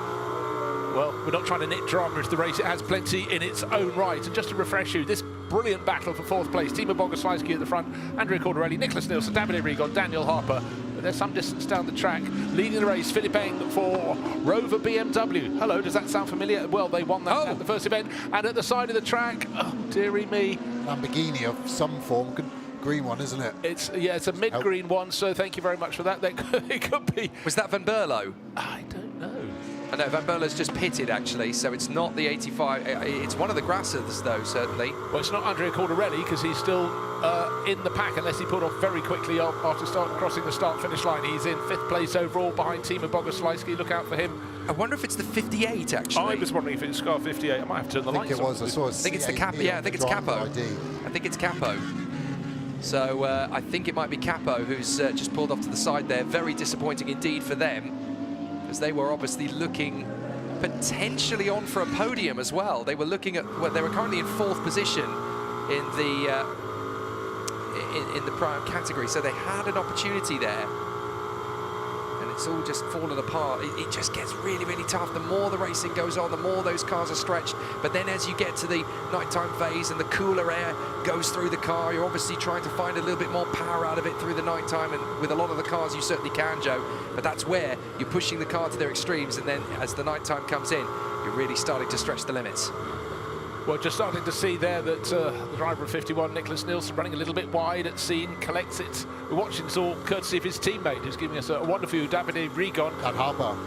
Well, we're not trying to knit drama into the race. It has plenty in its own right. And just to refresh you, this brilliant battle for fourth place. Timo Bogoslawski at the front, Andrea Cordarelli, Nicholas Nielsen, Davide Rigon, Daniel Harper. But there's some distance down the track. Leading the race, Philipp Eng for Rover BMW. Hello, does that sound familiar? Well, they won that at the first event. And at the side of the track, oh, dearie me. Lamborghini of some form. Green one, isn't it? It's a mid-green one, so thank you very much for that. It could be. Was that Van Berlo? I don't know. I know Van Berlo's just pitted actually, so it's not the 85. It's one of the Grassers though, certainly. Well, it's not Andrea Cordarelli because he's still in the pack unless he pulled off very quickly after crossing the start-finish line. He's in 5th place overall behind Timo Bogoslawski. Look out for him. I wonder if it's the 58 actually. I was wondering if it's car 58. I might have to turn the lights on. I think it's the Capo. Yeah, I think it's Capo. I think it's Capo. So I think it might be Capo who's just pulled off to the side there. Very disappointing indeed for them, because they were obviously looking potentially on for a podium as well. They were looking at, well, they were currently in 4th position in the prime category, so they had an opportunity there. And it's all just fallen apart. It just gets really, really tough. The more the racing goes on, the more those cars are stretched. But then as you get to the nighttime phase and the cooler air goes through the car, you're obviously trying to find a little bit more power out of it through the nighttime. And with a lot of the cars, you certainly can, Joe. But that's where you're pushing the car to their extremes. And then as the nighttime comes in, you're really starting to stretch the limits. Well, just starting to see there that the driver of 51, Nicholas Nielsen, running a little bit wide at scene, collects it. We're watching this all courtesy of his teammate, who's giving us a wonderful Davide Rigon.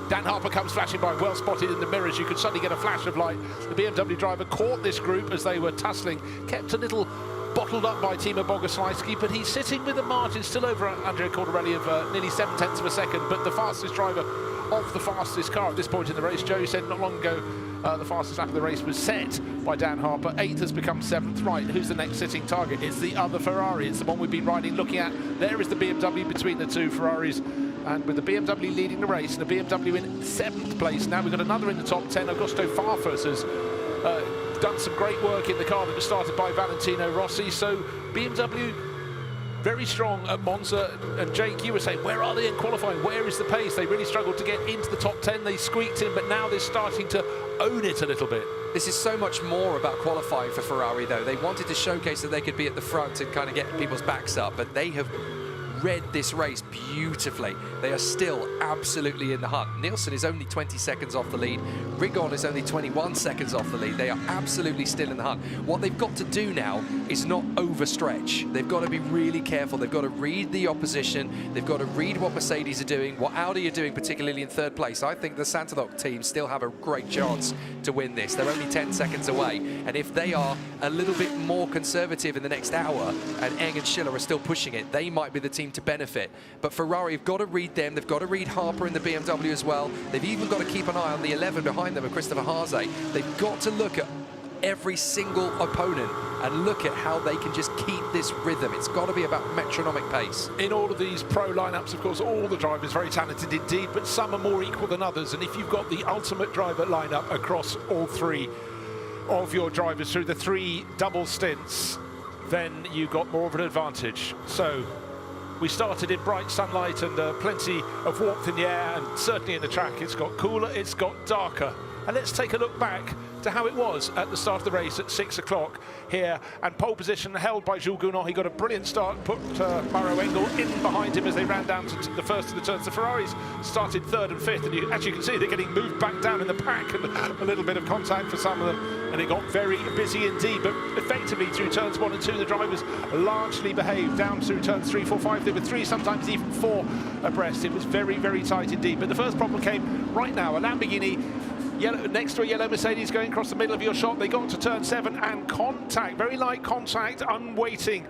Dan Harper comes flashing by, well spotted in the mirrors. You could suddenly get a flash of light. The BMW driver caught this group as they were tussling, kept a little bottled up by Timo Bogoslawski, but he's sitting with a margin still over Andrea Cordarelli of nearly 7/10 of a second, but the fastest driver of the fastest car at this point in the race. Joe said not long ago the fastest lap of the race was set by Dan Harper. 8th has become 7th. Right, who's the next sitting target? It's the other Ferrari. It's the one we've been riding, looking at. There is the BMW between the two Ferraris, and with the BMW leading the race and the BMW in 7th place. Now we've got another in the top 10. Augusto Farfus has done some great work in the car that was started by Valentino Rossi. So BMW very strong at Monza. And Jake, you were saying, where are they in qualifying? Where is the pace? They really struggled to get into the top 10. They squeaked in, but now they're starting to own it a little bit. This is so much more about qualifying for Ferrari, though. They wanted to showcase that they could be at the front and kind of get people's backs up, but they have read this race beautifully. They are still absolutely in the hunt. Nielsen is only 20 seconds off the lead. Rigon is only 21 seconds off the lead. They are absolutely still in the hunt. What they've got to do now is not overstretch. They've got to be really careful. They've got to read the opposition. They've got to read what Mercedes are doing, what Audi are doing, particularly in 3rd place. I think the Santodoc team still have a great chance to win this. They're only 10 seconds away. And if they are a little bit more conservative in the next hour, and Eng and Schiller are still pushing it, they might be the team to benefit. But Ferrari have got to read them. They've got to read Harper in the BMW as well. They've even got to keep an eye on the 11 behind them, and Christopher Haase. They've got to look at every single opponent and look at how they can just keep this rhythm. It's got to be about metronomic pace. In all of these pro lineups, of course, all the drivers very talented indeed, but some are more equal than others. And if you've got the ultimate driver lineup across all 3 of your drivers through the 3 double stints, then you got more of an advantage. So we started in bright sunlight and plenty of warmth in the air, and certainly in the track it's got cooler, it's got darker. And let's take a look back to how it was at the start of the race at 6 o'clock here, and pole position held by Jules Gounon. He got a brilliant start, put Maro Engel in behind him as they ran down to the first of the turns. The Ferraris started 3rd and 5th, and you actually can see they're getting moved back down in the pack, and a little bit of contact for some of them, and it got very busy indeed. But effectively through turns 1 and 2, the drivers largely behaved. Down through turns 3, 4, 5, there were 3, sometimes even 4 abreast. It was very, very tight indeed. But the first problem came right now. A Lamborghini yellow, next to a yellow Mercedes going across the middle of your shot. They got to turn 7 and contact, very light contact, unweighting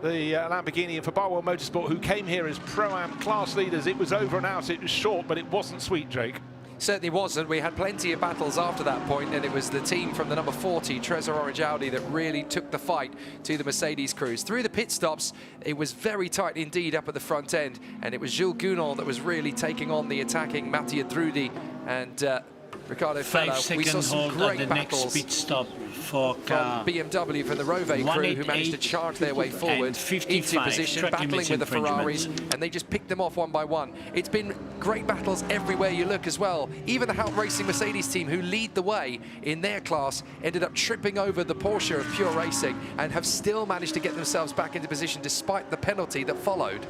the Lamborghini. And for Barwell Motorsport, who came here as Pro-Am class leaders, it was over and out. It was short, but it wasn't sweet, Jake. Certainly wasn't. We had plenty of battles after that point, and it was the team from the number 40, Trezor Orange Audi, that really took the fight to the Mercedes crews. Through the pit stops, it was very tight indeed up at the front end, and it was Jules Gounon that was really taking on the attacking Mattia Drudi and Riccardo Fella. We saw some great battles. Next pit stop for from BMW, from the Rove crew, who managed to charge their way forward into position, battling with the Ferraris, and they just picked them off one by one. It's been great battles everywhere you look as well. Even the Hout Racing Mercedes team, who lead the way in their class, ended up tripping over the Porsche of Pure Racing and have still managed to get themselves back into position despite the penalty that followed.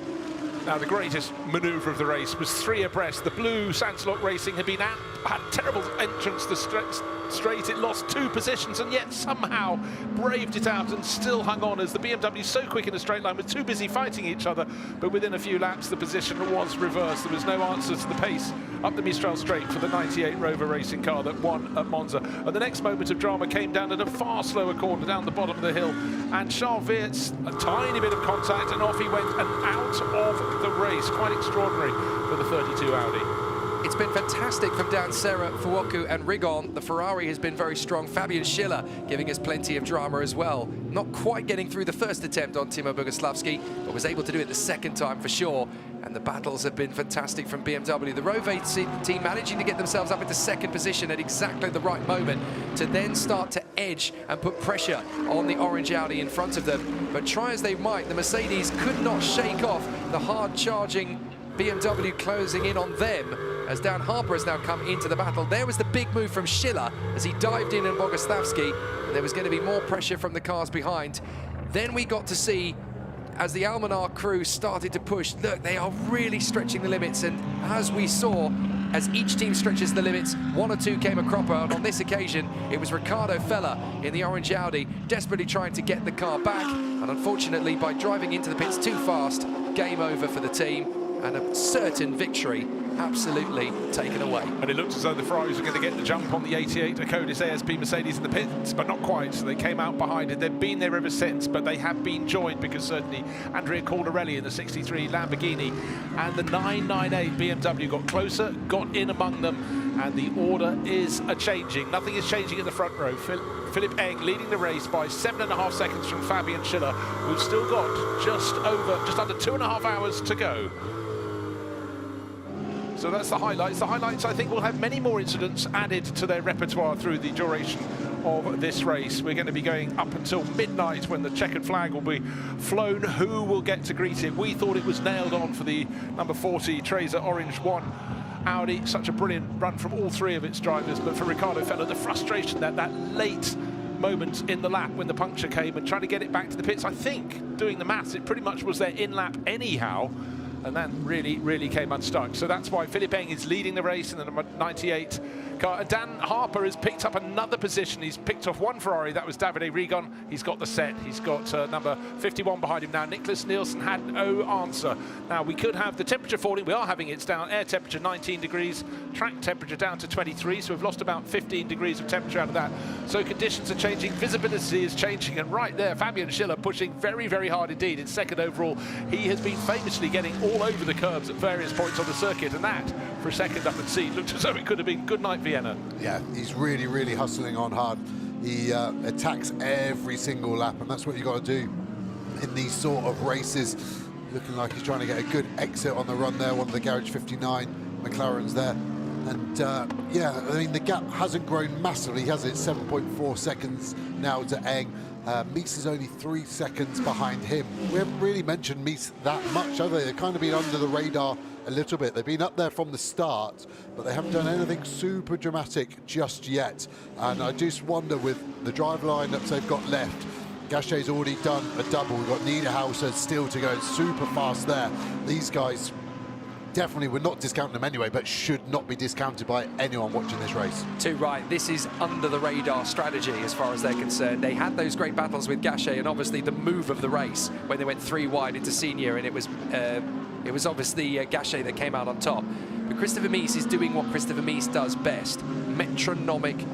Now, the greatest manoeuvre of the race was 3 abreast. The blue Sansalot Racing had had terrible entrance to straight. It lost 2 positions and yet somehow braved it out and still hung on, as the BMW, so quick in a straight line, were too busy fighting each other. But within a few laps, the position was reversed. There was no answer to the pace up the Mistral Straight for the 98 Rover racing car that won at Monza. And the next moment of drama came down at a far slower corner down the bottom of the hill. And Charles Weerts, a tiny bit of contact, and off he went and out of the race. Quite extraordinary for the 32 Audi. It's been fantastic from Dan Serra, Fuoku and Rigon. The Ferrari has been very strong. Fabian Schiller giving us plenty of drama as well. Not quite getting through the first attempt on Timo Boguslavski, but was able to do it the second time for sure. And the battles have been fantastic from BMW. The Rove team managing to get themselves up into second position at exactly the right moment to then start to edge and put pressure on the Orange Audi in front of them. But try as they might, the Mercedes could not shake off the hard-charging BMW closing in on them, as Dan Harper has now come into the battle. There was the big move from Schiller as he dived in on Boguslavski, and there was going to be more pressure from the cars behind. Then we got to see, as the Almanar crew started to push, look, they are really stretching the limits, and as we saw, as each team stretches the limits, 1 or 2 came a cropper, and on this occasion, it was Riccardo Fella in the Orange Audi, desperately trying to get the car back, and unfortunately, by driving into the pits too fast, game over for the team, and a certain victory absolutely taken away. And it looked as though the Ferraris were going to get the jump on the 88 Acodis ASP Mercedes in the pits, but not quite. So they came out behind it. They've been there ever since, but they have been joined, because certainly Andrea Caldarelli in the 63 Lamborghini and the 998 BMW got closer, got in among them, and the order is a-changing. Nothing is changing in the front row. Philipp Eng leading the race by 7.5 seconds from Fabian Schiller, who's still got just under 2.5 hours to go. So that's the highlights. The highlights, I think, will have many more incidents added to their repertoire through the duration of this race. We're going to be going up until midnight when the checkered flag will be flown. Who will get to greet it? We thought it was nailed on for the number 40 Trezor Orange 1 Audi. Such a brilliant run from all 3 of its drivers. But for Riccardo Fella, the frustration that late moment in the lap when the puncture came and trying to get it back to the pits, I think, doing the maths, it pretty much was their in-lap anyhow. And that really came unstuck. So that's why Philipp Eng is leading the race in the number 98 car. Dan Harper has picked up another position. He's picked off 1 Ferrari. That was Davide Rigon. He's got the set. He's got number 51 behind him now. Nicholas Nielsen had no answer. Now, we could have the temperature falling. We are having it down. Air temperature 19 degrees. Track temperature down to 23. So we've lost about 15 degrees of temperature out of that. So conditions are changing. Visibility is changing. And right there, Fabian Schiller pushing very hard indeed in second overall. He has been famously getting all over the curbs at various points on the circuit, and that, for a second up at sea, looked as though it could have been good night Vienna. Yeah, he's really hustling on hard. He attacks every single lap, and that's what you got to do in these sort of races. Looking like he's trying to get a good exit on the run there. One of the Garage 59 McLarens there. And yeah, I mean, the gap hasn't grown massively, has it? 7.4 seconds now to Eng. Mies is only 3 seconds behind him. We haven't really mentioned Mies that much, have they? They've kind of been under the radar a little bit. They've been up there from the start, but they haven't done anything super dramatic just yet. And I just wonder, with the driver lineups they've got left, Gachet's already done a double. We've got Niederhauser still to go, super fast there. These guys, definitely, we're not discounting them anyway, but should not be discounted by anyone watching this race. Too right. This is under the radar strategy as far as they're concerned. They had those great battles with Gachet, and obviously the move of the race when they went 3 wide into senior, and it was obviously Gachet that came out on top. But Christopher Mies is doing what Christopher Mies does best: metronomic,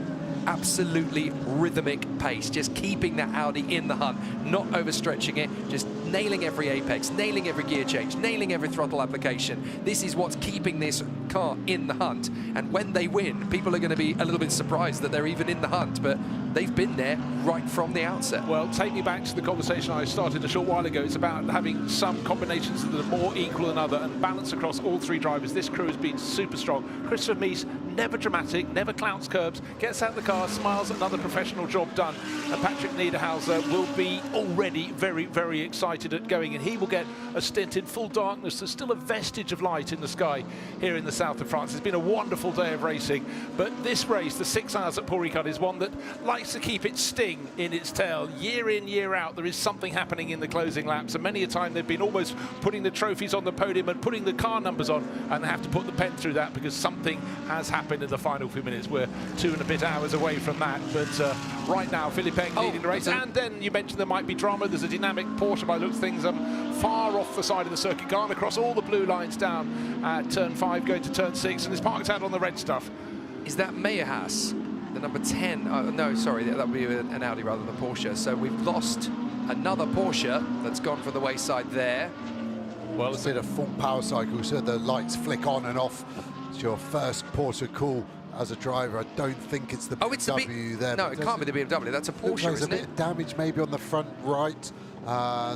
absolutely rhythmic pace, just keeping that Audi in the hunt, not overstretching it, just nailing every apex, nailing every gear change, nailing every throttle application. This is what's keeping this car in the hunt. And when they win, people are going to be a little bit surprised that they're even in the hunt, but they've been there right from the outset. Well, take me back to the conversation I started a short while ago. It's about having some combinations that are more equal than other and balance across all three drivers. This crew has been super strong. Christopher Mies, never dramatic, never clouts curbs, gets out the car, smiles, another professional job done. And Patrick Niederhauser will be already very, very excited at going, and he will get a stint in full darkness. There's still a vestige of light in the sky here in the south of France. It's been a wonderful day of racing, but this race, the 6 hours at Paul Ricard, is one that likes to keep its sting in its tail. Year in, year out, there is something happening in the closing laps, and many a time they've been almost putting the trophies on the podium and putting the car numbers on, and they have to put the pen through that because something has happened in the final few minutes. We're 2 and a bit hours away from that, but right now Philippe Eng leading the race. And then you mentioned there might be drama. There's a dynamic Porsche by looks things far off the side of the circuit, gone across all the blue lines down at turn 5 going to turn 6, and is parked out on the red stuff. Is that Meyerhaas, the number 10? Oh, no, sorry, that would be an Audi rather than a Porsche. So we've lost another Porsche that's gone for the wayside there. Well, it's in a full power cycle, so the lights flick on and off. It's your first Porsche call as a driver. I don't think it's the BMW there. No, it can't be the BMW. That's a Porsche, there's isn't a bit it? of damage maybe on the front right.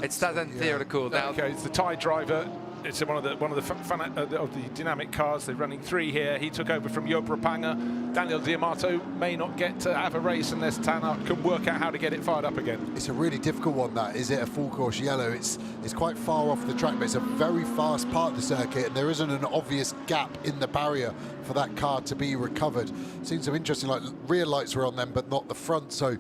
It's that theoretical now. Okay, it's the Thai driver. It's one of the dynamic cars. They're running 3 here. He took over from Joop Rapanga. Daniel D'Amato may not get to have a race unless Tanner can work out how to get it fired up again. It's a really difficult one, that. Is it a full course yellow? It's quite far off the track, but it's a very fast part of the circuit, and there isn't an obvious gap in the barrier for that car to be recovered. Seen some interesting, like, rear lights were on them, but not the front, so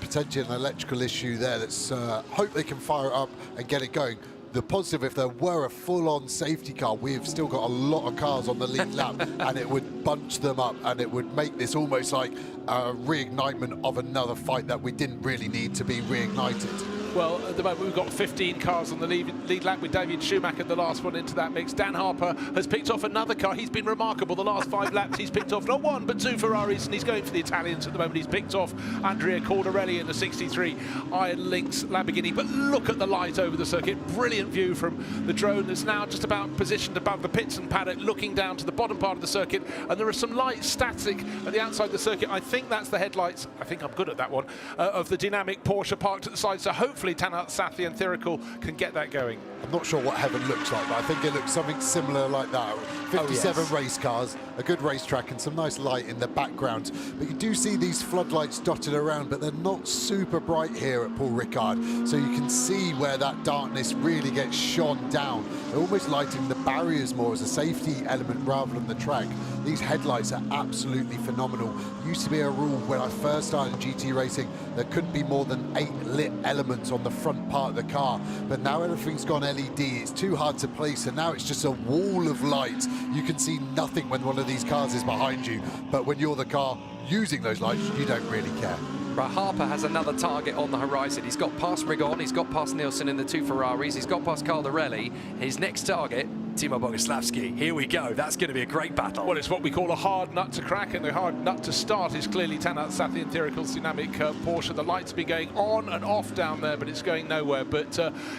potentially an electrical issue there. Let's hope they can fire it up and get it going. The positive, if there were a full-on safety car, we've still got a lot of cars on the lead lap, and it would bunch them up, and it would make this almost like a reignitement of another fight that we didn't really need to be reignited. Well, at the moment we've got 15 cars on the lead lap with David Schumacher, the last one into that mix. Dan Harper has picked off another car. He's been remarkable. The last 5 laps he's picked off not 1 but 2 Ferraris, and he's going for the Italians at the moment. He's picked off Andrea Cordarelli in the 63 Iron Lynx Lamborghini. But look at the light over the circuit. Brilliant view from the drone that's now just about positioned above the pits and paddock, looking down to the bottom part of the circuit. And there are some lights static at the outside of the circuit. I think that's the headlights. I think I'm good at that one, of the dynamic Porsche parked at the side. So hopefully Tanat Sathi and Thirical can get that going. I'm not sure what heaven looks like, but I think it looks something similar like that. 57 race cars, a good racetrack, and some nice light in the background. But you do see these floodlights dotted around, but they're not super bright here at Paul Ricard. So you can see where that darkness really gets shone down. They're almost lighting the barriers more as a safety element rather than the track. These headlights are absolutely phenomenal. Used to be a rule when I first started GT racing, there couldn't be more than 8 lit elements on the front part of the car. But now everything's gone LED. It's too hard to place, and now it's just a wall of light. You can see nothing when one of these cars is behind you, but when you're the car using those lights, you don't really care. Right, Harper has another target on the horizon. He's got past Rigon, he's got past Nielsen in the 2 Ferraris, he's got past Caldarelli. His next target, Timo Boguslavski. Here we go. That's going to be a great battle. Well, it's what we call a hard nut to crack, and the hard nut to start is clearly Tanat Sathi and Thirical's dynamic Porsche. The lights have been going on and off down there, but it's going nowhere. But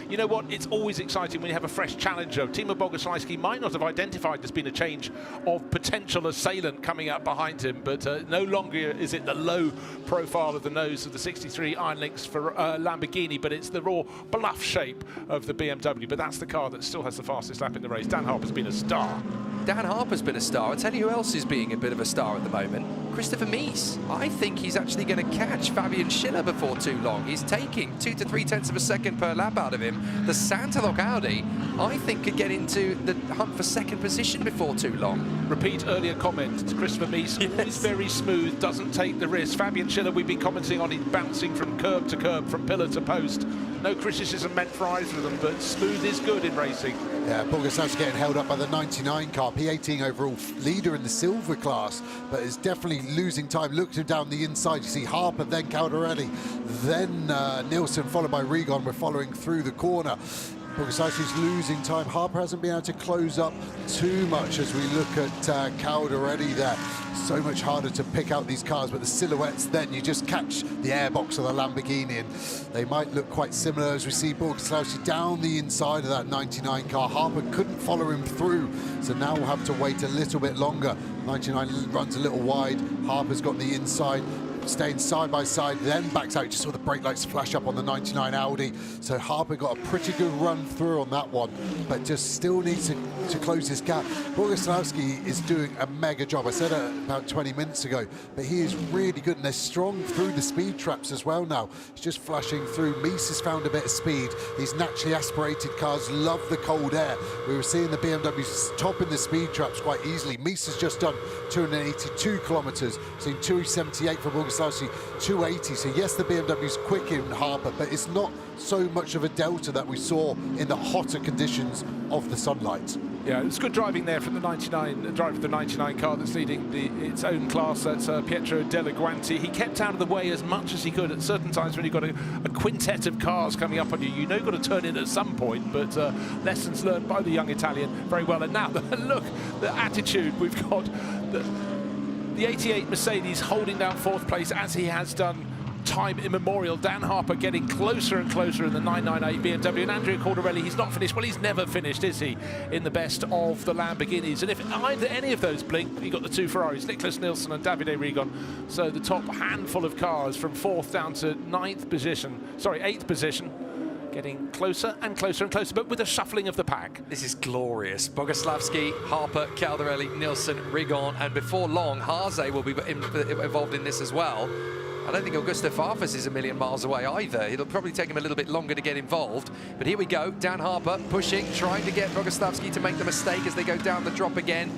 you know what? It's always exciting when you have a fresh challenger. Timo Boguslavski might not have identified there's been a change of potential assailant coming up behind him, but no longer is it the low profile of the nose of the 63 Iron Lynx for Lamborghini, but it's the raw bluff shape of the BMW. But that's the car that still has the fastest lap in the race. Dan Harper's been a star. Dan Harper's been a star. I'll tell you who else is being a bit of a star at the moment. Christopher Mies. I think he's actually going to catch Fabian Schiller before too long. He's taking 2 to 3 tenths of a second per lap out of him. The Santalok Audi, I think, could get into the hunt for second position before too long. Repeat earlier comment. Christopher Mies is very smooth, doesn't take the risk. Fabian Schiller, we've been commenting on, he's bouncing from curb to curb, from pillar to post. No criticism meant for either of them, but smooth is good in racing. Yeah, Boguslavski's getting held up by the 99 car, P18 overall leader in the silver class, but is definitely losing time. Look him down the inside, you see Harper, then Caldarelli, then Nielsen, followed by Rigon. We're following through the corner. Boguslawski's losing time. Harper hasn't been able to close up too much as we look at Caldarelli there. So much harder to pick out these cars, but the silhouettes then, you just catch the airbox of the Lamborghini and they might look quite similar as we see Boguslawski down the inside of that 99 car. Harper couldn't follow him through, so now we'll have to wait a little bit longer. 99 runs a little wide, Harper's got the inside, staying side by side, then backs out. You just saw the brake lights flash up on the 99 Audi. So Harper got a pretty good run through on that one, but just still needs to close this gap. Boguslawski is doing a mega job. I said it about 20 minutes ago, but he is really good, and they're strong through the speed traps as well now. He's just flashing through. Mies has found a bit of speed. These naturally aspirated cars love the cold air. We were seeing the BMWs topping the speed traps quite easily. Mies has just done 282 kilometers, seen 278 for Boguslawski. 280, so yes, the BMW's quick in Harper, but it's not so much of a delta that we saw in the hotter conditions of the sunlight. Yeah, it's good driving there from the 99, driver of the 99 car that's leading its own class. That's Pietro Delaguanti. He kept out of the way as much as he could. At certain times when you've got a quintet of cars coming up on you, you know you've got to turn in at some point, but lessons learned by the young Italian very well. And now, look, the attitude we've got. The 88 Mercedes holding down fourth place as he has done time immemorial. Dan Harper getting closer and closer in the 998 BMW, and Andrea Caldarelli, he's not finished. Well, he's never finished, is he, in the best of the Lamborghinis? And if either any of those blink, you've got the two Ferraris, Nicholas Nielsen and Davide Rigon. So the top handful of cars from fourth down to eighth position, getting closer and closer and closer, but with a shuffling of the pack. This is glorious. Boguslawski, Harper, Caldarelli, Nielsen, Rigon, and before long, Haase will be involved in this as well. I don't think Augusto Farfus is a million miles away either. It'll probably take him a little bit longer to get involved. But here we go, Dan Harper pushing, trying to get Boguslawski to make the mistake as they go down the drop again.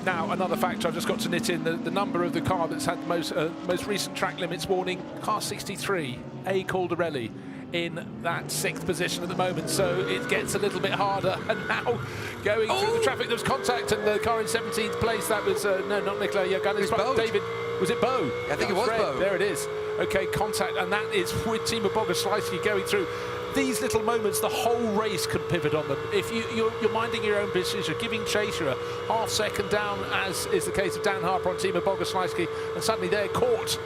Now, another factor I've just got to knit in, the number of the car that's had the most recent track limits warning, car 63, A. Caldarelli, in that sixth position at the moment, so it gets a little bit harder. And now going through the traffic, there was contact, and the car in 17th place, that was no, not Nicola Yaganis, but David. Was it Bo? I think it was Bo. There it is. Okay, contact, and that is with Timo Boguslawski going through. These little moments, the whole race can pivot on them. If you're minding your own business, you're giving chase, you're a half second down, as is the case of Dan Harper on Timo Boguslawski, and suddenly they're caught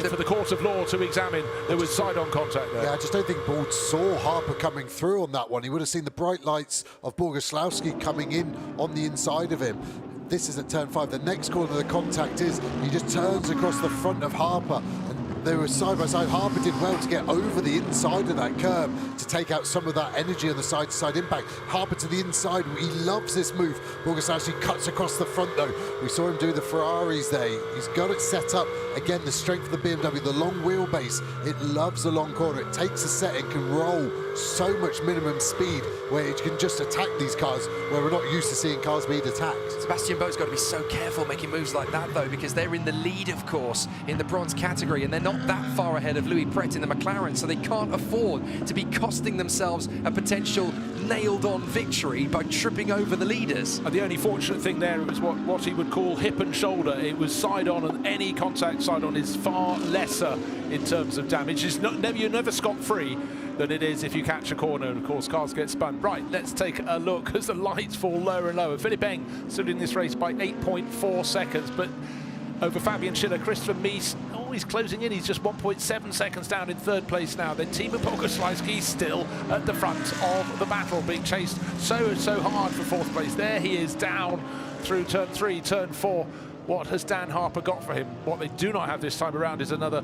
for the court of law to examine. There was side-on contact there. Yeah, I just don't think Bold saw Harper coming through on that one. He would have seen the bright lights of Boguslawski coming in on the inside of him. This is at turn 5. The next corner the contact is, he just turns across the front of Harper. They were side by side. Harper did well to get over the inside of that curb to take out some of that energy on the side-to-side impact. Harper to the inside. He loves this move. Boguslawski cuts across the front, though. We saw him do the Ferraris there. He's got it set up. Again, the strength of the BMW, the long wheelbase. It loves the long corner. It takes a set and can roll so much minimum speed where it can just attack these cars where we're not used to seeing cars being attacked. Sebastian Bo's got to be so careful making moves like that, though, because they're in the lead, of course, in the bronze category, and they're not that far ahead of Louis Pret in the McLaren, so they can't afford to be costing themselves a potential nailed-on victory by tripping over the leaders. And the only fortunate thing there was what he would call hip and shoulder. It was side-on, and any contact side-on is far lesser in terms of damage. You're never scot-free than it is if you catch a corner, and of course cars get spun. Right, let's take a look as the lights fall lower and lower. Philippe Eng stood in this race by 8.4 seconds, but over Fabian Schiller, Christopher Mies, he's closing in. He's just 1.7 seconds down in third place now. Then Timo Boguslawski still at the front of the battle, being chased so hard for fourth place. There he is, down through turn 3, turn 4. What has Dan Harper got for him? What they do not have this time around is another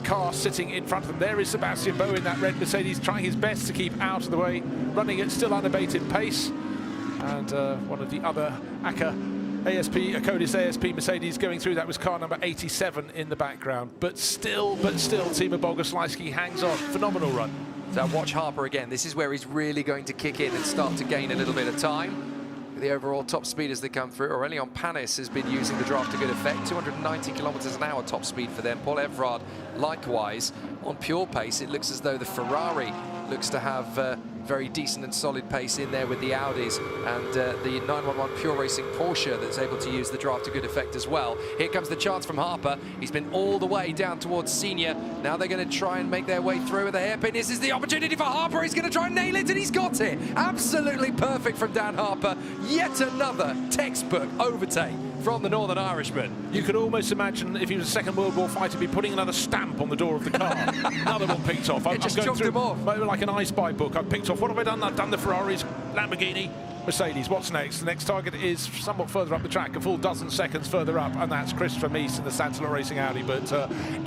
car sitting in front of them. There is Sebastian Bo in that red Mercedes, trying his best to keep out of the way, running at still unabated pace. And one of the other Acodis ASP Mercedes going through, that was car number 87 in the background. But still, Timo Boguslawski hangs on. Phenomenal run. So watch Harper again. This is where he's really going to kick in and start to gain a little bit of time. The overall top speed as they come through. Aurelian Panis has been using the draft to good effect. 290 kilometers an hour top speed for them. Paul Evrard likewise on pure pace. It looks as though the Ferrari looks to have very decent and solid pace in there with the Audis, and the 911 Pure Racing Porsche that's able to use the draft to good effect as well. Here comes the chance from Harper. He's been all the way down towards Senior. Now they're going to try and make their way through with a hairpin. This is the opportunity for Harper. He's going to try and nail it, and he's got it. Absolutely perfect from Dan Harper. Yet another textbook overtake from the Northern Irishman. You could almost imagine if he was a Second World War fighter, be putting another stamp on the door of the car. Another one picked off. I'm just going chopped through him off. like an I Spy book. I've picked off. What have I done? I've done the Ferraris, Lamborghini, Mercedes. What's next? The next target is somewhat further up the track, a full dozen seconds further up, and that's Christopher Mies in the Santalot Racing Audi. But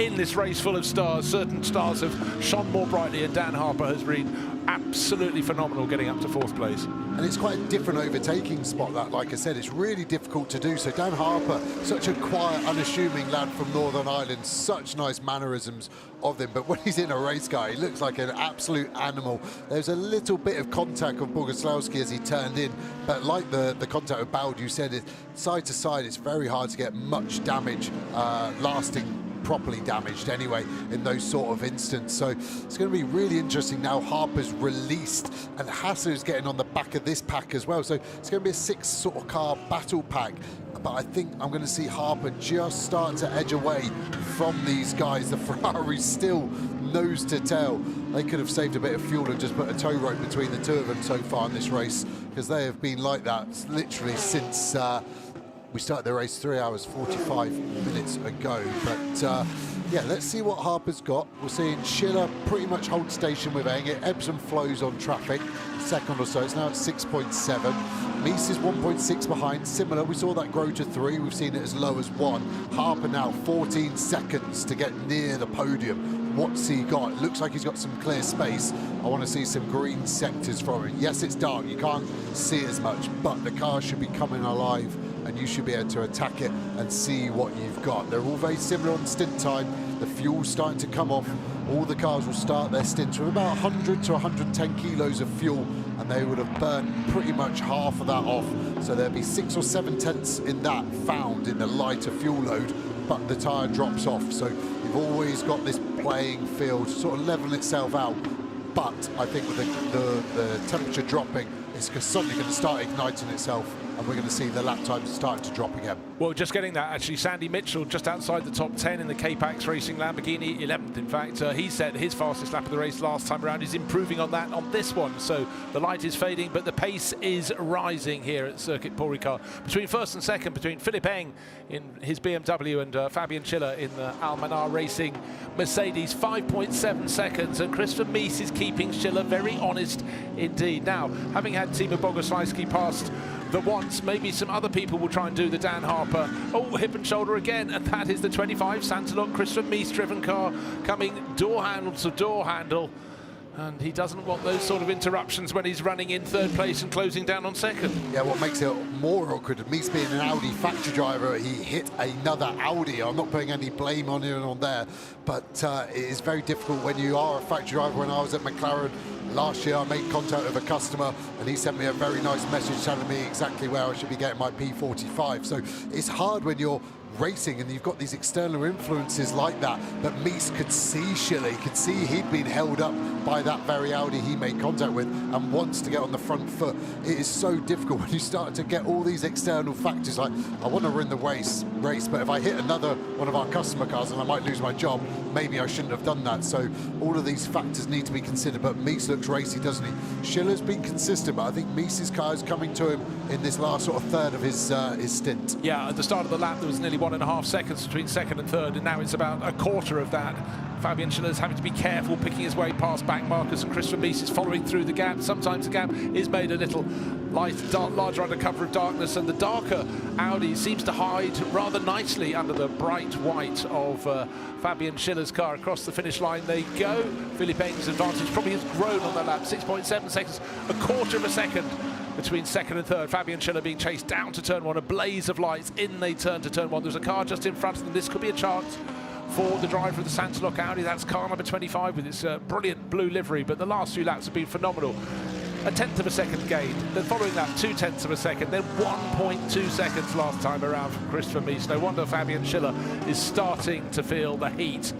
in this race full of stars, certain stars have shone more brightly, and Dan Harper has been absolutely phenomenal getting up to 4th place. And it's quite a different overtaking spot, that, like I said, it's really difficult to do. So Dan Harper, such a quiet, unassuming lad from Northern Ireland, such nice mannerisms of him. But when he's in a race car, he looks like an absolute animal. There's a little bit of contact with Boguslawski as he turned in, but like the contact with Bowd, you said, it side to side, it's very hard to get much damage lasting, properly damaged anyway in those sort of instances. So it's going to be really interesting now. Harper's released and Hasser's getting on the back of this pack as well, so it's going to be a 6 sort of car battle pack. But I think I'm going to see Harper just start to edge away from these guys. The Ferrari's still nose to tail. They could have saved a bit of fuel and just put a tow rope between the two of them so far in this race, because they have been like that literally since we started the race 3 hours 45 minutes ago. But yeah, let's see what Harper's got. We're seeing Schiller pretty much hold station with Eng. It ebbs and flows on traffic, second or so. It's now at 6.7. Mies is 1.6 behind, similar. We saw that grow to 3. We've seen it as low as 1. Harper now 14 seconds to get near the podium. What's he got? It looks like he's got some clear space. I want to see some green sectors from him. Yes, it's dark, you can't see as much, but the car should be coming alive, and you should be able to attack it and see what you've got. They're all very similar on stint time. The fuel's starting to come off. All the cars will start their stints with about 100 to 110 kilos of fuel, and they would have burnt pretty much half of that off. So there'll be 6 or 7 tenths in that found in the lighter fuel load, but the tyre drops off. So you've always got this playing field sort of leveling itself out. But I think with the temperature dropping, it's suddenly going to start igniting itself, and we're going to see the lap times starting to drop again. Well, just getting that, actually, Sandy Mitchell just outside the top 10 in the K-Pax Racing Lamborghini, 11th in fact. He set his fastest lap of the race last time around. He's improving on that on this one. So the light is fading, but the pace is rising here at Circuit Paul Ricard. Between first and second, between Philipp Eng in his BMW and Fabian Schiller in the Almanar Racing Mercedes, 5.7 seconds. And Christopher Mies is keeping Schiller very honest indeed. Now, having had Timo Boguslawski past the once, maybe some other people will try and do the Dan Harper. Oh, hip and shoulder again, and that is the 25 Santalot Christopher Mies driven car coming door handle to door handle. And he doesn't want those sort of interruptions when he's running in 3rd place and closing down on 2nd. Yeah, what makes it more awkward, Mies being an Audi factory driver, he hit another Audi. I'm not putting any blame on him on there, but it is very difficult when you are a factory driver. When I was at McLaren last year, I made contact with a customer, and he sent me a very nice message telling me exactly where I should be getting my P45. So it's hard when you're racing and you've got these external influences like that. But Mies could see Schiller, he could see he'd been held up by that very Audi he made contact with and wants to get on the front foot. It is so difficult when you start to get all these external factors like, I want to win the race, but if I hit another one of our customer cars and I might lose my job, maybe I shouldn't have done that. So all of these factors need to be considered, but Mies looks racy, doesn't he? Schiller's been consistent, but I think Mies's car is coming to him in this last sort of third of his stint. Yeah, at the start of the lap there was nearly 1.5 seconds between 2nd and 3rd, and now it's about a quarter of that. Fabian Schiller's having to be careful picking his way past back markers, and Christopher Mies is following through the gap. Sometimes the gap is made a little larger under cover of darkness, and the darker Audi seems to hide rather nicely under the bright white of Fabian Schiller's car. Across the finish line they go. Philipp Eng's advantage probably has grown on that lap, 6.7 seconds, a quarter of a second between 2nd and 3rd. Fabian Schiller being chased down to turn 1, a blaze of lights in they turn to turn 1. There's a car just in front of them. This could be a chance for the driver of the Santalot Audi. That's car number 25 with its brilliant blue livery, but the last few laps have been phenomenal. A 1/10 of a second gain, then following that 2/10 of a second, then 1.2 seconds last time around from Christopher Mies. No wonder Fabian Schiller is starting to feel the heat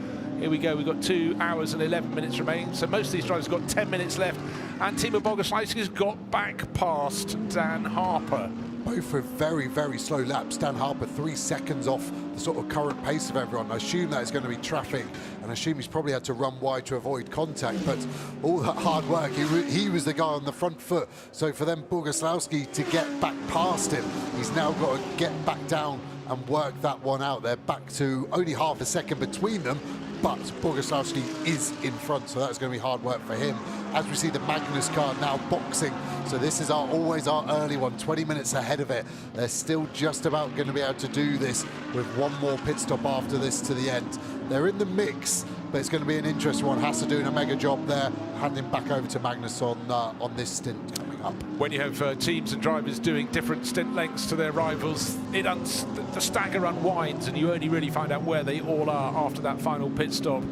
Here we go, we've got 2 hours and 11 minutes remaining, so most of these drivers have got 10 minutes left, and Timo Bogoslawski's got back past Dan Harper. Both with very, very slow laps. Dan Harper 3 seconds off the sort of current pace of everyone. I assume that is going to be traffic, and I assume he's probably had to run wide to avoid contact, but all that hard work, he was the guy on the front foot. So for them, Bogoslawski to get back past him, he's now got to get back down and work that one out. They're back to only half a second between them, but Bogoslawski is in front, so that's going to be hard work for him. As we see the Magnus car now boxing, so this is always our early one, 20 minutes ahead of it. They're still just about going to be able to do this with one more pit stop after this to the end. They're in the mix, but it's going to be an interesting one. Hassa doing a mega job there, handing back over to Magnus on this stint coming up. When you have teams and drivers doing different stint lengths to their rivals, the stagger unwinds, and you only really find out where they all are after that final pit stop.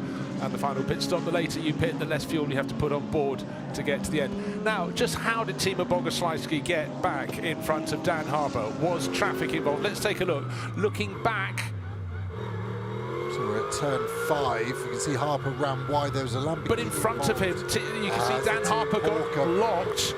And the final pit stop, the later you pit, the less fuel you have to put on board to get to the end. Now, just how did Timo Bogoslawski get back in front of Dan Harper? Was traffic involved? Let's take a look. Looking back. So we're at turn 5. You can see Harper ran wide. There was a Lamborghini. But in front of him, you can see Dan Harper got locked.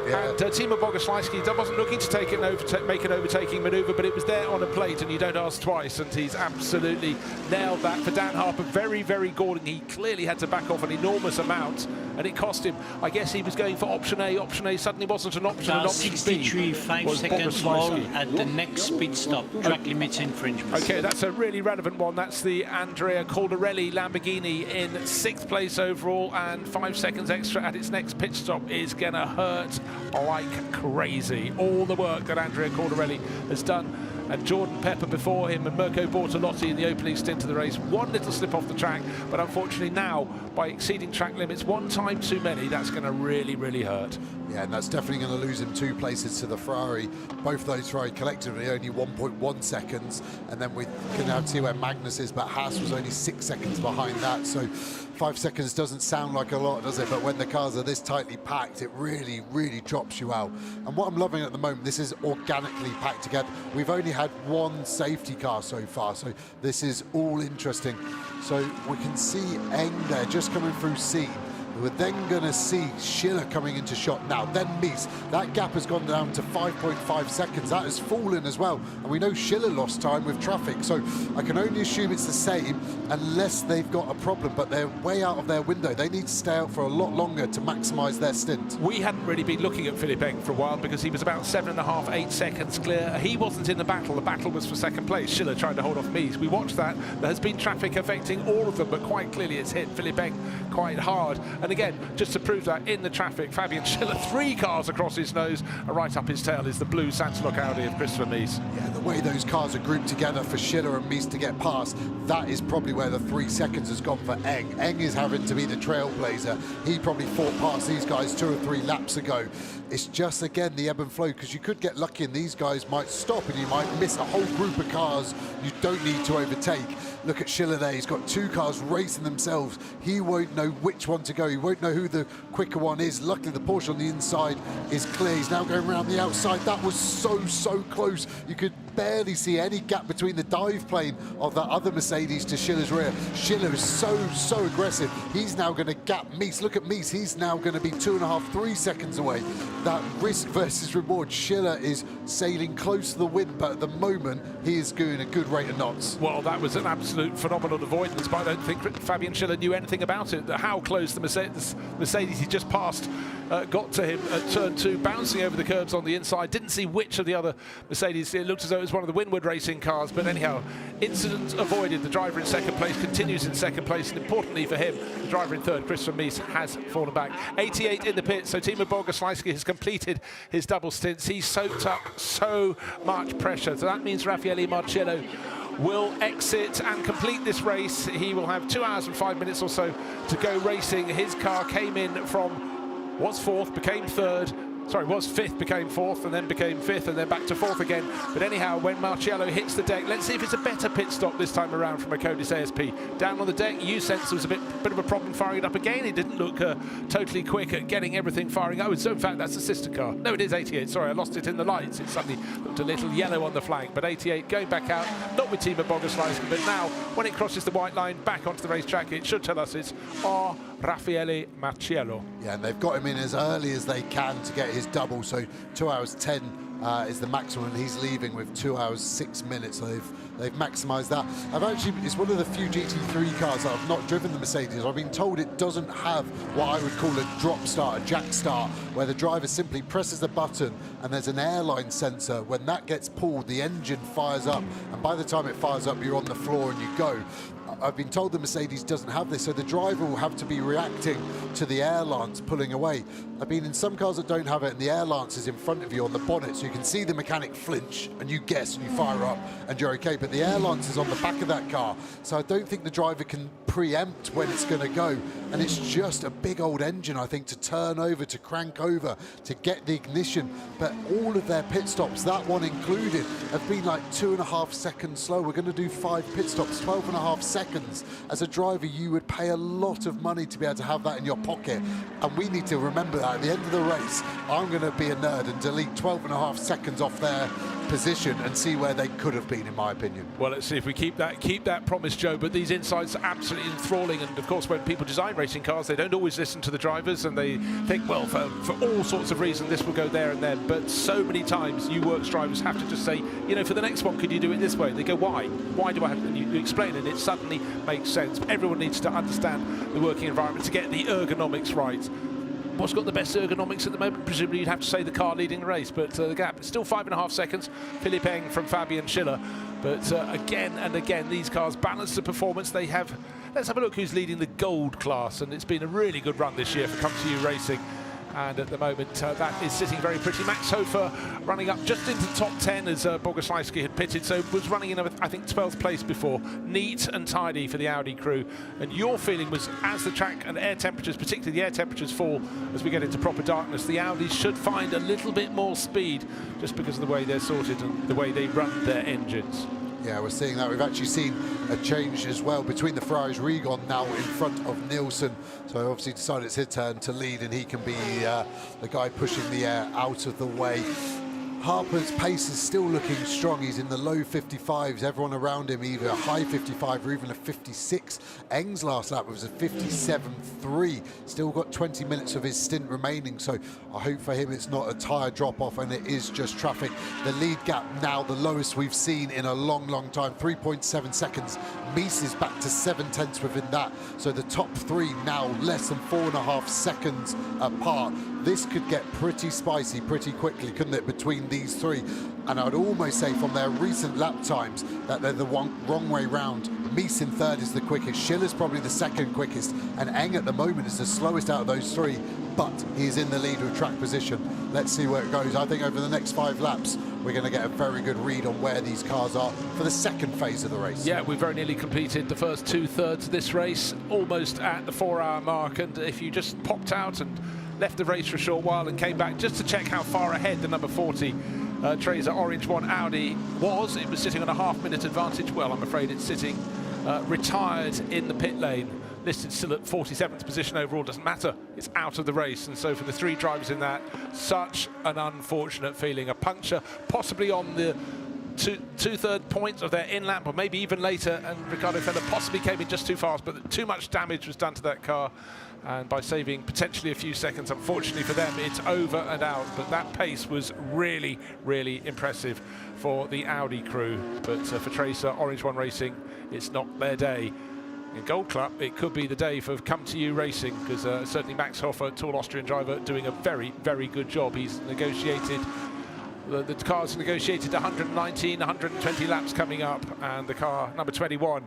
Yeah. And Timo Bogoslawski wasn't looking to make an overtaking manoeuvre, but it was there on a plate, and you don't ask twice, and he's absolutely nailed that for Dan Harper. Very, very galling. He clearly had to back off an enormous amount, and it cost him. I guess he was going for option A. Option A suddenly wasn't an option, and option 63, B 5 was seconds more at the next pit stop. Track limits infringement. Okay, that's a really relevant one. That's the Andrea Caldarelli Lamborghini in 6th place overall, and 5 seconds extra at its next pit stop is going to hurt like crazy. All the work that Andrea Caldarelli has done, and Jordan Pepper before him, and Mirko Bortolotti in the opening stint of the race. One little slip off the track, but unfortunately now, by exceeding track limits one time too many, that's going to really, really hurt. Yeah, and that's definitely going to lose him 2 places to the Ferrari. Both those Ferrari collectively only 1.1 seconds, and then we can now see where Magnus is, but Haas was only 6 seconds behind that, so 5 seconds doesn't sound like a lot, does it? But when the cars are this tightly packed, it really, really drops you out. And what I'm loving at the moment, this is organically packed together. We've only had 1 safety car so far, so this is all interesting. So we can see Eng there just coming through C. We're then going to see Schiller coming into shot now, then Mies. That gap has gone down to 5.5 seconds. That has fallen as well. And we know Schiller lost time with traffic, so I can only assume it's the same unless they've got a problem, but they're way out of their window. They need to stay out for a lot longer to maximise their stint. We hadn't really been looking at Philipp Eng for a while because he was about 7.5, 8 seconds clear. He wasn't in the battle. The battle was for second place. Schiller trying to hold off Mies. We watched that. There has been traffic affecting all of them, but quite clearly it's hit Philipp Eng quite hard. And again, just to prove that in the traffic, Fabian Schiller, 3 cars across his nose, and right up his tail is the blue Santalok Audi of Christopher Mies. Yeah, the way those cars are grouped together for Schiller and Mies to get past, that is probably where the 3 seconds has gone for Eng. Eng is having to be the trailblazer. He probably fought past these guys 2 or 3 laps ago. It's just, again, the ebb and flow, because you could get lucky and these guys might stop and you might miss a whole group of cars you don't need to overtake. Look at Schiller there. He's got 2 cars racing themselves. He won't know which one to go. He won't know who the quicker one is. Luckily, the Porsche on the inside is clear. He's now going around the outside. That was so close. You could barely see any gap between the dive plane of that other Mercedes to Schiller's rear. Schiller is so aggressive. He's now going to gap Mies. Look at Mies. He's now going to be 2.5, 3 seconds away. That risk versus reward. Schiller is sailing close to the wind, but at the moment, he is doing a good rate of knots. Well, that was an absolute phenomenal avoidance, but I don't think Fabian Schiller knew anything about it. How close the Mercedes he just passed got to him at turn 2, bouncing over the curbs on the inside. Didn't see which of the other Mercedes. It looked as though it was one of the Winward Racing cars, but anyhow, incident avoided. The driver in second place continues in second place, and importantly for him, the driver in third, Christopher Mies, has fallen back. 88 in the pit, so Timo Bogoslawski has completed his double stints. He's soaked up so much pressure, so that means Raffaele Marcello will exit and complete this race. He will have 2 hours and 5 minutes or so to go racing. His car came in from, was 4th, became 3rd, was fifth, became fourth, and then became fifth, and then back to fourth again. But anyhow, when Marciello hits the deck, let's see if it's a better pit stop this time around from a Codis ASP. Down on the deck, U-Sense was a bit of a problem firing it up again. He didn't look totally quick at getting everything firing. Oh, so in fact, that's the sister car. No, it is 88. Sorry, I lost it in the lights. It suddenly looked a little yellow on the flank. But 88 going back out, not with Timo Bogoslaisen, but now when it crosses the white line back onto the racetrack, it should tell us it's Raffaele Marciello. Yeah, and they've got him in as early as they can to get his double, so 2 hours 10 is the maximum, and he's leaving with 2 hours 6 minutes. So they've maximised that. It's one of the few GT3 cars that I've not driven the Mercedes. I've been told it doesn't have what I would call a drop start, a jack start, where the driver simply presses the button and there's an airline sensor. When that gets pulled, the engine fires up, and by the time it fires up, you're on the floor and you go. I've been told the Mercedes doesn't have this, so the driver will have to be reacting to the air lance pulling away. I've been in some cars that don't have it, and the air lance is in front of you on the bonnet, so you can see the mechanic flinch, and you guess, and you fire up, and you're okay. But the air lance is on the back of that car, so I don't think the driver can preempt when it's going to go. And it's just a big old engine, I think, to turn over, to crank over, to get the ignition. But all of their pit stops, that one included, have been like 2.5 seconds slow. We're going to do 5 pit stops, 12.5 seconds. As a driver, you would pay a lot of money to be able to have that in your pocket. And we need to remember that at the end of the race, I'm going to be a nerd and delete 12.5 seconds off their position and see where they could have been, in my opinion. Well, let's see if we keep that promise, Joe. But these insights are absolutely enthralling. And of course, when people design racing cars, they don't always listen to the drivers, and they think, well, for all sorts of reasons, this will go there and then. But so many times, you works drivers have to just say, you know, for the next one, could you do it this way? They go, why? Why do I have to? And you explain, and it suddenly makes sense. Everyone needs to understand the working environment to get the ergonomics right. What's got the best ergonomics at the moment? Presumably you'd have to say the car leading the race, but the gap is still 5.5 seconds. Philipp Eng from Fabian Schiller. But again and again, these cars balance the performance. They have. Let's have a look who's leading the gold class, and it's been a really good run this year for Come To You Racing. And at the moment, that is sitting very pretty. Max Hofer running up just into the top 10 as Bogoslaisen had pitted, so was running in, I think, 12th place before. Neat and tidy for the Audi crew. And your feeling was, as the track and air temperatures, particularly the air temperatures, fall as we get into proper darkness, the Audis should find a little bit more speed just because of the way they're sorted and the way they run their engines. Yeah, we're seeing that. We've actually seen a change as well between the Ferraris. Rigon now in front of Nielsen. So obviously decided it's his turn to lead, and he can be the guy pushing the air out of the way. Harper's pace is still looking strong. He's in the low 55s. Everyone around him either a high 55 or even a 56. Eng's last lap was a 57.3. Still got 20 minutes of his stint remaining, so I hope for him it's not a tyre drop-off and it is just traffic. The lead gap now the lowest we've seen in a long, long time, 3.7 seconds. Mies is back to 7/10 within that. So the top three now less than 4.5 seconds apart. This could get pretty spicy pretty quickly, couldn't it, between these three? And I'd almost say from their recent lap times that they're the wrong way round. Mies in third is the quickest, Schiller's probably the second quickest, and Eng at the moment is the slowest out of those three, but he's in the lead with track position. Let's see where it goes. I think over the next 5 laps, we're going to get a very good read on where these cars are for the second phase of the race. Yeah, we've very nearly completed the first 2/3 of this race, almost at the 4-hour mark, and if you just popped out and left the race for a short while and came back just to check how far ahead the number 40 Tracer Orange 1 Audi was, it was sitting on a half-minute advantage. Well, I'm afraid it's sitting retired in the pit lane, listed still at 47th position overall. Doesn't matter, it's out of the race. And so for the 3 drivers in that, such an unfortunate feeling. A puncture possibly on the two-third point of their in-lap, or maybe even later, and Riccardo Feller possibly came in just too fast, but too much damage was done to that car. And by saving potentially a few seconds, unfortunately for them, it's over and out. But that pace was really, really impressive for the Audi crew. But for Tracer Orange 1 Racing, it's not their day. In Gold Club, it could be the day for Come To You Racing, because certainly Max Hofer, tall Austrian driver, doing a very, very good job. He's negotiated, the car's negotiated 119, 120 laps coming up, and the car, number 21,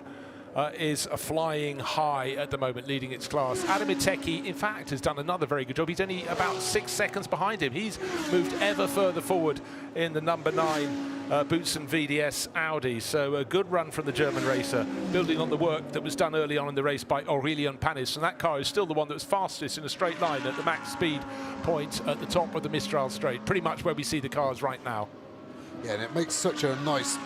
is flying high at the moment, leading its class. Adam Iteki, in fact, has done another very good job. He's only about 6 seconds behind him. He's moved ever further forward in the number 9 Boutsen VDS Audi. So a good run from the German racer, building on the work that was done early on in the race by Aurelian Panis. And that car is still the one that was fastest in a straight line at the max speed point at the top of the Mistral Straight, pretty much where we see the cars right now. Yeah, and it makes such a nice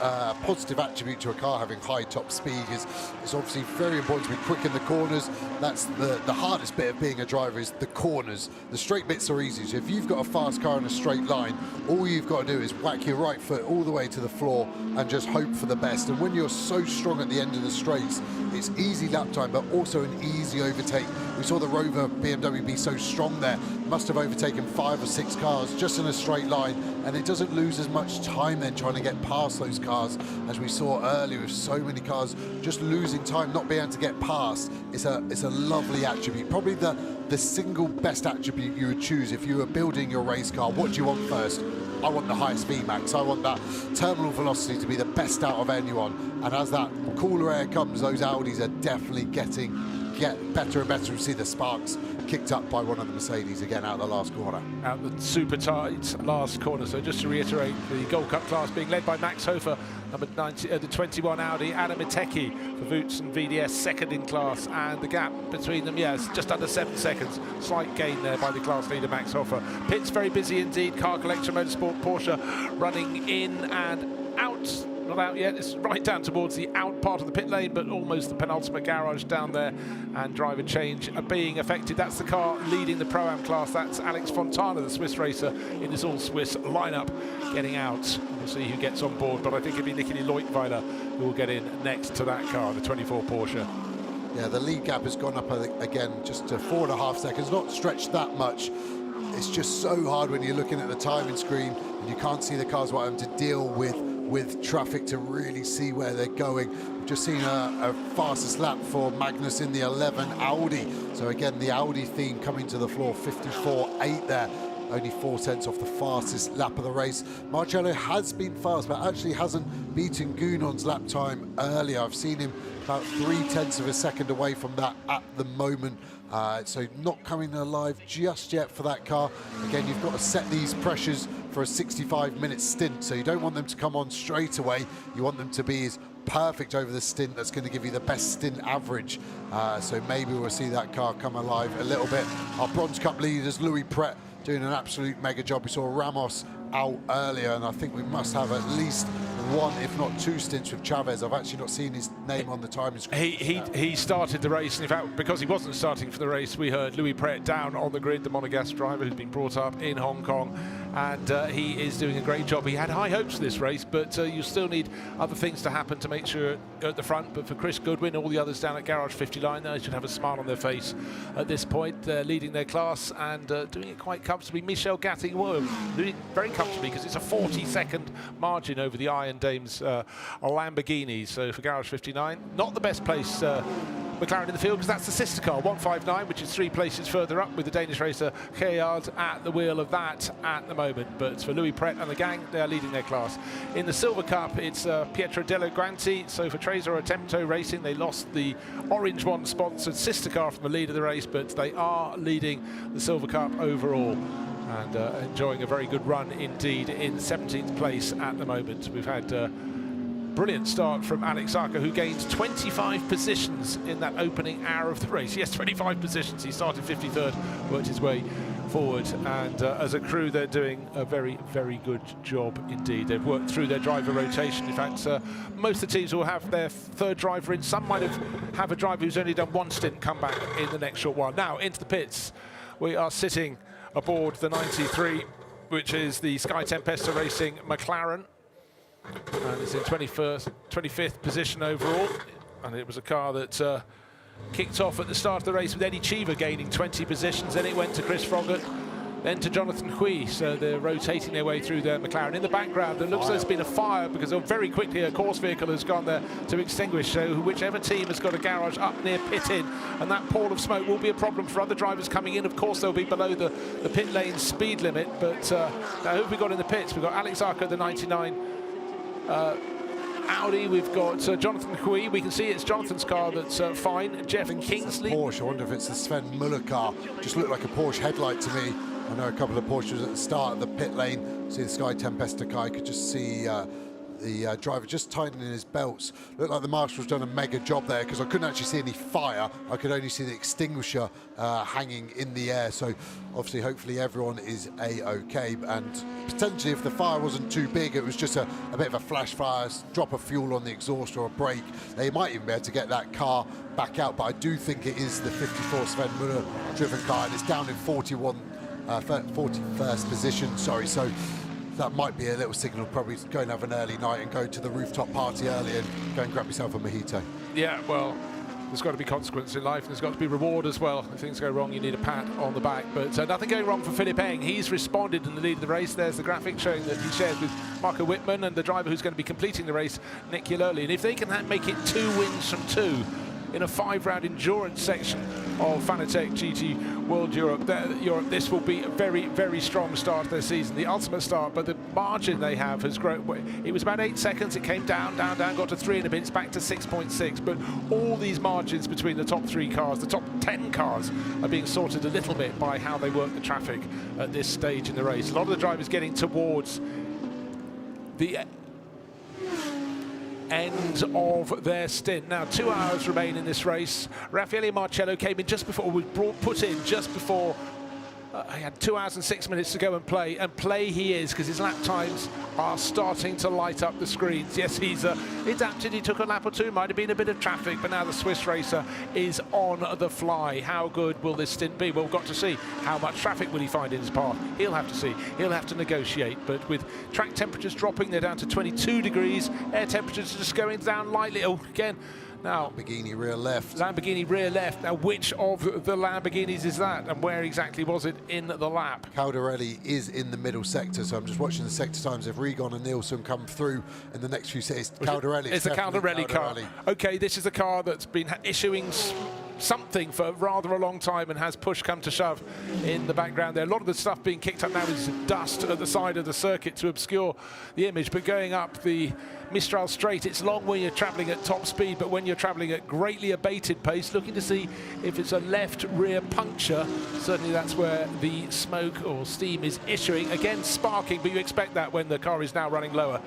positive attribute to a car having high top speed. It's obviously very important to be quick in the corners. That's the hardest bit of being a driver, is the corners. The straight bits are easy. So if you've got a fast car in a straight line, all you've got to do is whack your right foot all the way to the floor and just hope for the best. And when you're so strong at the end of the straights, it's easy lap time, but also an easy overtake. We saw the Rover BMW be so strong there. Must have overtaken 5 or 6 cars just in a straight line, and it doesn't lose as much time then trying to get past those cars as we saw earlier with so many cars just losing time, not being able to get past. It's a lovely attribute, probably the single best attribute you would choose if you were building your race car. What do you want first? I want the highest VMAX. I want that terminal velocity to be the best out of anyone. And as that cooler air comes, those Audis are definitely get better and better. We see the sparks kicked up by one of the Mercedes again out the last corner. Out the super tight last corner. So just to reiterate, the Gold Cup class being led by Max Hofer, number 90, the 21 Audi, Adam Iteki for Boutsen VDS, second in class, and the gap between them, yes, just under 7 seconds. Slight gain there by the class leader Max Hofer. Pit's very busy indeed. Car Collection Motorsport Porsche running in and out. Not out yet, it's right down towards the out part of the pit lane, but almost the penultimate garage down there, and driver change being affected. That's the car leading the Pro-Am class. That's Alex Fontana, the Swiss racer, in this all-Swiss lineup, getting out. We'll see who gets on board, but I think it'll be Niki Leutwiler who will get in next to that car, the 24 Porsche. Yeah, the lead gap has gone up again just to 4.5 seconds, not stretched that much. It's just so hard when you're looking at the timing screen and you can't see the cars what having to deal with traffic to really see where they're going. We've just seen a fastest lap for Magnus in the 11 Audi. So again, the Audi theme coming to the floor, 54.8 there. Only 4 tenths off the fastest lap of the race. Marcello has been fast, but actually hasn't beaten Gounon's lap time earlier. I've seen him about 3 tenths of a second away from that at the moment. So not coming alive just yet for that car. Again, you've got to set these pressures for a 65-minute stint, so you don't want them to come on straight away. You want them to be as perfect over the stint that's going to give you the best stint average. So maybe we'll see that car come alive a little bit. Our Bronze Cup leaders, Louis Pret, doing an absolute mega job. We saw Ramos out earlier, and I think we must have at least 1, if not 2 stints with Chavez. I've actually not seen his name on the timing screen. He started the race, and in fact, because he wasn't starting for the race, we heard Louis Pret down on the grid, the Monegasque driver who's been brought up in Hong Kong, and he is doing a great job. He had high hopes for this race, but you still need other things to happen to make sure at the front. But for Chris Goodwin, all the others down at Garage 59, they should have a smile on their face at this point. They're leading their class and doing it quite comfortably. Michel Gatting, well, doing it very comfortably because it's a 40-second margin over the Iron Dames Lamborghini. So for Garage 59, not the best place McLaren in the field, because that's the sister car, 159, which is 3 places further up, with the Danish racer Kjærgaard at the wheel of that at the moment. But for Louis Pret and the gang, they are leading their class. In the Silver Cup, it's Pietro Della Granti. So for Trezor Attempto Racing, they lost the Orange One sponsored sister car from the lead of the race, but they are leading the Silver Cup overall, and enjoying a very good run indeed in 17th place at the moment. We've had brilliant start from Alex Zarco, who gains 25 positions in that opening hour of the race. Yes, 25 positions. He started 53rd, worked his way forward, and as a crew they're doing a very, very good job indeed. They've worked through their driver rotation. In fact, most of the teams will have their 3rd driver in. Some might have a driver who's only done 1 stint come back in the next short while. Now into the pits. We are sitting aboard the 93, which is the Sky Tempesta Racing McLaren, and it's in 25th position overall. And it was a car that kicked off at the start of the race with Eddie Cheever gaining 20 positions. Then it went to Chris Froggatt, then to Jonathan Hui. So they're rotating their way through their McLaren. In the background, it looks like there's been a fire, because very quickly a course vehicle has gone there to extinguish. So whichever team has got a garage up near pit in, and that pall of smoke will be a problem for other drivers coming in. Of course, they'll be below the pit lane speed limit. But now who have we got in the pits? We've got Alex Zarco, the 99. Audi, we've got Jonathan Hui. We can see it's Jonathan's car that's fine. Jeff Kingsley. Porsche. I wonder if it's the Sven Muller car. Just looked like a Porsche headlight to me. I know a couple of Porsches at the start of the pit lane. See the Sky Tempesta car. I could just see the driver just tightening his belts. Looked like the marshal's done a mega job there, because I couldn't actually see any fire. I could only see the extinguisher hanging in the air. So obviously, hopefully everyone is A-OK. And potentially, if the fire wasn't too big, it was just a bit of a flash fire, drop of fuel on the exhaust or a brake, they might even be able to get that car back out. But I do think it is the 54 Sven Muller driven car, and it's down in 41st position, sorry. So that might be a little signal, probably go and have an early night and go to the rooftop party early and go and grab yourself a mojito. Yeah, well, there's got to be consequence in life. There's got to be reward as well. If things go wrong, you need a pat on the back. But nothing going wrong for Philip Eng. He's responded in the lead of the race. There's the graphic showing that he shares with Marco Wittmann and the driver who's going to be completing the race, Nick Yaloli. And if they can make it 2 wins from 2 in a 5-round endurance section of Fanatec GT World Europe, this will be a very, very strong start to their season, the ultimate start. But the margin they have has grown. It was about 8 seconds, it came down, got to 3 and a bit, it's back to 6.6. But all these margins between the top 3 cars, the top 10 cars, are being sorted a little bit by how they work the traffic at this stage in the race. A lot of the drivers getting towards the end of their stint. Now 2 hours remain in this race. Raffaele Marcello came in just before, put in just before he had 2 hours and 6 minutes to go and play he is, because his lap times are starting to light up the screens. Yes, he's adapted, he took a lap or two, might have been a bit of traffic, but now the Swiss racer is on the fly. How good will this stint be? Well, we've got to see how much traffic will he find in his path. He'll have to see, he'll have to negotiate, but with track temperatures dropping, they're down to 22 degrees, air temperatures just going down lightly. Oh, again, now Lamborghini rear left. Lamborghini rear left. Now, which of the Lamborghinis is that, and where exactly was it in the lap? Caldarelli is in the middle sector, so I'm just watching the sector times. If Regon and Nielsen come through in the next few seconds, Caldarelli. It's the Caldarelli car. Okay, this is a car that's been issuing something for rather a long time and has push come to shove in the background there. A lot of the stuff being kicked up now is dust at the side of the circuit to obscure the image, but going up the Mistral Straight, it's long when you're travelling at top speed, but when you're travelling at greatly abated pace, looking to see if it's a left rear puncture. Certainly that's where the smoke or steam is issuing. Again, sparking, but you expect that when the car is now running lower.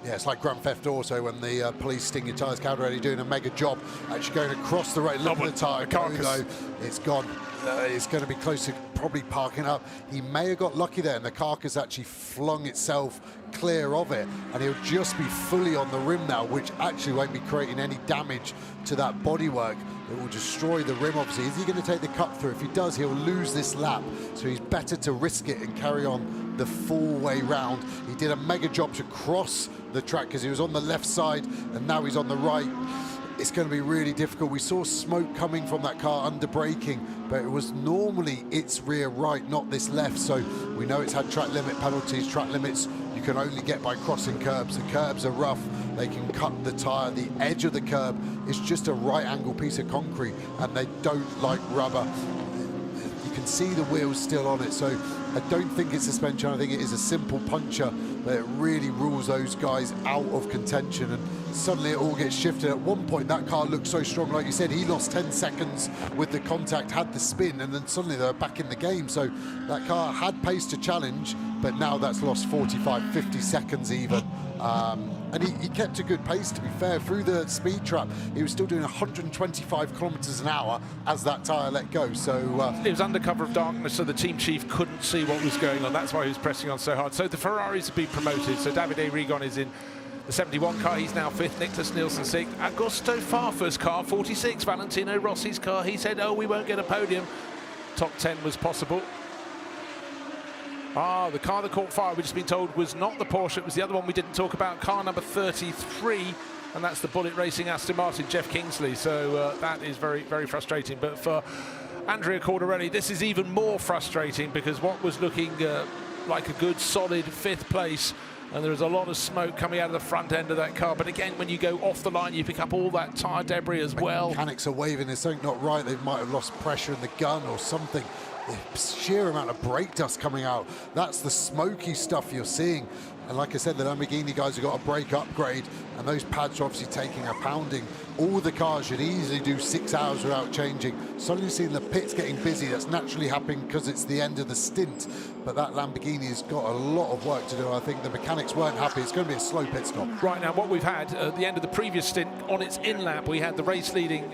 Yeah, it's like Grand Theft Auto when the police sting your tyres. Caldarelli doing a mega job, actually going across the road. Look at the tyre go, though. It's gone. It's going to be close to probably parking up. He may have got lucky there, and the carcass actually flung itself clear of it, and he'll just be fully on the rim now, which actually won't be creating any damage to that bodywork. It will destroy the rim, obviously. Is he going to take the cut through? If he does, he'll lose this lap, so he's better to risk it and carry on the full way round. He did a mega job to cross the track because he was on the left side, and now he's on the right. It's going to be really difficult. We saw smoke coming from that car under braking, but it was normally its rear right, not this left. So we know it's had track limit penalties. Track limits you can only get by crossing curbs. The curbs are rough. They can cut the tyre. The edge of the curb is just a right angle piece of concrete, and they don't like rubber. You can see the wheels still on it, so I don't think it's suspension. I think it is a simple puncture, but it really rules those guys out of contention, and suddenly it all gets shifted. At one point, that car looked so strong, like you said, he lost 10 seconds with the contact, had the spin, and then suddenly they're back in the game. So that car had pace to challenge, but now that's lost 45, 50 seconds even. And he kept a good pace, to be fair, through the speed trap. He was still doing 125 kilometers an hour as that tyre let go. So it was under cover of darkness, so the team chief couldn't see what was going on. That's why he was pressing on so hard. So the Ferraris have been promoted. So Davide Regon is in the 71 car. He's now 5th. Nicholas Nielsen 6th. Augusto Farfus' car, 46. Valentino Rossi's car. He said, "Oh, we won't get a podium." Top 10 was possible. The car that caught fire, we've just been told, was not the Porsche. It was the other one we didn't talk about, car number 33, and that's the Bullet Racing Aston Martin, Jeff Kingsley. So that is very, very frustrating. But for Andrea Caldarelli, this is even more frustrating, because what was looking like a good, solid 5th place, and there is a lot of smoke coming out of the front end of that car. But again, when you go off the line, you pick up all that tyre debris as well. Mechanics are waving. There's something not right. They might have lost pressure in the gun or something. The sheer amount of brake dust coming out, that's the smoky stuff you're seeing. And like I said, the Lamborghini guys have got a brake upgrade, and those pads are obviously taking a pounding. All the cars should easily do 6 hours without changing. Suddenly seeing the pits getting busy, that's naturally happening because it's the end of the stint. But that Lamborghini has got a lot of work to do. I think the mechanics weren't happy. It's going to be a slow pit stop. Right now, what we've had at the end of the previous stint, on its in-lap, we had the race-leading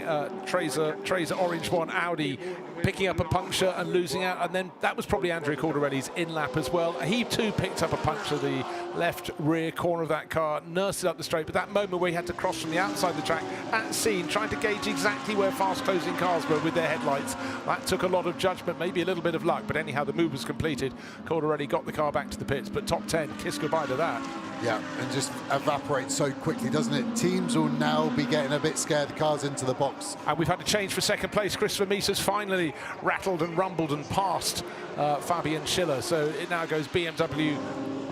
Tracer Orange 1 Audi picking up a puncture and losing out, and then that was probably Andrea Caldarelli's in-lap as well. He too picked up a puncture, the left rear corner of that car, nursed it up the straight, but that moment where he had to cross from the outside of the track at scene, trying to gauge exactly where fast-closing cars were with their headlights, that took a lot of judgment, maybe a little bit of luck, but anyhow, the move was completed. Caldarelli got the car back to the pits, but top 10, kiss goodbye to that. Yeah, and just evaporates so quickly, doesn't it? Teams will now be getting a bit scared. The car's into the box. And we've had a change for second place. Christopher Mies has finally rattled and rumbled and passed Fabian Schiller. So it now goes BMW,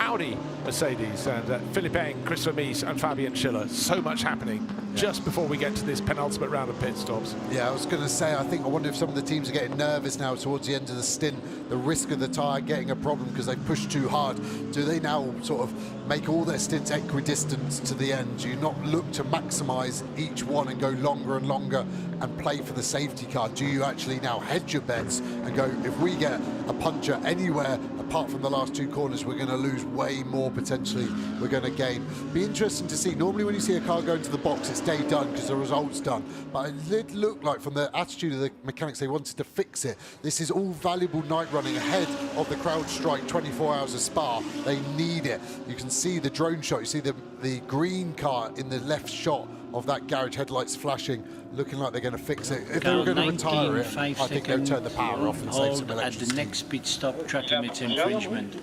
Audi, Mercedes, and Philippe Eng, Christopher Mies and Fabian Schiller. So much happening just before we get to this penultimate round of pit stops. Yeah, I was going to say, I wonder if some of the teams are getting nervous now towards the end of the stint. The risk of the tyre getting a problem because they pushed too hard. Do they now sort of make all their stints equidistant to the end? Do you not look to maximise each one and go longer and longer and play for the safety car? Do you actually now hedge your bets and go, if we get a puncture anywhere apart from the last two corners, we're going to lose way more potentially, we're going to gain? Be interesting to see. Normally when you see a car go into the box, it's day done because the result's done. But it did look like from the attitude of the mechanics, they wanted to fix it. This is all valuable night running ahead of the CrowdStrike 24 hours of Spa. They need it. You can see the drone shot. You see the green car in the left shot of that garage, headlights flashing, looking like they're going to fix it. If they were going to retire it, I think they'd turn the power off and save some electricity. At the next pit stop, track limits infringement.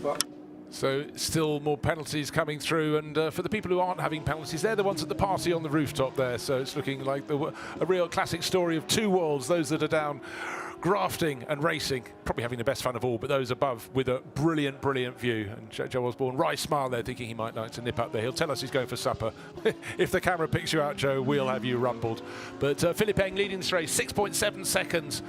So still more penalties coming through, and for the people who aren't having penalties, they're the ones at the party on the rooftop there. So it's looking like a real classic story of two worlds, those that are down grafting and racing, probably having the best fun of all, but those above with a brilliant, brilliant view. And Joe Osborne, right smile there, thinking he might like to nip up there. He'll tell us he's going for supper. If the camera picks you out, Joe, we'll have you rumbled. But Philippe Eng leading this race, 6.7 seconds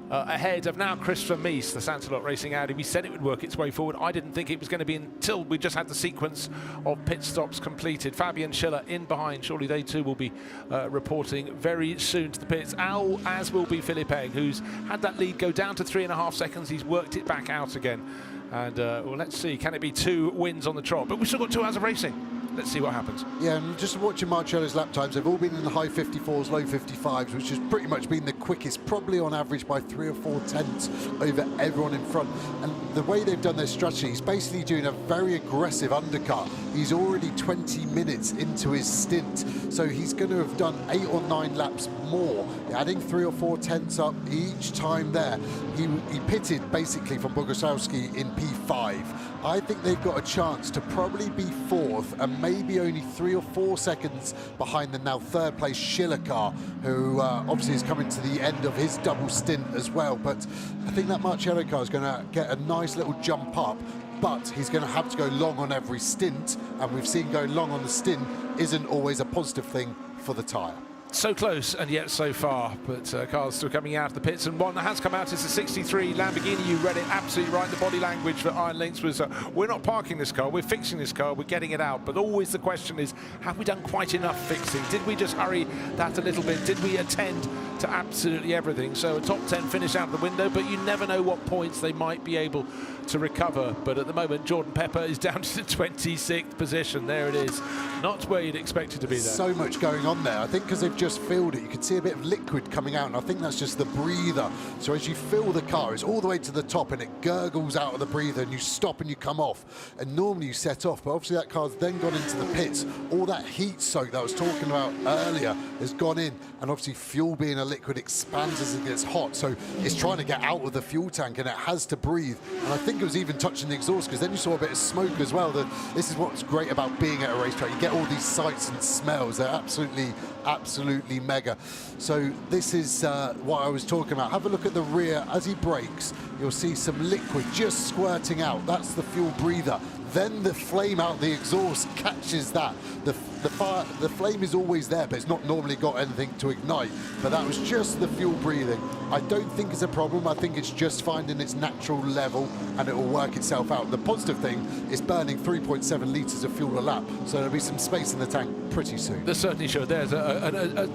ahead of now Christopher Mies, the Sansalot Racing Audi. We said it would work its way forward. I didn't think it was going to be until we just had the sequence of pit stops completed. Fabian Schiller in behind. Surely they too will be reporting very soon to the pits, as will be Philippe Eng, who's had that lead go down to 3.5 seconds. He's worked it back out again. And well, let's see, can it be 2 wins on the trot? But we've still got 2 hours of racing. Let's see what happens. Yeah, and just watching Marcello's lap times, they've all been in the high 54s, low 55s, which has pretty much been the quickest, probably on average by 3 or 4 tenths over everyone in front. And the way they've done their strategy, he's basically doing a very aggressive undercut. He's already 20 minutes into his stint, so he's going to have done 8 or 9 laps more, adding 3 or 4 tenths up each time there. He pitted basically from Bogusławski in P5. I think they've got a chance to probably be 4th and maybe only 3 or 4 seconds behind the now 3rd place Schiller car, who obviously is coming to the end of his double stint as well. But I think that Marcello car is going to get a nice little jump up, but he's going to have to go long on every stint, and we've seen going long on the stint isn't always a positive thing for the tyre. So close and yet so far, but cars still coming out of the pits, and one that has come out is the 63 Lamborghini. You read it absolutely right. The body language for Iron Lynx was, we're not parking this car, we're fixing this car, we're getting it out. But always the question is, have we done quite enough fixing? Did we just hurry that a little bit? Did we attend to absolutely everything? So a top 10 finish out of the window, but you never know what points they might be able to recover. But at the moment, Jordan Pepper is down to the 26th position. There it is. Not where you'd expect it to be there. So much going on there. I think because they've just filled it, you can see a bit of liquid coming out, and I think that's just the breather. So as you fill the car, it's all the way to the top and it gurgles out of the breather, and you stop and you come off. And normally you set off, but obviously that car's then gone into the pits. All that heat soak that I was talking about earlier has gone in, and obviously fuel being a liquid expands as it gets hot, so it's trying to get out of the fuel tank and it has to breathe. And I think it was even touching the exhaust, because then you saw a bit of smoke as well. This is what's great about being at a racetrack. You get all these sights and smells. They're absolutely mega. So this is what I was talking about. Have a look at the rear. As he brakes, you'll see some liquid just squirting out. That's the fuel breather. then the flame out the exhaust catches that. The flame is always there, but it's not normally got anything to ignite. But that was just the fuel breathing. I don't think it's a problem. I think it's just finding its natural level, and it will work itself out. The positive thing is burning 3.7 litres of fuel a lap, so there'll be some space in the tank pretty soon. There certainly should. There's a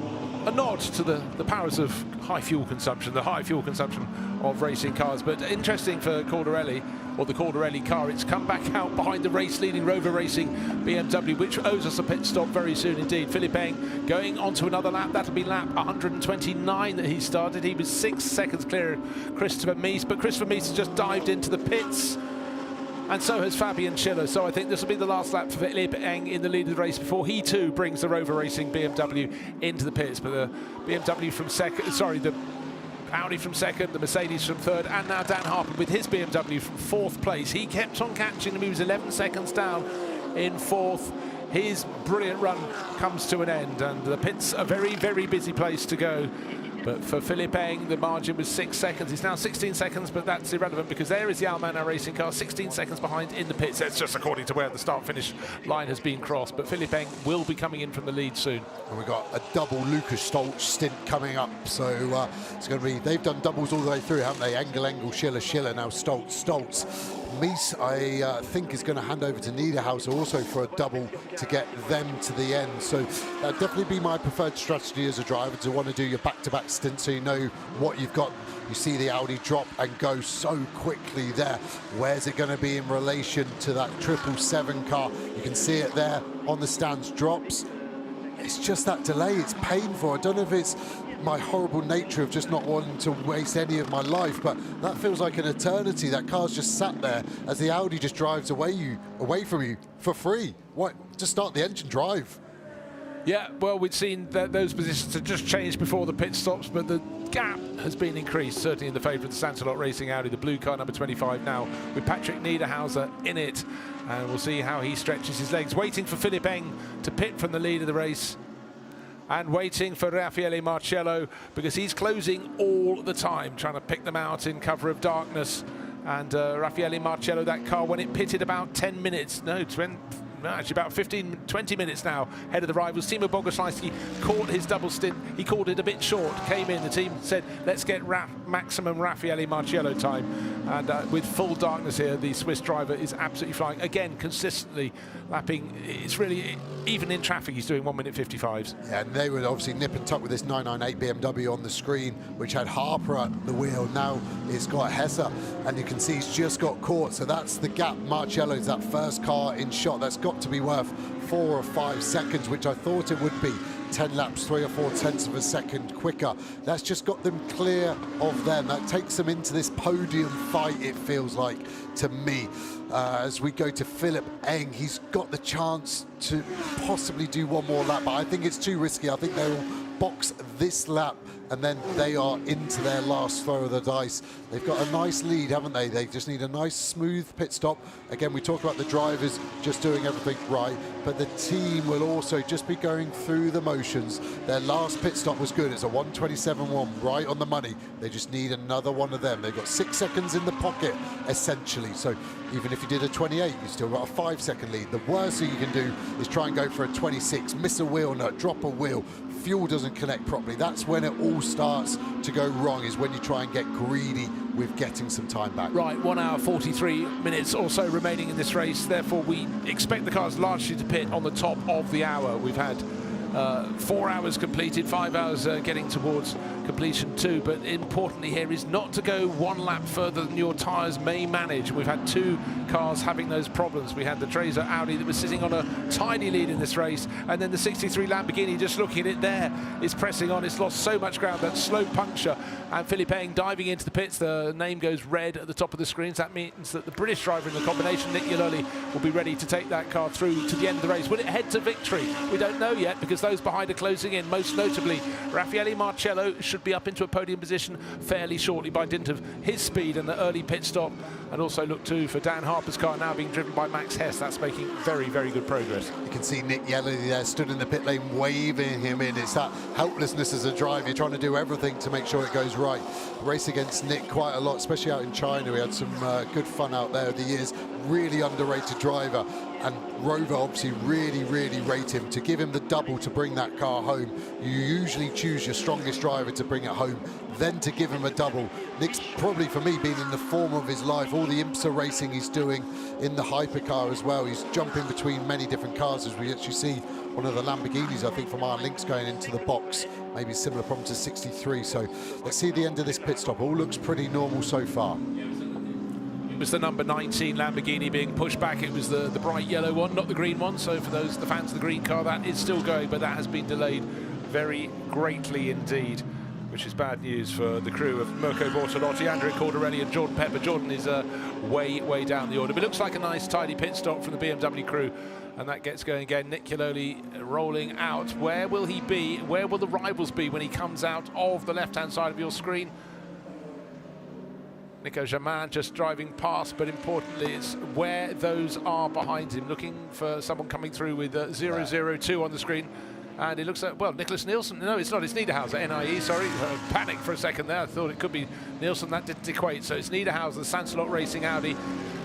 nod to the powers of high fuel consumption, the high fuel consumption of racing cars. But interesting for Caldarelli, or the Caldarelli car, it's come back out behind the race-leading Rover Racing BMW, which owes us a pit stop very soon indeed. Philippe Eng going on to another lap. That'll be lap 129 that he started. He was 6 seconds clear of Christopher Mies, but Christopher Mies has just dived into the pits. And so has Fabian Schiller. So I think this will be the last lap for Philippe Eng in the lead of the race before he too brings the Rover Racing BMW into the pits. But the BMW from second, sorry, the Audi from second, the Mercedes from third, and now Dan Harper with his BMW from fourth place. He kept on catching them. He was 11 seconds down in fourth. His brilliant run comes to an end, and the pits are a very, very busy place to go. But for Philippe Eng, the margin was 6 seconds. He's now 16 seconds, but that's irrelevant because there is the Almana racing car, 16 seconds behind in the pits. That's just according to where the start-finish line has been crossed. But Philippe Eng will be coming in from the lead soon. And we've got a double Lucas Stolz stint coming up. So it's going to be, they've done doubles all the way through, haven't they? Engel, Schiller, now Stolz. Mies, I think, is going to hand over to Niederhauser also for a double to get them to the end. So that'd definitely be my preferred strategy as a driver, to want to do your back-to-back stint so you know what you've got. You see the Audi drop and go so quickly there. Where's it going to be in relation to that 777 car? You can see it there on the stands, drops. It's just that delay, it's painful. I don't know if it's my horrible nature of just not wanting to waste any of my life, but that feels like an eternity. That car's just sat there as the Audi just drives away from you for free. What? Just start the engine, drive. Yeah, well, we'd seen that those positions had just changed before the pit stops, but the gap has been increased, certainly in the favour of the Sansalot Racing Audi, the blue car, number 25 now, with Patrick Niederhauser in it. And we'll see how he stretches his legs, waiting for Philippe Eng to pit from the lead of the race. And waiting for Raffaele Marcello, because he's closing all the time, trying to pick them out in cover of darkness. And Raffaele Marcello, that car, when it pitted about 10 minutes, no, actually about 15-20 minutes now ahead of the rivals. Timo Bogoslawski caught his double stint. He called it a bit short, came in, the team said let's get maximum Raffaele Marcello time, and with full darkness here the Swiss driver is absolutely flying again, consistently lapping. It's really, even in traffic, he's doing 1:55s. Yeah, and they would obviously nip and tuck with this 998 BMW on the screen, which had Harper at the wheel. Now it's got Hesse, and you can see he's just got caught. So that's the gap. Marcello's that first car in shot. That's got to be worth 4 or 5 seconds, which I thought it would be. 10 laps, 3 or 4 tenths of a second quicker. That's just got them clear of them. That takes them into this podium fight, it feels like to me. As we go to Philippe Eng, he's got the chance to possibly do one more lap, but I think it's too risky. I think they'll box this lap, and then they are into their last throw of the dice. They've got a nice lead, haven't they? They just need a nice, smooth pit stop. Again, we talk about the drivers just doing everything right, but the team will also just be going through the motions. Their last pit stop was good. It's a 1:27.1, right on the money. They just need another one of them. They've got 6 seconds in the pocket, essentially. So even if you did a 28, you still got a 5-second lead. The worst thing you can do is try and go for a 26, miss a wheel nut, drop a wheel, fuel doesn't connect properly. That's when it all starts to go wrong, is when you try and get greedy with getting some time back. Right, 1 hour 43 minutes or so remaining in this race. Therefore, we expect the cars largely to pit on the top of the hour. We've had 4 hours completed, 5 hours getting towards completion too, but importantly here is not to go one lap further than your tyres may manage. We've had 2 cars having those problems. We had the Trazer Audi that was sitting on a tiny lead in this race, and then the 63 Lamborghini, just looking at it there, is pressing on. It's lost so much ground, that slow puncture, and Philippe Eng diving into the pits. The name goes red at the top of the screens. That means that the British driver in the combination, Nick Yaloli, will be ready to take that car through to the end of the race. Will it head to victory? We don't know yet, because those behind are closing in. Most notably, Raffaele Marcello should be up into a podium position fairly shortly by dint of his speed and the early pit stop. And also look too for Dan Harper's car now being driven by Max Hess. That's making very, very good progress. You can see Nick Yaloli there, stood in the pit lane waving him in. It's that helplessness as a driver. You're trying to do everything to make sure it goes right. Race against Nick quite a lot, especially out in China. We had some good fun out there over the years. really underrated driver, and Rover obviously really rate him. To give him the double to bring that car home, you usually choose your strongest driver to bring it home, then to give him a double. Nick's probably, for me, been in the form of his life. All the IMSA racing he's doing in the hypercar as well. He's jumping between many different cars, as we actually see one of the Lamborghinis, I think, from our links going into the box. Maybe a similar problem to 63. So let's see the end of this pit stop. All looks pretty normal so far. It was the number 19 Lamborghini being pushed back. It was the bright yellow one, not the green one. So for the fans of the green car, that is still going, but that has been delayed very greatly indeed, which is bad news for the crew of Mirko Bortolotti, Andrea Cordarelli and Jordan Pepper. Jordan is way down the order, but it looks like a nice tidy pit stop from the BMW crew, and that gets going again. Nick Chiololi rolling out. Where will he be? Where will the rivals be when he comes out of the left-hand side of your screen? Nico Germain just driving past, but importantly it's where those are behind him. Looking for someone coming through with 002 on the screen. And it looks like, well, Nicholas Nielsen. No, it's not. It's Niederhauser, NIE, sorry. Panic for a second there. I thought it could be Nielsen. That didn't equate. So it's Niederhauser, the Sansalot Racing Audi,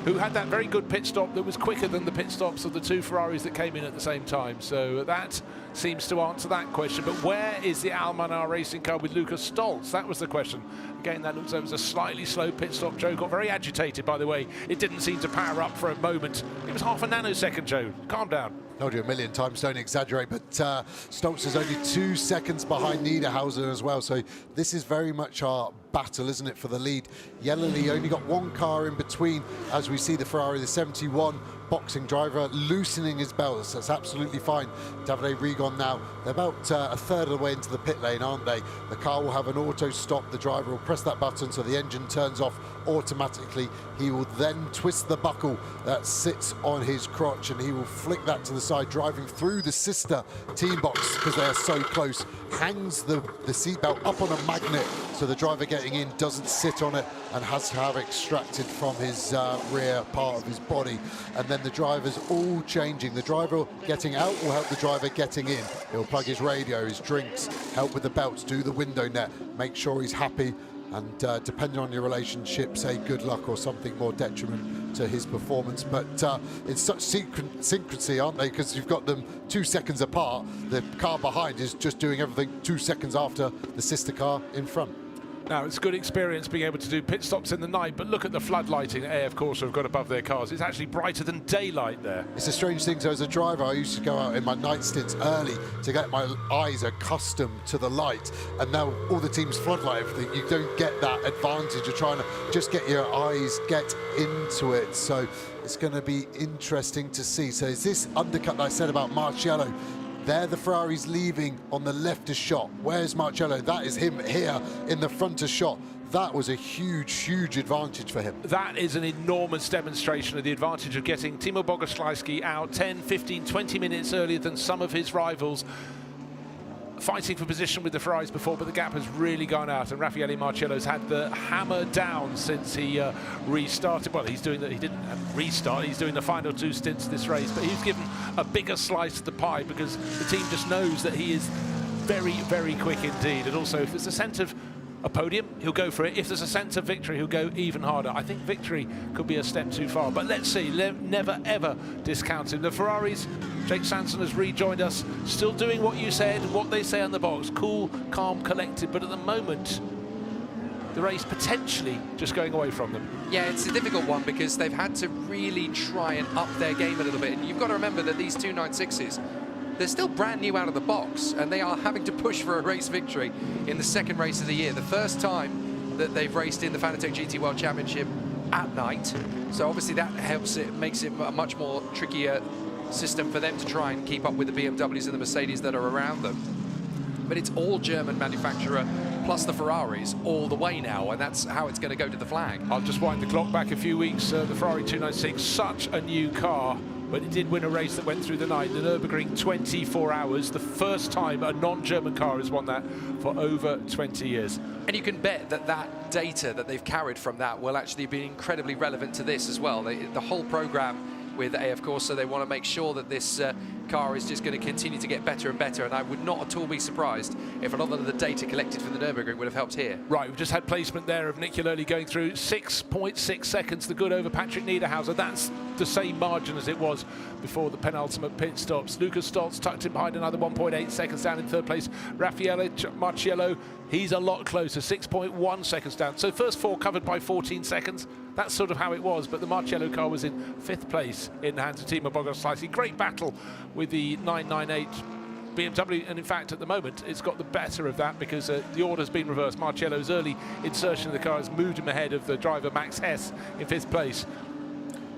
who had that very good pit stop that was quicker than the pit stops of the two Ferraris that came in at the same time. So that seems to answer that question. But where is the Almanar racing car with Lucas Stoltz? That was the question. Again, that looks like it was a slightly slow pit stop. Joe got very agitated, by the way. It didn't seem to power up for a moment. It was half a nanosecond, Joe. Calm down. Told you a million times, don't exaggerate, but Stoltz is only 2 seconds behind Niederhauser as well, so this is very much our battle, isn't it, for the lead. Yellowly only got one car in between, as we see the Ferrari, the 71 boxing driver loosening his belts. That's absolutely fine. Davide Rigon now, they're about a third of the way into the pit lane, aren't they? The car will have an auto stop. The driver will press that button so the engine turns off automatically. He will then twist the buckle that sits on his crotch, and he will flick that to the side, driving through the sister team box because they're so close. Hangs the seatbelt up on a magnet so the driver getting in doesn't sit on it and has to have extracted from his rear part of his body. And then the drivers all changing. The driver getting out will help the driver getting in. He'll plug his radio, his drinks, help with the belts, do the window net, make sure he's happy, and depending on your relationship, say good luck or something more detriment to his performance. But it's such synchrony, aren't they? Because you've got them 2 seconds apart. The car behind is just doing everything 2 seconds after the sister car in front. Now, it's a good experience being able to do pit stops in the night, but look at the floodlighting that AF Corsa have got above their cars. It's actually brighter than daylight there. It's a strange thing. So as a driver, I used to go out in my night stints early to get my eyes accustomed to the light, and now all the teams floodlight everything. You don't get that advantage of trying to just get your eyes get into it. So it's going to be interesting to see. So is this undercut that I said about Marcello? There the Ferrari's leaving on the leftist shot. Where's Marcello? That is him here in the frontist shot. That was a huge advantage for him. That is an enormous demonstration of the advantage of getting Timo Bogoslawski out 10, 15, 20 minutes earlier than some of his rivals. Fighting for position with the Ferraris before, but the gap has really gone out, and Raffaele Marcello's had the hammer down since he restarted. Well, he didn't restart, he's doing the final 2 stints of this race, but he's given a bigger slice of the pie because the team just knows that he is very quick indeed. And also, if there's a scent of a podium, he'll go for it. If there's a sense of victory, he'll go even harder. I think victory could be a step too far, but let's see. Never ever discount him. The Ferraris, Jake Sanson has rejoined us, still doing what you said, what they say on the box. Cool, calm, collected, but at the moment, the race potentially just going away from them. Yeah, it's a difficult one because they've had to really try and up their game a little bit. And you've got to remember that these 296s, they're still brand new out of the box, and they are having to push for a race victory in the second race of the year. The first time that they've raced in the Fanatec GT World Championship at night. So obviously that helps it, makes it a much more trickier system for them to try and keep up with the BMWs and the Mercedes that are around them. But it's all German manufacturer plus the Ferraris all the way now, and that's how it's going to go to the flag. I'll just wind the clock back a few weeks. The Ferrari 296, such a new car, but it did win a race that went through the night, the Nürburgring 24 hours, the first time a non-German car has won that for over 20 years. And you can bet that that data that they've carried from that will actually be incredibly relevant to this as well. The whole program with AF Corsa, they want to make sure that this car is just going to continue to get better and better, and I would not at all be surprised if a lot of the data collected from the Nürburgring would have helped here. Right, we've just had placement there of Nick Yaloli going through 6.6 seconds, the good over Patrick Niederhauser. That's the same margin as it was before the penultimate pit stops. Lucas Stoltz tucked in behind another 1.8 seconds down in third place. Raffaele Marciello, he's a lot closer, 6.1 seconds down. So first four covered by 14 seconds. That's sort of how it was, but the Marciello car was in fifth place in the hands of Timo Bogoslawski. Great battle with the 998 BMW, and in fact at the moment it's got the better of that because the order's been reversed. Marciello's early insertion of the car has moved him ahead of the driver Max Hess in fifth place.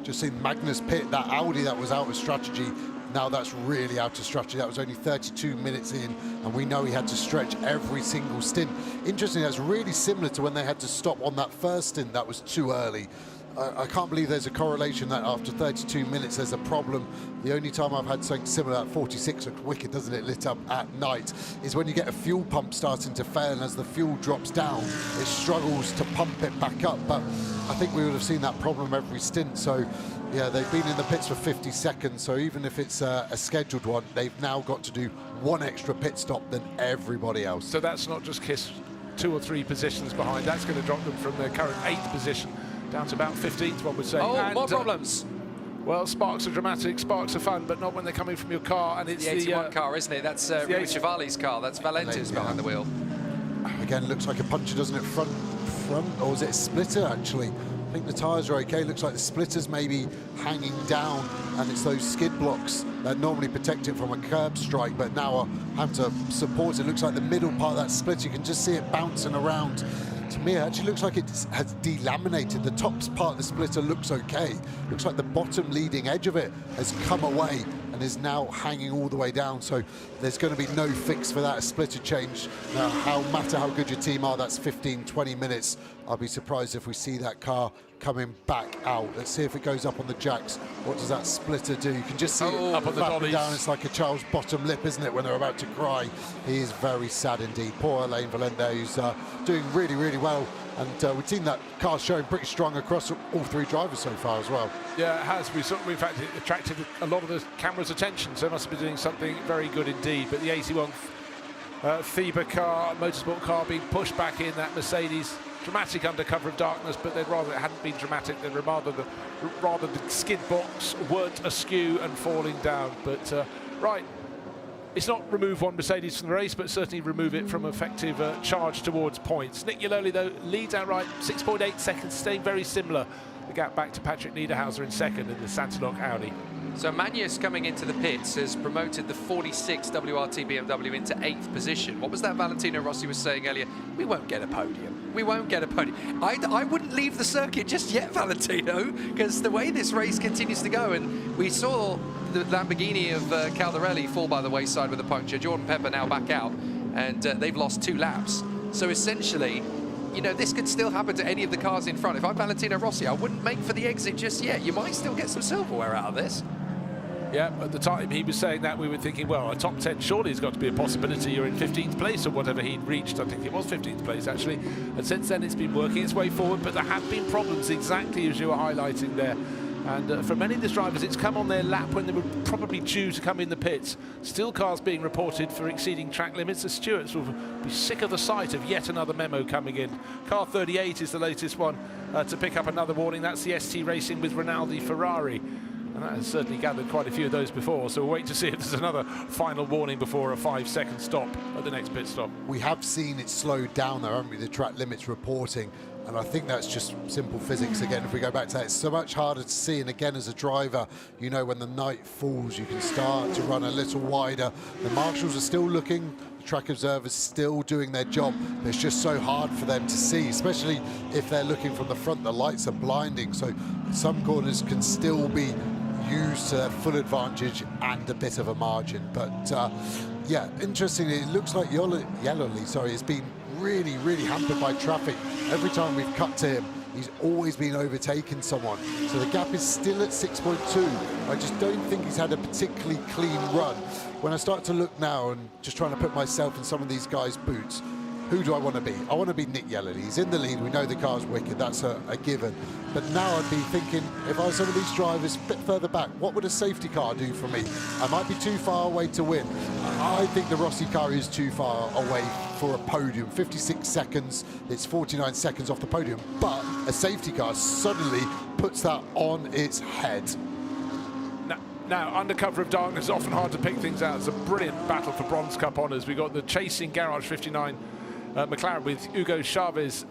Just seen Magnus pit that Audi that was out of strategy. Now that's really out of strategy. That was only 32 minutes in, and we know he had to stretch every single stint. Interestingly, that's really similar to when they had to stop on that first stint. That was too early. I can't believe there's a correlation that after 32 minutes there's a problem. The only time I've had something similar at 46, looks wicked, doesn't it, lit up at night, is when you get a fuel pump starting to fail, and as the fuel drops down, it struggles to pump it back up. But I think we would have seen that problem every stint. So yeah, they've been in the pits for 50 seconds, so even if it's a scheduled one, they've now got to do one extra pit stop than everybody else. So that's not just kiss 2 or 3 positions behind, that's going to drop them from their current 8th position down to about 15th, one would say. Oh, and, more problems. Well, sparks are dramatic, sparks are fun, but not when they're coming from your car. And it's the 81 car, isn't it? That's Remy Chevali's car. That's Valenti's behind the wheel. Again, looks like a puncher, doesn't it? Front, or is it a splitter, actually? I think the tyres are okay. Looks like the splitter's maybe hanging down, and it's those skid blocks that normally protect it from a curb strike, but now are having to support it. Looks like the middle part of that splitter, you can just see it bouncing around. To me, it actually looks like it has delaminated. The top part of the splitter looks okay. Looks like the bottom leading edge of it has come away and is now hanging all the way down. So there's going to be no fix for that. A splitter change. Now, matter how good your team are, that's 15, 20 minutes. I'll be surprised if we see that car coming back out. Let's see if it goes up on the jacks. What does that splitter do? You can just see it up on the dollies. down. It's like a child's bottom lip, isn't it, when they're about to cry. He is very sad indeed. Poor Alain Valente, who's doing really, really well. And we've seen that car showing pretty strong across all 3 drivers so far as well. Yeah, it has. In fact, it attracted a lot of the camera's attention, so it must have been doing something very good indeed. But the 81 FIBA car, motorsport car, being pushed back in, that Mercedes. Dramatic under cover of darkness, but they'd rather it hadn't been dramatic. They'd rather the skid box weren't askew and falling down. But right, it's not remove one Mercedes from the race, but certainly remove it from effective charge towards points. Nick Yaloli, though, leads outright, 6.8 seconds, staying very similar. The gap back to Patrick Niederhauser in second in the Santilok Audi. So Magnus, coming into the pits, has promoted the 46 WRT BMW into 8th position. What was that Valentino Rossi was saying earlier? We won't get a podium. We won't get a podium. I wouldn't leave the circuit just yet, Valentino, because the way this race continues to go, and we saw the Lamborghini of Caldarelli fall by the wayside with a puncture. Jordan Pepper now back out, and they've lost 2 laps. So essentially, you know, this could still happen to any of the cars in front. If I'm Valentino Rossi, I wouldn't make for the exit just yet. You might still get some silverware out of this. Yeah, at the time he was saying that, we were thinking, well, a top 10 surely has got to be a possibility. You're in 15th place or whatever he'd reached. I think it was 15th place, actually. And since then, it's been working its way forward, but there have been problems, exactly as you were highlighting there. And for many of these drivers, it's come on their lap when they were probably due to come in the pits. Still cars being reported for exceeding track limits. The stewards will be sick of the sight of yet another memo coming in. Car 38 is the latest one to pick up another warning. That's the ST Racing with Rinaldi Ferrari. And that has certainly gathered quite a few of those before, so we'll wait to see if there's another final warning before a 5-second stop at the next pit stop. We have seen it slow down though, haven't we, the track limits reporting, and I think that's just simple physics again. If we go back to that, it's so much harder to see, and again, as a driver, you know, when the night falls, you can start to run a little wider. The marshals are still looking, the track observers still doing their job. It's just so hard for them to see, especially if they're looking from the front. The lights are blinding, so some corners can still be used to their full advantage and a bit of a margin. But yeah, interestingly, it looks like Yaloli, has been really, really hampered by traffic. Every time we've cut to him, he's always been overtaking someone. So the gap is still at 6.2. I just don't think he's had a particularly clean run. When I start to look now and just trying to put myself in some of these guys' boots, who do I want to be? I want to be Nick Yellerly. He's in the lead. We know the car's wicked. That's a given. But now I'd be thinking, if I was some of these drivers a bit further back, what would a safety car do for me? I might be too far away to win. I think the Rossi car is too far away for a podium. 56 seconds, it's 49 seconds off the podium. But a safety car suddenly puts that on its head. Now, under cover of darkness, it's often hard to pick things out. It's a brilliant battle for Bronze Cup honours. We've got the chasing Garage 59 McLaren with Hugo Chavez,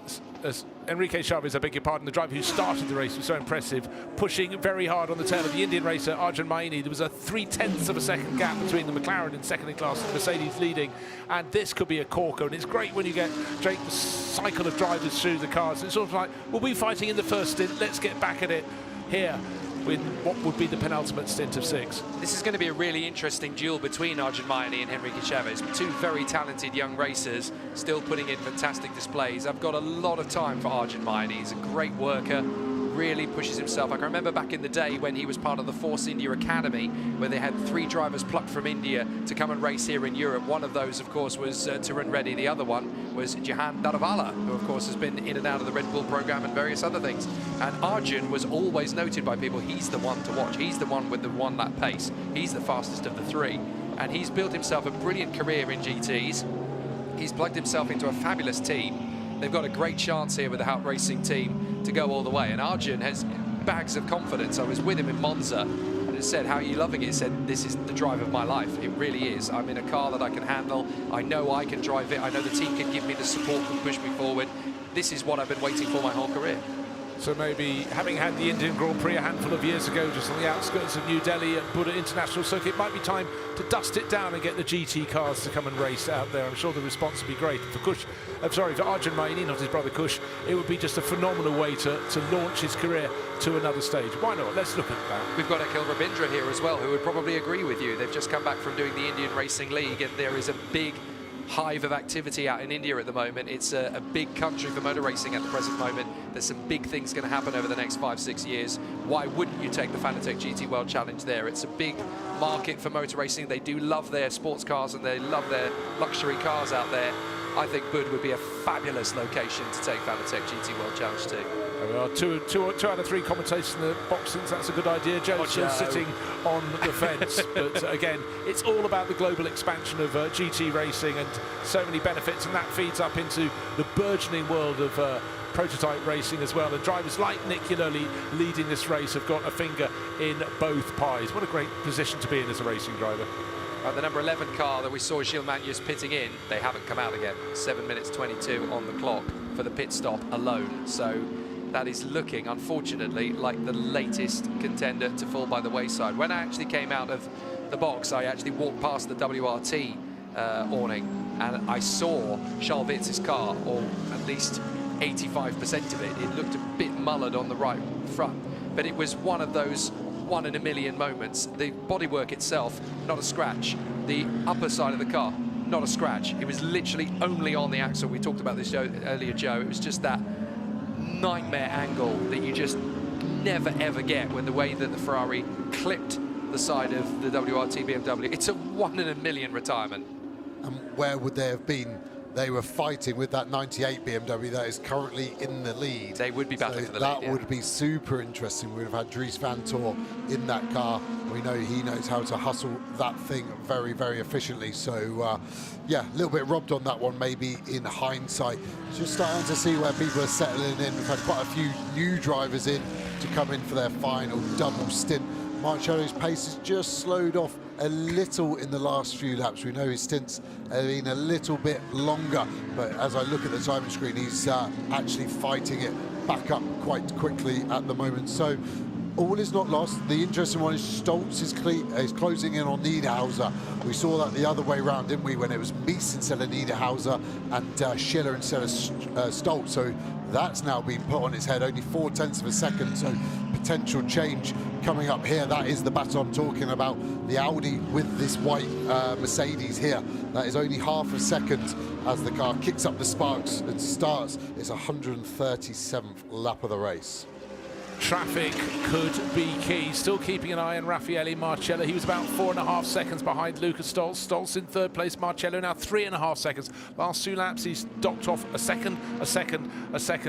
Enrique Chavez, I beg your pardon, the driver who started the race was so impressive, pushing very hard on the tail of the Indian racer Arjun Maini. There was a 0.3 of a second gap between the McLaren in second in class and Mercedes leading, and this could be a corker. And it's great when you get, Jake, the cycle of drivers through the cars. It's sort of like, we'll be fighting in the first stint, let's get back at it here with what would be the penultimate stint of 6. This is going to be a really interesting duel between Arjun Maini and Enrique Chavez. Two very talented young racers, still putting in fantastic displays. I've got a lot of time for Arjun Maini. He's a great worker, really pushes himself. I can remember back in the day when he was part of the Force India Academy, where they had 3 drivers plucked from India to come and race here in Europe. One of those, of course, was Tarun Reddy. The other one was Jihan Dadavala, who, of course, has been in and out of the Red Bull program and various other things. And Arjun was always noted by people, he's the one to watch. He's the one with the 1 lap pace. He's the fastest of the 3. And he's built himself a brilliant career in GTs. He's plugged himself into a fabulous team. They've got a great chance here with the Hout Racing team to go all the way. And Arjun has bags of confidence. I was with him in Monza and he said, how are you loving it? He said, this is the drive of my life. It really is. I'm in a car that I can handle. I know I can drive it. I know the team can give me the support and push me forward. This is what I've been waiting for my whole career. So maybe, having had the Indian Grand Prix a handful of years ago, just on the outskirts of New Delhi at Buddha International Circuit, it might be time to dust it down and get the GT cars to come and race out there. I'm sure the response will be great. For for Arjun Maini, not his brother Kush, it would be just a phenomenal way to launch his career to another stage. Why not? Let's look at that. We've got Akhil Rabindra here as well, who would probably agree with you. They've just come back from doing the Indian Racing League, and there is a big hive of activity out in India at the moment. It's a big country for motor racing at the present moment. There's some big things going to happen over the next 5-6 years. Why wouldn't you take the Fanatec GT World Challenge there? It's a big market for motor racing. They do love their sports cars and they love their luxury cars out there. I think Bud would be a fabulous location to take Fanatec GT World Challenge to. There we are, two out of 3 commentators in the box, since that's a good idea. Joe's still sitting on the fence. But again, it's all about the global expansion of GT racing and so many benefits, and that feeds up into the burgeoning world of prototype racing as well. And drivers like Nick Yellerly leading this race have got a finger in both pies. What a great position to be in as a racing driver. The number 11 car that we saw Gilles Magnus pitting in, they haven't come out again. 7 minutes 22 on the clock for the pit stop alone. So that is looking, unfortunately, like the latest contender to fall by the wayside. When I actually came out of the box, I actually walked past the WRT awning and I saw Charles Witz's car, or at least 85% of it. It looked a bit mullered on the right front, but it was one of those 1 in a million moments. The bodywork itself, not a scratch. The upper side of the car, not a scratch. It was literally only on the axle. We talked about this earlier, Joe. It was just that nightmare angle that you just never ever get, when the way that the Ferrari clipped the side of the WRT BMW. It's a 1 in a million retirement. And where would they have been? They were fighting with that 98 BMW that is currently in the lead. They would be battling for the lead, that would be super interesting. We'd have had Dries Vantour in that car. We know he knows how to hustle that thing very, very efficiently. So, yeah, a little bit robbed on that one, maybe in hindsight. Just starting to see where people are settling in. We've had quite a few new drivers in to come in for their final double stint. Marcello's pace has just slowed off a little in the last few laps. We know his stints have been a little bit longer, but as I look at the timing screen, he's actually fighting it back up quite quickly at the moment. So all is not lost. The interesting one is Stoltz is closing in on Niederhauser. We saw that the other way around, didn't we, when it was Mies instead of Niederhauser and Schiller instead of Stoltz. So that's now been put on its head, only 0.4 of a second. So potential change coming up here. That is the battle I'm talking about. The Audi with this white Mercedes here. That is only half a second as the car kicks up the sparks and starts its 137th lap of the race. traffic could be key. Still keeping an eye on Raffaele Marcello. He was about 4.5 seconds behind Lucas Stoltz. Stoltz in third place, Marcello now 3.5 seconds. Last 2 laps he's docked off a second.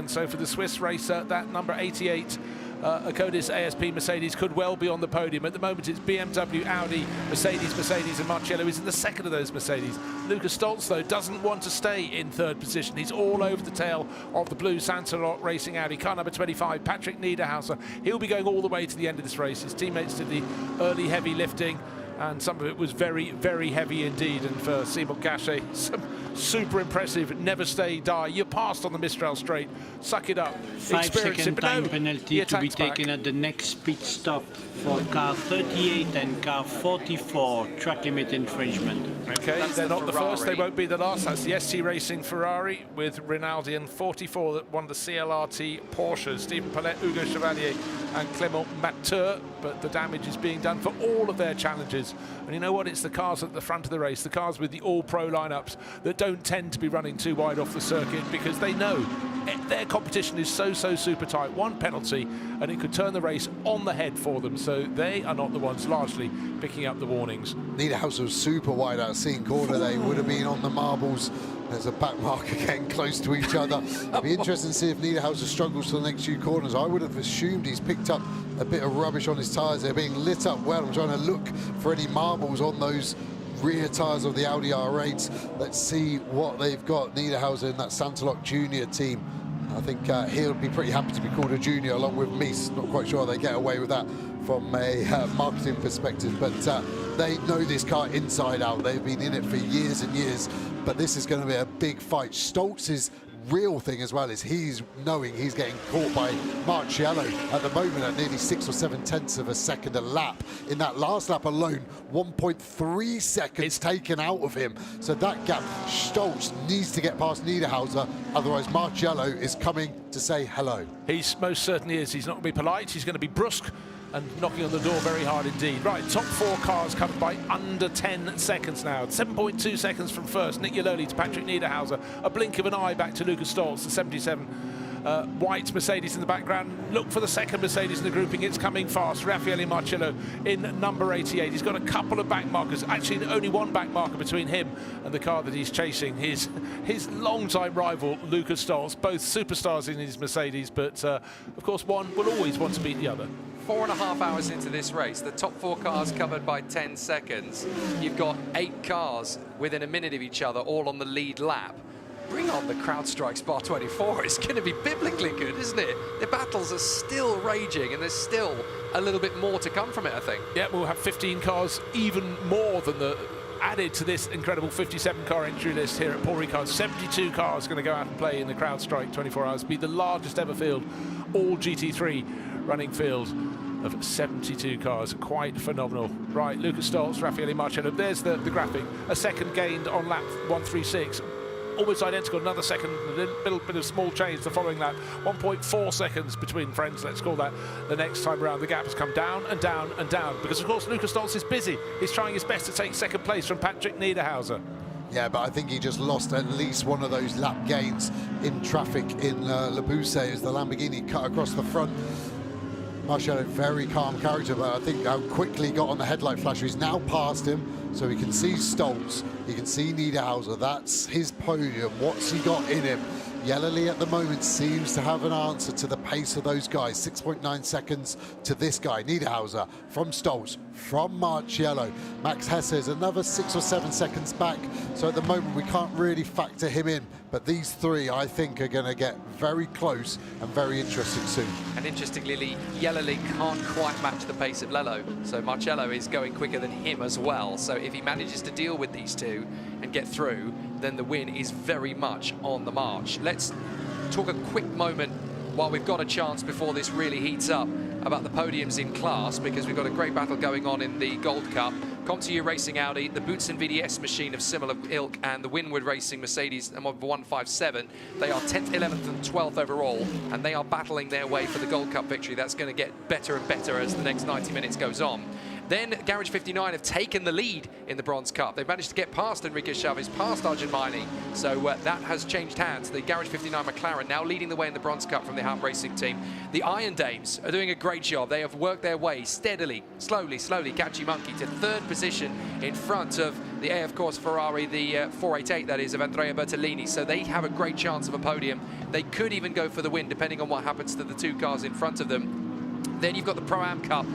So for the Swiss racer, that number 88 Acodis ASP Mercedes could well be on the podium. At the moment it's BMW, Audi, Mercedes, and Marcello is in the second of those Mercedes. Lucas Stoltz, though, doesn't want to stay in third position. He's all over the tail of the blue Santarot Racing Audi. Car number 25, Patrick Niederhauser. He'll be going all the way to the end of this race. His teammates did the early heavy lifting, and some of it was very, very heavy indeed. And for Simon Gachet, some super impressive never stay die. You're passed on the Mistral straight. Suck it up. 5 second time penalty to be taken at the next pit stop for car 38 and car 44, track limit infringement. Okay, they're not the first, they won't be the last. That's the ST Racing Ferrari with Rinaldi and 44, one of the CLRT Porsches, Stephen Paulette, Hugo Chevalier and Clément Mateur. But the damage is being done for all of their challenges. And you know what? It's the cars at the front of the race, the cars with the all-pro lineups that don't tend to be running too wide off the circuit, because they know their competition is so super tight. One penalty and it could turn the race on the head for them. So they are not the ones largely picking up the warnings. Niederhauser was super wide out seeing corner. They would have been on the marbles. There's a back marker getting close to each other. It'll be interesting to see if Niederhauser struggles for the next few corners. I would have assumed he's picked up a bit of rubbish on his tyres. They're being lit up well. I'm trying to look for any marbles on those rear tyres of the Audi R8s. Let's see what they've got. Niederhauser in that Santarot Junior team. I think he'll be pretty happy to be called a junior along with Mies. Not quite sure they get away with that from a marketing perspective, but they know this car inside out. They've been in it for years and years, but this is going to be a big fight. Stoltz's real thing as well is he's knowing he's getting caught by Marcello at the moment at nearly 6 or 7 tenths of a second a lap. In that last lap alone, 1.3 seconds taken out of him. So that gap, Stoltz needs to get past Niederhauser, otherwise Marcello is coming to say hello. He's most certainly is. He's not going to be polite, he's going to be brusque and knocking on the door very hard indeed. Right, top 4 cars covered by under 10 seconds now. 7.2 seconds from first, Nick Yaloli to Patrick Niederhauser. A blink of an eye back to Lucas Stoltz, the 77 white Mercedes in the background. Look for the second Mercedes in the grouping. It's coming fast. Raffaele Marcello in number 88. He's got a couple of back markers. Actually, only one back marker between him and the car that he's chasing. His long-time rival, Lucas Stoltz. Both superstars in his Mercedes, but of course, one will always want to beat the other. 4.5 hours into this race, the top 4 cars covered by 10 seconds. You've got 8 cars within a minute of each other, all on the lead lap. Bring on the CrowdStrike Spa 24. It's going to be biblically good, isn't it? The battles are still raging, and there's still a little bit more to come from it, I think. Yeah, we'll have 15 cars, even more than the added to this incredible 57 car entry list here at Paul Ricard. 72 cars going to go out and play in the CrowdStrike 24 hours. Be the largest ever field, all GT3 running field of 72 cars. Quite phenomenal. Right, Lucas Stoltz, Raffaele Marcello. There's the graphic. A second gained on lap 136. Almost identical, another second, a little bit of small change the following lap. 1.4 seconds between friends, let's call that. The next time around, the gap has come down and down and down, because of course Lucas Stoltz is busy. He's trying his best to take second place from Patrick Niederhauser. Yeah, but I think he just lost at least one of those lap gains in traffic in Le Bousset as the Lamborghini cut across the front. Marcello, very calm character, but I think how quickly he got on the headlight flasher. He's now past him, so he can see Stoltz, he can see Niederhauser. That's his podium. What's he got in him? Yellerly at the moment seems to have an answer to the pace of those guys. 6.9 seconds to this guy, Niederhauser, from Stoltz, from Marcello. Max Hesse is another 6 or 7 seconds back, so at the moment we can't really factor him in. But these 3, I think, are going to get very close and very interesting soon. And interestingly, Yellerly can't quite match the pace of Lello, so Marcello is going quicker than him as well. So if he manages to deal with these 2 and get through, then the win is very much on the march. Let's talk a quick moment while we've got a chance before this really heats up about the podiums in class, because we've got a great battle going on in the Gold Cup. ComTU Racing Audi, the Boutsen VDS machine of similar ilk, and the Winward Racing Mercedes M157. They are 10th, 11th and 12th overall, and they are battling their way for the Gold Cup victory. That's going to get better and better as the next 90 minutes goes on. Then Garage 59 have taken the lead in the Bronze Cup. They've managed to get past Enrique Chavez, past Arjun Maini, so that has changed hands. The Garage 59 McLaren now leading the way in the Bronze Cup from the Harp Racing team. The Iron Dames are doing a great job. They have worked their way steadily, slowly, catchy monkey, to third position in front of the AF Course Ferrari, the 488, that is, of Andrea Bertolini. So they have a great chance of a podium. They could even go for the win, depending on what happens to the two cars in front of them. Then you've got the Pro-Am Cup,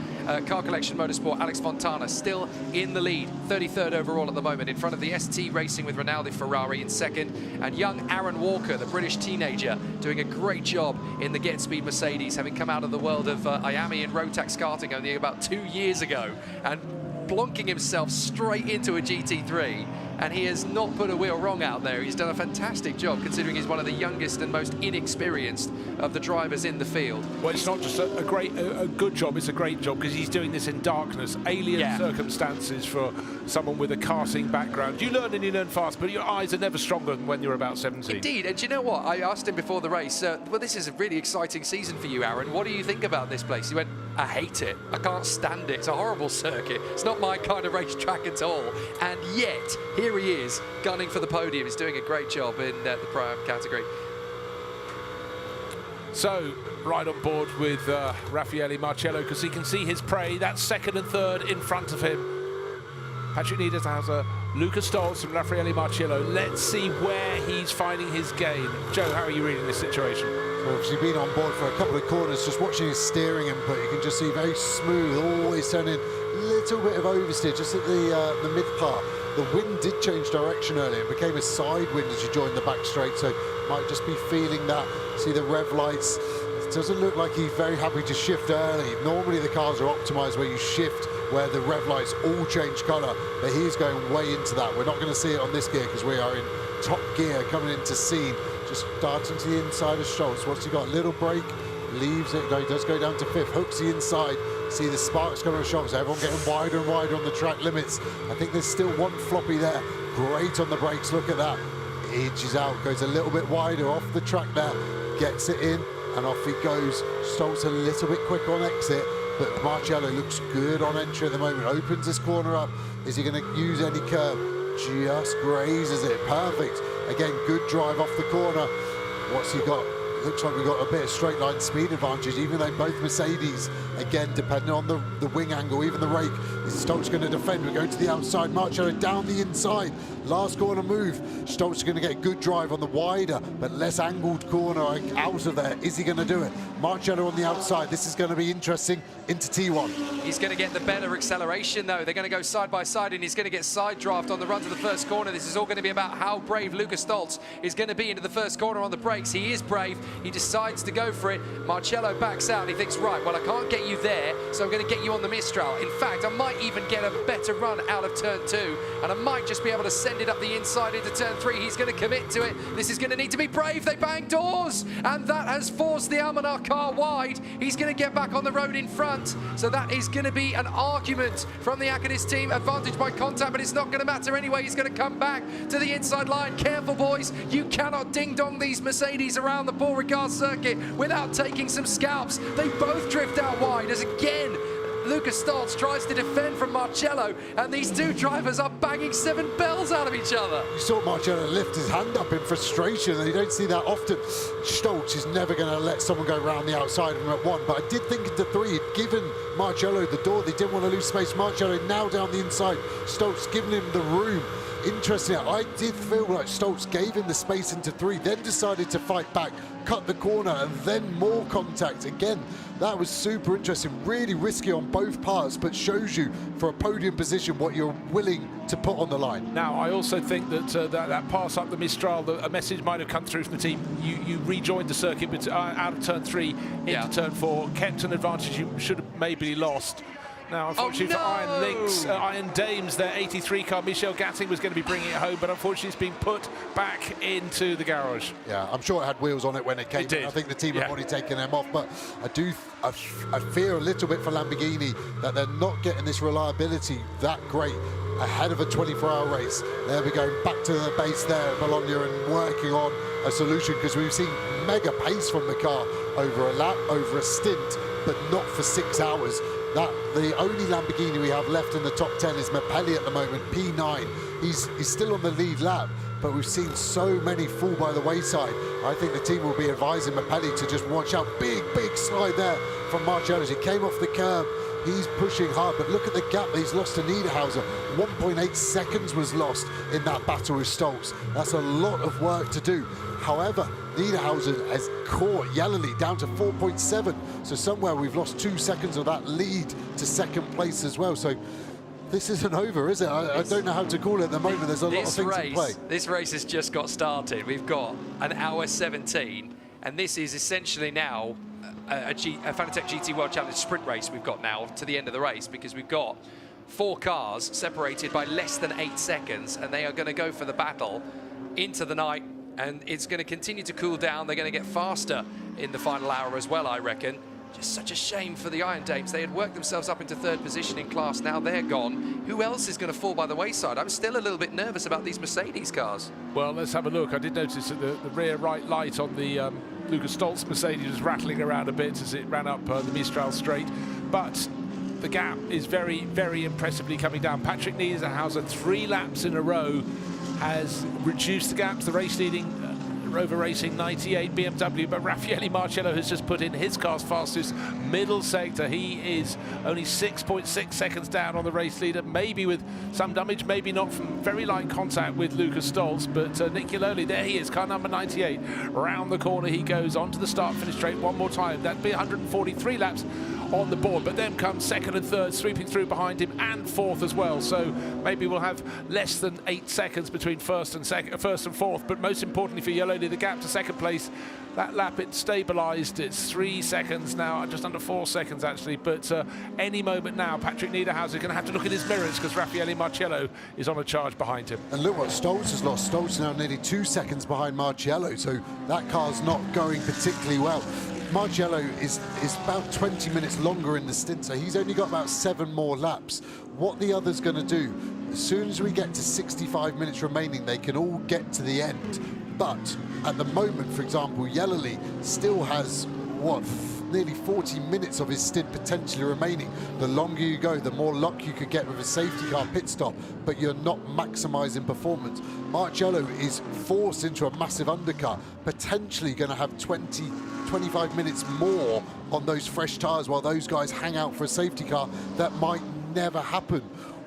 Car Collection Motorsport, Alex Fontana still in the lead, 33rd overall at the moment, in front of the ST Racing with Rinaldi Ferrari in second, and young Aaron Walker, the British teenager, doing a great job in the Get Speed Mercedes, having come out of the world of Iami and Rotax karting only about 2 years ago, and blonking himself straight into a GT3, and he has not put a wheel wrong out there. He's done a fantastic job, considering he's one of the youngest and most inexperienced of the drivers in the field. Well, it's not just a good job, it's a great job, because he's doing this in darkness, alien circumstances for someone with a karting background. You learn and you learn fast, but your eyes are never stronger than when you're about 17. Indeed, and do you know what? I asked him before the race, well, this is a really exciting season for you, Aaron. What do you think about this place? He went, I hate it. I can't stand it. It's a horrible circuit. It's not my kind of racetrack at all. And yet, here he is, gunning for the podium. He's doing a great job in the Pro-Am category. So, right on board with Raffaele Marcello, because he can see his prey. That's second and third in front of him. Patrick Niederhauser, Lucas Stolz and Raffaele Marcello. Let's see where he's finding his game. Joe, how are you reading this situation? Well, obviously been on board for a couple of corners, just watching his steering input, you can just see very smooth, always turning a little bit of oversteer just at the mid part. The wind did change direction earlier. It became a side wind as you joined the back straight, so might just be feeling that. See the rev lights. It doesn't look like he's very happy to shift early. Normally the cars are optimized where you shift, where the rev lights all change color, but he's going way into that. We're not going to see it on this gear because we are in top gear coming into scene. Just starting to the inside of Stolz. Once he got a little break, leaves it, he does go down to fifth, hooks the inside. See the sparks coming on Stolz, everyone getting wider and wider on the track limits. I think there's still one floppy there. Great on the brakes, look at that. Edges out, goes a little bit wider off the track there, gets it in, and off he goes. Stolz a little bit quick on exit, but Marcello looks good on entry at the moment. Opens this corner up. Is he going to use any curve? Just grazes it, perfect. Again, good drive off the corner. What's he got? Looks like we've got a bit of straight line speed advantage, even though both Mercedes, again, depending on the wing angle, even the rake, is Stolz going to defend? We go to the outside, Marcello down the inside, last corner move. Stolz is going to get a good drive on the wider, but less angled corner out of there. Is he going to do it? Marcello on the outside. This is going to be interesting into T1. He's going to get the better acceleration, though. They're going to go side by side, and he's going to get side draft on the run to the first corner. This is all going to be about how brave Lucas Stolz is going to be into the first corner on the brakes. He is brave. He decides to go for it. Marcello backs out. He thinks, right, well, I can't get you there, so I'm going to get you on the Mistral. In fact, I might even get a better run out of turn 2, and I might just be able to send it up the inside into turn 3. He's going to commit to it. This is going to need to be brave. They bang doors, and that has forced the Almanar car wide. He's going to get back on the road in front, so that is going to be an argument from the Akadis team. Advantage by contact, but it's not going to matter anyway. He's going to come back to the inside line. Careful, boys. You cannot ding-dong these Mercedes around the Paul Ricard circuit without taking some scalps. They both drift out wide as again Lucas Stolz tries to defend from Marcello, and these two drivers are banging 7 bells out of each other. You saw Marcello lift his hand up in frustration, and you don't see that often. Stolz is never going to let someone go around the outside of him at 1, but I did think into 3, he'd given Marcello the door. They didn't want to lose space. Marcello now down the inside. Stolz giving him the room. Interesting, I did feel like Stolz gave him the space into 3, then decided to fight back, cut the corner, and then more contact. Again, that was super interesting, really risky on both parts, but shows you for a podium position what you're willing to put on the line. Now, I also think that that pass up the Mistral, a message might have come through from the team. You rejoined the circuit but out of turn 3 into turn 4, kept an advantage you should have maybe lost. Now, unfortunately for Iron Lynx, Iron Dames, their 83 car, Michel Gatting was going to be bringing it home, but unfortunately it's been put back into the garage. Yeah, I'm sure it had wheels on it when it came. I think the team have already taken them off, but I fear a little bit for Lamborghini that they're not getting this reliability that great ahead of a 24-hour race. They'll be going back to the base there at Bologna and working on a solution, because we've seen mega pace from the car over a lap, over a stint, but not for 6 hours. The only Lamborghini we have left in the top 10 is Mapelli at the moment, P9. He's still on the lead lap, but we've seen so many fall by the wayside. I think the team will be advising Mapelli to just watch out. Big slide there from Marcello. He came off the curb. He's pushing hard, but look at the gap that he's lost to Niederhauser. 1.8 seconds was lost in that battle with Stoltz. That's a lot of work to do. However, Niederhauser has caught Yellerly down to 4.7. So somewhere we've lost 2 seconds of that lead to second place as well. So this isn't over, is it? I don't know how to call it at the moment. There's a lot of things in play. This race has just got started. We've got an hour 17, and this is essentially now a Fanatec GT World Challenge sprint race we've got now to the end of the race, because we've got 4 cars separated by less than 8 seconds, and they are going to go for the battle into the night, and it's going to continue to cool down. They're going to get faster in the final hour as well, I reckon. Just such a shame for the Iron Dames. They had worked themselves up into 3rd position in class. Now they're gone. Who else is going to fall by the wayside? I'm still a little bit nervous about these Mercedes cars. Well, let's have a look. I did notice that the rear right light on the Lucas Stoltz Mercedes was rattling around a bit as it ran up the Mistral straight. But the gap is very, very impressively coming down. Patrick Niederhauser, 3 laps in a row, has reduced the gaps. The race leading Rover Racing 98 BMW, but Raffaele Marcello has just put in his car's fastest middle sector. He is only 6.6 seconds down on the race leader, maybe with some damage, maybe not, from very light contact with Lucas Stoltz, but Nick Yellerly, there he is, car number 98. Round the corner he goes, onto the start-finish straight one more time. That'd be 143 laps on the board, but then comes 2nd and 3rd, sweeping through behind him, and 4th as well. So maybe we'll have less than 8 seconds between first and 4th, but most importantly for Yellerly, the gap to 2nd place, that lap it stabilised. It's 3 seconds now, just under 4 seconds actually, but any moment now Patrick Niederhauser is going to have to look in his mirrors, because Raffaele Marcello is on a charge behind him. And look what Stoltz has lost. Stoltz now nearly 2 seconds behind Marcello, so that car's not going particularly well. Marcello is about 20 minutes longer in the stint, so he's only got about 7 more laps. What the other's going to do, as soon as we get to 65 minutes remaining, they can all get to the end. But at the moment, for example, Yellerly still has, what, nearly 40 minutes of his stint potentially remaining. The longer you go, the more luck you could get with a safety car pit stop, but you're not maximising performance. Marcello is forced into a massive undercut, potentially going to have 25 minutes more on those fresh tyres while those guys hang out for a safety car. That might never happen.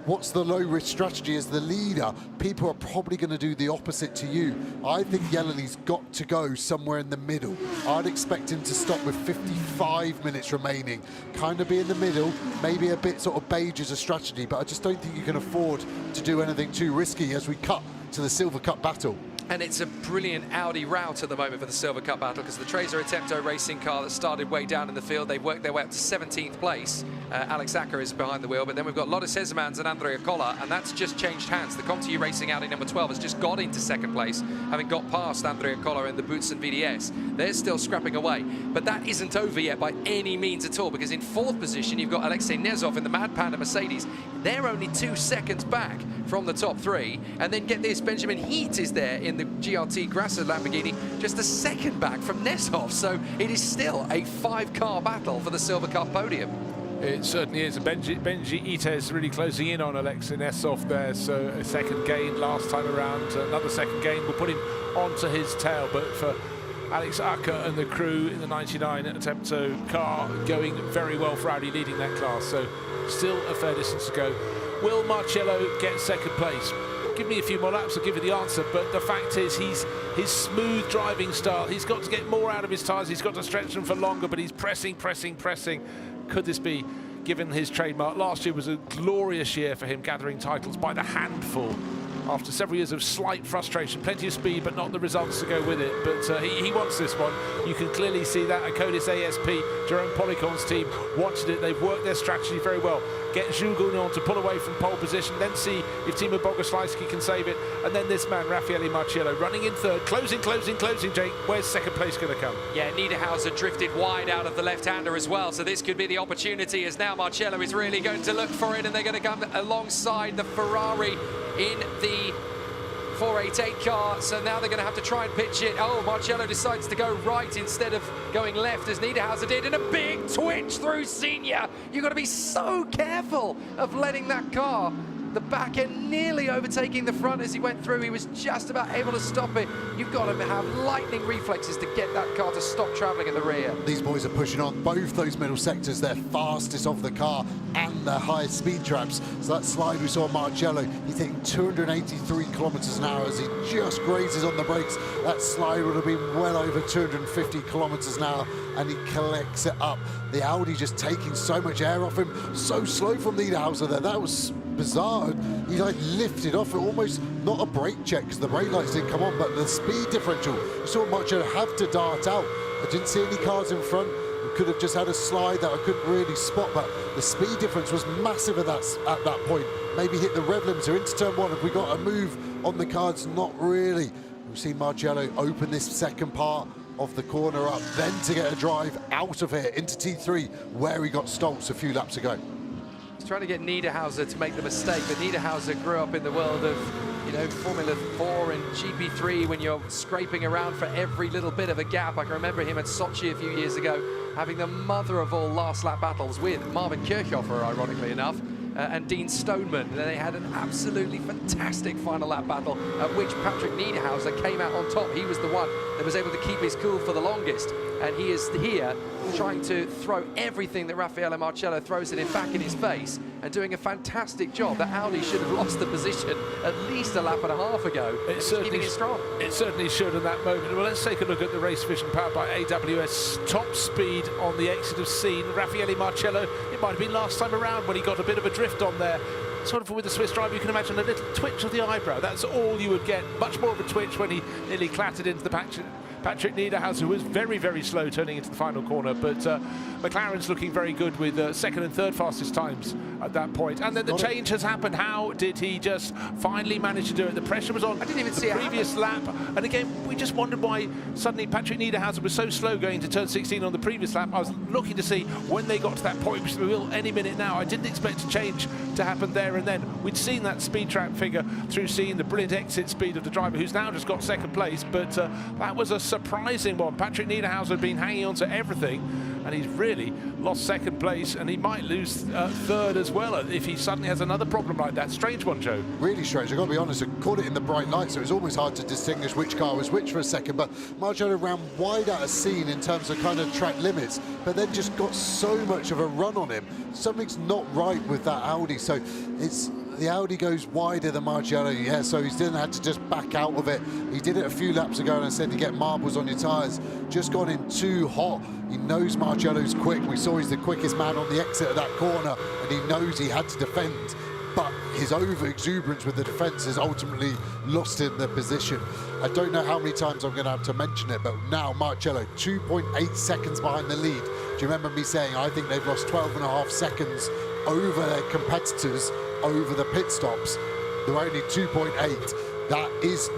What's the low-risk strategy as the leader? People are probably going to do the opposite to you. I think Yellerly's got to go somewhere in the middle. I'd expect him to stop with 55 minutes remaining. Kind of be in the middle, maybe a bit sort of beige as a strategy, but I just don't think you can afford to do anything too risky as we cut to the Silver Cup battle. And it's a brilliant Audi route at the moment for the Silver Cup battle, because the Trezor Attempto racing car that started way down in the field, they've worked their way up to 17th place. Alex Acker is behind the wheel, but then we've got Lotte Hezemans and Andrea Colla, and that's just changed hands. The ComTU Racing Audi number 12 has just got into 2nd place, having got past Andrea Colla in the Boutsen VDS. They're still scrapping away, but that isn't over yet by any means at all, because in 4th position you've got Alexei Nezov in the Mad Panda Mercedes. They're only 2 seconds back from the top 3, and then get this, Benjamin Heat is there in the GRT Grasser Lamborghini, just a second back from Nezov. So it is still a 5-car battle for the Silver Cup podium. It certainly is. Benji Ites really closing in on Alexei Nezov there, so a second gain last time around. Another second gain will put him onto his tail, but for Alex Acker and the crew in the 99 Attempto car, going very well for Audi, leading that class, so still a fair distance to go. Will Marcello get 2nd place? Give me a few more laps, I'll give you the answer, but the fact is his smooth driving style, he's got to get more out of his tyres, he's got to stretch them for longer, but he's pressing. Could this be, given his trademark? Last year was a glorious year for him, gathering titles by the handful. After several years of slight frustration, plenty of speed, but not the results to go with it. But he wants this one. You can clearly see that. Acodis ASP, Jerome Policon's team, wanted it. They've worked their strategy very well. Get Jules Gounon to pull away from pole position, then see if Timo Bogoslawski can save it. And then this man, Raffaele Marcello, running in 3rd. Closing, Jake. Where's 2nd place going to come? Yeah, Niederhauser drifted wide out of the left-hander as well, so this could be the opportunity, as now Marcello is really going to look for it, and they're going to come alongside the Ferrari in the 488 car, so now they're going to have to try and pitch it. Oh, Marcello decides to go right instead of going left, as Niederhauser did, and a big twitch through Senior. You've got to be so careful of letting that car, the back end nearly overtaking the front as he went through. He was just about able to stop it. You've got to have lightning reflexes to get that car to stop travelling in the rear. These boys are pushing on both those middle sectors. They're fastest of the car and their highest speed traps. So that slide we saw Marcello, he's hitting 283 kilometers an hour as he just grazes on the brakes. That slide would have been well over 250 kilometers an hour, and he collects it up. The Audi just taking so much air off him. So slow from Niederhauser there. That was bizarre. He like lifted off it, almost not a brake check because the brake lights didn't come on, but the speed differential, you saw Marcello have to dart out. I didn't see any cars in front. We could have just had a slide that I couldn't really spot, but the speed difference was massive at that point. Maybe hit the rev limiter into turn one. Have we got a move on the cards? Not really. We've seen Marcello open this second part of the corner up, then to get a drive out of here into T3 where he got Stoltz a few laps ago. Trying to get Niederhauser to make the mistake, but Niederhauser grew up in the world of, you know, Formula 4 and GP3 when you're scraping around for every little bit of a gap. I can remember him at Sochi a few years ago having the mother of all last lap battles with Marvin Kirchhofer, ironically enough, and Dean Stoneman. And they had an absolutely fantastic final lap battle at which Patrick Niederhauser came out on top. He was the one that was able to keep his cool for the longest, and he is here trying to throw everything that Raffaele Marcello throws at him back in his face, and doing a fantastic job. That Audi should have lost the position at least a lap and a half ago. It's keeping it strong. It certainly should in that moment. Well, let's take a look at the race vision powered by AWS. Top speed on the exit of Scene. Raffaele Marcello, it might have been last time around when he got a bit of a drift on there. Sort of with the Swiss driver, you can imagine a little twitch of the eyebrow. That's all you would get. Much more of a twitch when he nearly clattered into the Patrick Niederhauser, who was very, very slow turning into the final corner, but McLaren's looking very good with second and third fastest times at that point. And then the change has happened. How did he just finally manage to do it? The pressure was on. I didn't even see the previous lap, and again, we just wondered why suddenly Patrick Niederhauser was so slow going to turn 16 on the previous lap. I was looking to see when they got to that point, which we will any minute now. I didn't expect a change to happen there and then. We'd seen that speed trap figure through seeing the brilliant exit speed of the driver, who's now just got second place, but that was a surprising one. Patrick Niederhauser had been hanging on to everything, and he's really lost second place, and he might lose third as well if he suddenly has another problem like that. Strange one, Joe. Really strange. I've got to be honest, I caught it in the bright light, so it was almost hard to distinguish which car was which for a second, but Marcello ran wide out of Scene in terms of kind of track limits, but then just got so much of a run on him. Something's not right with that Audi, so it's the Audi goes wider than Marcello, yeah, so he didn't have to just back out of it. He did it a few laps ago, and I said to get marbles on your tyres. Just gone in too hot. He knows Marcello's quick. We saw he's the quickest man on the exit of that corner, and he knows he had to defend. But his over-exuberance with the defence has ultimately lost him the position. I don't know how many times I'm going to have to mention it, but now Marcello, 2.8 seconds behind the lead. Do you remember me saying I think they've lost 12.5 seconds over their competitors over the pit stops? They're only 2.8. That is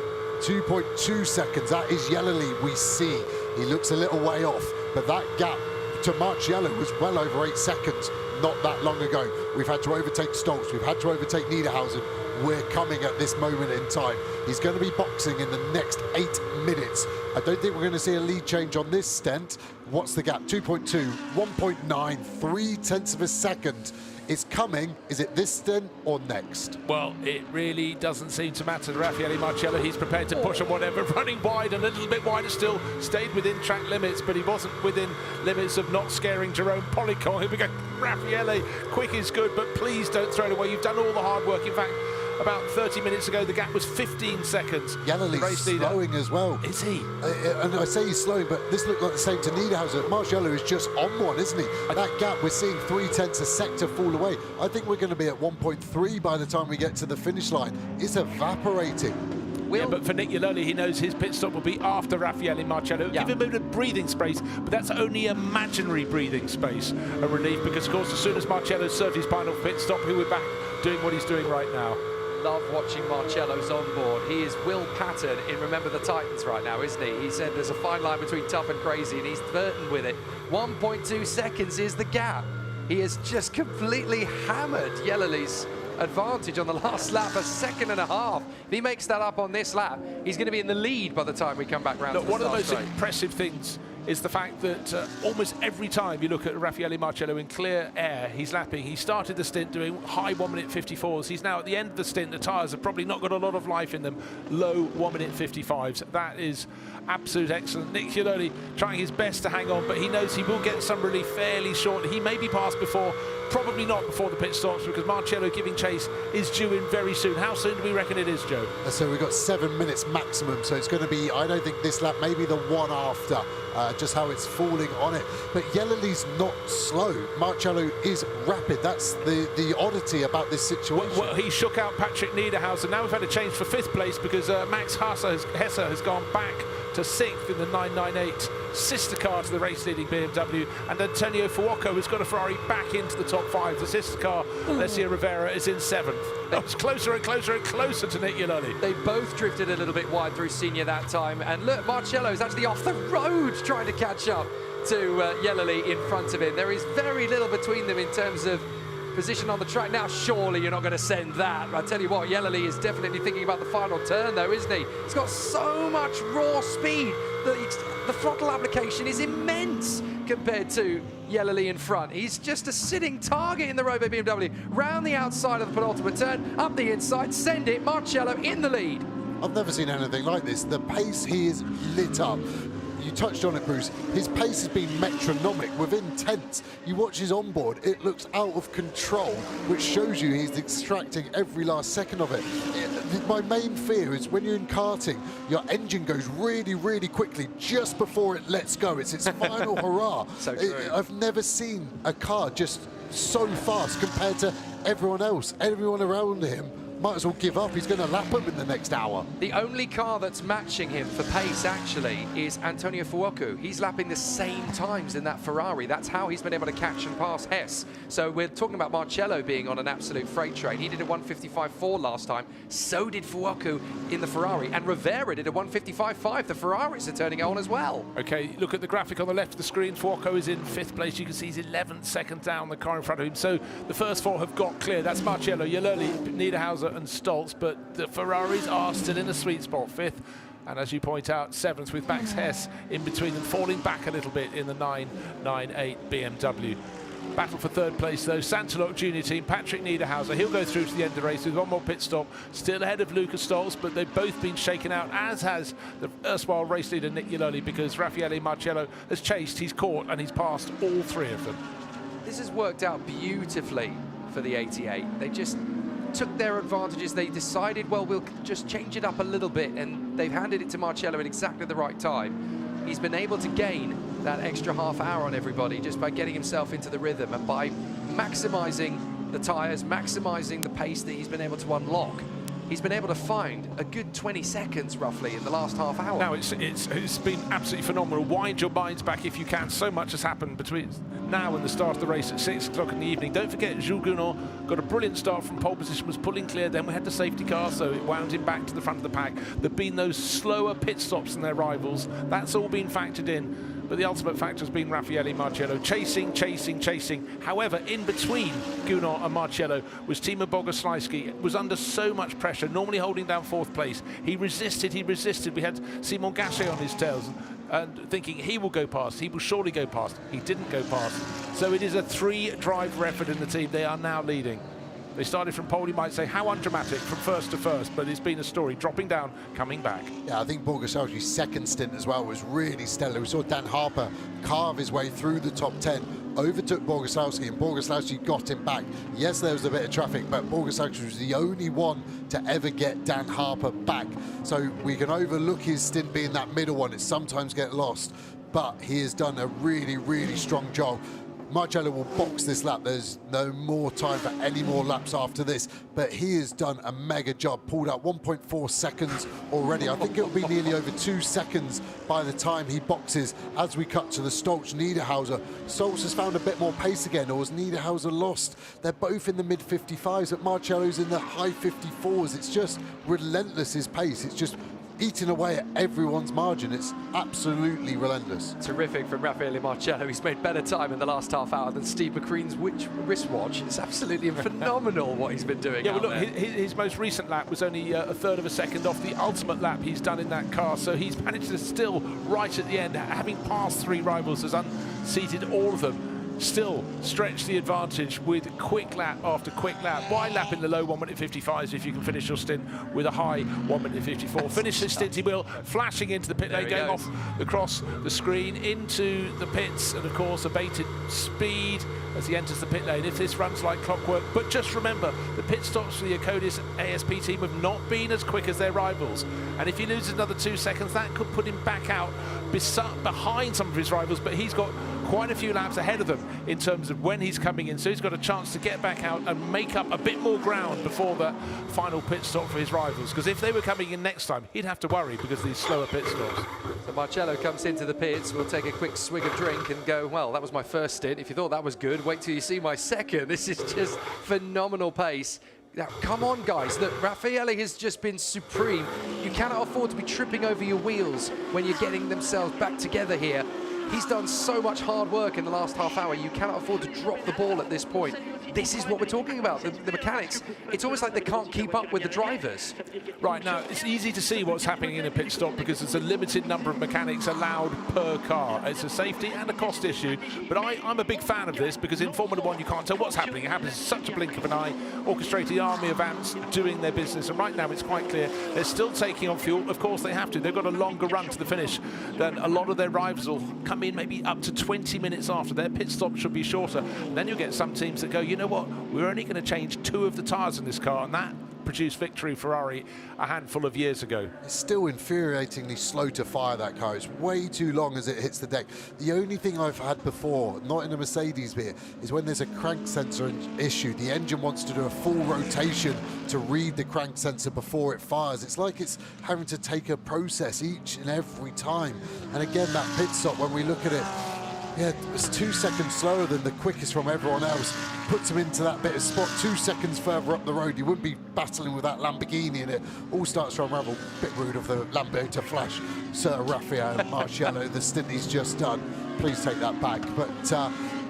2.2 seconds. That is Yellowly we see. He looks a little way off, but that gap to Marcello was well over 8 seconds not that long ago. We've had to overtake Stoltz. We've had to overtake Niederhausen. We're coming at this moment in time. He's going to be boxing in the next 8 minutes. I don't think we're going to see a lead change on this stent. What's the gap? 2.2, 1.9, 3/10 of a second. It's coming. Is it this stent or next? Well, it really doesn't seem to matter to Raffaele Marcello. He's prepared to push on whatever, running wide, a little bit wider still, stayed within track limits, but he wasn't within limits of not scaring Jerome Policon. Here we go. Raffaele, quick is good, but please don't throw it away. You've done all the hard work. In fact, about 30 minutes ago, the gap was 15 seconds. Yellowly's slowing as well. Is he? And I say he's slowing, but this looked like the same to Niederhauser. Marcello is just on one, isn't he? That gap, we're seeing 3/10 a sector fall away. I think we're going to be at 1.3 by the time we get to the finish line. It's evaporating. Yeah, but for Nick Yellowly, he knows his pit stop will be after Raffaele Marcello. Give him a bit of breathing space, but that's only imaginary breathing space, a relief, because, of course, as soon as Marcello served his final pit stop, he'll be back doing what he's doing right now. Love watching Marcello's on board. He is Will Patton in Remember the Titans right now, isn't he? He said there's a fine line between tough and crazy, and he's flirting with it. 1.2 seconds is the gap. He has just completely hammered Yellowly's advantage on the last lap, a second and a half. If he makes that up on this lap, he's going to be in the lead by the time we come back round to the One of the most start straight. impressive things is the fact that almost every time you look at Raffaele Marcello in clear air, he's lapping. He started the stint doing high 1 minute 54s. He's now at the end of the stint. The tyres have probably not got a lot of life in them. Low 1 minute 55s. That is absolute excellent. Nick Iannoli trying his best to hang on, but he knows he will get some relief fairly shortly. He may be passed before, probably not before the pit stops, because Marcello giving chase is due in very soon. How soon do we reckon it is, Joe? So we've got 7 minutes maximum, so it's going to be, I don't think this lap, maybe the one after, just how it's falling on it. But Iannoli's not slow. Marcello is rapid. That's the oddity about this situation. Well, he shook out Patrick Niederhauser. Now we've had a change for 5th place because Max Hesse has gone back to 6th in the 998 sister car to the race-leading BMW, and Antonio Fuoco has got a Ferrari back into the top 5. The sister car, Alessia Rivera, is in 7th. That was closer and closer and closer to Nick Iannoli. They both drifted a little bit wide through Senior that time, and look, Marcello is actually off the road trying to catch up to Iannoli in front of him. There is very little between them in terms of position on the track. Now, surely you're not going to send that. I tell you what, Iannoli is definitely thinking about the final turn, though, isn't he? He's got so much raw speed that the throttle application is immense compared to Iannoli in front. He's just a sitting target in the Robo BMW. Round the outside of the penultimate turn, up the inside, send it, Marcello in the lead. I've never seen anything like this. The pace he is lit up. You touched on it, Bruce. His pace has been metronomic, within tenths. You watch his onboard, it looks out of control, which shows you he's extracting every last second of it. My main fear is when you're in karting, your engine goes really, really quickly just before it lets go. It's its final hurrah. So true. I've never seen a car just so fast compared to everyone else. Everyone around him might as well give up. He's going to lap him in the next hour. The only car that's matching him for pace, actually, is Antonio Fuoco. He's lapping the same times in that Ferrari. That's how he's been able to catch and pass Hess. So we're talking about Marcello being on an absolute freight train. He did a 155.4 last time. So did Fuoco in the Ferrari. And Rivera did a 155.5. The Ferraris are turning on as well. Okay, look at the graphic on the left of the screen. Fuoco is in 5th place. You can see he's 11 seconds down the car in front of him. So the first 4 have got clear. That's Marcello, Iannoli, Niederhauser and Stoltz, but the Ferraris are still in a sweet spot. 5th, and as you point out, 7th with Max Hess in between them, falling back a little bit in the 998 BMW. Battle for 3rd place though, Santalok Junior team, Patrick Niederhauser, he'll go through to the end of the race with one more pit stop, still ahead of Lucas Stoltz, but they've both been shaken out, as has the erstwhile race leader Nick Iannoli, because Raffaele Marcello has chased, he's caught, and he's passed all 3 of them. This has worked out beautifully for the 88. They just took their advantages. They decided, well, we'll just change it up a little bit, and they've handed it to Marcello at exactly the right time. He's been able to gain that extra half hour on everybody just by getting himself into the rhythm and by maximizing the tires, maximizing the pace that he's been able to unlock. He's been able to find a good 20 seconds, roughly, in the last half hour. Now, it's been absolutely phenomenal. Wind your minds back if you can. So much has happened between now and the start of the race at 6 o'clock in the evening. Don't forget, Jules Gounon got a brilliant start from pole position, was pulling clear. Then we had the safety car, so it wound him back to the front of the pack. There have been those slower pit stops than their rivals. That's all been factored in. But the ultimate factor has been Raffaele Marcello, chasing. However, in between Gounon and Marcello was Timo Bogoslawski, was under so much pressure, normally holding down 4th place. He resisted. We had Simon Gachet on his tails and thinking he will go past, he will surely go past. He didn't go past. So it is a 3-driver effort in the team. They are now leading. They started from pole, you might say, how undramatic, from 1st to 1st, but it's been a story, dropping down, coming back. Yeah, I think Bogoslawski's 2nd stint as well was really stellar. We saw Dan Harper carve his way through the top 10, overtook Bogoslawski, and Bogoslawski got him back. Yes, there was a bit of traffic, but Bogoslawski was the only one to ever get Dan Harper back. So we can overlook his stint being that middle one. It sometimes gets lost, but he has done a really, really strong job. Marcello will box this lap. There's no more time for any more laps after this, but he has done a mega job. Pulled out 1.4 seconds already. I think it'll be nearly over 2 seconds by the time he boxes as we cut to the Stoltz Niederhauser. Stoltz has found a bit more pace again, or has Niederhauser lost? They're both in the mid 55s, but Marcello's in the high 54s. It's just relentless, his pace. It's just eating away at everyone's margin. It's absolutely relentless. Terrific from Raffaele Marcello. He's made better time in the last half hour than Steve McQueen's wristwatch. It's absolutely phenomenal what he's been doing. Yeah, well, look, his most recent lap was only a third of a second off the ultimate lap he's done in that car, so he's managed to still, right at the end, having passed 3 rivals, has unseated all of them, still stretch the advantage with quick lap after quick lap. Why lap in the low 1 minute 55s if you can finish your stint with a high 1 minute 54? Finish his stint, he will, flashing into the pit lane, going off across the screen into the pits, and of course abated speed as he enters the pit lane if this runs like clockwork. But just remember, the pit stops for the Acodis ASP team have not been as quick as their rivals, and if he loses another 2 seconds, that could put him back out behind some of his rivals, but he's got quite a few laps ahead of them in terms of when he's coming in, so he's got a chance to get back out and make up a bit more ground before the final pit stop for his rivals, because if they were coming in next time, he'd have to worry because of these slower pit stops. So Marcello comes into the pits, we'll take a quick swig of drink and go, well, that was my first stint. If you thought that was good, wait till you see my second. This is just phenomenal pace. Now, come on, guys. Look, Raffaele has just been supreme. You cannot afford to be tripping over your wheels when you're getting themselves back together here. He's done so much hard work in the last half hour. You cannot afford to drop the ball at this point. This is what we're talking about, the mechanics. It's almost like they can't keep up with the drivers. Right, now, it's easy to see what's happening in a pit stop because there's a limited number of mechanics allowed per car. It's a safety and a cost issue, but I'm a big fan of this because in Formula 1 you can't tell what's happening. It happens in such a blink of an eye. Orchestrated army of ants doing their business, and right now it's quite clear they're still taking on fuel. Of course they have to. They've got a longer run to the finish than a lot of their rivals will come in maybe up to 20 minutes after. Their pit stop should be shorter. And then you'll get some teams that go, you know what, we're only going to change 2 of the tyres in this car, and that produced victory Ferrari a handful of years ago. It's still infuriatingly slow to fire, that car. It's way too long as it hits the deck. The only thing I've had before, not in a Mercedes bit, is when there's a crank sensor issue, the engine wants to do a full rotation to read the crank sensor before it fires. It's like it's having to take a process each and every time. And again, that pit stop, when we look at it, yeah, it's 2 seconds slower than the quickest from everyone else. Puts him into that bit of spot 2 seconds further up the road. You wouldn't be battling with that Lamborghini, and it all starts to unravel. Bit rude of the Lambo to flash Sir Raffaele Marcello, the stint he's just done. Please take that back. But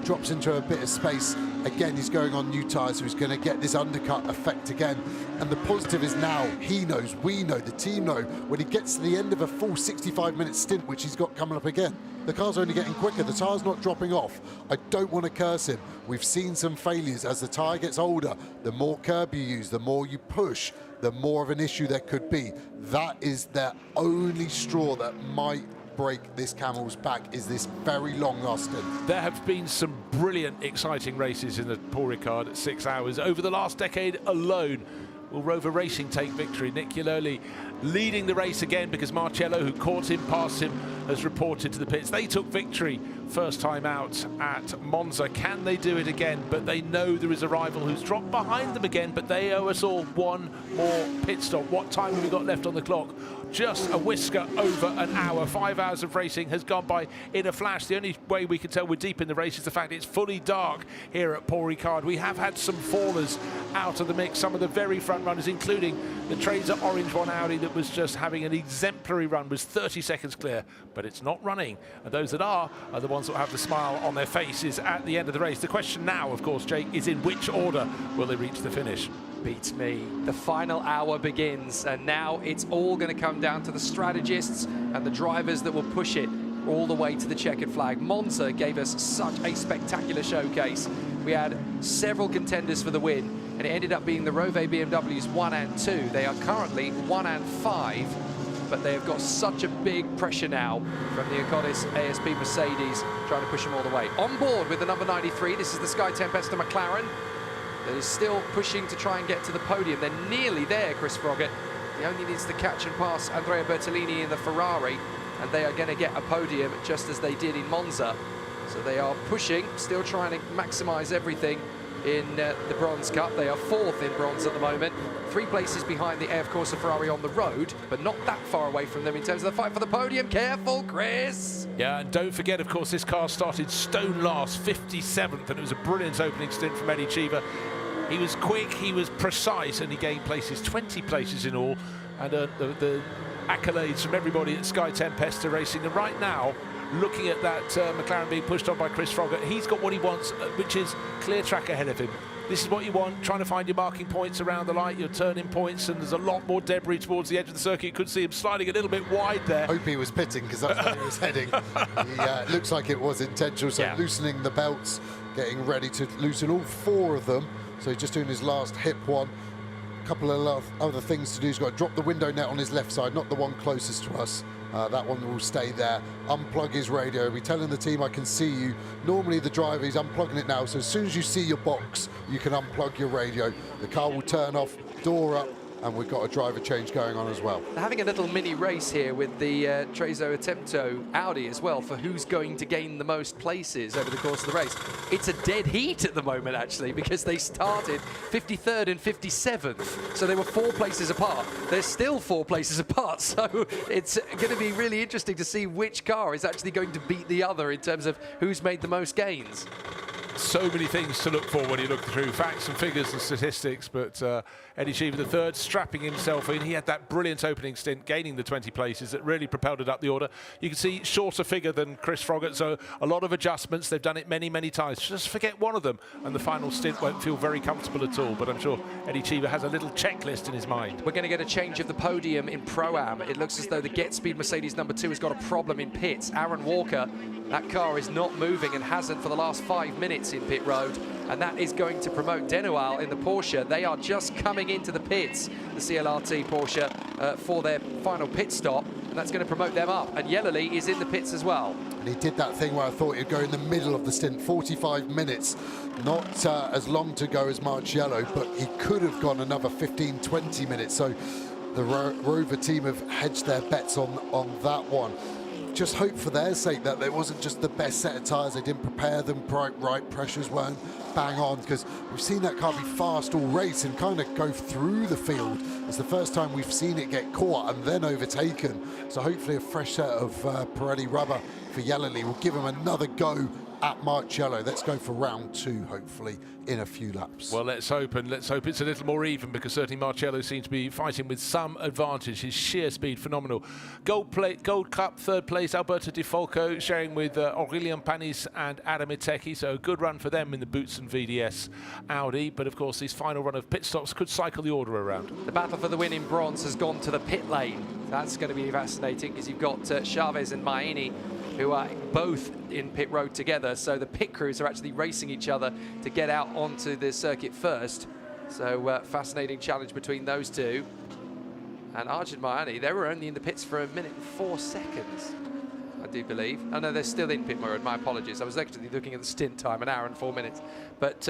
drops into a bit of space. Again, he's going on new tyres, so he's going to get this undercut effect again. And the positive is now, he knows, we know, the team know, when he gets to the end of a full 65-minute stint, which he's got coming up again, the car's only getting quicker, the tyre's not dropping off. I don't want to curse him. We've seen some failures. As the tyre gets older, the more curb you use, the more you push, the more of an issue there could be. That is the only straw that might break this camel's back, is this very long last stint. There have been some brilliant, exciting races in the Paul Ricard at 6 hours. Over the last decade alone, will Rover Racing take victory? Nick Iulioli leading the race again because Marcello, who caught him, passed him, has reported to the pits. They took victory first time out at Monza. Can they do it again? But they know there is a rival who's dropped behind them again, but they owe us all one more pit stop. What time have we got left on the clock? Just a whisker over an hour. 5 hours of racing has gone by in a flash. The only way we can tell we're deep in the race is the fact it's fully dark here at Paul Ricard. We have had some fallers out of the mix, some of the very front runners, including the Tracer Orange One Audi that was just having an exemplary run, was 30 seconds clear, but it's not running. And those that are the ones that have the smile on their faces at the end of the race. The question now, of course, Jake, is in which order will they reach the finish? Beats me. The final hour begins, and now it's all going to come down to the strategists and the drivers that will push it all the way to the checkered flag. Monza gave us such a spectacular showcase. We had several contenders for the win, and it ended up being the Rove BMWs 1 and 2. They are currently 1 and 5, but they have got such a big pressure now from the Acodis ASP Mercedes, trying to push them all the way. On board with the number 93, this is the Sky Tempesta McLaren, that is still pushing to try and get to the podium. They're nearly there, Chris Froggatt. He only needs to catch and pass Andrea Bertolini in the Ferrari, and they are going to get a podium just as they did in Monza. So they are pushing, still trying to maximise everything in the Bronze Cup. They are 4th in bronze at the moment, 3 places behind the AF Corsa Ferrari on the road, but not that far away from them in terms of the fight for the podium. Careful, Chris! Yeah, and don't forget, of course, this car started stone last, 57th, and it was a brilliant opening stint from Eddie Cheever. He was quick, he was precise, and he gained places, 20 places in all. And the accolades from everybody at Sky Tempesta Racing. And right now, looking at that McLaren being pushed on by Chris Froggatt, he's got what he wants, which is clear track ahead of him. This is what you want, trying to find your marking points around the light, your turning points, and there's a lot more debris towards the edge of the circuit. You could see him sliding a little bit wide there. Hope he was pitting, because that's where he was heading. He looks like it was intentional, so loosening the belts, getting ready to loosen all 4 of them. So he's just doing his last hip one. A couple of other things to do. He's got to drop the window net on his left side, not the one closest to us. That one will stay there. Unplug his radio. We're telling the team, I can see you. Normally the driver, he's unplugging it now. So as soon as you see your box, you can unplug your radio. The car will turn off, door up, and we've got a driver change going on as well. They're having a little mini race here with the Trezo Attempto Audi as well for who's going to gain the most places over the course of the race. It's a dead heat at the moment, actually, because they started 53rd and 57th, so they were 4 places apart. They're still 4 places apart, so it's going to be really interesting to see which car is actually going to beat the other in terms of who's made the most gains. So many things to look for when you look through facts and figures and statistics, but Eddie Cheever the third strapping himself in. He had that brilliant opening stint, gaining the 20 places that really propelled it up the order. You can see shorter figure than Chris Froggatt, so a lot of adjustments. They've done it many, many times. Just forget one of them, and the final stint won't feel very comfortable at all, but I'm sure Eddie Cheever has a little checklist in his mind. We're going to get a change of the podium in Pro-Am. It looks as though the Get Speed Mercedes number 2 has got a problem in pits. Aaron Walker, that car is not moving and hasn't for the last 5 minutes in pit road, and that is going to promote Denoual in the Porsche. They are just coming into the pits, the CLRT Porsche, for their final pit stop, and that's going to promote them up. And Yellowly is in the pits as well. And he did that thing where I thought he'd go in the middle of the stint, 45 minutes. Not as long to go as Marciello, but he could have gone another 15, 20 minutes. So the Rover team have hedged their bets on that one. Just hope for their sake that it wasn't just the best set of tyres. They didn't prepare them right, pressures weren't bang on, because we've seen that car be fast all race and kind of go through the field. It's the first time we've seen it get caught and then overtaken. So hopefully a fresh set of Pirelli rubber for Yellowly will give him another go at Marciello. Let's go for round 2, hopefully, in a few laps. Well, let's hope it's a little more even, because certainly Marciello seems to be fighting with some advantage. His sheer speed, phenomenal. Gold Cup, 3rd place, Alberto Di Folco, sharing with Aurélien Panis and Adam Iteki, so a good run for them in the Boots and VDS Audi, but of course this final run of pit stops could cycle the order around. The battle for the win in bronze has gone to the pit lane. That's going to be fascinating, because you've got Chavez and Maini, who are both in pit road together, so the pit crews are actually racing each other to get out onto the circuit first. So fascinating challenge between those two. And Arjun Mayani, they were only in the pits for 1 minute and 4 seconds, I do believe. Oh no, they're still in pit mode, my apologies. I was actually looking at the stint time, 1 hour and 4 minutes. But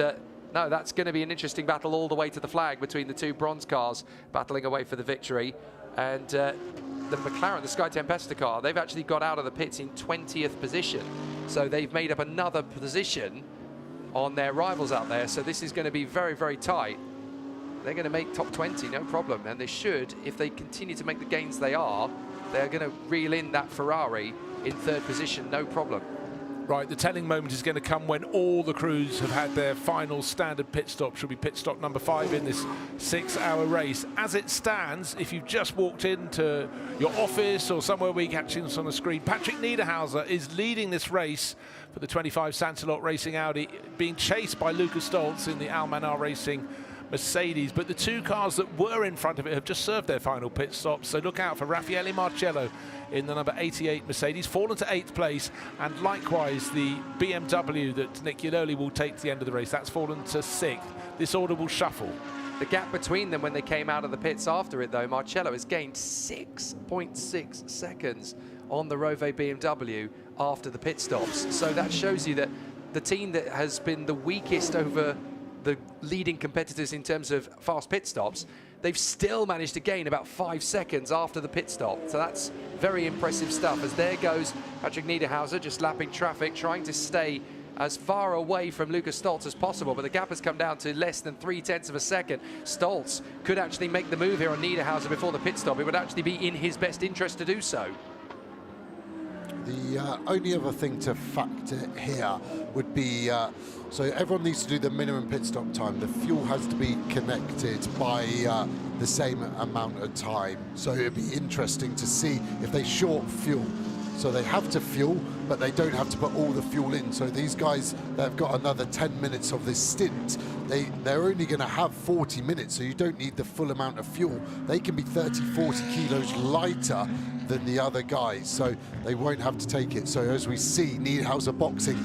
no, that's going to be an interesting battle all the way to the flag between the 2 bronze cars battling away for the victory. And the McLaren, the Sky Tempesta car, they've actually got out of the pits in 20th position. So they've made up another position on their rivals out there. So this is going to be very, very tight. They're going to make top 20, no problem. And they should, if they continue to make the gains they are, they're going to reel in that Ferrari in 3rd position, no problem. Right, the telling moment is going to come when all the crews have had their final standard pit stop. Should be pit stop number 5 in this 6-hour race. As it stands, if you've just walked into your office or somewhere where you're catching this on the screen, Patrick Niederhauser is leading this race for the 25 Santilot Racing Audi, being chased by Lucas Stoltz in the Almanar Racing Mercedes, but the 2 cars that were in front of it have just served their final pit stops, so look out for Raffaele Marciello in the number 88 Mercedes, fallen to 8th place, and likewise the BMW that Nick Yellowly will take to the end of the race, that's fallen to 6th. This order will shuffle. The gap between them when they came out of the pits after it, though, Marciello has gained 6.6 seconds on the Rove BMW after the pit stops, so that shows you that the team that has been the weakest over the leading competitors in terms of fast pit stops, they've still managed to gain about 5 seconds after the pit stop. So that's very impressive stuff. As there goes Patrick Niederhauser, just lapping traffic, trying to stay as far away from Lucas Stoltz as possible, but the gap has come down to less than 0.3 of a second. Stoltz could actually make the move here on Niederhauser before the pit stop. It would actually be in his best interest to do so. The only other thing to factor here would be, so everyone needs to do the minimum pit stop time. The fuel has to be connected by the same amount of time. So it'd be interesting to see if they short fuel. So they have to fuel, but they don't have to put all the fuel in. So these guys that have got another 10 minutes of this stint, they're only going to have 40 minutes, so you don't need the full amount of fuel. They can be 30, 40 kilos lighter than the other guys, so they won't have to take it. So as we see, Niederhauser boxing,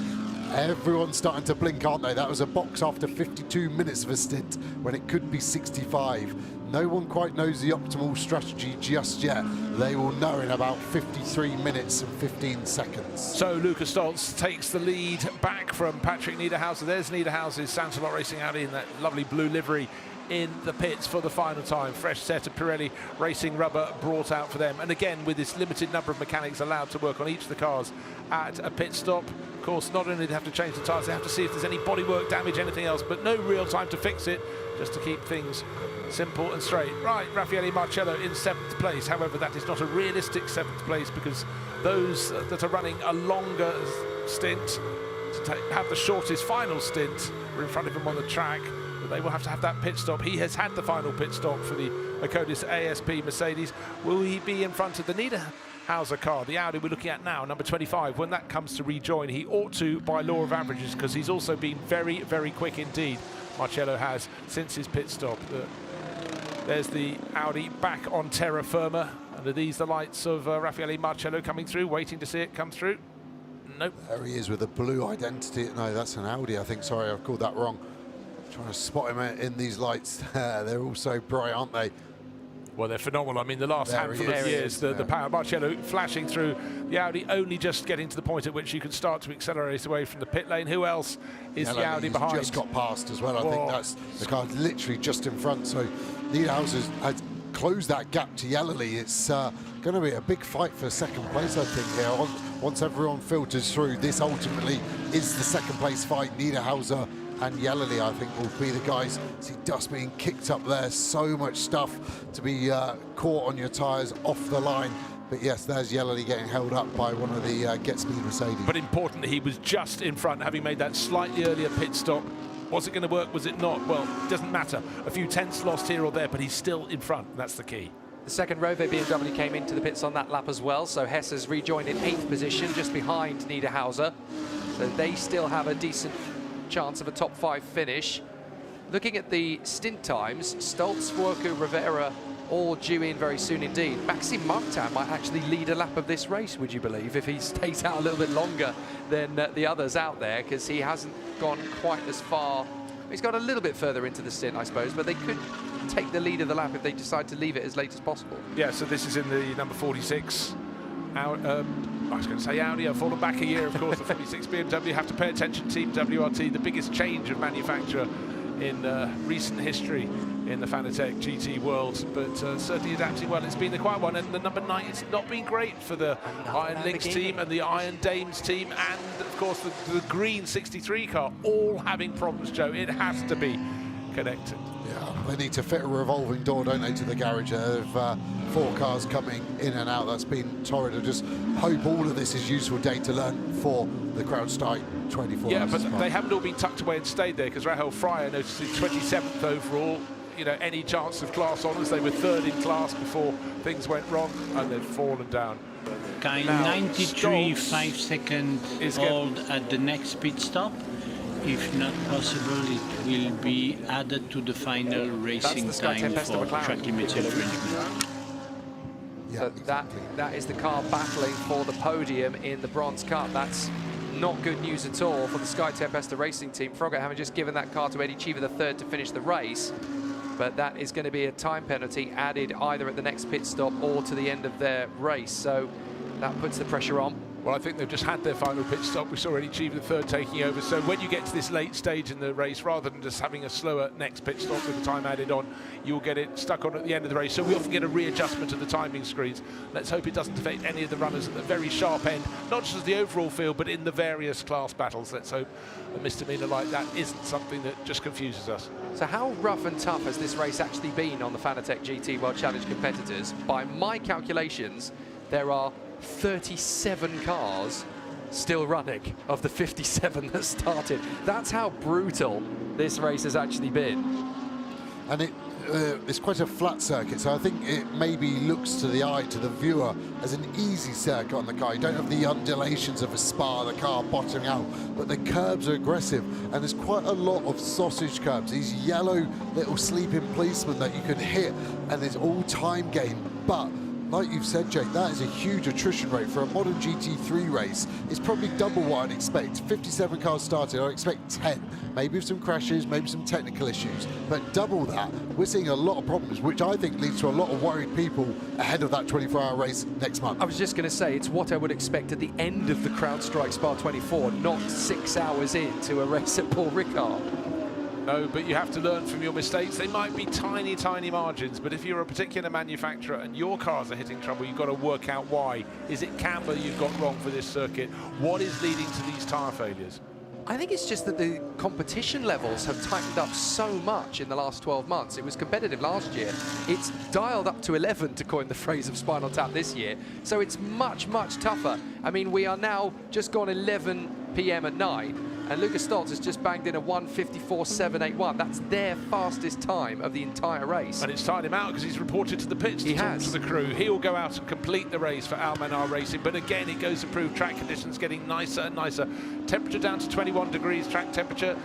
everyone's starting to blink, aren't they? That was a box after 52 minutes of a stint when it could be 65. No one quite knows the optimal strategy just yet. They will know in about 53 minutes and 15 seconds. So Lukas Stoltz takes the lead back from Patrick Niederhauser. There's Niederhauser's Sansalot Racing Audi in that lovely blue livery in the pits for the final time. Fresh set of Pirelli racing rubber brought out for them. And again, with this limited number of mechanics allowed to work on each of the cars at a pit stop, of course, not only do they have to change the tyres, they have to see if there's any bodywork damage, anything else, but no real time to fix it, just to keep things simple and straight. Right, Raffaele Marcello in 7th place. However, that is not a realistic 7th place, because those that are running a longer stint to have the shortest final stint are in front of him on the track. But they will have to have that pit stop. He has had the final pit stop for the Acodis ASP Mercedes. Will he be in front of the Niederhauser car, the Audi we're looking at now, number 25? When that comes to rejoin, he ought to by law of averages, because he's also been very, very quick indeed. Marcello has since his pit stop. There's the Audi back on terra firma. And are these the lights of Raffaele Marcello coming through, waiting to see it come through? Nope. There he is with a blue identity. No, that's an Audi, I think. Sorry, I've called that wrong. Trying to spot him in these lights. They're all so bright, aren't they? Well, they're phenomenal. I mean, the last handful of years, the power, Marcello flashing through, the Audi only just getting to the point at which you can start to accelerate away from the pit lane. Who else is the Audi behind? Just got past as well. I think that's the car literally just in front. So Niederhauser has closed that gap to Yellerly. It's going to be a big fight for second place, I think, here. Once everyone filters through, this ultimately is the second place fight. Niederhauser and Yellerly, I think, will be the guys. See dust being kicked up there. So much stuff to be caught on your tyres off the line. But yes, there's Yellerly getting held up by one of the Get Speed Mercedes. But importantly, he was just in front, having made that slightly earlier pit stop. Was it going to work? Was it not? Well, it doesn't matter. A few tenths lost here or there, but he's still in front. That's the key. The second Rover BMW came into the pits on that lap as well, so Hess has rejoined in 8th position, just behind Niederhauser. So they still have a decent chance of a top 5 finish. Looking at the stint times, Stoltz, Swarku, Rivera all due in very soon indeed. Maxime Martin might actually lead a lap of this race, would you believe, if he stays out a little bit longer than the others out there, because he hasn't gone quite as far. He's got a little bit further into the stint, I suppose, but they could take the lead of the lap if they decide to leave it as late as possible. Yeah, so this is in the number 46. I was going to say Audi. I've fallen back a year, of course. The 46 BMW. Have to pay attention. Team WRT, the biggest change of manufacturer in recent history in the Fanatec GT world, but certainly adapting well. It's been a quiet one, and the number 9, it's not been great for the Iron Lynx team and the Iron Dames team, and of course the green 63 car, all having problems, Joe. It has to be connected. Yeah, they need to fit a revolving door, don't they, to the garage. Of 4 cars coming in and out. That's been torrid. I just hope all of this is useful data to learn for the Crowdstrike 24 Yeah, hours. but they haven't all been tucked away and stayed there, because Rahel Fryer noticed his 27th overall. You know, any chance of class honours. They were 3rd in class before things went wrong, and they've fallen down. Kind 93, 5 seconds old at the next pit stop. If not possible, it will be added to the final racing time for track limits infringement. So that is the car battling for the podium in the Bronze Cup. That's not good news at all for the Sky Tempesta racing team. Frogger having just given that car to Eddie Cheever, the 3rd, to finish the race. But that is going to be a time penalty added either at the next pit stop or to the end of their race. So that puts the pressure on. Well, I think they've just had their final pit stop. We saw Eddie Cheever, the 3rd, taking over. So when you get to this late stage in the race, rather than just having a slower next pit stop with the time added on, you'll get it stuck on at the end of the race. So we often get a readjustment of the timing screens. Let's hope it doesn't affect any of the runners at the very sharp end, not just the overall field, but in the various class battles. Let's hope a misdemeanor like that isn't something that just confuses us. So how rough and tough has this race actually been on the Fanatec GT World Challenge competitors? By my calculations, there are 37 cars still running of the 57 that started. That's how brutal this race has actually been. And it's quite a flat circuit, so I think it maybe looks to the eye, to the viewer, as an easy circuit on the car. You don't have the undulations of a Spa, the car bottoming out, but the curbs are aggressive, and there's quite a lot of sausage curbs, these yellow little sleeping policemen that you can hit, and it's all time gain. But like you've said, Jake, that is a huge attrition rate for a modern GT3 race. It's probably double what I'd expect. 57 cars started, I'd expect 10. Maybe with some crashes, maybe some technical issues, but double that. We're seeing a lot of problems, which I think leads to a lot of worried people ahead of that 24-hour race next month. I was just going to say, it's what I would expect at the end of the CrowdStrike Spa 24, not 6 hours into a race at Paul Ricard. No, but you have to learn from your mistakes. They might be tiny, tiny margins, but if you're a particular manufacturer and your cars are hitting trouble, you've got to work out why. Is it camber you've got wrong for this circuit? What is leading to these tyre failures? I think it's just that the competition levels have tightened up so much in the last 12 months. It was competitive last year. It's dialed up to 11, to coin the phrase of Spinal Tap, this year. So it's much, much tougher. I mean, we are now just gone 11 p.m. at night, and Lucas Stoltz has just banged in a 1:54.781. That's their fastest time of the entire race. And it's tired him out because he's reported to the pits to talk to the crew. He'll go out and complete the race for Almanar Racing, but again, it goes to prove track conditions getting nicer and nicer. Temperature down to 21 degrees, track temperature.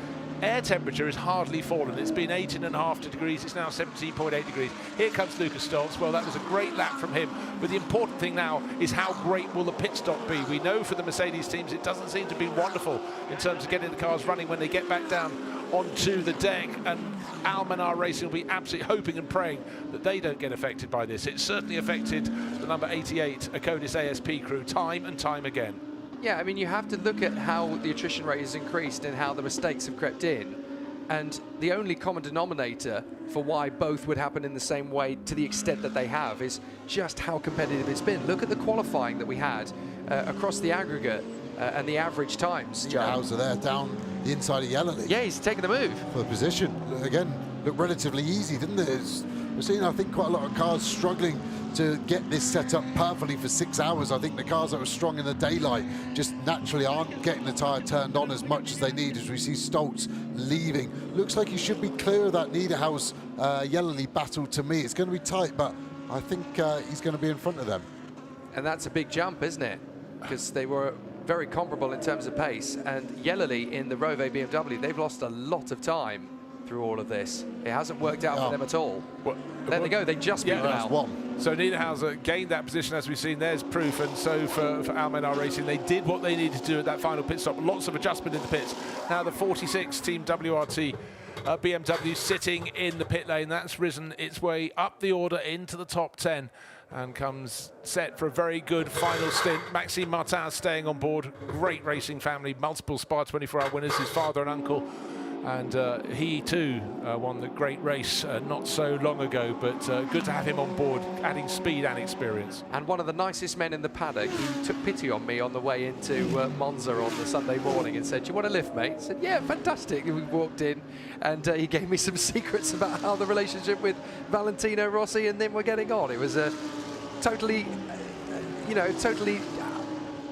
Air temperature has hardly fallen. It's been 18.5 degrees. It's now 17.8 degrees. Here comes Lucas Stoltz. Well, that was a great lap from him. But the important thing now is how great will the pit stop be? We know for the Mercedes teams, it doesn't seem to be wonderful in terms of getting the cars running when they get back down onto the deck. And Almanar Racing will be absolutely hoping and praying that they don't get affected by this. It certainly affected the number 88 Acodis ASP crew time and time again. Yeah, I mean, you have to look at how the attrition rate has increased and how the mistakes have crept in. And the only common denominator for why both would happen in the same way to the extent that they have is just how competitive it's been. Look at the qualifying that we had across the aggregate and the average times. How's there down the inside of Yellowly? Yeah, he's taking the move. For the position. Again, looked relatively easy, didn't it? We're seeing, I think, quite a lot of cars struggling to get this set up perfectly for 6 hours. I think the cars that were strong in the daylight just naturally aren't getting the tyre turned on as much as they need, as we see Stoltz leaving. Looks like he should be clear of that Niederhaus Yellowly battle to me. It's going to be tight, but I think he's going to be in front of them. And that's a big jump, isn't it? Because they were very comparable in terms of pace. And Yellowly in the Rove BMW, they've lost a lot of time through all of this. It hasn't worked out for them at all. There they go, they just beat them out. So Niederhauser gained that position, as we've seen. There's proof, and so for Almanar Racing, they did what they needed to do at that final pit stop. Lots of adjustment in the pits. Now the 46 Team WRT BMW sitting in the pit lane. That's risen its way up the order into the top 10 and comes set for a very good final stint. Maxime Martin staying on board. Great racing family, multiple Spa 24-hour winners, his father and uncle. And he too won the great race not so long ago, but good to have him on board, adding speed and experience. And one of the nicest men in the paddock, who took pity on me on the way into Monza on the Sunday morning and said, "Do you want a lift, mate?" I said, "Yeah, fantastic." And we walked in and he gave me some secrets about how the relationship with Valentino Rossi and them were getting on. It was a totally, totally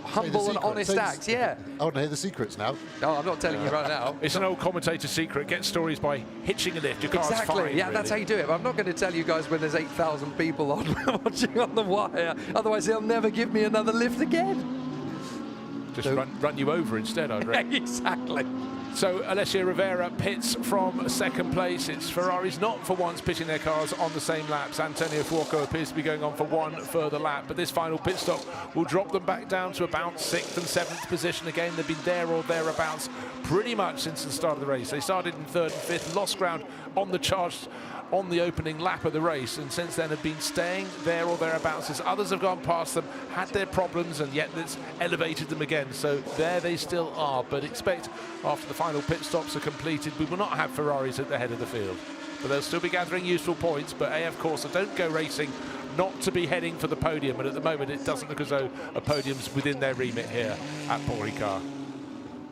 humble and honest act, yeah. I want to hear the secrets now. No, I'm not telling you right now. It's an old commentator's secret. Get stories by hitching a lift. Your car's exactly. fine, Yeah, really. that's how you do it. But I'm not going to tell you guys when there's 8,000 people on watching on the wire. Otherwise, they'll never give me another lift again. Just run you over instead, I'd reckon. Exactly. So Alessio Rivera pits from second place. It's Ferraris not for once pitting their cars on the same laps. Antonio Fuoco appears to be going on for one further lap, but this final pit stop will drop them back down to about 6th and 7th position. Again, they've been there or thereabouts pretty much since the start of the race. They started in 3rd and 5th, lost ground on the charge on the opening lap of the race, and since then have been staying there or thereabouts as others have gone past them, had their problems, and yet it's elevated them again. So there they still are, but expect after the final pit stops are completed, we will not have Ferraris at the head of the field, but they'll still be gathering useful points. But AF Corsa don't go racing not to be heading for the podium, and at the moment it doesn't look as though a podium's within their remit here at Paul Ricard.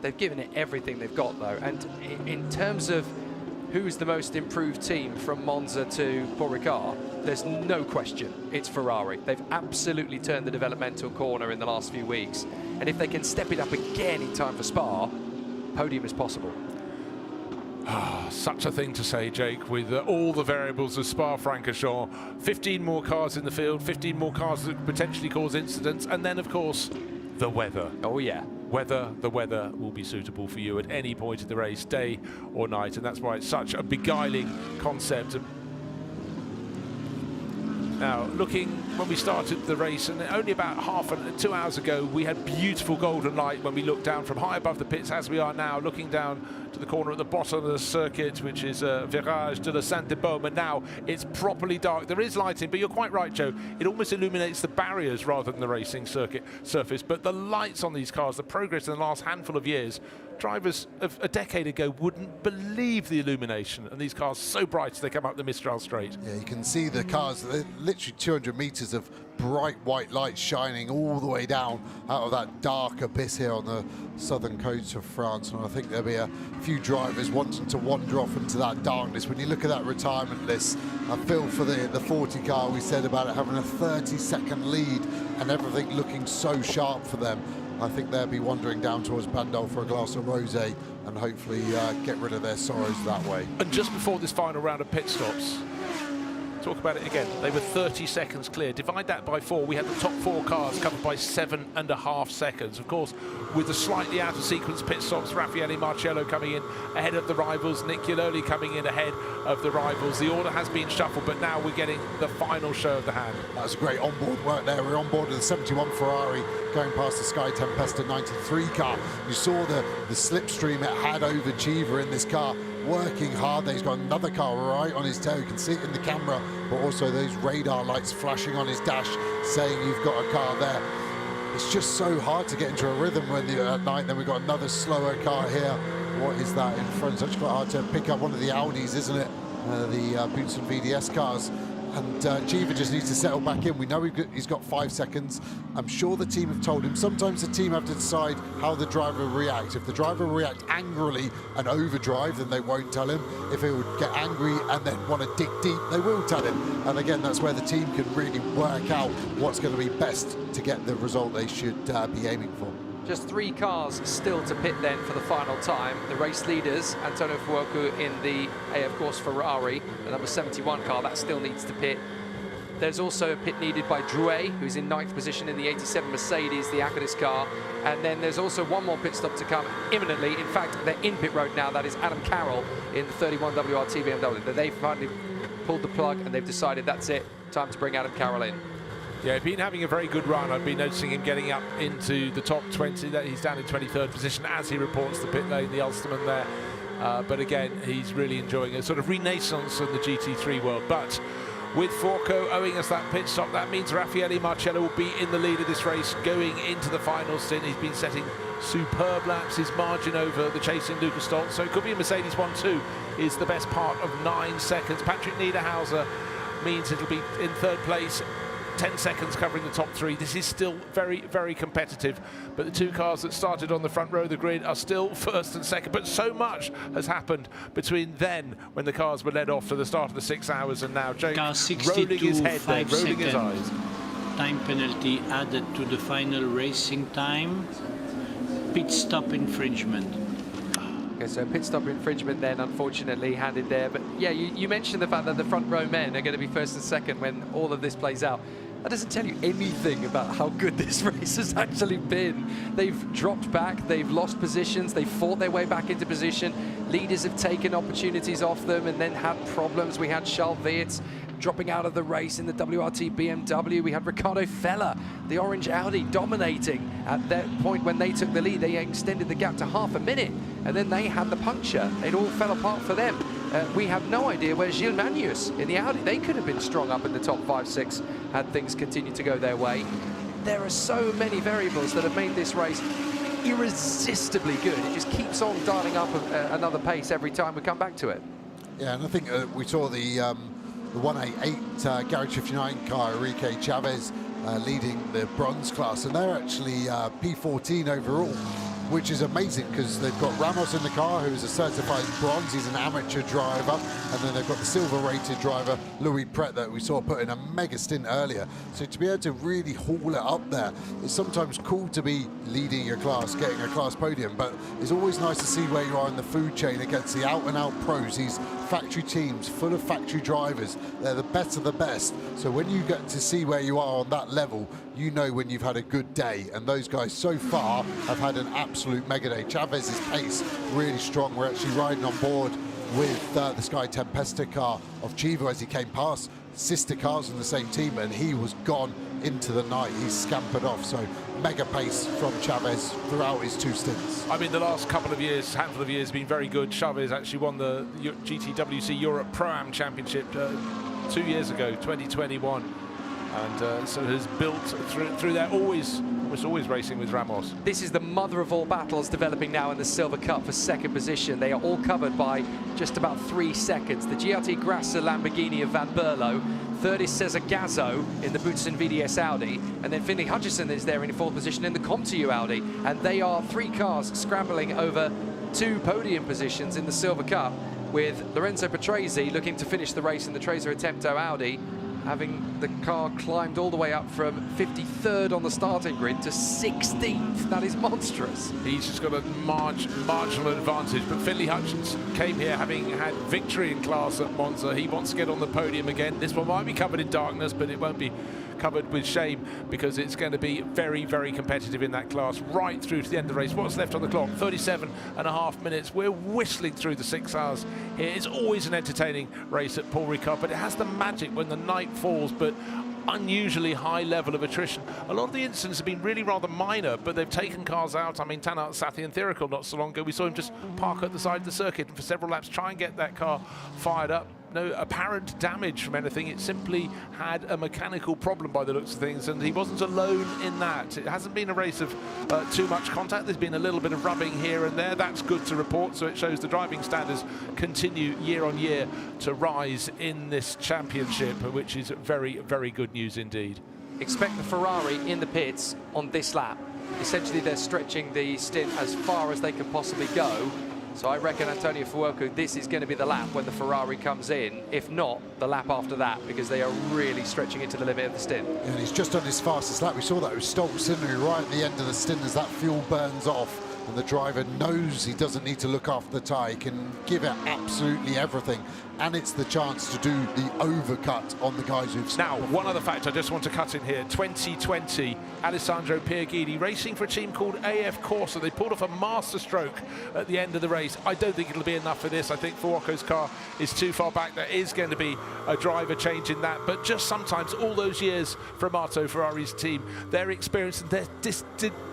They've given it everything they've got, though, and in terms of who's the most improved team from Monza to Paul Ricard, there's no question it's Ferrari. They've absolutely turned the developmental corner in the last few weeks. And if they can step it up again in time for Spa, podium is possible. Such a thing to say, Jake, with all the variables of Spa-Francorchamps. 15 more cars in the field, 15 more cars that potentially cause incidents, and then, of course, the weather. Oh, yeah. The weather will be suitable for you at any point in the race, day or night, and that's why it's such a beguiling concept. Now, looking when we started the race, and only about 2 hours ago, we had beautiful golden light when we looked down from high above the pits, as we are now, looking down to the corner at the bottom of the circuit, which is Virage de la Sainte-Baume, and now it's properly dark. There is lighting, but you're quite right, Joe. It almost illuminates the barriers rather than the racing circuit surface, but the lights on these cars, the progress in the last handful of years, drivers of a decade ago wouldn't believe the illumination, and these cars so bright as they come up the Mistral Straight. Yeah, you can see the cars, literally 200 meters of bright white light shining all the way down out of that dark abyss here on the southern coast of France, and I think there'll be a few drivers wanting to wander off into that darkness. When you look at that retirement list, I feel for the 40 car, we said about it having a 30-second lead and everything looking so sharp for them. I think they'll be wandering down towards Bandol for a glass of rosé and hopefully get rid of their sorrows that way. And just before this final round of pit stops, talk about it again, they were 30 seconds clear. Divide that by 4, we had the top 4 cars covered by 7.5 seconds. Of course, with the slightly out of sequence pit stops, Raffaele Marcello coming in ahead of the rivals, Nick Iulioli coming in ahead of the rivals. The order has been shuffled, but now we're getting the final show of the hand. That's great onboard work there. We're on board with the 71 Ferrari going past the Sky Tempesta 93 car. You saw the slipstream it had over Chiva in this car, working hard. He's got another car right on his tail. You can see it in the camera, but also those radar lights flashing on his dash saying you've got a car there. It's just so hard to get into a rhythm when you're at night. Then we've got another slower car here. What is that in front? It's actually quite hard to pick up one of the Audis, isn't it? The Bunsen VDS cars. And Chiva just needs to settle back in. We know he's got 5 seconds. I'm sure the team have told him. Sometimes the team have to decide how the driver will react. If the driver will react angrily and overdrive, then they won't tell him. If he would get angry and then want to dig deep, they will tell him. And again, that's where the team can really work out what's going to be best to get the result they should be aiming for. Just 3 cars still to pit then for the final time. The race leaders, Antonio Fuoco in the, of course, Ferrari, the number 71 car, that still needs to pit. There's also a pit needed by Drouet, who's in 9th position in the 87 Mercedes, the Acadis car. And then there's also one more pit stop to come imminently. In fact, they're in pit road now. That is Adam Carroll in the 31 WRT BMW. They've finally pulled the plug and they've decided that's it. Time to bring Adam Carroll in. Yeah, he's been having a very good run. I've been noticing him getting up into the top 20. He's down in 23rd position as he reports the pit lane, the Ulsterman there. But again, he's really enjoying a sort of renaissance of the GT3 world. But with Fuoco owing us that pit stop, that means Raffaele Marcello will be in the lead of this race going into the final stint. He's been setting superb laps. His margin over the chasing Lucas Stoltz, so it could be a Mercedes 1-2, is the best part of 9 seconds. Patrick Niederhauser means it'll be in 3rd place, 10 seconds covering the top 3. This is still very, very competitive, but the 2 cars that started on the front row of the grid are still 1st and 2nd, but so much has happened between then, when the cars were led off to the start of the 6 hours, and now Jake rolling his head there, rolling his eyes. Time penalty added to the final racing time. Pit stop infringement. Okay, so pit stop infringement then, unfortunately, handed there. But yeah, you mentioned the fact that the front row men are going to be 1st and 2nd when all of this plays out. That doesn't tell you anything about how good this race has actually been. They've dropped back, they've lost positions, they've fought their way back into position. Leaders have taken opportunities off them and then had problems. We had Charles Weerts dropping out of the race in the WRT BMW. We had Ricardo Feller, the orange Audi, dominating. At that point when they took the lead, they extended the gap to half a minute, and then they had the puncture. It all fell apart for them. We have no idea where Gilles Magnus in the Audi. They could have been strong up in the top 5-6 had things continued to go their way. There are so many variables that have made this race irresistibly good. It just keeps on dialing up another pace every time we come back to it. Yeah, and I think we saw the 188 Garage 59 car, Enrique Chavez, leading the bronze class, and they're actually P14 overall. which is amazing because they've got Ramos in the car, who is a certified bronze. He's an amateur driver. And then they've got the silver-rated driver, Louis Pret, that we saw put in a mega stint earlier. So to be able to really haul it up there, it's sometimes cool to be leading your class, getting a class podium, but it's always nice to see where you are in the food chain against the out-and-out pros, these factory teams full of factory drivers. They're the best of the best. So when you get to see where you are on that level, you know when you've had a good day. And those guys so far have had an absolute mega day. Chavez's pace really strong. We're actually riding on board with the Sky Tempesta car of Chivo as he came past. Sister cars in the same team, and he was gone into the night. He scampered off. So mega pace from Chavez throughout his 2 stints. I mean, the last couple of years, handful of years, been very good. Chavez actually won the GTWC Europe Pro-Am Championship 2 years ago, 2021. And so has built through there, almost always racing with Ramos. This is the mother of all battles developing now in the Silver Cup for second position. They are all covered by just about 3 seconds. The GRT Grassa Lamborghini of Van Berlo, third is Cesar Gazzo in the Boutsen VDS Audi, and then Finley Hutchison is there in 4th position in the Comtiu Audi, and they are 3 cars scrambling over 2 podium positions in the Silver Cup, with Lorenzo Patrese looking to finish the race in the Trezor Attempto Audi, having the car climbed all the way up from 53rd on the starting grid to 16th. That is monstrous. He's just got a marginal advantage, but Finley Hutchins came here having had victory in class at Monza. He wants to get on the podium again. This one might be covered in darkness, but it won't be covered with shame because it's going to be very, very competitive in that class right through to the end of the race. What's left on the clock? 37.5 minutes. We're whistling through the 6 hours here. It's always an entertaining race at Paul Ricard, but it has the magic when the night falls, but unusually high level of attrition. A lot of the incidents have been really rather minor, but they've taken cars out. I mean, Tanat Sathi and Therical not so long ago, we saw him just park at the side of the circuit and for several laps try and get that car fired up. No apparent damage from anything. It simply had a mechanical problem by the looks of things, and he wasn't alone in that. It hasn't been a race of too much contact. There's been a little bit of rubbing here and there. That's good to report, so it shows the driving standards continue year on year to rise in this championship, which is very, very good news indeed. Expect the Ferrari in the pits on this lap. Essentially, they're stretching the stint as far as they can possibly go. So I reckon, Antonio Fuoco, this is going to be the lap when the Ferrari comes in, if not the lap after that, because they are really stretching it to the limit of the stint. Yeah, and he's just on his fastest lap. We saw that with Stoltz right at the end of the stint as that fuel burns off. And the driver knows he doesn't need to look after the tyre. He can give it absolutely everything. And it's the chance to do the overcut on the guys who've stopped. Now, one other fact I just want to cut in here. 2020, Alessandro Pierguidi racing for a team called AF Corsa. They pulled off a master stroke at the end of the race. I don't think it'll be enough for this. I think Fuoco's car is too far back. There is going to be a driver change in that. But just sometimes, all those years for Amato Ferrari's team, their experience and their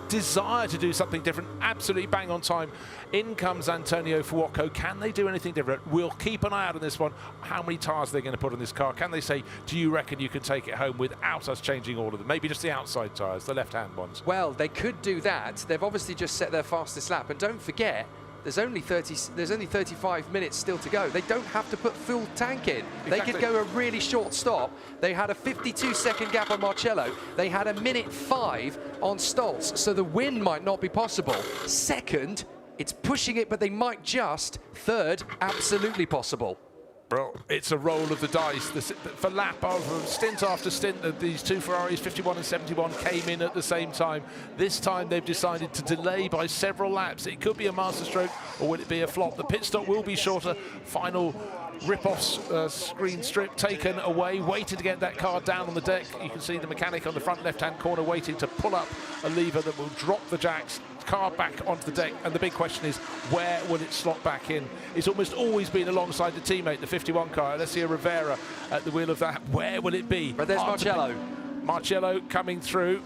desire to do something different, absolutely bang on time. In comes Antonio Fuoco. Can they do anything different? We'll keep an eye out on this one. How many tyres are they going to put on this car? Can they say, do you reckon you can take it home without us changing all of them? Maybe just the outside tyres, the left-hand ones. Well, they could do that. They've obviously just set their fastest lap. And don't forget, there's only 35 minutes still to go. They don't have to put full tank in. Exactly. They could go a really short stop. They had a 52-second gap on Marcello. They had 1:05 on Stoltz, so the win might not be possible. Second, it's pushing it, but they might just. Third, absolutely possible. Well, it's a roll of the dice. For lap after stint after stint, these two Ferraris, 51 and 71, came in at the same time. This time they've decided to delay by several laps. It could be a masterstroke, or will it be a flop? The pit stop will be shorter. Final rip-off screen strip taken away, waiting to get that car down on the deck. You can see the mechanic on the front left-hand corner waiting to pull up a lever that will drop the jacks, car back onto the deck, and the big question is, where will it slot back in? It's almost always been alongside the teammate, the 51 car, Alessio Rivera at the wheel of that. Where will it be? But there's Marcello. Marcello coming through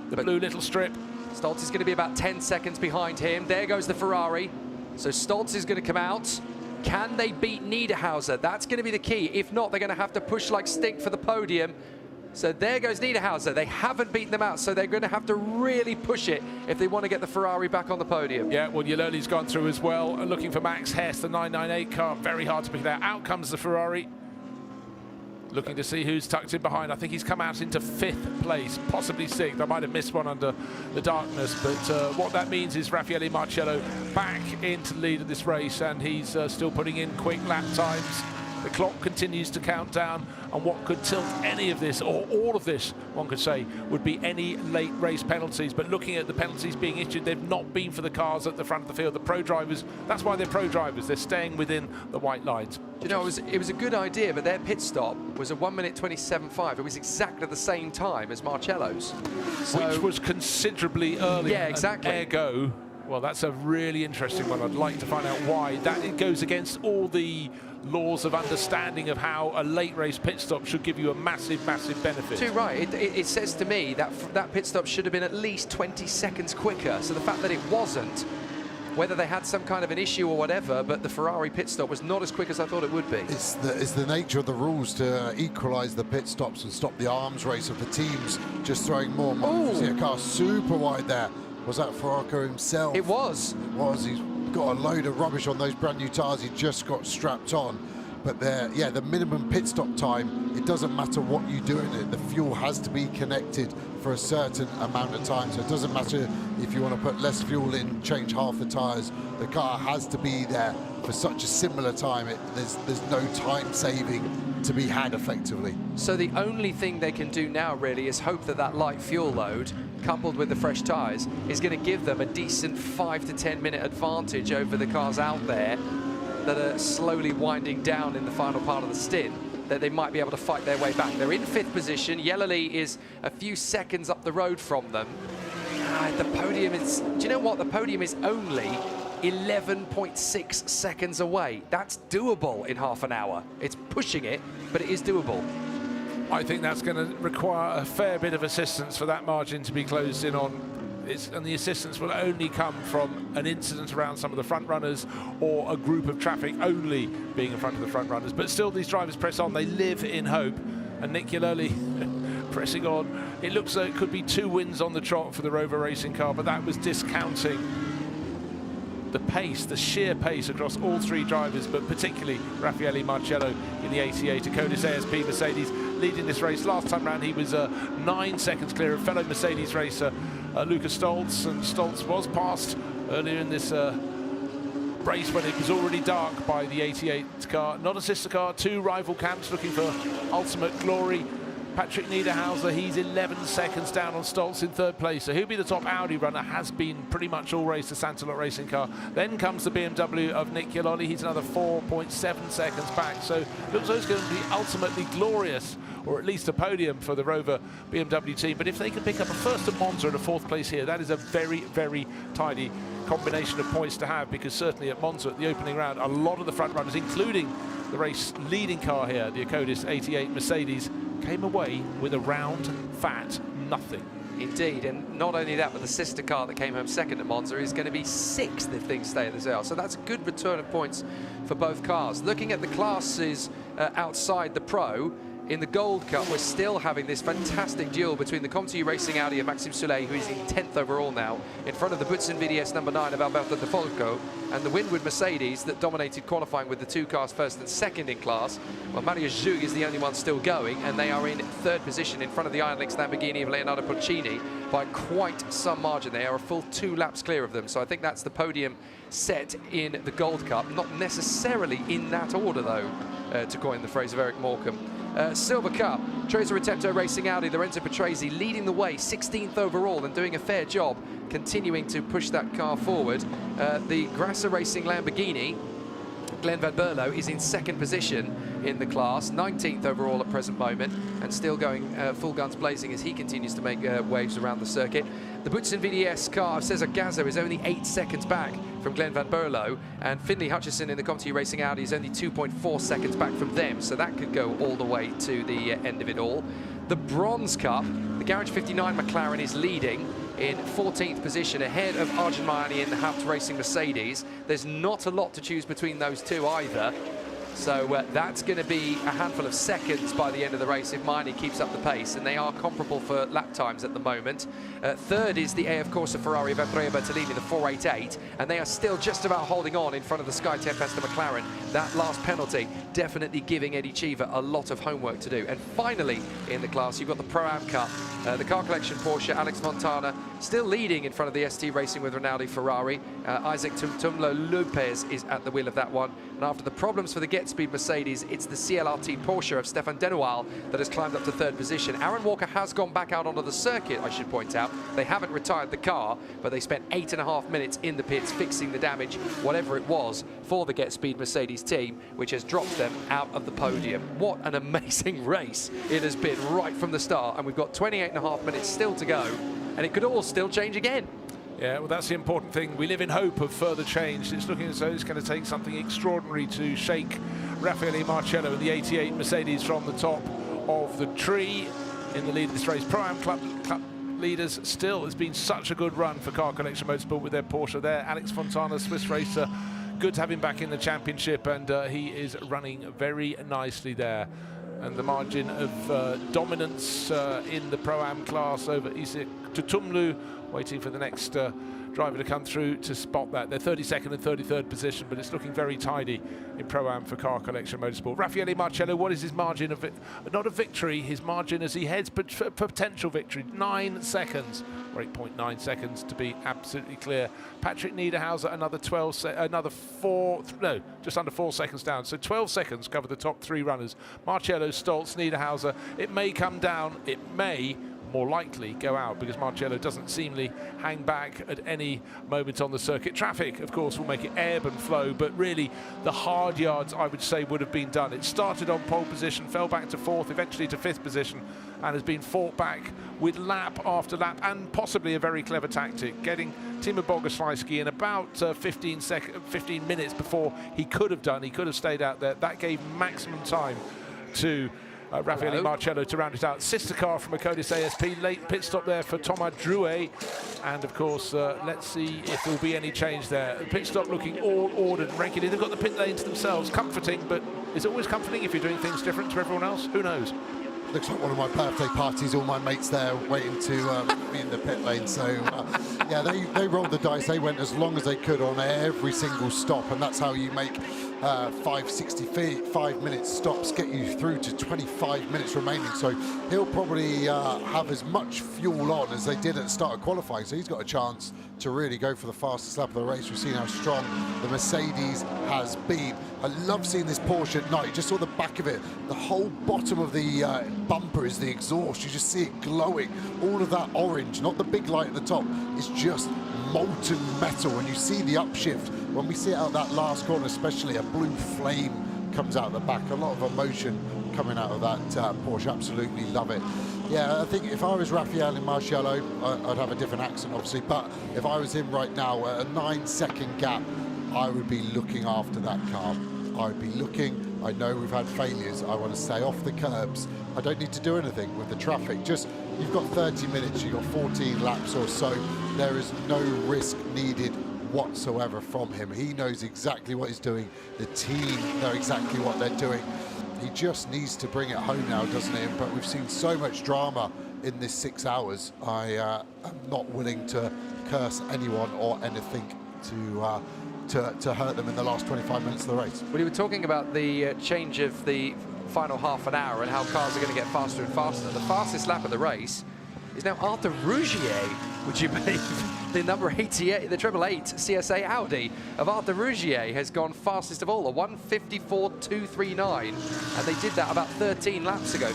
the blue little strip. Stoltz is going to be about 10 seconds behind him. There goes the Ferrari. So Stoltz is going to come out. Can they beat Niederhauser? That's going to be the key. If not, they're going to have to push like stink for the podium. So there goes Niederhauser. They haven't beaten them out, so they're going to have to really push it if they want to get the Ferrari back on the podium. Yeah, well, Yeloli's gone through as well. Looking for Max Hess, the 998 car. Very hard to pick it out. Out comes the Ferrari. Looking to see who's tucked in behind. I think he's come out into 5th place, possibly 6th. I might have missed one under the darkness, but what that means is Raffaele Marcello back into the lead of this race, and he's still putting in quick lap times. The clock continues to count down, and what could tilt any of this, or all of this, one could say, would be any late race penalties. But looking at the penalties being issued, they've not been for the cars at the front of the field. The pro drivers, that's why they're pro drivers. They're staying within the white lines. You know, it was a good idea, but their pit stop was a 1:27.5. It was exactly the same time as Marcello's. So, which was considerably earlier. Yeah, exactly. Ergo, well, that's a really interesting one. I'd like to find out why. That it goes against all the laws of understanding of how a late race pit stop should give you a massive, massive benefit. Too right. It says to me that that pit stop should have been at least 20 seconds quicker. So the fact that it wasn't, whether they had some kind of an issue or whatever, but the Ferrari pit stop was not as quick as I thought it would be. It's the nature of the rules to equalise the pit stops and stop the arms race of the teams just throwing more money. See a car super wide there. Was that Ferrari himself? It was. It was. He's got a load of rubbish on those brand new tyres he just got strapped on. But the minimum pit stop time, it doesn't matter what you do in it. The fuel has to be connected for a certain amount of time. So it doesn't matter if you want to put less fuel in, change half the tyres. The car has to be there for such a similar time. There's no time saving to be had effectively. So the only thing they can do now really is hope that that light fuel load, coupled with the fresh tyres, is going to give them a decent 5 to 10 minute advantage over the cars out there that are slowly winding down in the final part of the stint, that they might be able to fight their way back. They're in 5th position. Yellowly is a few seconds up the road from them. The podium is, do you know what? The podium is only 11.6 seconds away. That's doable in half an hour. It's pushing it, but it is doable. I think that's going to require a fair bit of assistance for that margin to be closed in on. And the assistance will only come from an incident around some of the front runners or a group of traffic only being in front of the front runners. But still, these drivers press on. They live in hope. And Nick Yellowly pressing on. It looks like it could be 2 wins on the trot for the Rover racing car, but that was discounting the pace, the sheer pace across all 3 drivers, but particularly Raffaele Marcello in the 88 Acodis ASP Mercedes leading this race. Last time round he was 9 seconds clear of fellow Mercedes racer Lucas Stoltz, and Stoltz was passed earlier in this race when it was already dark by the 88 car. Not a sister car, 2 rival camps looking for ultimate glory. Patrick Niederhauser, he's 11 seconds down on Stoltz in 3rd place. So he'll be the top Audi runner, has been pretty much all race the Santalot racing car. Then comes the BMW of Nick Yellowly. He's another 4.7 seconds back. So looks like it's going to be ultimately glorious, or at least a podium for the Rover BMW team. But if they can pick up a 1st at Monza and a 4th place here, that is a very, very tidy combination of points to have, because certainly at Monza at the opening round, a lot of the front runners, including the race leading car here, the Acodis 88 Mercedes, came away with a round, fat nothing. Indeed, and not only that, but the sister car that came home 2nd at Monza is going to be 6th if things stay at this hour. So that's a good return of points for both cars. Looking at the classes outside the Pro, in the Gold Cup, we're still having this fantastic duel between the Comte Racing Audi of Maxime Soulet, who is in 10th overall now, in front of the Butson VDS number 9 of Alberto De Folco, and the Winwood Mercedes that dominated qualifying with the 2 cars 1st and 2nd in class. Well, Mario Zug is the only one still going, and they are in 3rd position in front of the Iron Lynx Lamborghini of Leonardo Porcini by quite some margin. They are a full 2 laps clear of them, so I think that's the podium set in the Gold Cup. Not necessarily in that order, though, to coin the phrase of Eric Morecambe. Silver Cup, Trezor Retepto Racing Audi, Lorenzo Petresi leading the way, 16th overall, and doing a fair job continuing to push that car forward. The Grasser Racing Lamborghini, Glenn Van Berlo, is in 2nd position in the class, 19th overall at present moment, and still going full guns blazing as he continues to make waves around the circuit. The Butson VDS car of Cesar Gazzo is only 8 seconds back from Glenn Van Berlo, and Finley Hutchison in the Comte Racing Audi is only 2.4 seconds back from them, so that could go all the way to the end of it all. The Bronze Cup, the Garage 59 McLaren is leading in 14th position, ahead of Arjun Mayani in the Haupt Racing Mercedes. There's not a lot to choose between those 2 either. So that's going to be a handful of seconds by the end of the race if Maini keeps up the pace, and they are comparable for lap times at the moment. Third is the AF Corsa Ferrari of Andrea Bertolini, the 488, and they are still just about holding on in front of the Sky Tempesta McLaren. That last penalty definitely giving Eddie Cheever a lot of homework to do. And finally in the class, you've got the Pro-Am Cup. The car collection Porsche, Alex Montana, still leading in front of the ST Racing with Rinaldi Ferrari. Isaac Tumtumlo Lopez is at the wheel of that one. And after the problems for the Get Speed Mercedes, it's the CLRT Porsche of Stefan Denoual that has climbed up to third position. Aaron Walker has gone back out onto the circuit, I should point out. They haven't retired the car, but they spent 8.5 minutes in the pits fixing the damage, whatever it was, for the Get Speed Mercedes team, which has dropped them out of the podium. What an amazing race it has been right from the start, and we've got 28.5 minutes still to go, and it could all still change again. Yeah, well, that's the important thing. We live in hope of further change. It's looking as though it's going to take something extraordinary to shake Raffaele Marcello and the 88 Mercedes from the top of the tree. In the lead of this race, Pro-Am Club leaders still. It's been such a good run for Car Collection Motorsport with their Porsche there. Alex Fontana, Swiss racer. Good to have him back in the championship, and he is running very nicely there. And the margin of dominance in the Pro-Am class over Isaac Tutumlu, waiting for the next driver to come through to spot that. They're 32nd and 33rd position, but it's looking very tidy in Pro-Am for Car Collection Motorsport. Raffaele Marcello, what is his margin of not a victory, his margin as he heads, but for potential victory, 9 seconds, or 8.9 seconds to be absolutely clear. Patrick Niederhauser, just under 4 seconds down. So 12 seconds cover the top 3 runners. Marcello, Stoltz, Niederhauser. It may come down, it may more likely go out, because Marcello doesn't seemingly hang back at any moment on the circuit. Traffic, of course, will make it ebb and flow, but really the hard yards, I would say, would have been done. It started on pole position, fell back to 4th, eventually to 5th position, and has been fought back with lap after lap, and possibly a very clever tactic, getting Timo Bogoslawski in about 15 minutes before he could have stayed out there. That gave maximum time to Raffaele Marcello to round it out. Sister car from Akkodis ASP, late pit stop there for Thomas Drouet, and of course let's see if there will be any change there. The pit stop looking all ordered and regular. They've got the pit lanes themselves, comforting, but is it always comforting if you're doing things different to everyone else? Who knows? Looks like one of my birthday parties, all my mates there waiting to be in the pit lane. So yeah, they rolled the dice. They went as long as they could on every single stop, and that's how you make 5 minute stops get you through to 25 minutes remaining. So he'll probably have as much fuel on as they did at the start of qualifying. So he's got a chance to really go for the fastest lap of the race. We've seen how strong the Mercedes has been. I love seeing this Porsche at night. Just saw the back of it. The whole bottom of the bumper is the exhaust. You just see it glowing. All of that orange, not the big light at the top, is just molten metal. And you see the upshift. When we see it out that last corner, especially, a blue flame comes out the back. A lot of emotion coming out of that Porsche. Absolutely love it. Yeah, I think if I was Raffaele Marcello, I'd have a different accent, obviously. But if I was him right now, at a 9-second gap, I would be looking after that car. I would be looking. I know we've had failures. I want to stay off the curbs. I don't need to do anything with the traffic. Just, you've got 30 minutes, you've got 14 laps or so. There is no risk needed whatsoever from him. He knows exactly what he's doing. The team know exactly what they're doing. He just needs to bring it home now, doesn't he? But we've seen so much drama in this 6 hours. I am not willing to curse anyone or anything to hurt them in the last 25 minutes of the race. Well, you were talking about the change of the final half an hour and how cars are going to get faster and faster. The fastest lap of the race is now Arthur Rougier, would you believe? The number 88, the 888 CSA Audi of Arthur Rougier has gone fastest of all, a 1:54.239, and they did that about 15 laps ago.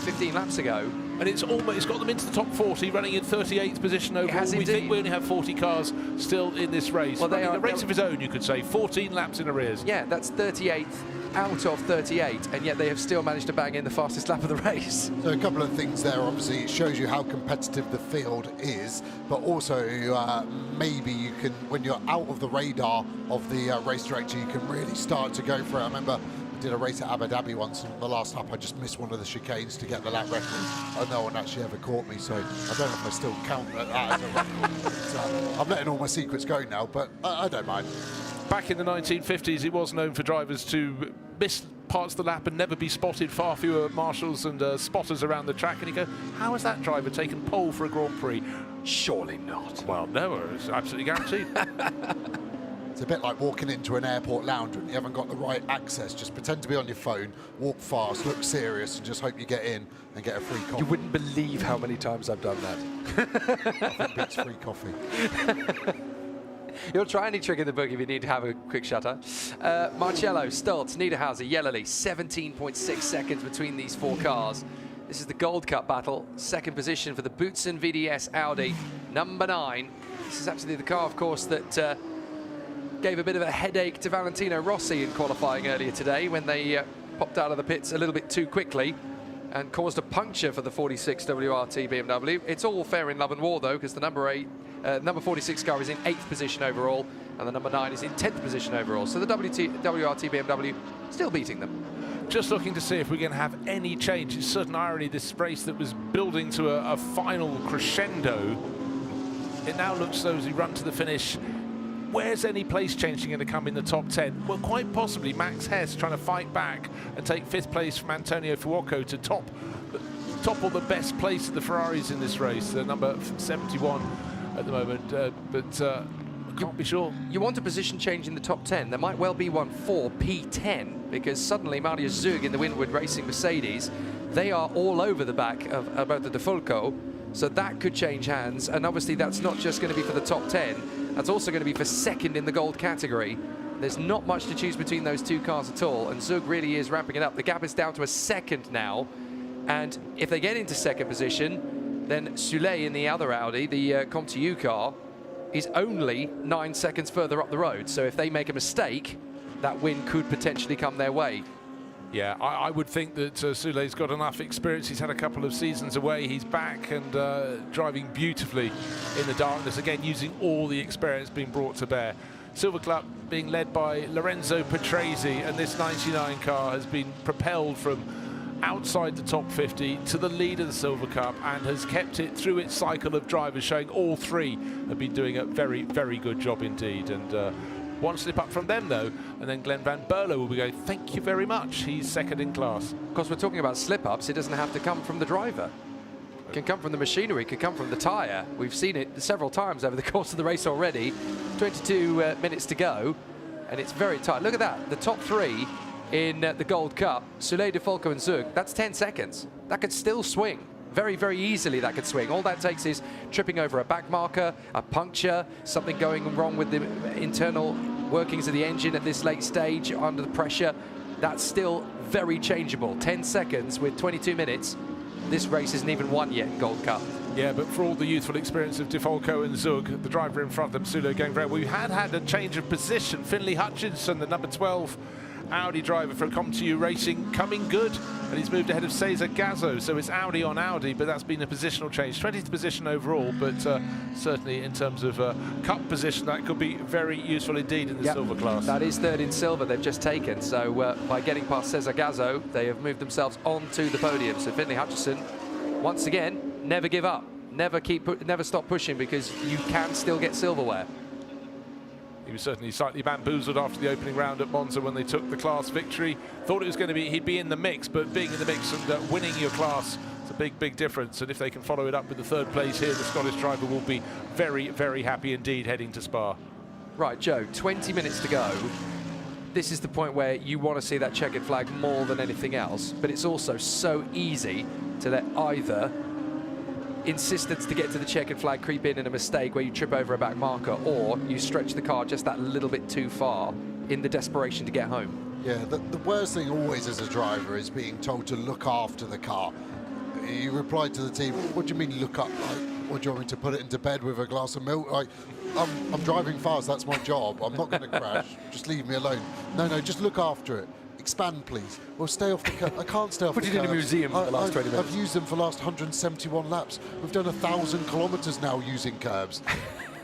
And it's got them into the top 40, running in 38th position overall. We think we only have 40 cars still in this race. Well, they are a race of his own, you could say. 14 laps in arrears. Yeah, that's 38th out of 38, and yet they have still managed to bang in the fastest lap of the race. So a couple of things there. Obviously, it shows you how competitive the field is, but also maybe you can, when you're out of the radar of the race director, you can really start to go for it. I remember I did a race at Abu Dhabi once, and on the last lap I just missed one of the chicanes to get the lap record, and no one actually ever caught me, so I don't know if I still count that as a record. So I'm letting all my secrets go now, but I don't mind. Back in the 1950s, it was known for drivers to miss parts of the lap and never be spotted, far fewer marshals and spotters around the track, and you go, how has that driver taken pole for a Grand Prix? Surely not. Well, no, it's absolutely guaranteed. It's a bit like walking into an airport lounge when you haven't got the right access. Just pretend to be on your phone, walk fast, look serious, and just hope you get in and get a free coffee. You wouldn't believe how many times I've done that. Nothing beats free coffee. You'll try any trick in the book if you need to have a quick shutter. Marcello, Stoltz, Niederhauser, Yellerly, 17.6 seconds between these 4 cars. This is the Gold Cup battle. Second position for the Boutsen VDS Audi, number 9. This is actually the car, of course, that gave a bit of a headache to Valentino Rossi in qualifying earlier today when they popped out of the pits a little bit too quickly and caused a puncture for the 46 WRT BMW. It's all fair in love and war, though, because the number 46 car is in 8th position overall, and the number 9 is in 10th position overall. So the WRT BMW still beating them. Just looking to see if we're going to have any change. It's certain irony, this race that was building to a final crescendo. It now looks as though as we run to the finish, where's any place changing going to come in the top 10? Well, quite possibly Max Hess trying to fight back and take 5th place from Antonio Fuoco to top or the best place of the Ferraris in this race, number 71 at the moment, but I can't be sure. You want a position change in the top 10. There might well be one for P10, because suddenly Marius Zug in the Winwood Racing Mercedes, they are all over the back of Alberto De Fulco, so that could change hands, and obviously that's not just going to be for the top 10, that's also going to be for second in the gold category. There's not much to choose between those 2 cars at all, and Zug really is ramping it up. The gap is down to a second now, and if they get into second position, then Souley in the other Audi, the Comte U car, is only 9 seconds further up the road. So if they make a mistake, that win could potentially come their way. Yeah, I would think that Souley's got enough experience. He's had a couple of seasons away. He's back and driving beautifully in the darkness. Again, using all the experience being brought to bear. Silver Club being led by Lorenzo Patrese, and this 99 car has been propelled from outside the top 50 to the lead of the Silver Cup and has kept it through its cycle of drivers, showing all 3 have been doing a very, very good job indeed. And one slip up from them, though, and then Glenn Van Berlo will be going, thank you very much. He's second in class. Of course, we're talking about slip-ups. It doesn't have to come from the driver. It can come from the machinery, it can come from the tyre. We've seen it several times over the course of the race already. 22 minutes to go, and it's very tight. Look at that, the top 3 in the Gold Cup, Souley, De Fulco and Zug, that's 10 seconds. That could still swing. Very, very easily that could swing. All that takes is tripping over a back marker, a puncture, something going wrong with the internal workings of the engine at this late stage under the pressure. That's still very changeable. 10 seconds with 22 minutes. This race isn't even won yet in Gold Cup. Yeah, but for all the youthful experience of De Fulco and Zug, the driver in front of them, Souley, going very well. We had a change of position. Finley Hutchinson, the number 12 Audi driver for ComTU Racing, coming good, and he's moved ahead of Cesar Gazzo, so it's Audi on Audi, but that's been a positional change. 20th position overall, but certainly in terms of cup position, that could be very useful indeed in the silver class. That is third in silver they've just taken, so by getting past Cesar Gazzo, they have moved themselves onto the podium. So Finley Hutchinson, once again, never give up, never stop pushing, because you can still get silverware. He was certainly slightly bamboozled after the opening round at Monza when they took the class victory. Thought it was going to be, he'd be in the mix, but being in the mix and winning your class, it's a big, big difference. And if they can follow it up with the 3rd place here, the Scottish driver will be very, very happy indeed heading to Spa. Right, Joe, 20 minutes to go. This is the point where you want to see that checkered flag more than anything else, but it's also so easy to let either insistence to get to the checkered flag creep in a mistake where you trip over a back marker, or you stretch the car just that little bit too far in the desperation to get home. Yeah, the worst thing always as a driver is being told to look after the car. You replied to the team, what do you mean look up? Like, what, do you want me to put it into bed with a glass of milk? Like, I'm driving fast, that's my job. I'm not going to crash. Just leave me alone. No, just look after it. Expand, please. Well, stay off the curb. I can't stay off the curb. Put it in a museum for the last 20 minutes. I've used them for the last 171 laps. We've done 1,000 kilometres now using curbs.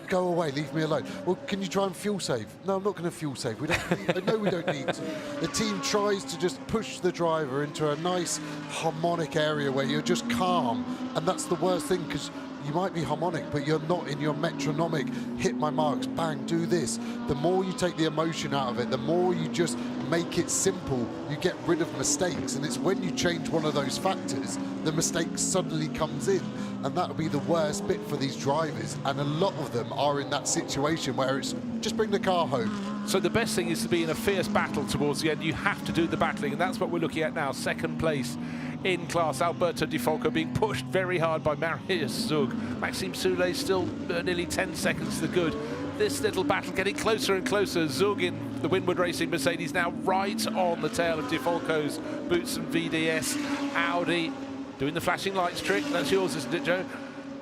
Go away, leave me alone. Well, can you try and fuel save? No, I'm not going to fuel save. We don't. I know we don't need to. The team tries to just push the driver into a nice harmonic area where you're just calm, and that's the worst thing, because you might be harmonic, but you're not in your metronomic, hit my marks, bang, do this. The more you take the emotion out of it, the more you just make it simple, you get rid of mistakes. And it's when you change one of those factors, the mistake suddenly comes in. And that'll be the worst bit for these drivers. And a lot of them are in that situation where it's just bring the car home. So the best thing is to be in a fierce battle towards the end. You have to do the battling, and that's what we're looking at now. Second place in class, Alberto Di Folco being pushed very hard by Marius Zug. Maxime Soulet still nearly 10 seconds to the good. This little battle getting closer and closer. Zug in the Winward Racing Mercedes now right on the tail of Di Folco's boots and VDS. Audi doing the flashing lights trick. That's yours, isn't it, Joe?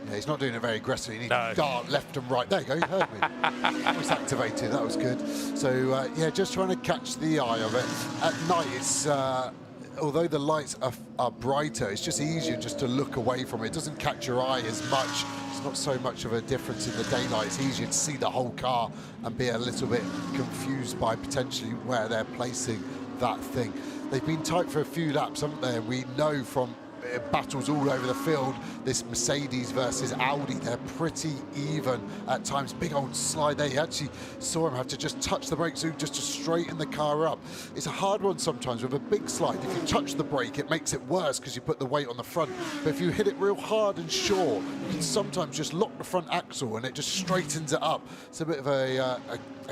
Yeah, he's not doing it very aggressively. You need to dart left and right. There you go, you heard me. Voice activated, that was good. So, yeah, just trying to catch the eye of it. At night, it's, although the lights are brighter, it's just easier just to look away from it. It doesn't catch your eye as much. It's not so much of a difference in the daylight. It's easier to see the whole car and be a little bit confused by potentially where they're placing that thing. They've been tight for a few laps, haven't they? And we know from battles all over the field, this Mercedes versus Audi, they're pretty even at times. Big old slide there. You actually saw him have to just touch the brake zoom just to straighten the car up. It's a hard one sometimes with a big slide. If you touch the brake, it makes it worse because you put the weight on the front. But if you hit it real hard and short, you can sometimes just lock the front axle and it just straightens it up. It's a bit of a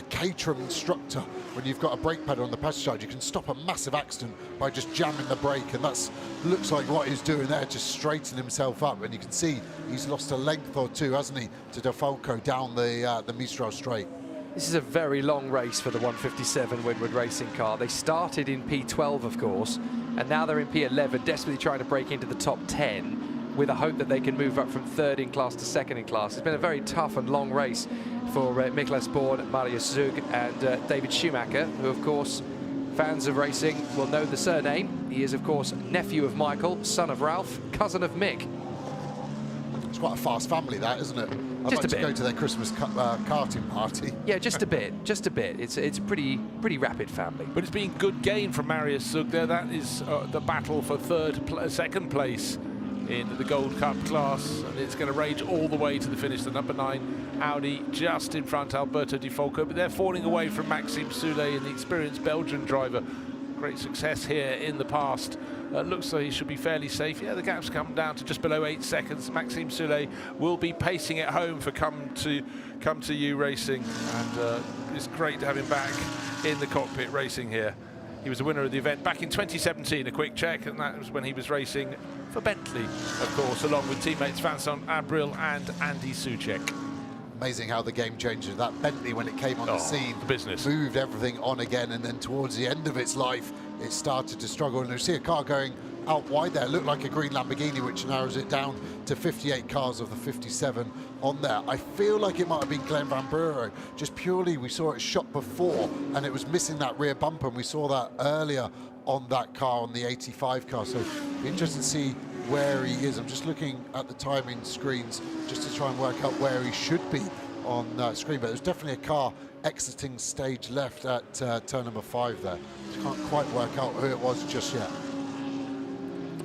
Caterham instructor. When you've got a brake pedal on the passenger side, you can stop a massive accident by just jamming the brake, and that's looks like what he's doing there, just straightening himself up. And you can see he's lost a length or two, hasn't he, to Di Folco down the Mistral straight. This is a very long race for the 157 Winward Racing car. They started in P12, of course, and now they're in P11, desperately trying to break into the top 10 with a hope that they can move up from third in class to second in class. It's been a very tough and long race for Miklas Born, Marius Zug and David Schumacher, who, of course, fans of racing will know the surname. He is, of course, nephew of Michael, son of Ralph, cousin of Mick. It's quite a fast family, that, isn't it? I'd Just like a to bit. go to their Christmas karting party. Yeah, just a bit, just a bit. It's pretty rapid family. But it's been good gain from Marius Zug there. That is the battle for second place in the Gold Cup class, and it's going to rage all the way to the finish. The number 9 Audi just in front, Alberto Di Folco, but they're falling away from Maxime Soulet and the experienced Belgian driver. Great success here in the past. Looks like he should be fairly safe. Yeah, the gap's come down to just below 8 seconds. Maxime Soulet will be pacing it home for Come to You Racing, and it's great to have him back in the cockpit racing here. He was a winner of the event back in 2017, a quick check, and that was when he was racing for Bentley, of course, along with teammates Vincent Abril and Andy Soucek. Amazing how the game changes. That Bentley, when it came on the scene, the business moved everything on again, and then towards the end of its life, it started to struggle. And you see a car going out wide there, looked like a green Lamborghini, which narrows it down to 58 cars of the 57 on there. I feel like it might have been Glenn Van Brero, just purely we saw it shot before, and it was missing that rear bumper, and we saw that earlier on that car, on the 85 car. So be interesting to see where he is. I'm just looking at the timing screens just to try and work out where he should be on screen, but there's definitely a car exiting stage left at turn number 5 there. Just can't quite work out who it was just yet.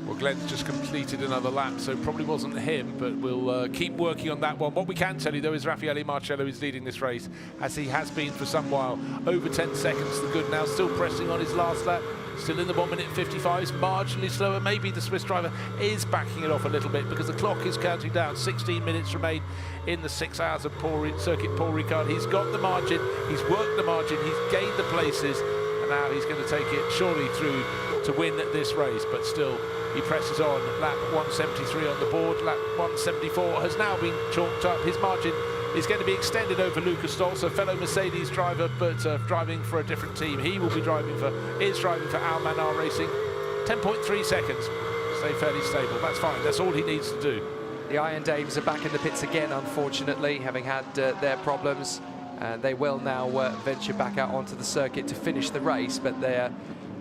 Well, Glenn's just completed another lap, so it probably wasn't him, but we'll keep working on that one. What we can tell you, though, is Raffaele Marcello is leading this race, as he has been for some while. Over 10 seconds to the good now, still pressing on his last lap. Still in the 1 minute 55s, marginally slower. Maybe the Swiss driver is backing it off a little bit because the clock is counting down. 16 minutes remain in the 6 hours of Circuit Paul Ricard. He's got the margin, he's worked the margin, he's gained the places, and now he's going to take it surely through to win this race. But still, he presses on. Lap 173 on the board. Lap 174 has now been chalked up. His margin is going to be extended over Lucas Stolz, a fellow Mercedes driver, but driving for a different team. He will be driving for Al Manar Racing. 10.3 seconds. Stay fairly stable. That's fine. That's all he needs to do. The Iron Dames are back in the pits again, unfortunately, having had their problems. They will now venture back out onto the circuit to finish the race, but their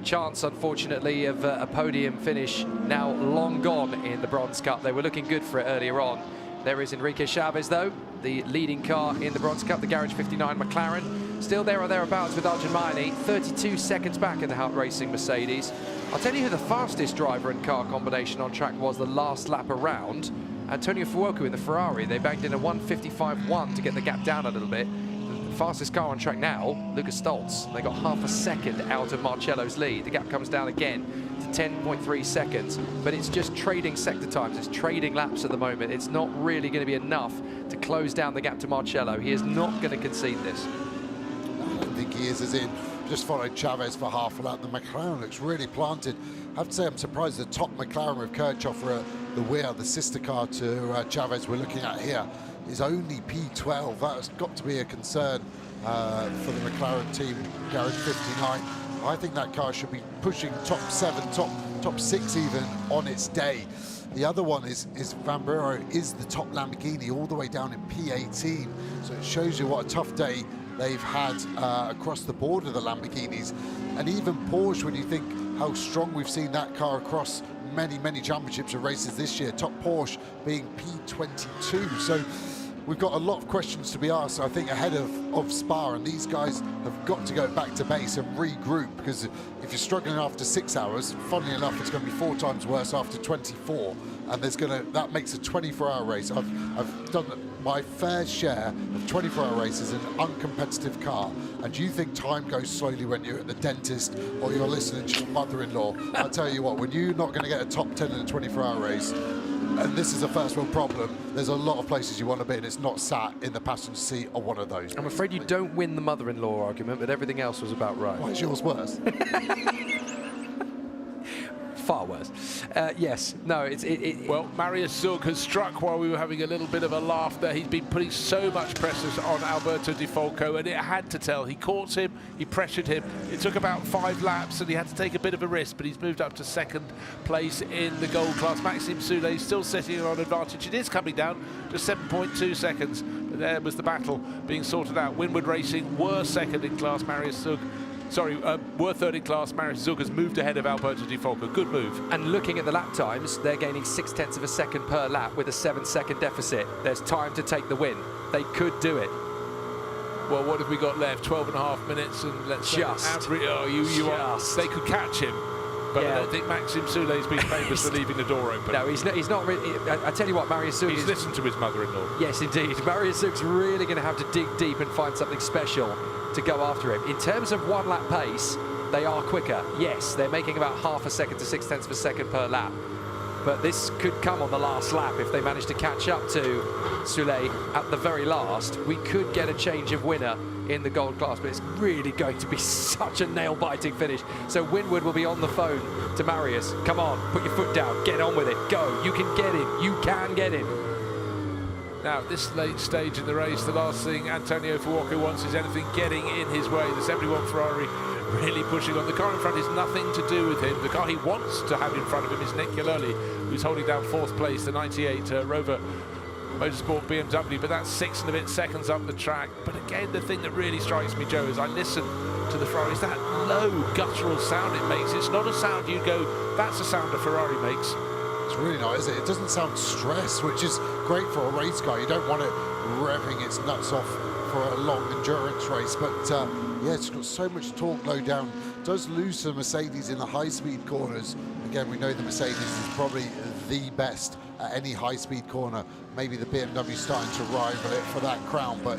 chance, unfortunately, of a podium finish now long gone in the Bronze Cup. They were looking good for it earlier on. There is Enrique Chavez, though, the leading car in the Bronze Cup, the Garage 59 McLaren. Still there or thereabouts with Arjun Maini, 32 seconds back in the Hout Racing Mercedes. I'll tell you who the fastest driver and car combination on track was the last lap around. Antonio Fuoco in the Ferrari, they banged in a 1:55.1 to get the gap down a little bit. The fastest car on track now, Lucas Stoltz. They got half a second out of Marcello's lead. The gap comes down again to 10.3 seconds, but it's just trading sector times. It's trading laps at the moment. It's not really going to be enough to close down the gap to Marcello. He is not going to concede this. I don't think he is, as in just followed Chavez for half a lap. The McLaren looks really planted. I have to say I'm surprised the top McLaren with Kirchhofer, the Weir, the sister car to Chavez we're looking at here, is only P12. That's got to be a concern for the McLaren team, Garage 59. I think that car should be pushing top 7, top 6 even on its day. The other one is Vantour is the top Lamborghini all the way down in P18. So it shows you what a tough day they've had across the board of the Lamborghinis. And even Porsche, when you think how strong we've seen that car across many championships and races this year, top Porsche being P22. So we've got a lot of questions to be asked, I think, ahead of Spa, and these guys have got to go back to base and regroup, because if you're struggling after 6 hours, funnily enough, it's going to be 4 times worse after 24, and that makes a 24-hour race. I've done my fair share of 24-hour races in an uncompetitive car, and you think time goes slowly when you're at the dentist or you're listening to your mother-in-law. I'll tell you what, when you're not going to get a top 10 in a 24-hour race, and this is a first world problem, there's a lot of places you want to be, and it's not sat in the passenger seat of one of those. I'm afraid you don't win the mother-in-law argument, but everything else was about right. Why is yours worse? Far worse. Yes, no, Well, Marius Zug has struck while we were having a little bit of a laugh there. He's been putting so much pressure on Alberto Di Folco, and it had to tell. He caught him, he pressured him. It took about 5 laps, and he had to take a bit of a risk, but he's moved up to 2nd place in the gold class. Maxime Soulet still sitting on advantage. It is coming down to 7.2 seconds, but there was the battle being sorted out. Winward Racing were 2nd in class. Marius Zug, were 3rd in class. Marius Zug has moved ahead of Alberto Di Folco. Good move. And looking at the lap times, they're gaining 0.6 of a second per lap with a 7-second deficit. There's time to take the win. They could do it. Well, what have we got left? 12.5 minutes, and let's just. They could catch him. But I don't think Maxime Soulet's been famous for leaving the door open. No, he's not really. I tell you what, Marius Zug. He's listened to his mother-in-law. Yes, indeed. Marius Zug's really going to have to dig deep and find something special to go after him. In terms of 1 lap pace, they are quicker. Yes, they're making about half a second to 0.6 of a second per lap. But this could come on the last lap if they manage to catch up to Soulet at the very last. We could get a change of winner in the gold class, but it's really going to be such a nail-biting finish. So Winward will be on the phone to Marius. Come on, put your foot down, get on with it, go. You can get him, you can get him. Now, at this late stage in the race, the last thing Antonio Fuoco wants is anything getting in his way. The 71 Ferrari really pushing on. The car in front is nothing to do with him. The car he wants to have in front of him is Nick Yaloli, who's holding down 4th place, the 98 Rover Motorsport BMW, but that's 6 and a bit seconds up the track. But again, the thing that really strikes me, Joe, as I listen to the Ferrari, is that low guttural sound it makes. It's not a sound you go, that's a sound a Ferrari makes. It's really not, is it? It doesn't sound stressed, which is great for a race car. You don't want it revving its nuts off for a long endurance race, but yeah, it's got so much torque low down. It does lose the Mercedes in the high-speed corners. Again, we know the Mercedes is probably the best at any high-speed corner. Maybe the BMW starting to rival it for that crown, but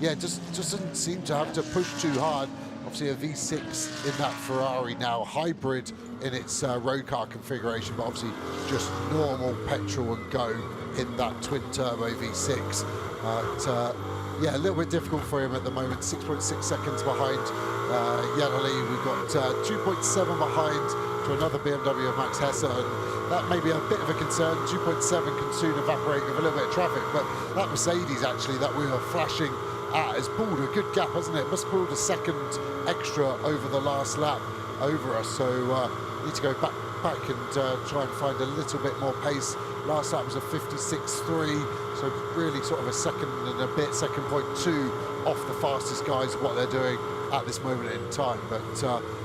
yeah, it just doesn't seem to have to push too hard. Obviously a V6 in that Ferrari now, hybrid in its road car configuration, but obviously just normal petrol and go in that twin turbo V6. Yeah, a little bit difficult for him at the moment. 6.6 seconds behind Yaloli. We've got 2.7 behind to another BMW of Max Hesse, and that may be a bit of a concern. 2.7 can soon evaporate with a little bit of traffic, but that Mercedes actually that we were flashing at has pulled a good gap, hasn't it? Must have pulled a second extra over the last lap over us, so need to go back and try and find a little bit more pace. Last lap was a 56.3, so really sort of a second and a bit, 2.2 off the fastest guys, what they're doing at this moment in time. But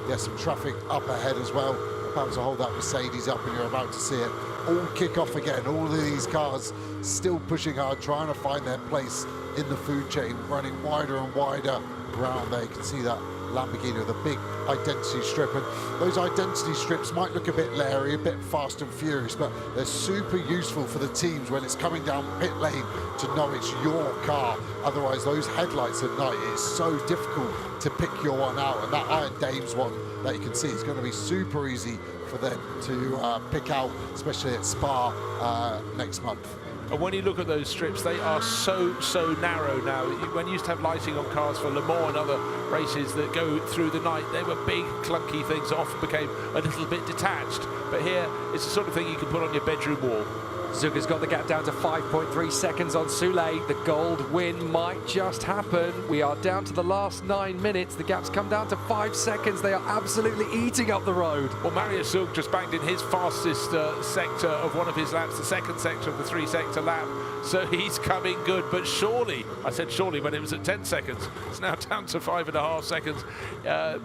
yeah, some traffic up ahead as well. About to hold that Mercedes up, and you're about to see it all kick off again. All of these cars still pushing hard, trying to find their place in the food chain, running wider and wider around there. You can see that Lamborghini with a big identity strip, and those identity strips might look a bit leery, a bit fast and furious, but they're super useful for the teams when it's coming down pit lane to know it's your car. Otherwise, those headlights at night, it's so difficult to pick your one out, and that Iron Dames one that you can see is going to be super easy for them to pick out, especially at Spa next month. And when you look at those strips, they are so narrow now. When you used to have lighting on cars for Le Mans and other races that go through the night, they were big, clunky things, often became a little bit detached. But here, it's the sort of thing you can put on your bedroom wall. Zug has got the gap down to 5.3 seconds on Souley. The gold win might just happen. We are down to the last 9 minutes. The gap's come down to 5 seconds. They are absolutely eating up the road. Well, Marius Zug just banged in his fastest sector of one of his laps, the second sector of the 3-sector lap. So he's coming good, but surely, I said surely when it was at 10 seconds, it's now down to 5.5 seconds.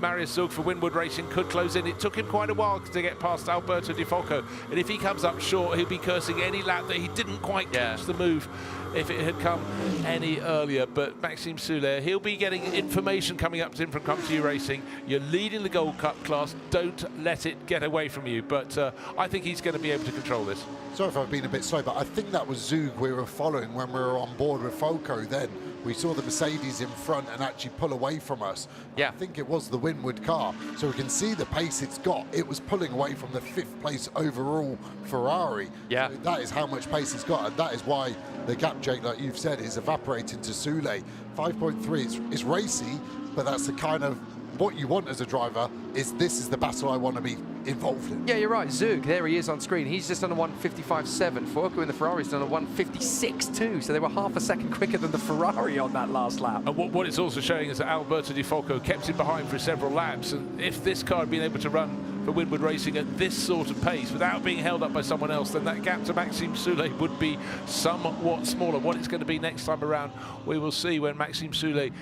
Marius Zug for Winwood Racing could close in. It took him quite a while to get past Alberto Di Folco, and if he comes up short, he'll be cursing any lap that he didn't quite catch the move if it had come any earlier. But Maxime Souley, he'll be getting information coming up to him from Come To You Racing. You're leading the Gold Cup class, don't let it get away from you, but I think he's going to be able to control this. Sorry if I've been a bit slow, but I think that was Zug we were following when we were on board with Folco then. We saw the Mercedes in front and actually pull away from us. Yeah. I think it was the Winwood car. So we can see the pace it's got. It was pulling away from the 5th place overall Ferrari. Yeah. So that is how much pace it's got, and that is why the gap, Jake, like you've said, is evaporating to Souley. 5.3, it's racy, but that's the kind of what you want as a driver. Is this is the battle I want to be involved in. Yeah, you're right. Zug, there he is on screen. He's just done a 1:55.7. Folco in the Ferrari's done a 1:56.2. So they were half a second quicker than the Ferrari on that last lap. And what it's also showing is that Alberto Di Folco kept him behind for several laps. And if this car had been able to run for Winwood Racing at this sort of pace without being held up by someone else, then that gap to Maxime Souley would be somewhat smaller. What it's going to be next time around, we will see when Maxime Souley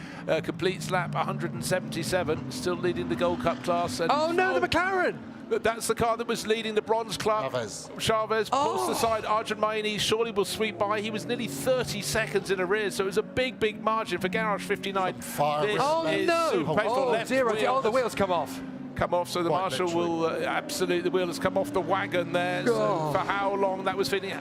completes lap 177, still leading the Gold Cup class. And oh no, the McLaren! That's the car that was leading the Bronze Club. Chavez pulls the side. Arjun Maini surely will sweep by. He was nearly 30 seconds in arrears, so it was a big margin for Garage 59. This is super painful. Left wheel. Oh, the wheels come off. Come off, so the marshal will absolutely, the wheel has come off the wagon there. So for how long that was feeling.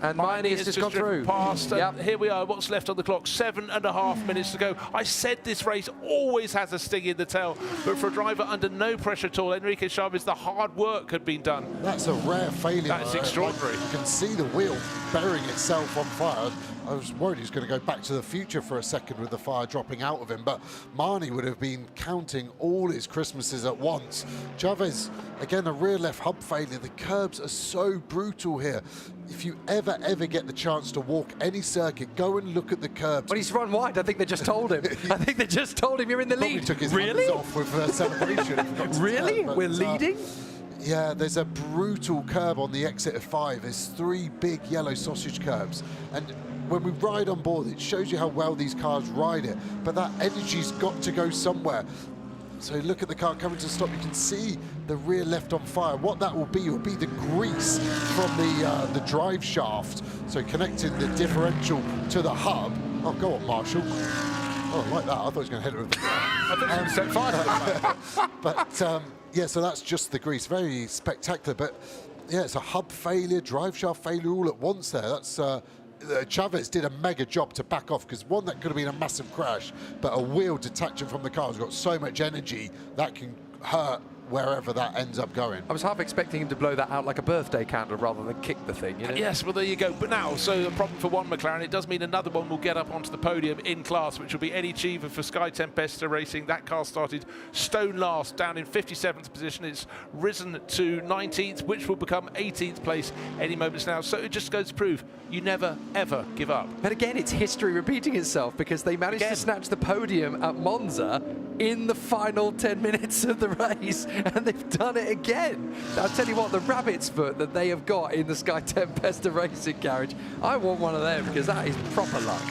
And Maini has just gone through. Past, and here we are, what's left on the clock, 7.5 minutes to go. I said this race always has a sting in the tail, but for a driver under no pressure at all, Enrique Chavez, the hard work had been done. That's a rare failure. That's extraordinary. You can see the wheel burying itself on fire. I was worried he was going to go back to the future for a second with the fire dropping out of him, but Marnie would have been counting all his Christmases at once. Chavez, again, a rear left hub failure. The curbs are so brutal here. If you ever get the chance to walk any circuit, go and look at the curbs. But he's run wide. I think they just told him. I think they just told him you're in the lead. Took his really? hands off with celebration. Really? We're leading? Yeah, there's a brutal curb on the exit of 5. There's 3 big yellow sausage curbs. And when we ride on board, it shows you how well these cars ride it. But that energy's got to go somewhere. So look at the car coming to stop. You can see the rear left on fire. What that will be the grease from the drive shaft. So connecting the differential to the hub. Oh, go on, Marshall. Oh, like that. I thought he was going to hit it with the I thought he was set fire. But yeah, so that's just the grease. Very spectacular. But yeah, it's a hub failure, drive shaft failure all at once there. That's Chavez did a mega job to back off, because one, that could have been a massive crash, but a wheel detaching from the car has got so much energy that can hurt wherever that ends up going. I was half expecting him to blow that out like a birthday candle rather than kick the thing, you know? Yes, well, there you go. But now, so the problem for one McLaren, it does mean another one will get up onto the podium in class, which will be Eddie Cheever for Sky Tempesta Racing. That car started stone last, down in 57th position. It's risen to 19th, which will become 18th place any moments now. So it just goes to prove you never, ever give up. But again, it's history repeating itself, because they managed to snatch the podium at Monza in the final 10 minutes of the race, and they've done it again. I'll tell you what, the rabbit's foot that they have got in the Sky Tempesta Racing garage, I want one of them, because that is proper luck.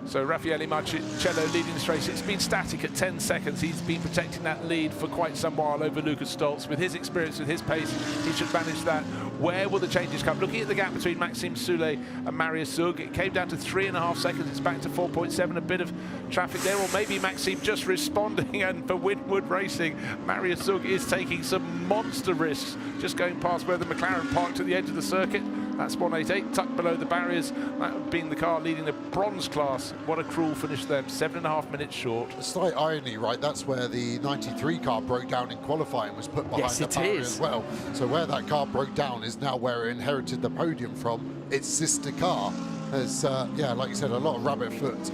So Raffaele Marcello leading this race. It's been static at 10 seconds. He's been protecting that lead for quite some while over Lucas Stoltz. With his experience, with his pace, he should manage that. Where will the changes come? Looking at the gap between Maxime Soulet and Marius Zug, it came down to 3.5 seconds. It's back to 4.7. A bit of traffic there, or maybe Maxime just responding. And for Winwood Racing, Marius Zug is taking some monster risks, just going past where the McLaren parked at the edge of the circuit. That's 188, tucked below the barriers. That being the car leading the bronze class. What a cruel finish there, 7.5 minutes short. A slight irony, right? That's where the 93 car broke down in qualifying and was put behind the barrier as well. So where that car broke down is now where it inherited the podium from. Its sister car. There's, yeah, like you said, a lot of rabbit foot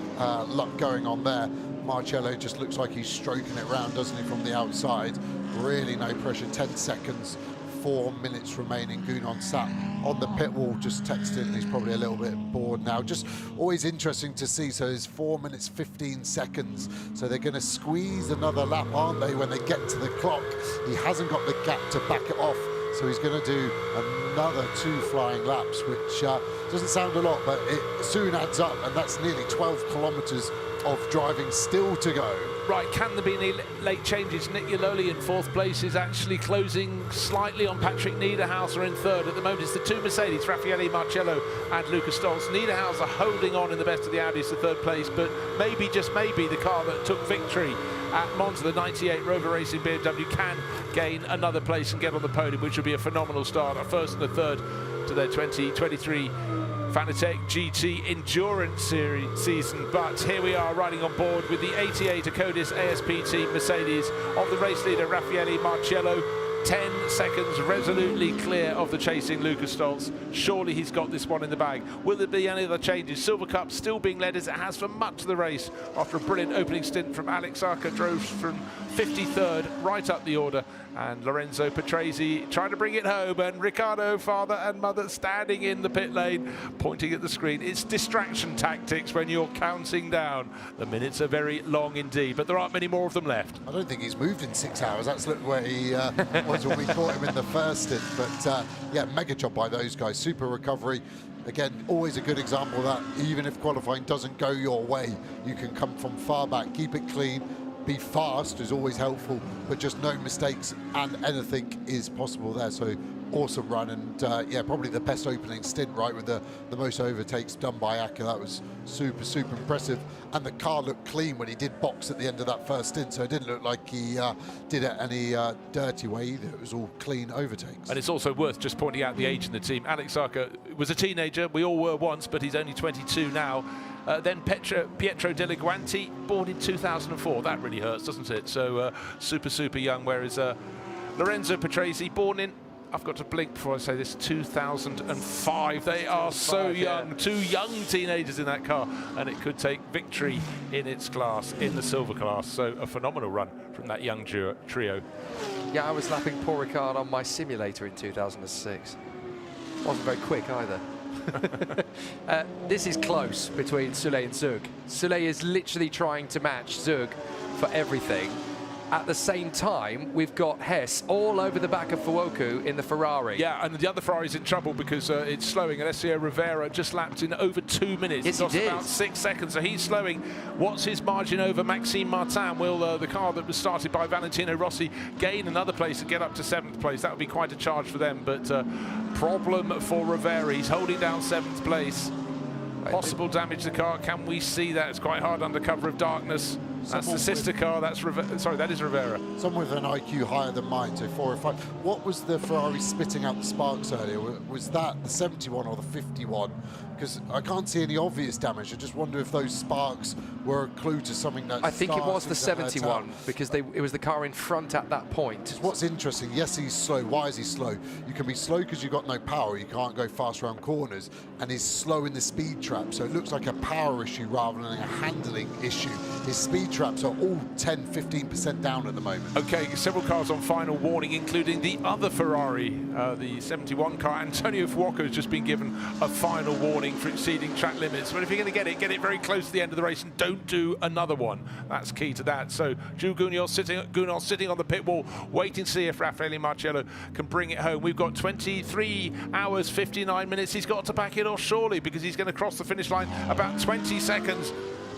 luck going on there. Marcello just looks like he's stroking it round, doesn't he, from the outside. Really no pressure, 10 seconds. 4 minutes remaining. Gunon sat on the pit wall just texting. He's probably a little bit bored now. Just always interesting to see. So it's 4 minutes 15 seconds. So they're going to squeeze another lap, aren't they, when they get to the clock? He hasn't got the gap to back it off. So he's going to do another 2 flying laps, which doesn't sound a lot, but it soon adds up. And that's nearly 12 kilometers of driving still to go. Right, can there be any late changes? Nick Yaloli in 4th place is actually closing slightly on Patrick Niederhauser in 3rd. At the moment, it's the 2 Mercedes, Raffaele Marcello and Lucas Stoltz. Niederhauser holding on in the best of the Audis to 3rd place, but maybe, just maybe, the car that took victory at Monza, the 98 Rover Racing BMW, can gain another place and get on the podium, which would be a phenomenal start, a 1st and a 3rd to their 2023 Fanatec GT Endurance Series season. But here we are riding on board with the 88 Acodis ASPT Mercedes of the race leader Raffaele Marcello. 10 seconds resolutely clear of the chasing Lucas Stoltz. Surely he's got this one in the bag. Will there be any other changes? Silver Cup still being led as it has for much of the race after a brilliant opening stint from Alex Arca. Drove from 53rd right up the order, and Lorenzo Patrese trying to bring it home, and Riccardo, father and mother, standing in the pit lane pointing at the screen. It's distraction tactics when you're counting down. The minutes are very long indeed, but there aren't many more of them left. I don't think he's moved in 6 hours. That's where he was when we caught him in the first stint. But yeah, mega job by those guys. Super recovery. Again, always a good example that even if qualifying doesn't go your way, you can come from far back, keep it clean, be fast is always helpful, but just no mistakes and anything is possible there. So awesome run, and yeah, probably the best opening stint, right, with the most overtakes done by Aka. That was super impressive, and the car looked clean when he did box at the end of that first stint, so it didn't look like he did it any dirty way either. It was all clean overtakes. And it's also worth just pointing out the age in the team. Alex Arca was a teenager, we all were once, but he's only 22 now. Then Pietro Delaguanti, born in 2004. That really hurts, doesn't it? So super young, whereas Lorenzo Patrese, born in, I've got to blink before I say this, 2005. They are so young, yeah. 2 young teenagers in that car, and it could take victory in its class, in the silver class. So a phenomenal run from that young trio. Yeah, I was lapping Paul Ricard on my simulator in 2006. Wasn't very quick either. This is close between Soulet and Zug. Soulet is literally trying to match Zug for everything. At the same time, we've got Hess all over the back of Fuoku in the Ferrari. Yeah, and the other Ferrari's in trouble because it's slowing. Alessio Rivera just lapped in over 2 minutes. Yes, he did. About 6 seconds, so he's slowing. What's his margin over Maxime Martin? Will the car that was started by Valentino Rossi gain another place and get up to 7th place? That would be quite a charge for them, but problem for Rivera. He's holding down 7th place. Possible damage to the car. Can we see that? It's quite hard under cover of darkness. That's the sister car. That's sorry, that is Rivera. Someone with an IQ higher than mine, so 4 or 5. What was the Ferrari spitting out the sparks earlier? Was that the 71 or the 51? Because I can't see any obvious damage. I just wonder if those sparks were a clue to something that. I think it was the 71 because it was the car in front at that point. What's interesting, yes, he's slow. Why is he slow? You can be slow because you've got no power. You can't go fast around corners, and he's slow in the speed trap. So it looks like a power issue rather than a handling issue. His speed traps are all 10-15% down at the moment. Okay, several cars on final warning, including the other Ferrari, the 71 car. Antonio Fuoco has just been given a final warning for exceeding track limits. But if you're going to get it very close to the end of the race and don't do another one. That's key to that. So Jules Gounon sitting on the pit wall, waiting to see if Raffaele Marcello can bring it home. We've got 23 hours, 59 minutes. He's got to back it off surely, because he's going to cross the finish line about 20 seconds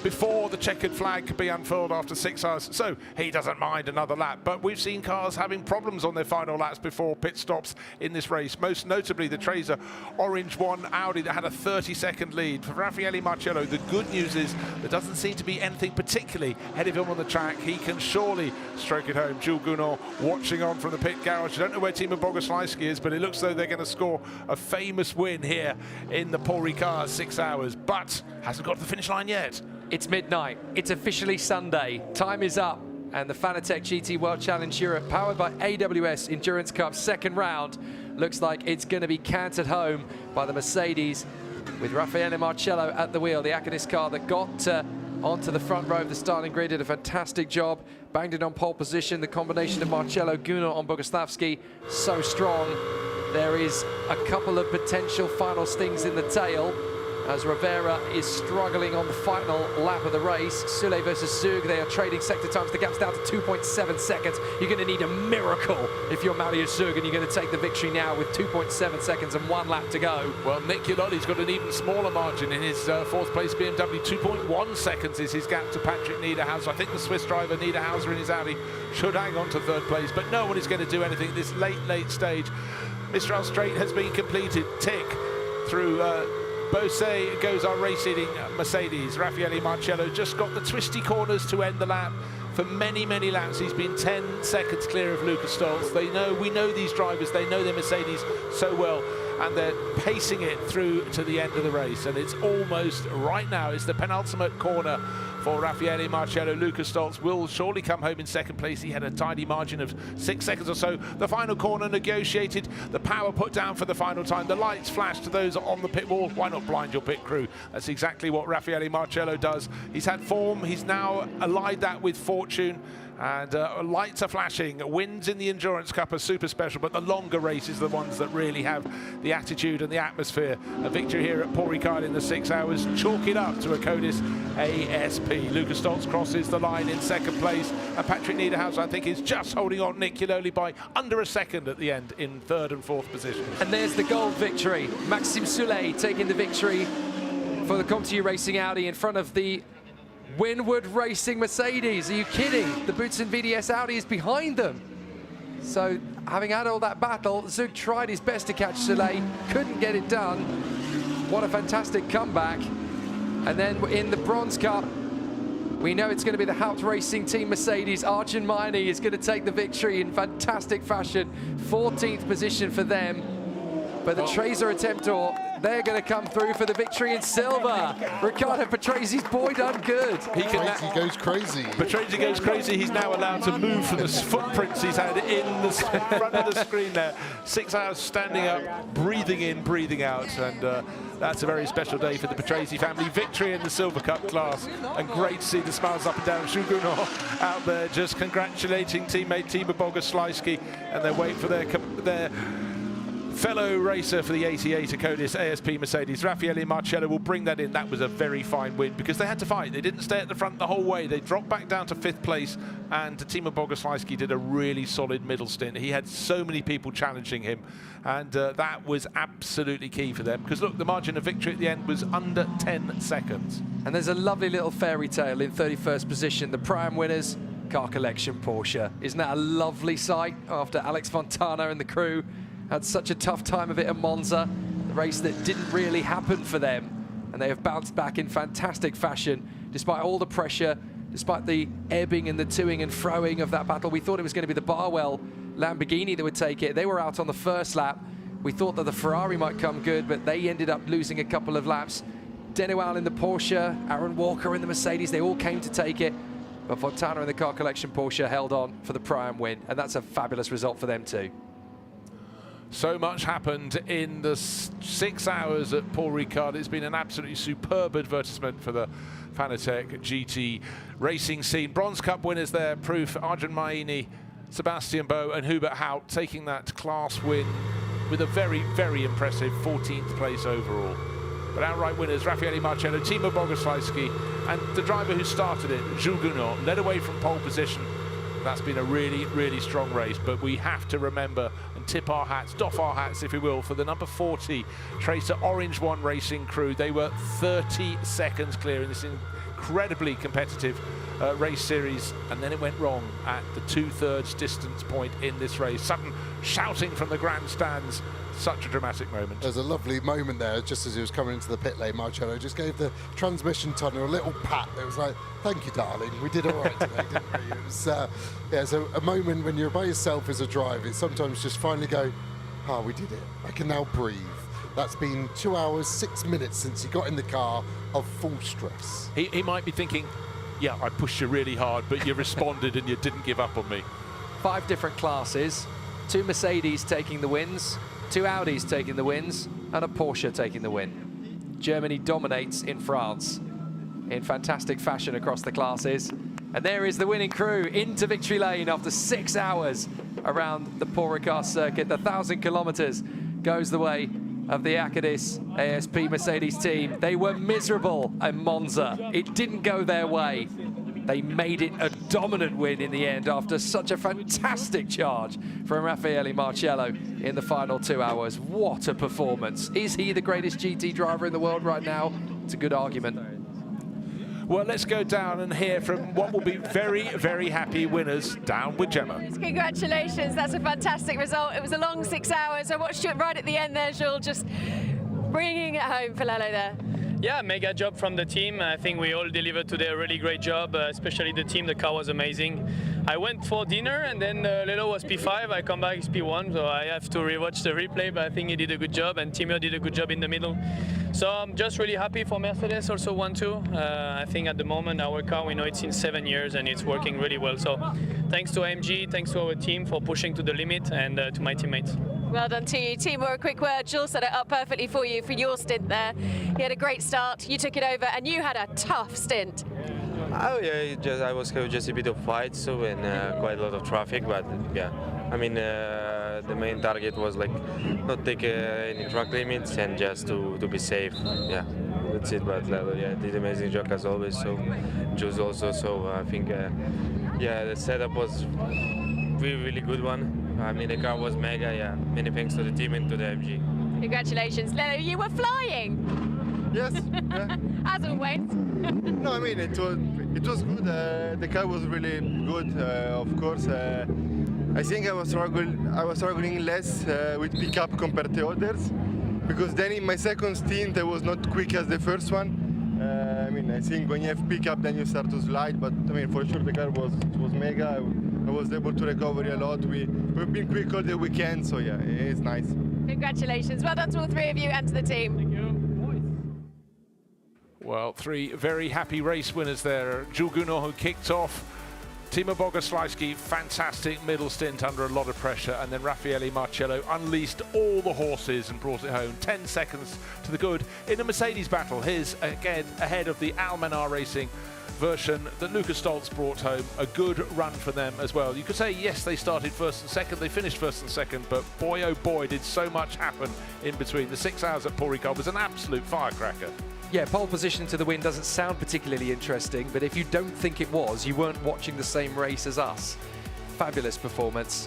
before the checkered flag could be unfurled after 6 hours, so he doesn't mind another lap. But we've seen cars having problems on their final laps before pit stops in this race, most notably the Tracer Orange 1 Audi that had a 30-second lead. For Raffaele Marcello, the good news is there doesn't seem to be anything particularly ahead of him on the track. He can surely stroke it home. Jules Gounod watching on from the pit garage. I don't know where Timo Boguslavski is, but it looks though they're going to score a famous win here in the Paul Ricard 6 hours, but hasn't got to the finish line yet. It's midnight. It's officially Sunday. Time is up. And the Fanatec GT World Challenge Europe, powered by AWS Endurance Cup second round, looks like it's going to be cantered home by the Mercedes with Raffaele Marcello at the wheel. The Akonis car that got onto the front row of the starting grid did a fantastic job. Banged it on pole position. The combination of Marcello, Gounod on Boguslavski, so strong. There is a couple of potential final stings in the tail as Rivera is struggling on the final lap of the race. Sule versus Zug, they are trading sector times. The gap's down to 2.7 seconds. You're going to need a miracle if you're Marius Zug, and you're going to take the victory now with 2.7 seconds and 1 lap to go. Well, Nick Chiolotti's got an even smaller margin in his fourth place BMW. 2.1 seconds is his gap to Patrick Niederhauser. I think the Swiss driver Niederhauser in his Audi should hang on to third place, but no one is going to do anything at this late stage. Mistral Straight has been completed. Tick through Beausset goes our race-leading Mercedes. Raffaele Marcello just got the twisty corners to end the lap. For many laps, he's been 10 seconds clear of Lucas Stolz. We know these drivers, they know their Mercedes so well, and they're pacing it through to the end of the race. And it's almost right now, it's the penultimate corner for Raffaele Marcello. Lucas Stolz will surely come home in second place. He had a tidy margin of 6 seconds or so. The final corner negotiated, the power put down for the final time. The lights flashed to those on the pit wall. Why not blind your pit crew? That's exactly what Raffaele Marcello does. He's had form, he's now allied that with fortune. And lights are flashing. Wins in the Endurance Cup are super special, but the longer races are the ones that really have the attitude and the atmosphere. A victory here at Paul Ricard in the 6 hours. Chalk it up to a Codis ASP. Lucas Stolz crosses the line in second place, and Patrick Niederhauser, I think, is just holding on Nick Chiololli by under a second at the end in third and fourth position. And there's the gold victory. Maxime Sule taking the victory for the ComTU Racing Audi in front of the Winward Racing Mercedes. Are you kidding? The Boutsen VDS Audi is behind them. So, having had all that battle, Zug tried his best to catch Soleil, couldn't get it done. What a fantastic comeback. And then in the Bronze Cup, we know it's going to be the Haupt Racing Team Mercedes. Arjun Maini is going to take the victory in fantastic fashion. 14th position for them. But the Tracer Attemptor, they're going to come through for the victory in silver. Riccardo Patrese boy done good. Patrese goes crazy. Patrese goes crazy. He's now allowed to move from the footprints he's had in the front of the screen there. 6 hours standing up, breathing in, breathing out, and that's a very special day for the Patrese family. Victory in the Silver Cup class, and great to see the smiles up and down. Jules out there just congratulating teammate Timo Boguslavski, and they're waiting for their fellow racer for the 88 Codis ASP Mercedes. Raffaele Marcello will bring that in. That was a very fine win because they had to fight. They didn't stay at the front the whole way. They dropped back down to 5th place, and Timo Boguslavski did a really solid middle stint. He had so many people challenging him, and that was absolutely key for them because, look, the margin of victory at the end was under 10 seconds. And there's a lovely little fairy tale in 31st position. The Prime winners, Car Collection Porsche. Isn't that a lovely sight after Alex Fontana and the crew had such a tough time of it at Monza, the race that didn't really happen for them, and they have bounced back in fantastic fashion despite all the pressure, despite the ebbing and the toing and froing of that battle. We thought it was going to be the Barwell Lamborghini that would take it. They were out on the first lap. We thought that the Ferrari might come good, but they ended up losing a couple of laps. Denoual in the Porsche, Aaron Walker in the Mercedes, they all came to take it, but Fontana in the Car Collection Porsche held on for the Priam win, and that's a fabulous result for them too. So much happened in the 6 hours at Paul Ricard. It's been an absolutely superb advertisement for the Fanatec GT racing scene. Bronze Cup winners there, proof Arjun Maini, Sebastian Boe and Hubert Haupt taking that class win with a very impressive 14th place overall. But outright winners, Raffaele Marcello, Timo Boguslavski, and the driver who started it, Jules Gounod, led away from pole position. That's been a really strong race, but we have to remember and tip our hats, doff our hats, if we will, for the number 40 Tracer Orange 1 racing crew. They were 30 seconds clear in this incredibly competitive race series, and then it went wrong at the 2/3 distance point in this race. Sutton shouting from the grandstands. Such a dramatic moment. There's a lovely moment there, just as he was coming into the pit lane. Marcello just gave the transmission tunnel a little pat. It was like, thank you, darling. We did all right today, didn't we? It was, yeah, so a moment when you're by yourself as a driver, it's sometimes just finally go, oh, we did it. I can now breathe. That's been 2 hours, 6 minutes since he got in the car of full stress. He might be thinking, yeah, I pushed you really hard, but you responded and you didn't give up on me. 5 different classes, 2 Mercedes taking the wins, 2 Audis taking the wins, and a Porsche taking the win. Germany dominates in France in fantastic fashion across the classes. And there is the winning crew into victory lane after 6 hours around the Paul Ricard circuit. The 1,000 kilometers goes the way of the Acadis ASP Mercedes team. They were miserable at Monza. It didn't go their way. They made it a dominant win in the end after such a fantastic charge from Raffaele Marcello in the final 2 hours. What a performance. Is he the greatest GT driver in the world right now? It's a good argument. Well, let's go down and hear from what will be very, very happy winners. Down with Gemma. Congratulations, that's a fantastic result. It was a long 6 hours. I watched it right at the end there, Jules, just bringing it home for Lalo there. Yeah, mega job from the team. I think we all delivered today a really great job, especially the team. The car was amazing. I went for dinner and then Lelo was P5. I come back, it's P1, so I have to rewatch the replay, but I think he did a good job and Timo did a good job in the middle. So I'm just really happy for Mercedes, also 1-2. I think at the moment our car, we know it's in 7 years and it's working really well. So thanks to AMG, thanks to our team for pushing to the limit, and to my teammates. Well done to you. Timo, a quick word. Jules set it up perfectly for you for your stint there. You had a great start, you took it over, and you had a tough stint. Oh yeah, I was just a bit of fight, so and quite a lot of traffic, but yeah, I mean the main target was like not take any track limits and just to be safe. Yeah, that's it. But yeah, did amazing job as always. So Jules also. So I think yeah, the setup was really good one. I mean the car was mega. Yeah, many thanks to the team and to the MG. Congratulations, Lelo. You were flying. Yes. Yeah. As always. No, I mean it was good. The car was really good. Of course, I think I was struggling less with pickup compared to others, because then in my second stint I was not quick as the first one. I mean, I think when you have pickup, then you start to slide. But I mean, for sure the car was mega. I was able to recover a lot. We've been quick all the weekend, so yeah, it's nice. Congratulations. Well done to all 3 of you and to the team. Thank you. Well, 3 very happy race winners there. Julguno, who kicked off. Timo Bogoslawski, fantastic middle stint under a lot of pressure. And then Raffaele Marcello unleashed all the horses and brought it home. 10 seconds to the good in a Mercedes battle. His, again, ahead of the Almanar Racing version that Lucas Stoltz brought home. A good run for them as well. You could say, yes, they started first and second, they finished first and second, but boy, oh boy, did so much happen in between. The 6 hours at Paul Ricard was an absolute firecracker. Yeah, pole position to the win doesn't sound particularly interesting, but if you don't think it was, you weren't watching the same race as us. Fabulous performance.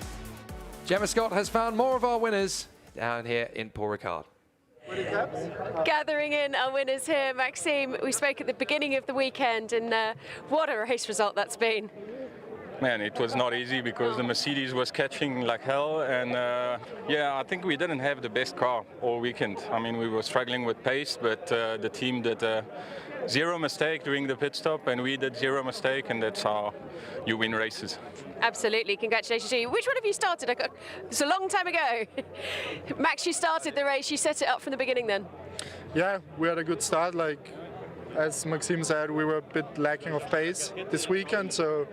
Gemma Scott has found more of our winners down here in Paul Ricard. Gathering in our winners here, Maxime. We spoke at the beginning of the weekend, and what a race result that's been. Man, it was not easy because the Mercedes was catching like hell, and yeah, I think we didn't have the best car all weekend. I mean, we were struggling with pace, but the team did zero mistake during the pit stop, and we did zero mistake, and that's how you win races. Absolutely, congratulations to you. Which one of you started? It's a long time ago. Max, you started the race, you set it up from the beginning then? Yeah, we had a good start. Like, as Maxime said, we were a bit lacking of pace this weekend, so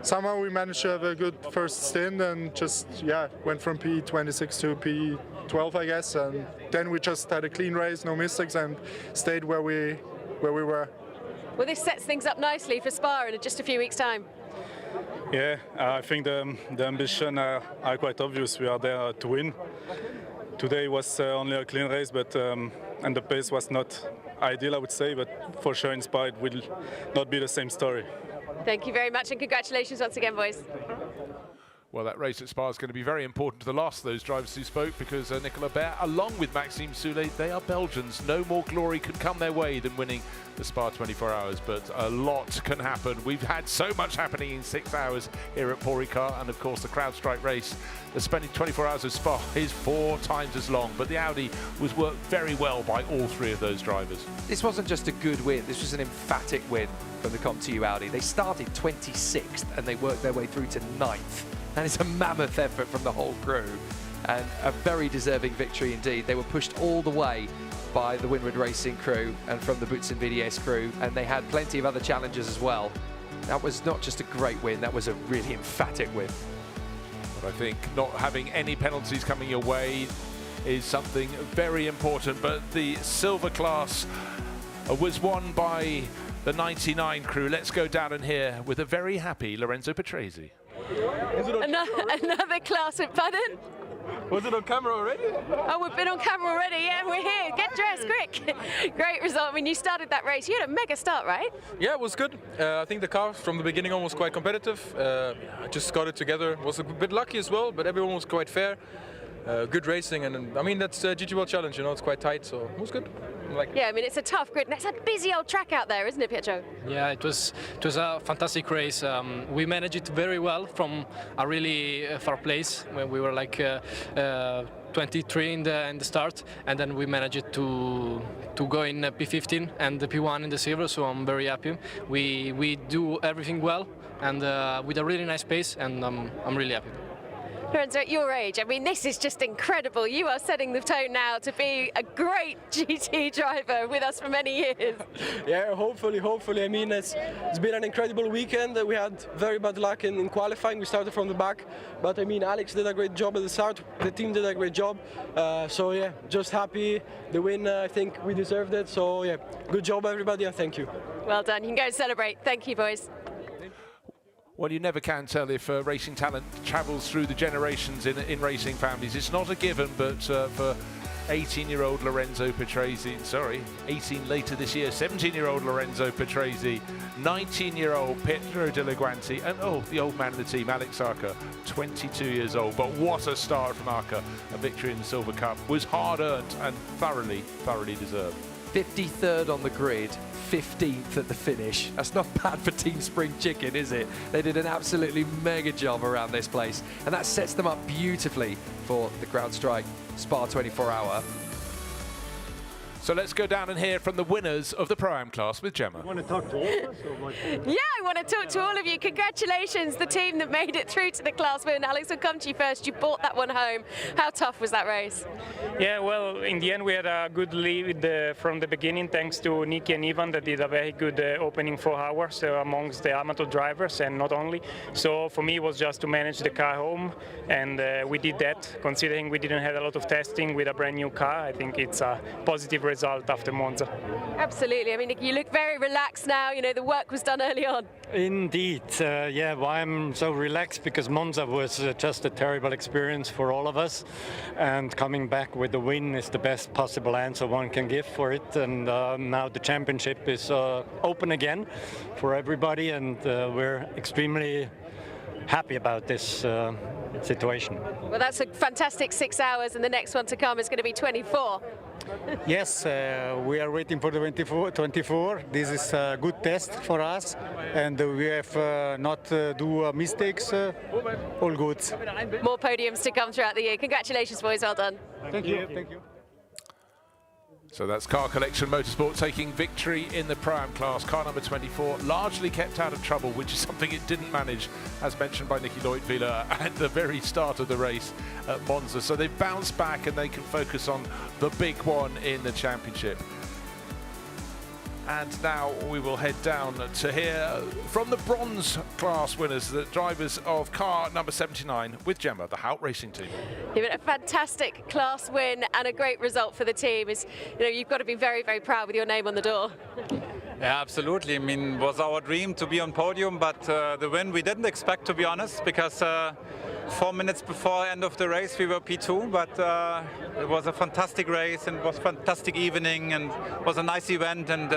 somehow we managed to have a good first stint and just, yeah, went from P26 to P12, I guess, and then we just had a clean race, no mistakes, and stayed where we were. Well, this sets things up nicely for Spa in just a few weeks' time. Yeah, I think the ambition are quite obvious. We are there to win. Today was only a clean race, but and the pace was not ideal, I would say, but for sure in Spa it will not be the same story. Thank you very much, and congratulations once again, boys. Well, that race at Spa is going to be very important to the last of those drivers who spoke, because Nicolas Bert, along with Maxime Soulet, they are Belgians. No more glory could come their way than winning the Spa 24 hours, but a lot can happen. We've had so much happening in 6 hours here at Paul Ricard, and of course the CrowdStrike race. The spending 24 hours of Spa is 4 times as long, but the Audi was worked very well by all 3 of those drivers. This wasn't just a good win, this was an emphatic win from the ComTU Audi. They started 26th and they worked their way through to 9th. And it's a mammoth effort from the whole crew, and a very deserving victory indeed. They were pushed all the way by the Winward Racing crew and from the Boots and VDS crew, and they had plenty of other challenges as well. That was not just a great win, that was a really emphatic win. But I think not having any penalties coming your way is something very important. But the silver class was won by the 99 crew. Let's go down in here with a very happy Lorenzo Petresi. Another class at Podium. Was it on camera already? Oh, we've been on camera already. Yeah, we're here. Get dressed quick. Great result. I mean, you started that race. You had a mega start, right? Yeah, it was good. I think the car from the beginning on was quite competitive. I just got it together. Was a bit lucky as well, but everyone was quite fair. Good racing, and I mean, that's a GT World Challenge, you know, it's quite tight, so it was good. Yeah, I mean, it's a tough grid, and it's a busy old track out there, isn't it, Pietro? Yeah, it was a fantastic race. We managed it very well from a really far place, when we were like 23 in the start, and then we managed to go in P15 and the P1 in the silver, so I'm very happy. We do everything well, and with a really nice pace, and I'm really happy. Lorenzo, at your age, I mean, this is just incredible. You are setting the tone now to be a great GT driver with us for many years. Yeah, hopefully. I mean, it's been an incredible weekend. We had very bad luck in qualifying. We started from the back, but I mean, Alex did a great job at the start. The team did a great job. So yeah, just happy. The win, I think we deserved it. So yeah, good job everybody, and thank you. Well done. You can go and celebrate. Thank you, boys. Well, you never can tell if racing talent travels through the generations in racing families. It's not a given, but for 18-year-old Lorenzo Petresi, 18 later this year, 17-year-old Lorenzo Petresi, 19-year-old Pietro De Laguanti, and the old man of the team, Alex Arca, 22 years old. But what a start from Arca. A victory in the Silver Cup was hard-earned and thoroughly deserved. 53rd on the grid, 15th at the finish. That's not bad for Team Spring Chicken, is it? They did an absolutely mega job around this place, and that sets them up beautifully for the CrowdStrike Spa 24 hour. So let's go down and hear from the winners of the Pro-Am class with Gemma. You want to talk to all of us? Yeah, I want to talk to all of you. Congratulations, the team that made it through to the class win. Alex, we'll come to you first. You brought that one home. How tough was that race? Yeah, well, in the end we had a good lead from the beginning, thanks to Nicky and Ivan that did a very good opening 4 hours amongst the amateur drivers, and not only. So for me it was just to manage the car home, and we did that. Considering we didn't have a lot of testing with a brand new car, I think it's a positive result after Monza. Absolutely. I mean, you look very relaxed now. You know, the work was done early on. Indeed. Yeah, well, I'm so relaxed because Monza was just a terrible experience for all of us. And coming back with the win is the best possible answer one can give for it. And now the championship is open again for everybody. And we're extremely happy about this situation. Well, that's a fantastic 6 hours, and the next one to come is going to be 24. Yes, we are waiting for the 24. This is a good test for us, and we have not do mistakes. All good. More podiums to come throughout the year. Congratulations, boys. Well done. Thank you. Thank you. So that's Car Collection Motorsport taking victory in the Pro-Am class. Car number 24 largely kept out of trouble, which is something it didn't manage, as mentioned by Nicky Leutwiler at the very start of the race at Monza. So they've bounced back and they can focus on the big one in the championship. And now we will head down to hear from the bronze class winners, the drivers of car number 79 with Gemma, the Hout Racing team. You've had a fantastic class win and a great result for the team. You've got to be very, very proud with your name on the door. Yeah, absolutely. I mean, it was our dream to be on podium, but the win we didn't expect, to be honest, because 4 minutes before end of the race we were P2, but it was a fantastic race and it was a fantastic evening and it was a nice event, and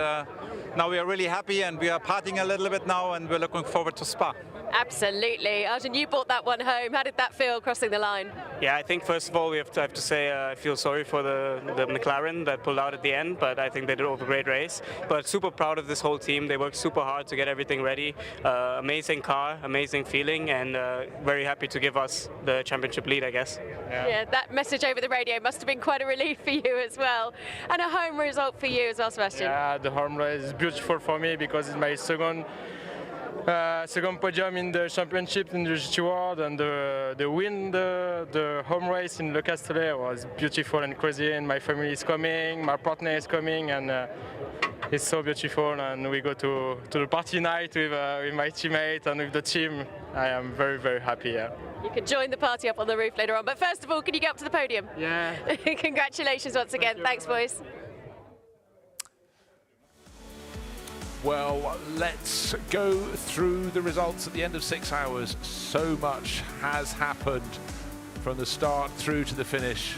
now we are really happy and we are partying a little bit now and we're looking forward to Spa. Absolutely. Arjun, you brought that one home. How did that feel crossing the line? Yeah, I think first of all we have to say I feel sorry for the McLaren that pulled out at the end, but I think they did a great race. But super proud of this whole team. They worked super hard to get everything ready. Amazing car, amazing feeling, and very happy to give us the championship lead, I guess. Yeah, that message over the radio must have been quite a relief for you as well. And a home result for you as well, Sebastian. Yeah, the home race is beautiful for me because it's my second podium in the championship in the GT World, and the win the home race in Le Castellet was beautiful and crazy, and my family is coming, my partner is coming, and it's so beautiful, and we go to the party night with my teammate and with the team. I am very, very happy. Yeah. You can join the party up on the roof later on, but first of all, can you get up to the podium? Yeah. Congratulations once again. Thanks, boys. Well, let's go through the results at the end of 6 hours. So much has happened from the start through to the finish.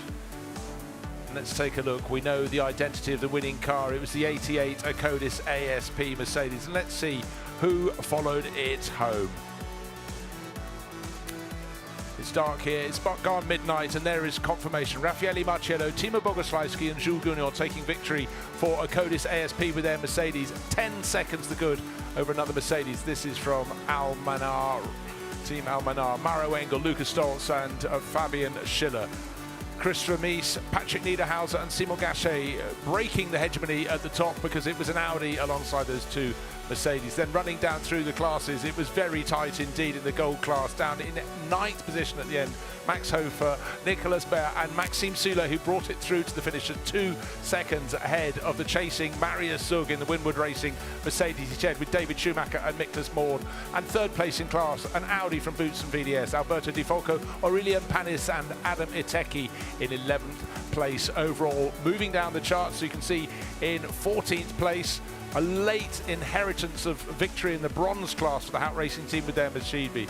Let's take a look. We know the identity of the winning car. It was the 88 Acodis ASP Mercedes. And let's see who followed it home. It's dark here, it's gone midnight, and there is confirmation. Raffaele Marciello, Timo Bogoslawski and Jules Gounon taking victory for Acodis ASP with their Mercedes. 10 seconds the good over another Mercedes. This is from Almanar, Team Almanar. Maro Engel, Lucas Stoltz and Fabian Schiller. Chris Remise, Patrick Niederhauser and Simon Gachet breaking the hegemony at the top because it was an Audi alongside those two Mercedes. Then running down through the classes, it was very tight indeed in the gold class, down in 9th position at the end. Max Hofer, Nicolas Baer and Maxime Sula, who brought it through to the finish at 2 seconds ahead of the chasing Marius Sug in the Winwood Racing Mercedes. He shared with David Schumacher and Miklas Morn. And 3rd place in class, an Audi from Boots and VDS, Alberto Di Folco, Aurelian Panis and Adam Iteki in 11th place overall. Moving down the charts, so you can see in 14th place, a late inheritance of victory in the bronze class for the Hout Racing team with their Mercedes.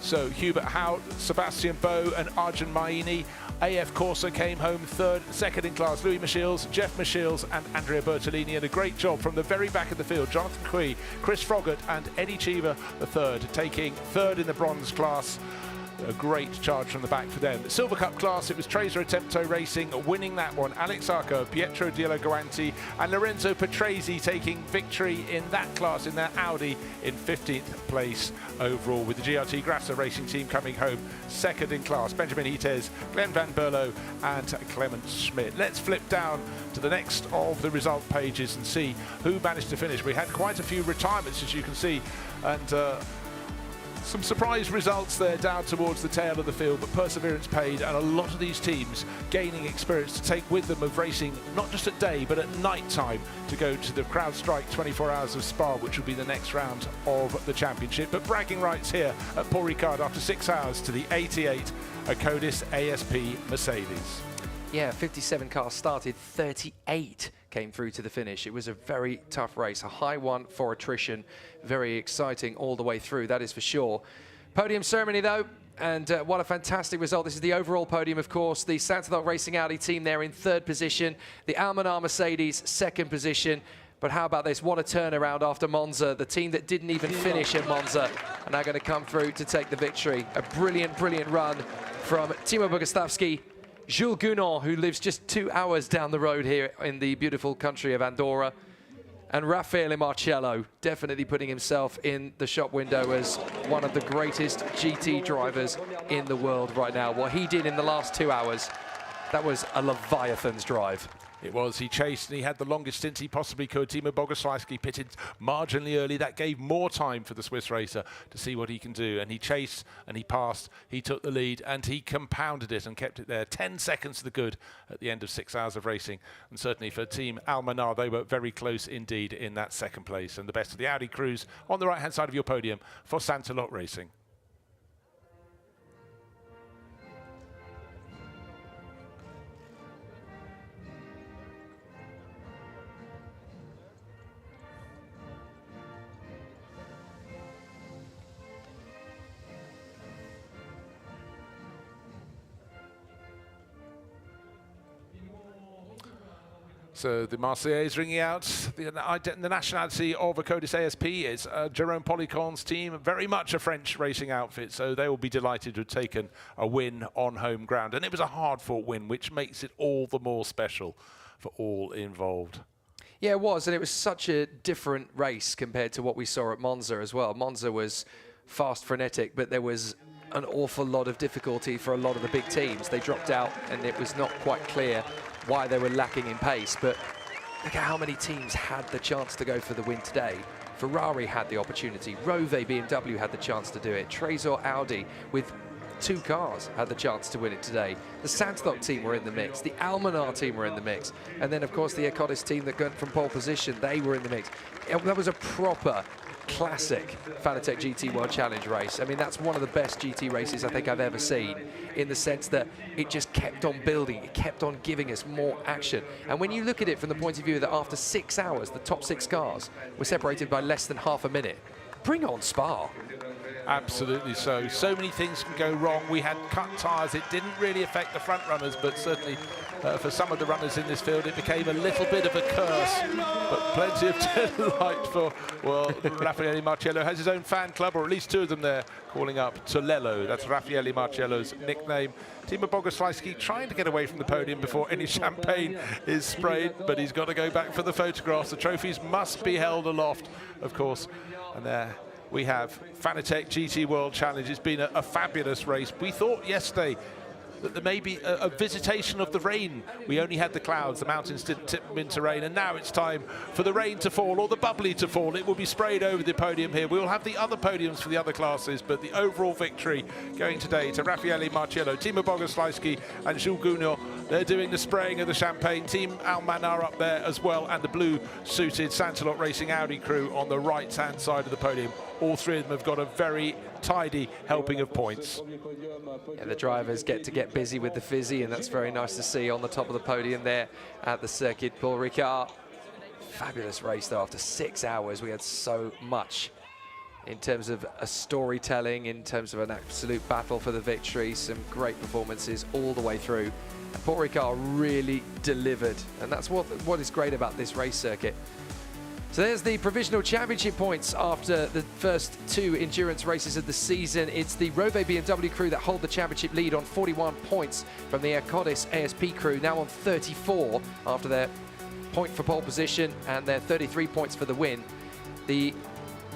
So Hubert Hout, Sebastian Boe and Arjun Maini. AF Corsa came home 3rd, 2nd in class, Louis Michiels, Jeff Michiels and Andrea Bertolini. And a great job from the very back of the field, Jonathan Cui, Chris Froggatt and Eddie Cheever the 3rd, taking 3rd in the bronze class. A great charge from the back for them. Silver Cup class, it was Trezer Attempto Racing winning that one. Alex Arco, Pietro Diello Guanti and Lorenzo Patrese taking victory in that class in their Audi in 15th place overall, with the GRT Grasser Racing team coming home 2nd in class. Benjamin Hites, Glenn Van Berlo and Clement Schmidt. Let's flip down to the next of the result pages and see who managed to finish. We had quite a few retirements, as you can see, and some surprise results there down towards the tail of the field, but perseverance paid, and a lot of these teams gaining experience to take with them of racing not just at day but at night time to go to the CrowdStrike 24 Hours of Spa, which will be the next round of the championship. But bragging rights here at Paul Ricard after 6 hours to the 88 Acodis ASP Mercedes. Yeah, 57 cars started, 38 came through to the finish. It was a very tough race, a high one for attrition. Very exciting all the way through, that is for sure. Podium ceremony though, and what a fantastic result. This is the overall podium, of course. The Santodoc Racing Audi team there in 3rd position. The Almanar Mercedes 2nd position. But how about this? What a turnaround after Monza. The team that didn't even finish at Monza are now going to come through to take the victory. A brilliant, brilliant run from Timo Bogoslawski, Jules Gounon, who lives just 2 hours down the road here in the beautiful country of Andorra, and Raffaele Marciello, definitely putting himself in the shop window as one of the greatest GT drivers in the world right now. What he did in the last 2 hours, that was a Leviathan's drive. It was. He chased and he had the longest stint he possibly could. Timo Bogoslawski pitted marginally early. That gave more time for the Swiss racer to see what he can do. And he chased and he passed. He took the lead and he compounded it and kept it there. 10 seconds to the good at the end of 6 hours of racing. And certainly for Team Almanar, they were very close indeed in that 2nd place. And the best of the Audi crews on the right-hand side of your podium for Santodoc Racing. So the Marseillaise ringing out. The nationality of Acodis ASP is Jerome Policon's team, very much a French racing outfit, so they will be delighted to have taken a win on home ground. And it was a hard-fought win, which makes it all the more special for all involved. Yeah, it was, and it was such a different race compared to what we saw at Monza as well. Monza was fast, frenetic, but there was an awful lot of difficulty for a lot of the big teams. They dropped out, and it was not quite clear why they were lacking in pace. But look at how many teams had the chance to go for the win today. Ferrari had the opportunity. Rove BMW had the chance to do it. Trezor Audi with 2 cars had the chance to win it today. The Sandstock team were in the mix. The Almanar team were in the mix. And then, of course, the Acodis team that got from pole position, they were in the mix. That was a proper classic Fanatec GT World Challenge race. I mean, that's one of the best GT races I think I've ever seen, in the sense that it just kept on building, it kept on giving us more action. And when you look at it from the point of view that after 6 hours, the top 6 cars were separated by less than half a minute, bring on Spa. Absolutely so. So many things can go wrong. We had cut tyres. It didn't really affect the front runners, but certainly for some of the runners in this field, it became a little bit of a curse. But plenty of delight for, well, Raffaele Marciello has his own fan club, or at least 2 of them there, calling up Tolello. That's Raffaele Marciello's nickname. Timo Bogoslawski trying to get away from the podium before any champagne is sprayed, but he's got to go back for the photographs. The trophies must be held aloft, of course. And there we have Fanatec GT World Challenge. It's been a fabulous race. We thought yesterday that there may be a visitation of the rain. We only had the clouds, the mountains didn't tip them into rain, and now it's time for the rain to fall, or the bubbly to fall. It will be sprayed over the podium here. We will have the other podiums for the other classes, but the overall victory going today to Raffaele Marciello, Timo Bogoslawski and Jules Gougnot. They're doing the spraying of the champagne. Team Almanar up there as well, and the blue-suited Santalot Racing Audi crew on the right-hand side of the podium. All 3 of them have got a very tidy helping of points. Yeah, the drivers get busy with the fizzy, and that's very nice to see on the top of the podium there at the Circuit Paul Ricard. Fabulous race though. After 6 hours, we had so much in terms of a storytelling, in terms of an absolute battle for the victory, some great performances all the way through. And Paul Ricard really delivered, and that's what is great about this race circuit. So there's the provisional championship points after the first 2 endurance races of the season. It's the Rove BMW crew that hold the championship lead on 41 points from the Acodis ASP crew, now on 34 after their point for pole position and their 33 points for the win. The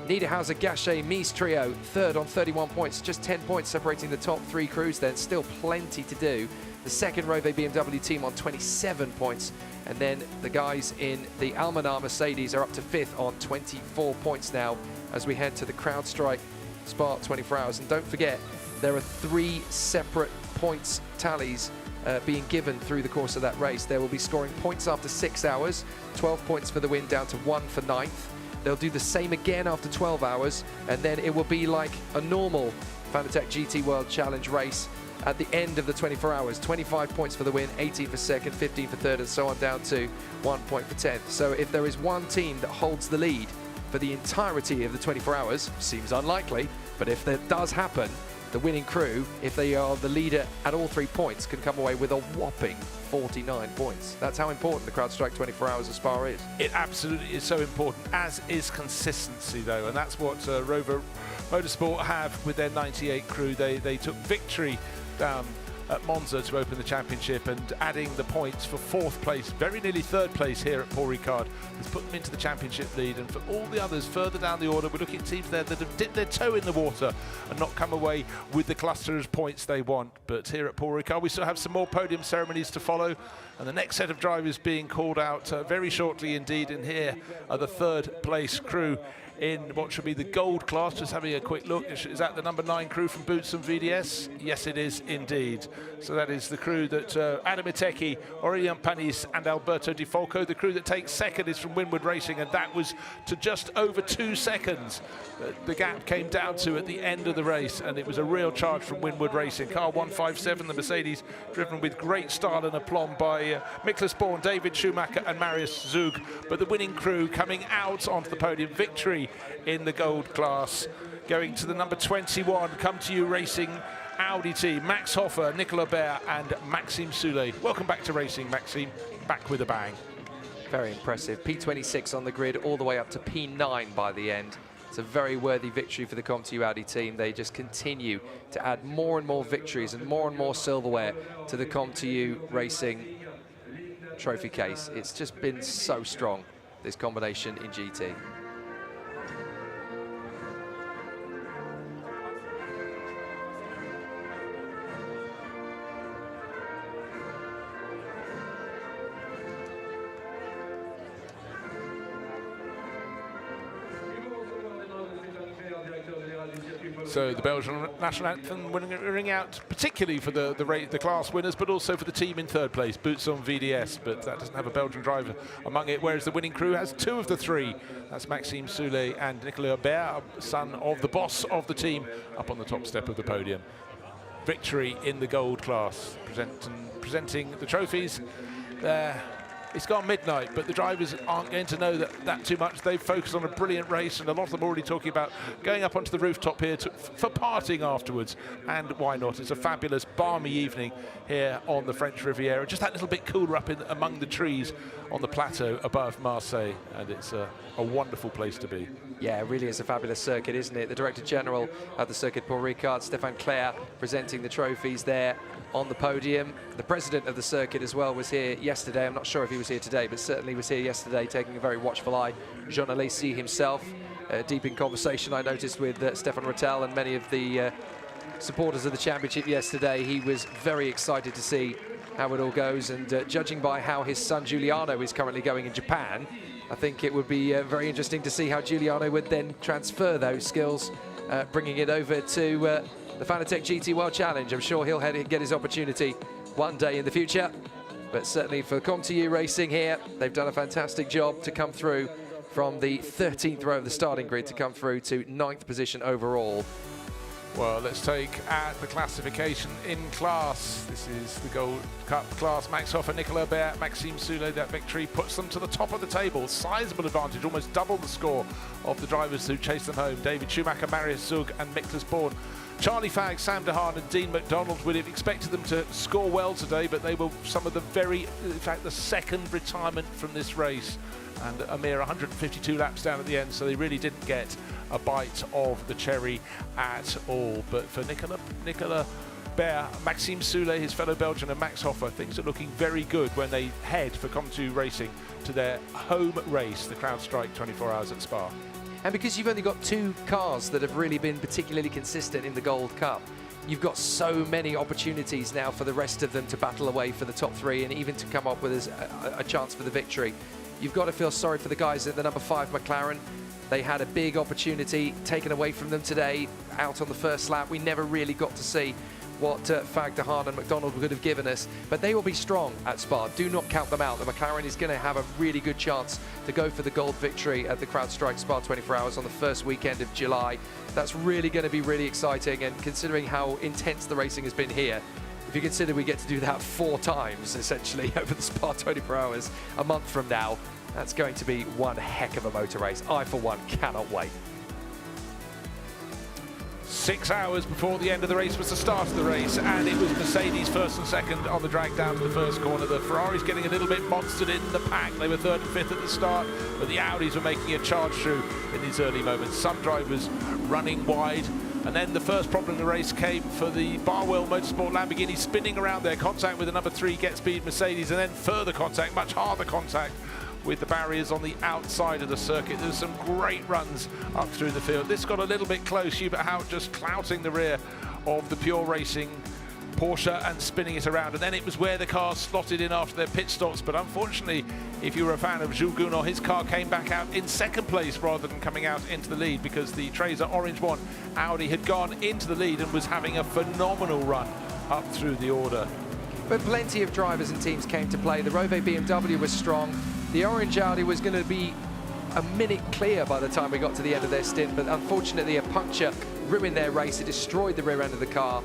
Niederhauser Gachet Mies trio, 3rd on 31 points, just 10 points separating the top 3 crews then, still plenty to do. The second Rove BMW team on 27 points, and then the guys in the Almanar Mercedes are up to 5th on 24 points now as we head to the CrowdStrike Spa 24 hours. And don't forget, there are 3 separate points tallies being given through the course of that race. There will be scoring points after 6 hours, 12 points for the win down to 1 for 9th. They'll do the same again after 12 hours, and then it will be like a normal Fanatec GT World Challenge race at the end of the 24 hours. 25 points for the win, 18 for 2nd, 15 for 3rd, and so on down to 1 point for 10th. So if there is one team that holds the lead for the entirety of the 24 hours, seems unlikely, but if that does happen, the winning crew, if they are the leader at all 3 points, can come away with a whopping 49 points. That's how important the CrowdStrike 24 hours of Spa is. It absolutely is so important, as is consistency though, and that's what Rover Motorsport have with their 98 crew. They took victory down at Monza to open the championship, and adding the points for 4th place, very nearly 3rd place here at Paul Ricard, has put them into the championship lead. And for all the others further down the order, we're looking at teams there that have dipped their toe in the water and not come away with the cluster of points they want. But here at Paul Ricard, we still have some more podium ceremonies to follow, and the next set of drivers being called out very shortly indeed. And here are the 3rd place crew in what should be the gold class. Just having a quick look, is that the number 9 crew from Boots and VDS? Yes, it is indeed. So that is the crew that Adam Iteki, Aurelian Panis and Alberto Di Folco. The crew that takes 2nd is from Winwood Racing, and that was to just over 2 seconds. The gap came down to at the end of the race, and it was a real charge from Winwood Racing. Car 157, the Mercedes, driven with great style and aplomb by Miklas Born, David Schumacher and Marius Zug. But the winning crew coming out onto the podium, victory in the gold class, going to the number 21, Come To You Racing Audi team, Max Hoffer, Nicolas Baer and Maxime Soulet. Welcome back to racing, Maxime, back with a bang. Very impressive. P26 on the grid all the way up to P9 by the end. It's a very worthy victory for the ComTU Audi team. They just continue to add more and more victories and more silverware to the ComTU Racing trophy case. It's just been so strong, this combination in GT. So the Belgian national anthem will ring out particularly for the class winners, but also for the team in third place, Boots on VDS, but that doesn't have a Belgian driver among it, whereas the winning crew has two of the three. That's Maxime Soulet and Nicolas Aubert, son of the boss of the team, up on the top step of the podium. Victory in the gold class, presenting the trophies. It's gone midnight, but the drivers aren't going to know that too much. They've focused on a brilliant race, and a lot of them are already talking about going up onto the rooftop here for partying afterwards. And why not? It's a fabulous, balmy evening here on the French Riviera. Just that little bit cooler up among the trees on the plateau above Marseille, and it's a wonderful place to be. Yeah, it really is a fabulous circuit, isn't it? The Director General of the Circuit Paul Ricard, Stéphane Claire, presenting the trophies there on the podium. The president of the circuit as well was here yesterday. I'm not sure if he was here today, but certainly was here yesterday, taking a very watchful eye. Jean Alesi himself, deep in conversation, I noticed, with Stéphane Rattel and many of the supporters of the championship yesterday. He was very excited to see how it all goes, and judging by how his son Giuliano is currently going in Japan, I think it would be very interesting to see how Giuliano would then transfer those skills, bringing it over to the Fanatec GT World Challenge. I'm sure he'll get his opportunity one day in the future. But certainly for ComTU Racing here, they've done a fantastic job to come through from the 13th row of the starting grid to come through to 9th position overall. Well, let's take at the classification in class. This is the Gold Cup class. Max Hoffer, Nicolas Aubert, Maxime Soulet. That victory puts them to the top of the table. Sizable advantage, almost double the score of the drivers who chased them home. David Schumacher, Marius Zug and Miklas Born. Charlie Fagg, Sam DeHaan and Dean McDonald would have expected them to score well today, but they were some of the in fact, the second retirement from this race, and a mere 152 laps down at the end, so they really didn't get a bite of the cherry at all. But for Nicolas Aubert, Maxime Soulet, his fellow Belgian, and Max Hoffer, things are looking very good when they head for ComTU Racing to their home race, the CrowdStrike 24 Hours at Spa. And because you've only got two cars that have really been particularly consistent in the Gold Cup, you've got so many opportunities now for the rest of them to battle away for the top three and even to come up with a chance for the victory. You've got to feel sorry for the guys at the number 5 McLaren. They had a big opportunity taken away from them today out on the first lap. We never really got to see what Fagg, DeHaan and McDonald could have given us, but they will be strong at Spa. Do not count them out. The McLaren is going to have a really good chance to go for the gold victory at the CrowdStrike Spa 24 Hours on the first weekend of July. That's really going to be really exciting, and considering how intense the racing has been here, if you consider we get to do that 4 times essentially over the Spa 24 Hours a month from now, that's going to be one heck of a motor race. I, for one, cannot wait. 6 hours before the end of the race was the start of the race, and it was Mercedes first and second on the drag down to the first corner. The Ferraris getting a little bit monstered in the pack. They were 3rd and 5th at the start, but the Audis were making a charge through in these early moments. Some drivers running wide, and then the first problem in the race came for the Barwell Motorsport Lamborghini, spinning around there. Contact with the number 3 Get Speed Mercedes, and then further contact, much harder contact with the barriers on the outside of the circuit. There's some great runs up through the field. This got a little bit close. Hubert Hout just clouting the rear of the Pure Racing Porsche and spinning it around, and then it was where the cars slotted in after their pit stops. But unfortunately, if you were a fan of Jules Gounod, his car came back out in 2nd place rather than coming out into the lead, because the Tracer Orange 1 Audi had gone into the lead and was having a phenomenal run up through the order. But plenty of drivers and teams came to play. The Rove BMW was strong. The Orange Audi was going to be a minute clear by the time we got to the end of their stint, but unfortunately a puncture ruined their race. It destroyed the rear end of the car.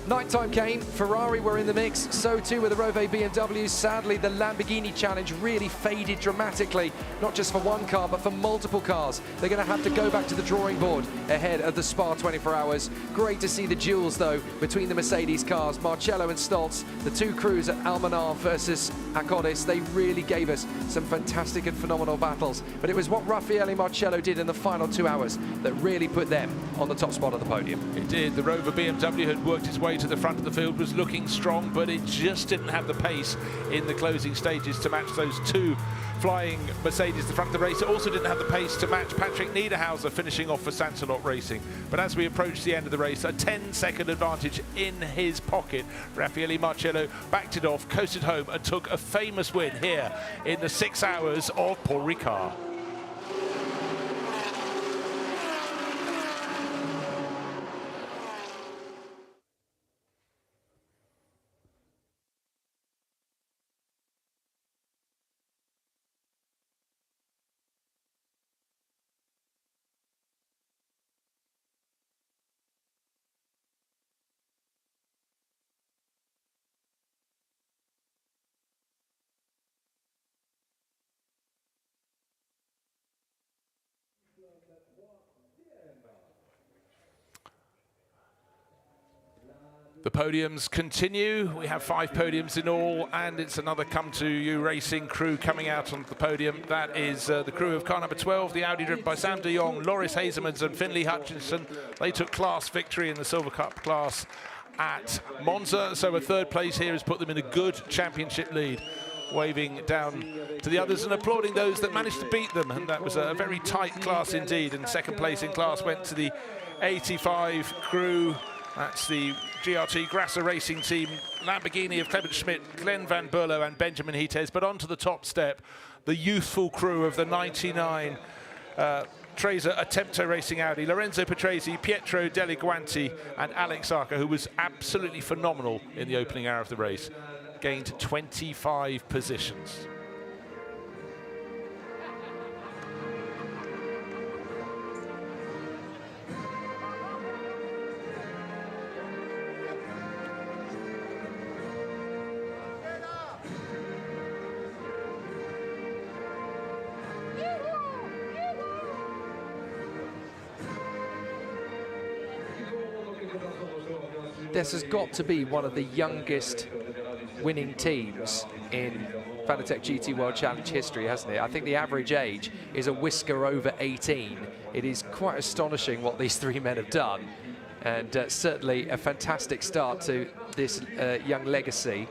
Nighttime came, Ferrari were in the mix, so too were the Rove BMWs. Sadly, the Lamborghini challenge really faded dramatically, not just for one car, but for multiple cars. They're going to have to go back to the drawing board ahead of the Spa 24 Hours. Great to see the duels, though, between the Mercedes cars, Marcello and Stoltz, the two crews at Almanar versus Acodis. They really gave us some fantastic and phenomenal battles, but it was what Raffaele Marcello did in the final 2 hours that really put them on the top spot of the podium. It did. The Rover BMW had worked its way to the front of the field, was looking strong, but it just didn't have the pace in the closing stages to match those two flying Mercedes at the front of the race. It also didn't have the pace to match Patrick Niederhauser finishing off for Sansalot Racing. But as we approached the end of the race, a 10-second advantage in his pocket. Raffaele Marcello backed it off, coasted home, and took a famous win here in the 6 hours of Paul Ricard. The podiums continue. We have 5 podiums in all, and it's another Come To You Racing crew coming out onto the podium. That is the crew of car number 12, the Audi driven by Sam de Jong, Loris Hazemans and Finlay Hutchinson. They took class victory in the Silver Cup class at Monza, so a third place here has put them in a good championship lead, waving down to the others and applauding those that managed to beat them, and that was a very tight class indeed. And second place in class went to the 85 crew. That's the GRT Grasser Racing Team, Lamborghini of Clement Schmidt, Glenn Van Berlo and Benjamin Hites. But onto the top step, the youthful crew of the 99 Trezor Attempto Racing Audi, Lorenzo Petresi, Pietro Deliguanti and Alex Arca, who was absolutely phenomenal in the opening hour of the race, gained 25 positions. This has got to be one of the youngest winning teams in Fanatec GT World Challenge history, hasn't it? I think the average age is a whisker over 18. It is quite astonishing what these three men have done, and certainly a fantastic start to this young legacy.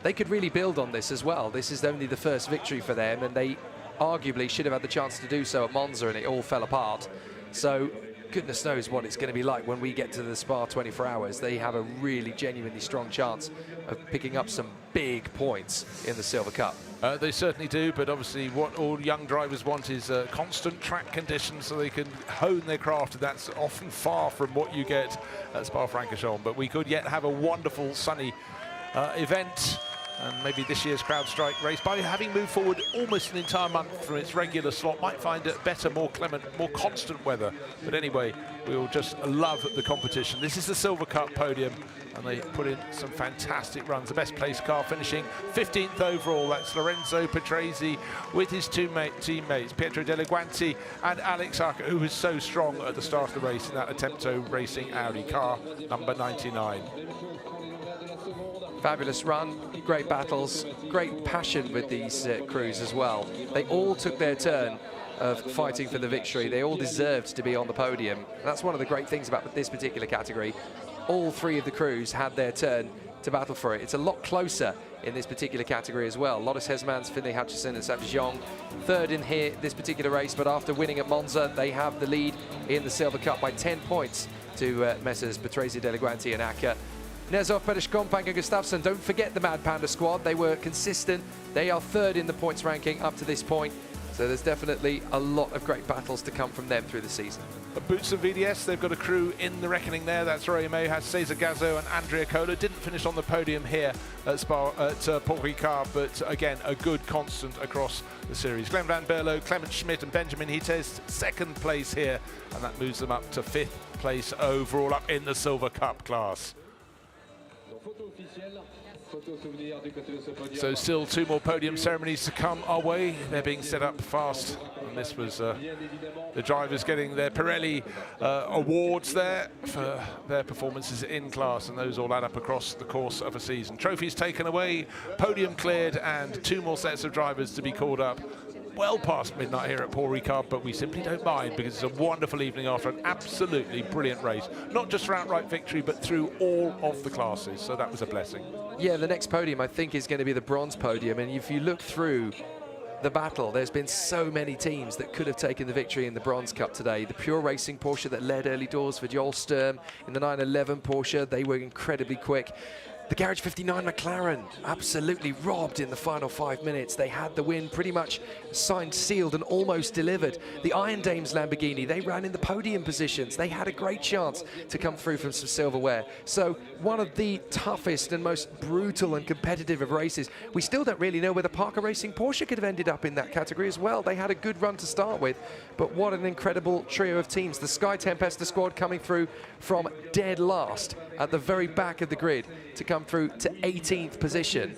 They could really build on this as well. This is only the first victory for them, and they arguably should have had the chance to do so at Monza, and it all fell apart. So goodness knows what it's going to be like when we get to the Spa 24 Hours. They have a really genuinely strong chance of picking up some big points in the Silver Cup. They certainly do, but obviously what all young drivers want is constant track conditions so they can hone their craft, and that's often far from what you get at Spa-Francorchamps. But we could yet have a wonderful sunny event, and maybe this year's CrowdStrike race, by having moved forward almost an entire month from its regular slot, might find it better, more clement, more constant weather. But anyway, we'll just love the competition. This is the Silver Cup podium, and they put in some fantastic runs. The best placed car finishing 15th overall. That's Lorenzo Petresi with his two teammates, Pietro Deliguanti and Alex Arca, who was so strong at the start of the race in that Attempto Racing Audi car, number 99. Fabulous run, great battles, great passion with these crews as well. They all took their turn of fighting for the victory. They all deserved to be on the podium. And that's one of the great things about this particular category. All three of the crews had their turn to battle for it. It's a lot closer in this particular category as well. Loris Hezemans, Finlay Hutchinson and Sam de Jong third in here this particular race, but after winning at Monza, they have the lead in the Silver Cup by 10 points to Messrs Petresi, Deliguanti and Acker. Nezov, Pederskompank and Gustafsson, don't forget the Mad Panda squad. They were consistent. They are third in the points ranking up to this point. So there's definitely a lot of great battles to come from them through the season. Boots of VDS, they've got a crew in the reckoning there. That's Roy May, has Cesar Gazzo and Andrea Cola. Didn't finish on the podium here at Paul Ricard, but again, a good constant across the series. Glenn Van Berlo, Clement Schmidt and Benjamin Hites, second place here, and that moves them up to 5th place overall, up in the Silver Cup class. So still 2 more podium ceremonies to come our way. They're being set up fast. And this was the drivers getting their Pirelli awards there for their performances in class, and those all add up across the course of a season. Trophies taken away, podium cleared, and 2 more sets of drivers to be called up. Well past midnight here at Paul Ricard, but we simply don't mind because it's a wonderful evening after an absolutely brilliant race. Not just for outright victory, but through all of the classes, so that was a blessing. Yeah, the next podium I think is going to be the bronze podium, and if you look through the battle, there's been so many teams that could have taken the victory in the Bronze Cup today. The Pure Racing Porsche that led early doors for Joel Sturm in the 911 Porsche, they were incredibly quick. The Garage 59 McLaren, absolutely robbed in the final 5 minutes. They had the win pretty much signed, sealed, and almost delivered. The Iron Dames Lamborghini, they ran in the podium positions. They had a great chance to come through from some silverware. So one of the toughest and most brutal and competitive of races. We still don't really know whether Parker Racing Porsche could have ended up in that category as well. They had a good run to start with, but what an incredible trio of teams. The Sky Tempesta squad coming through from dead last at the very back of the grid to come through to 18th position.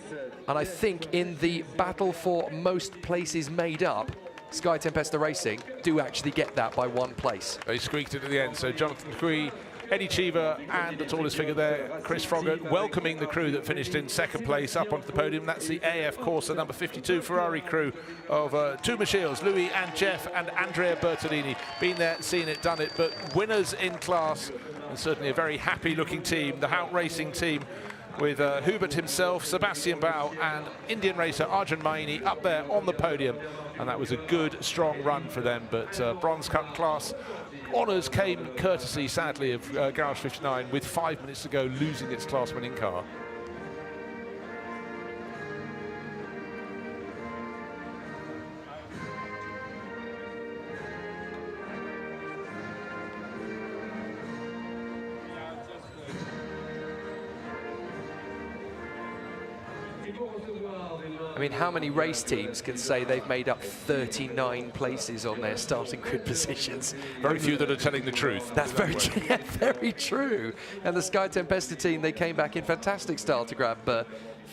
And I think in the battle for most places made up, Sky Tempesta Racing do actually get that by 1 place. They squeaked it at the end, so Jonathan Cui, Eddie Cheever, and the tallest figure there, Chris Froggatt, welcoming the crew that finished in 2nd place up onto the podium. That's the AF Corsa number 52 Ferrari crew of 2 Michels, Louis and Jeff and Andrea Bertolini. Been there, seen it, done it, but winners in class, and certainly a very happy looking team, the Hout Racing team, with Hubert himself, Sebastian Bau, and Indian racer Arjun Maini up there on the podium. And that was a good, strong run for them. But Bronze Cup class honours came courtesy, sadly, of Garage 59, with 5 minutes to go, losing its class-winning car. I mean, how many race teams can say they've made up 39 places on their starting grid positions? Very few that are telling the truth. That's very true. Yeah, very true. And the Sky Tempesta team, they came back in fantastic style to grab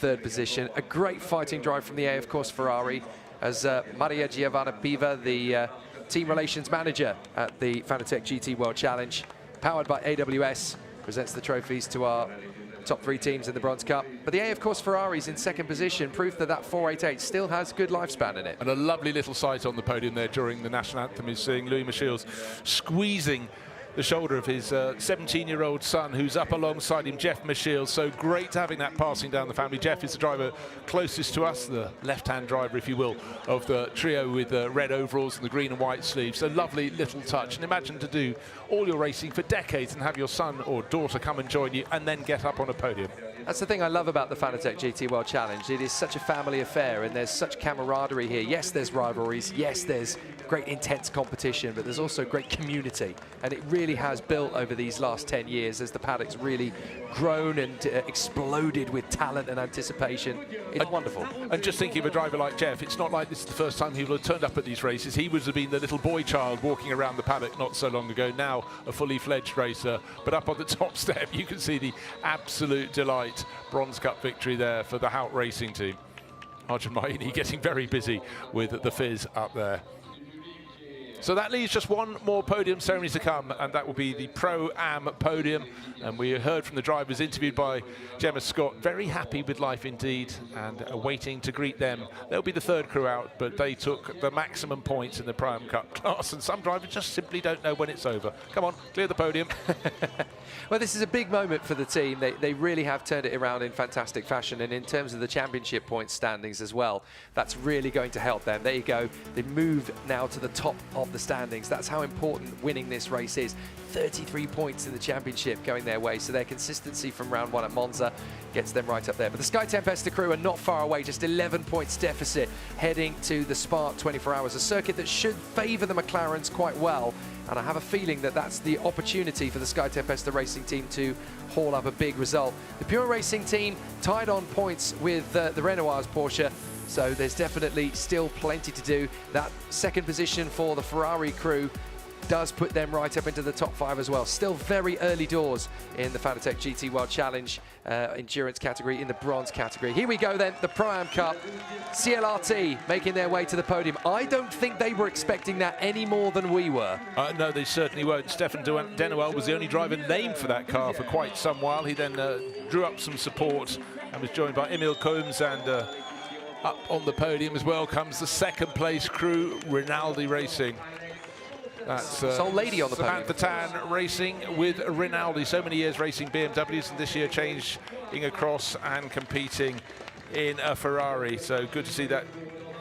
3rd position. A great fighting drive from the AF Corse Ferrari as Maria Giovanna Piva, the team relations manager at the Fanatec GT World Challenge, powered by AWS, presents the trophies to our top 3 teams in the Bronze Cup. But the AF Corse Ferrari's in 2nd position, proof that that 488 still has good lifespan in it. And a lovely little sight on the podium there during the national anthem is seeing Louis Michels squeezing the shoulder of his 17-year-old son, who's up alongside him, Jeff Michels. So great having that passing down the family. Jeff is the driver closest to us, the left-hand driver, if you will, of the trio with the red overalls and the green and white sleeves. So lovely little touch. And imagine to do all your racing for decades and have your son or daughter come and join you and then get up on a podium. That's the thing I love about the Fanatec GT World Challenge. It is such a family affair and there's such camaraderie here. Yes, there's rivalries. Yes, there's great intense competition, but there's also great community. And it really has built over these last 10 years as the paddock's really grown and exploded with talent and anticipation. It's wonderful. And just thinking of a driver like Jeff, it's not like this is the first time he will have turned up at these races. He would have been the little boy child walking around the paddock not so long ago, now a fully fledged racer. But up on the top step, you can see the absolute delight. Bronze Cup victory there for the Hout Racing team. Arjun Maini getting very busy with the Fizz up there. So that leaves just 1 more podium ceremony to come, and that will be the Pro-Am podium. And we heard from the drivers interviewed by Gemma Scott, very happy with life indeed, and waiting to greet them. They'll be the 3rd crew out, but they took the maximum points in the Pro-Am Cup class, and some drivers just simply don't know when it's over. Come on, clear the podium. Well, this is a big moment for the team. They really have turned it around in fantastic fashion, and in terms of the championship points standings as well, that's really going to help them. There you go. They move now to the top of the standings. That's how important winning this race is. 33 points in the championship going their way, so their consistency from round 1 at Monza gets them right up there. But the Sky Tempesta crew are not far away, just 11 points deficit heading to the Spark 24 Hours, a circuit that should favour the McLarens quite well. And I have a feeling that that's the opportunity for the Sky Tempesta Racing team to haul up a big result. The Pure Racing team tied on points with the Renoir's Porsche, so there's definitely still plenty to do. That 2nd position for the Ferrari crew does put them right up into the top 5 as well. Still very early doors in the Fanatec GT World Challenge endurance category, in the bronze category. Here we go then, the Pro-Am Cup. CLRT making their way to the podium. I don't think they were expecting that any more than we were. No, they certainly weren't. Stefan Denouel was the only driver named for that car for quite some while. He then drew up some support and was joined by Emil Combs, and up on the podium as well comes the second place crew, Rinaldi Racing. That's Sole lady on the podium. Samantha Tan racing with Rinaldi. So many years racing BMWs, and this year changing across and competing in a Ferrari. So good to see that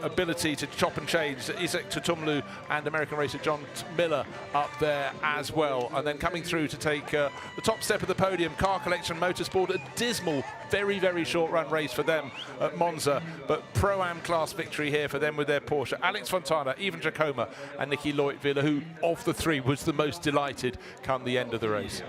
ability to chop and change. Isaac Tutumlu and American racer John Miller up there as well. And then coming through to take the top step of the podium, Car Collection Motorsport. A dismal, very, very short run race for them at Monza, but Pro-Am class victory here for them with their Porsche. Alex Fontana, Ivan Jacoma and Nicky Leutviller, who of the three was the most delighted come the end of the race.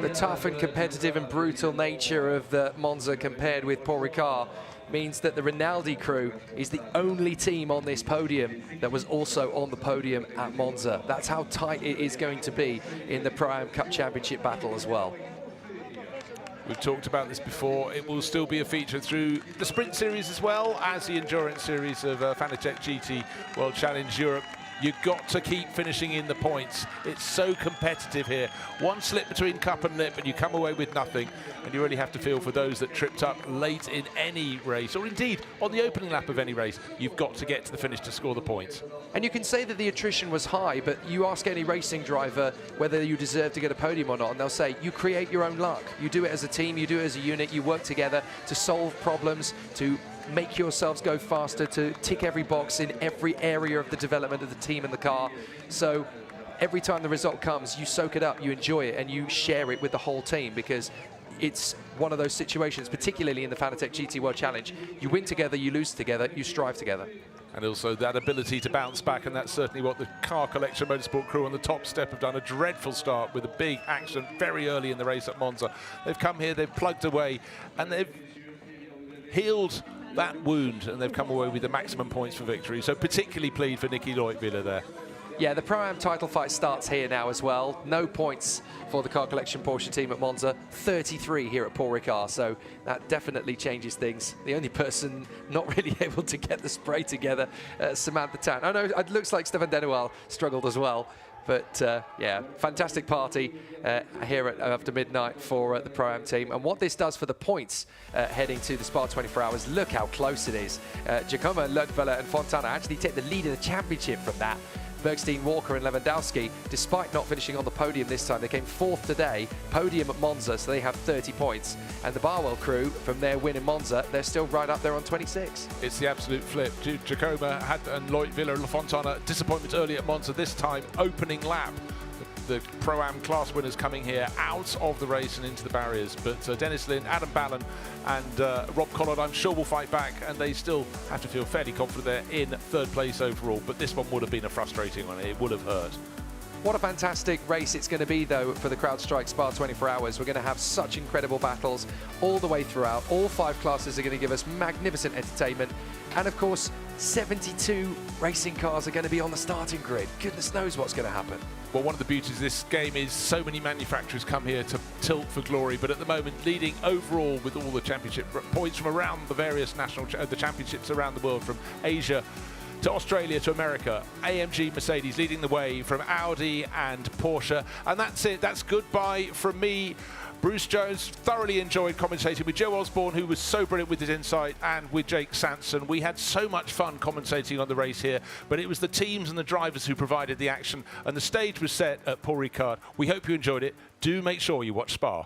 The tough and competitive and brutal nature of the Monza compared with Paul Ricard means that the Rinaldi crew is the only team on this podium that was also on the podium at Monza. That's how tight it is going to be in the Pro-Am Cup Championship battle as well. We've talked about this before. It will still be a feature through the Sprint Series as well as the Endurance Series of Fanatec GT World Challenge Europe. You've got to keep finishing in the points. It's so competitive here. One slip between cup and lip and you come away with nothing. And you really have to feel for those that tripped up late in any race, or indeed on the opening lap of any race. You've got to get to the finish to score the points. And you can say that the attrition was high, but you ask any racing driver whether you deserve to get a podium or not, and they'll say you create your own luck. You do it as a team, you do it as a unit, you work together to solve problems, to make yourselves go faster, to tick every box in every area of the development of the team and the car. So every time the result comes, you soak it up, you enjoy it, and you share it with the whole team, because it's one of those situations, particularly in the Fanatec GT World Challenge. You win together, you lose together, you strive together. And also that ability to bounce back, and that's certainly what the Car Collection Motorsport crew on the top step have done. A dreadful start with a big accident very early in the race at Monza. They've come here, they've plugged away, and they've healed that wound, and they've come away with the maximum points for victory. So particularly pleased for Nicky Leutviller there. Yeah, the Pro-Am title fight starts here now as well. No points for the Car Collection Porsche team at Monza, 33 here at Paul Ricard, so that definitely changes things. The only person not really able to get the spray together, Samantha Tan. Oh no, it looks like Stefan Denouel struggled as well. But yeah, fantastic party here after midnight for the Pro-Am team. And what this does for the points heading to the Spa 24 Hours, look how close it is. Jacoma, Leutviller and Fontana actually take the lead in the championship from that. Bergstein, Walker and Lewandowski, despite not finishing on the podium this time, they came fourth today, podium at Monza, so they have 30 points. And the Barwell crew, from their win in Monza, they're still right up there on 26. It's the absolute flip. Jacoma and Leutviller and Fontana, disappointment early at Monza, this time opening lap. The Pro-Am class winners coming here out of the race and into the barriers. But Dennis Lynn, Adam Ballon and Rob Collard, I'm sure, will fight back, and they still have to feel fairly confident they're in third place overall. But this one would have been a frustrating one. It would have hurt. What a fantastic race it's going to be, though, for the CrowdStrike Spa 24 Hours. We're going to have such incredible battles all the way throughout. All 5 classes are going to give us magnificent entertainment. And, of course, 72 racing cars are going to be on the starting grid. Goodness knows what's going to happen. Well, one of the beauties of this game is so many manufacturers come here to tilt for glory, but at the moment leading overall with all the championship points from around the various the championships around the world, from Asia to Australia to America. AMG Mercedes leading the way from Audi and Porsche. And that's it. That's goodbye from me, Bruce Jones. Thoroughly enjoyed commentating with Joe Osborne, who was so brilliant with his insight, and with Jake Sanson. We had so much fun commentating on the race here, but it was the teams and the drivers who provided the action, and the stage was set at Paul Ricard. We hope you enjoyed it. Do make sure you watch Spa.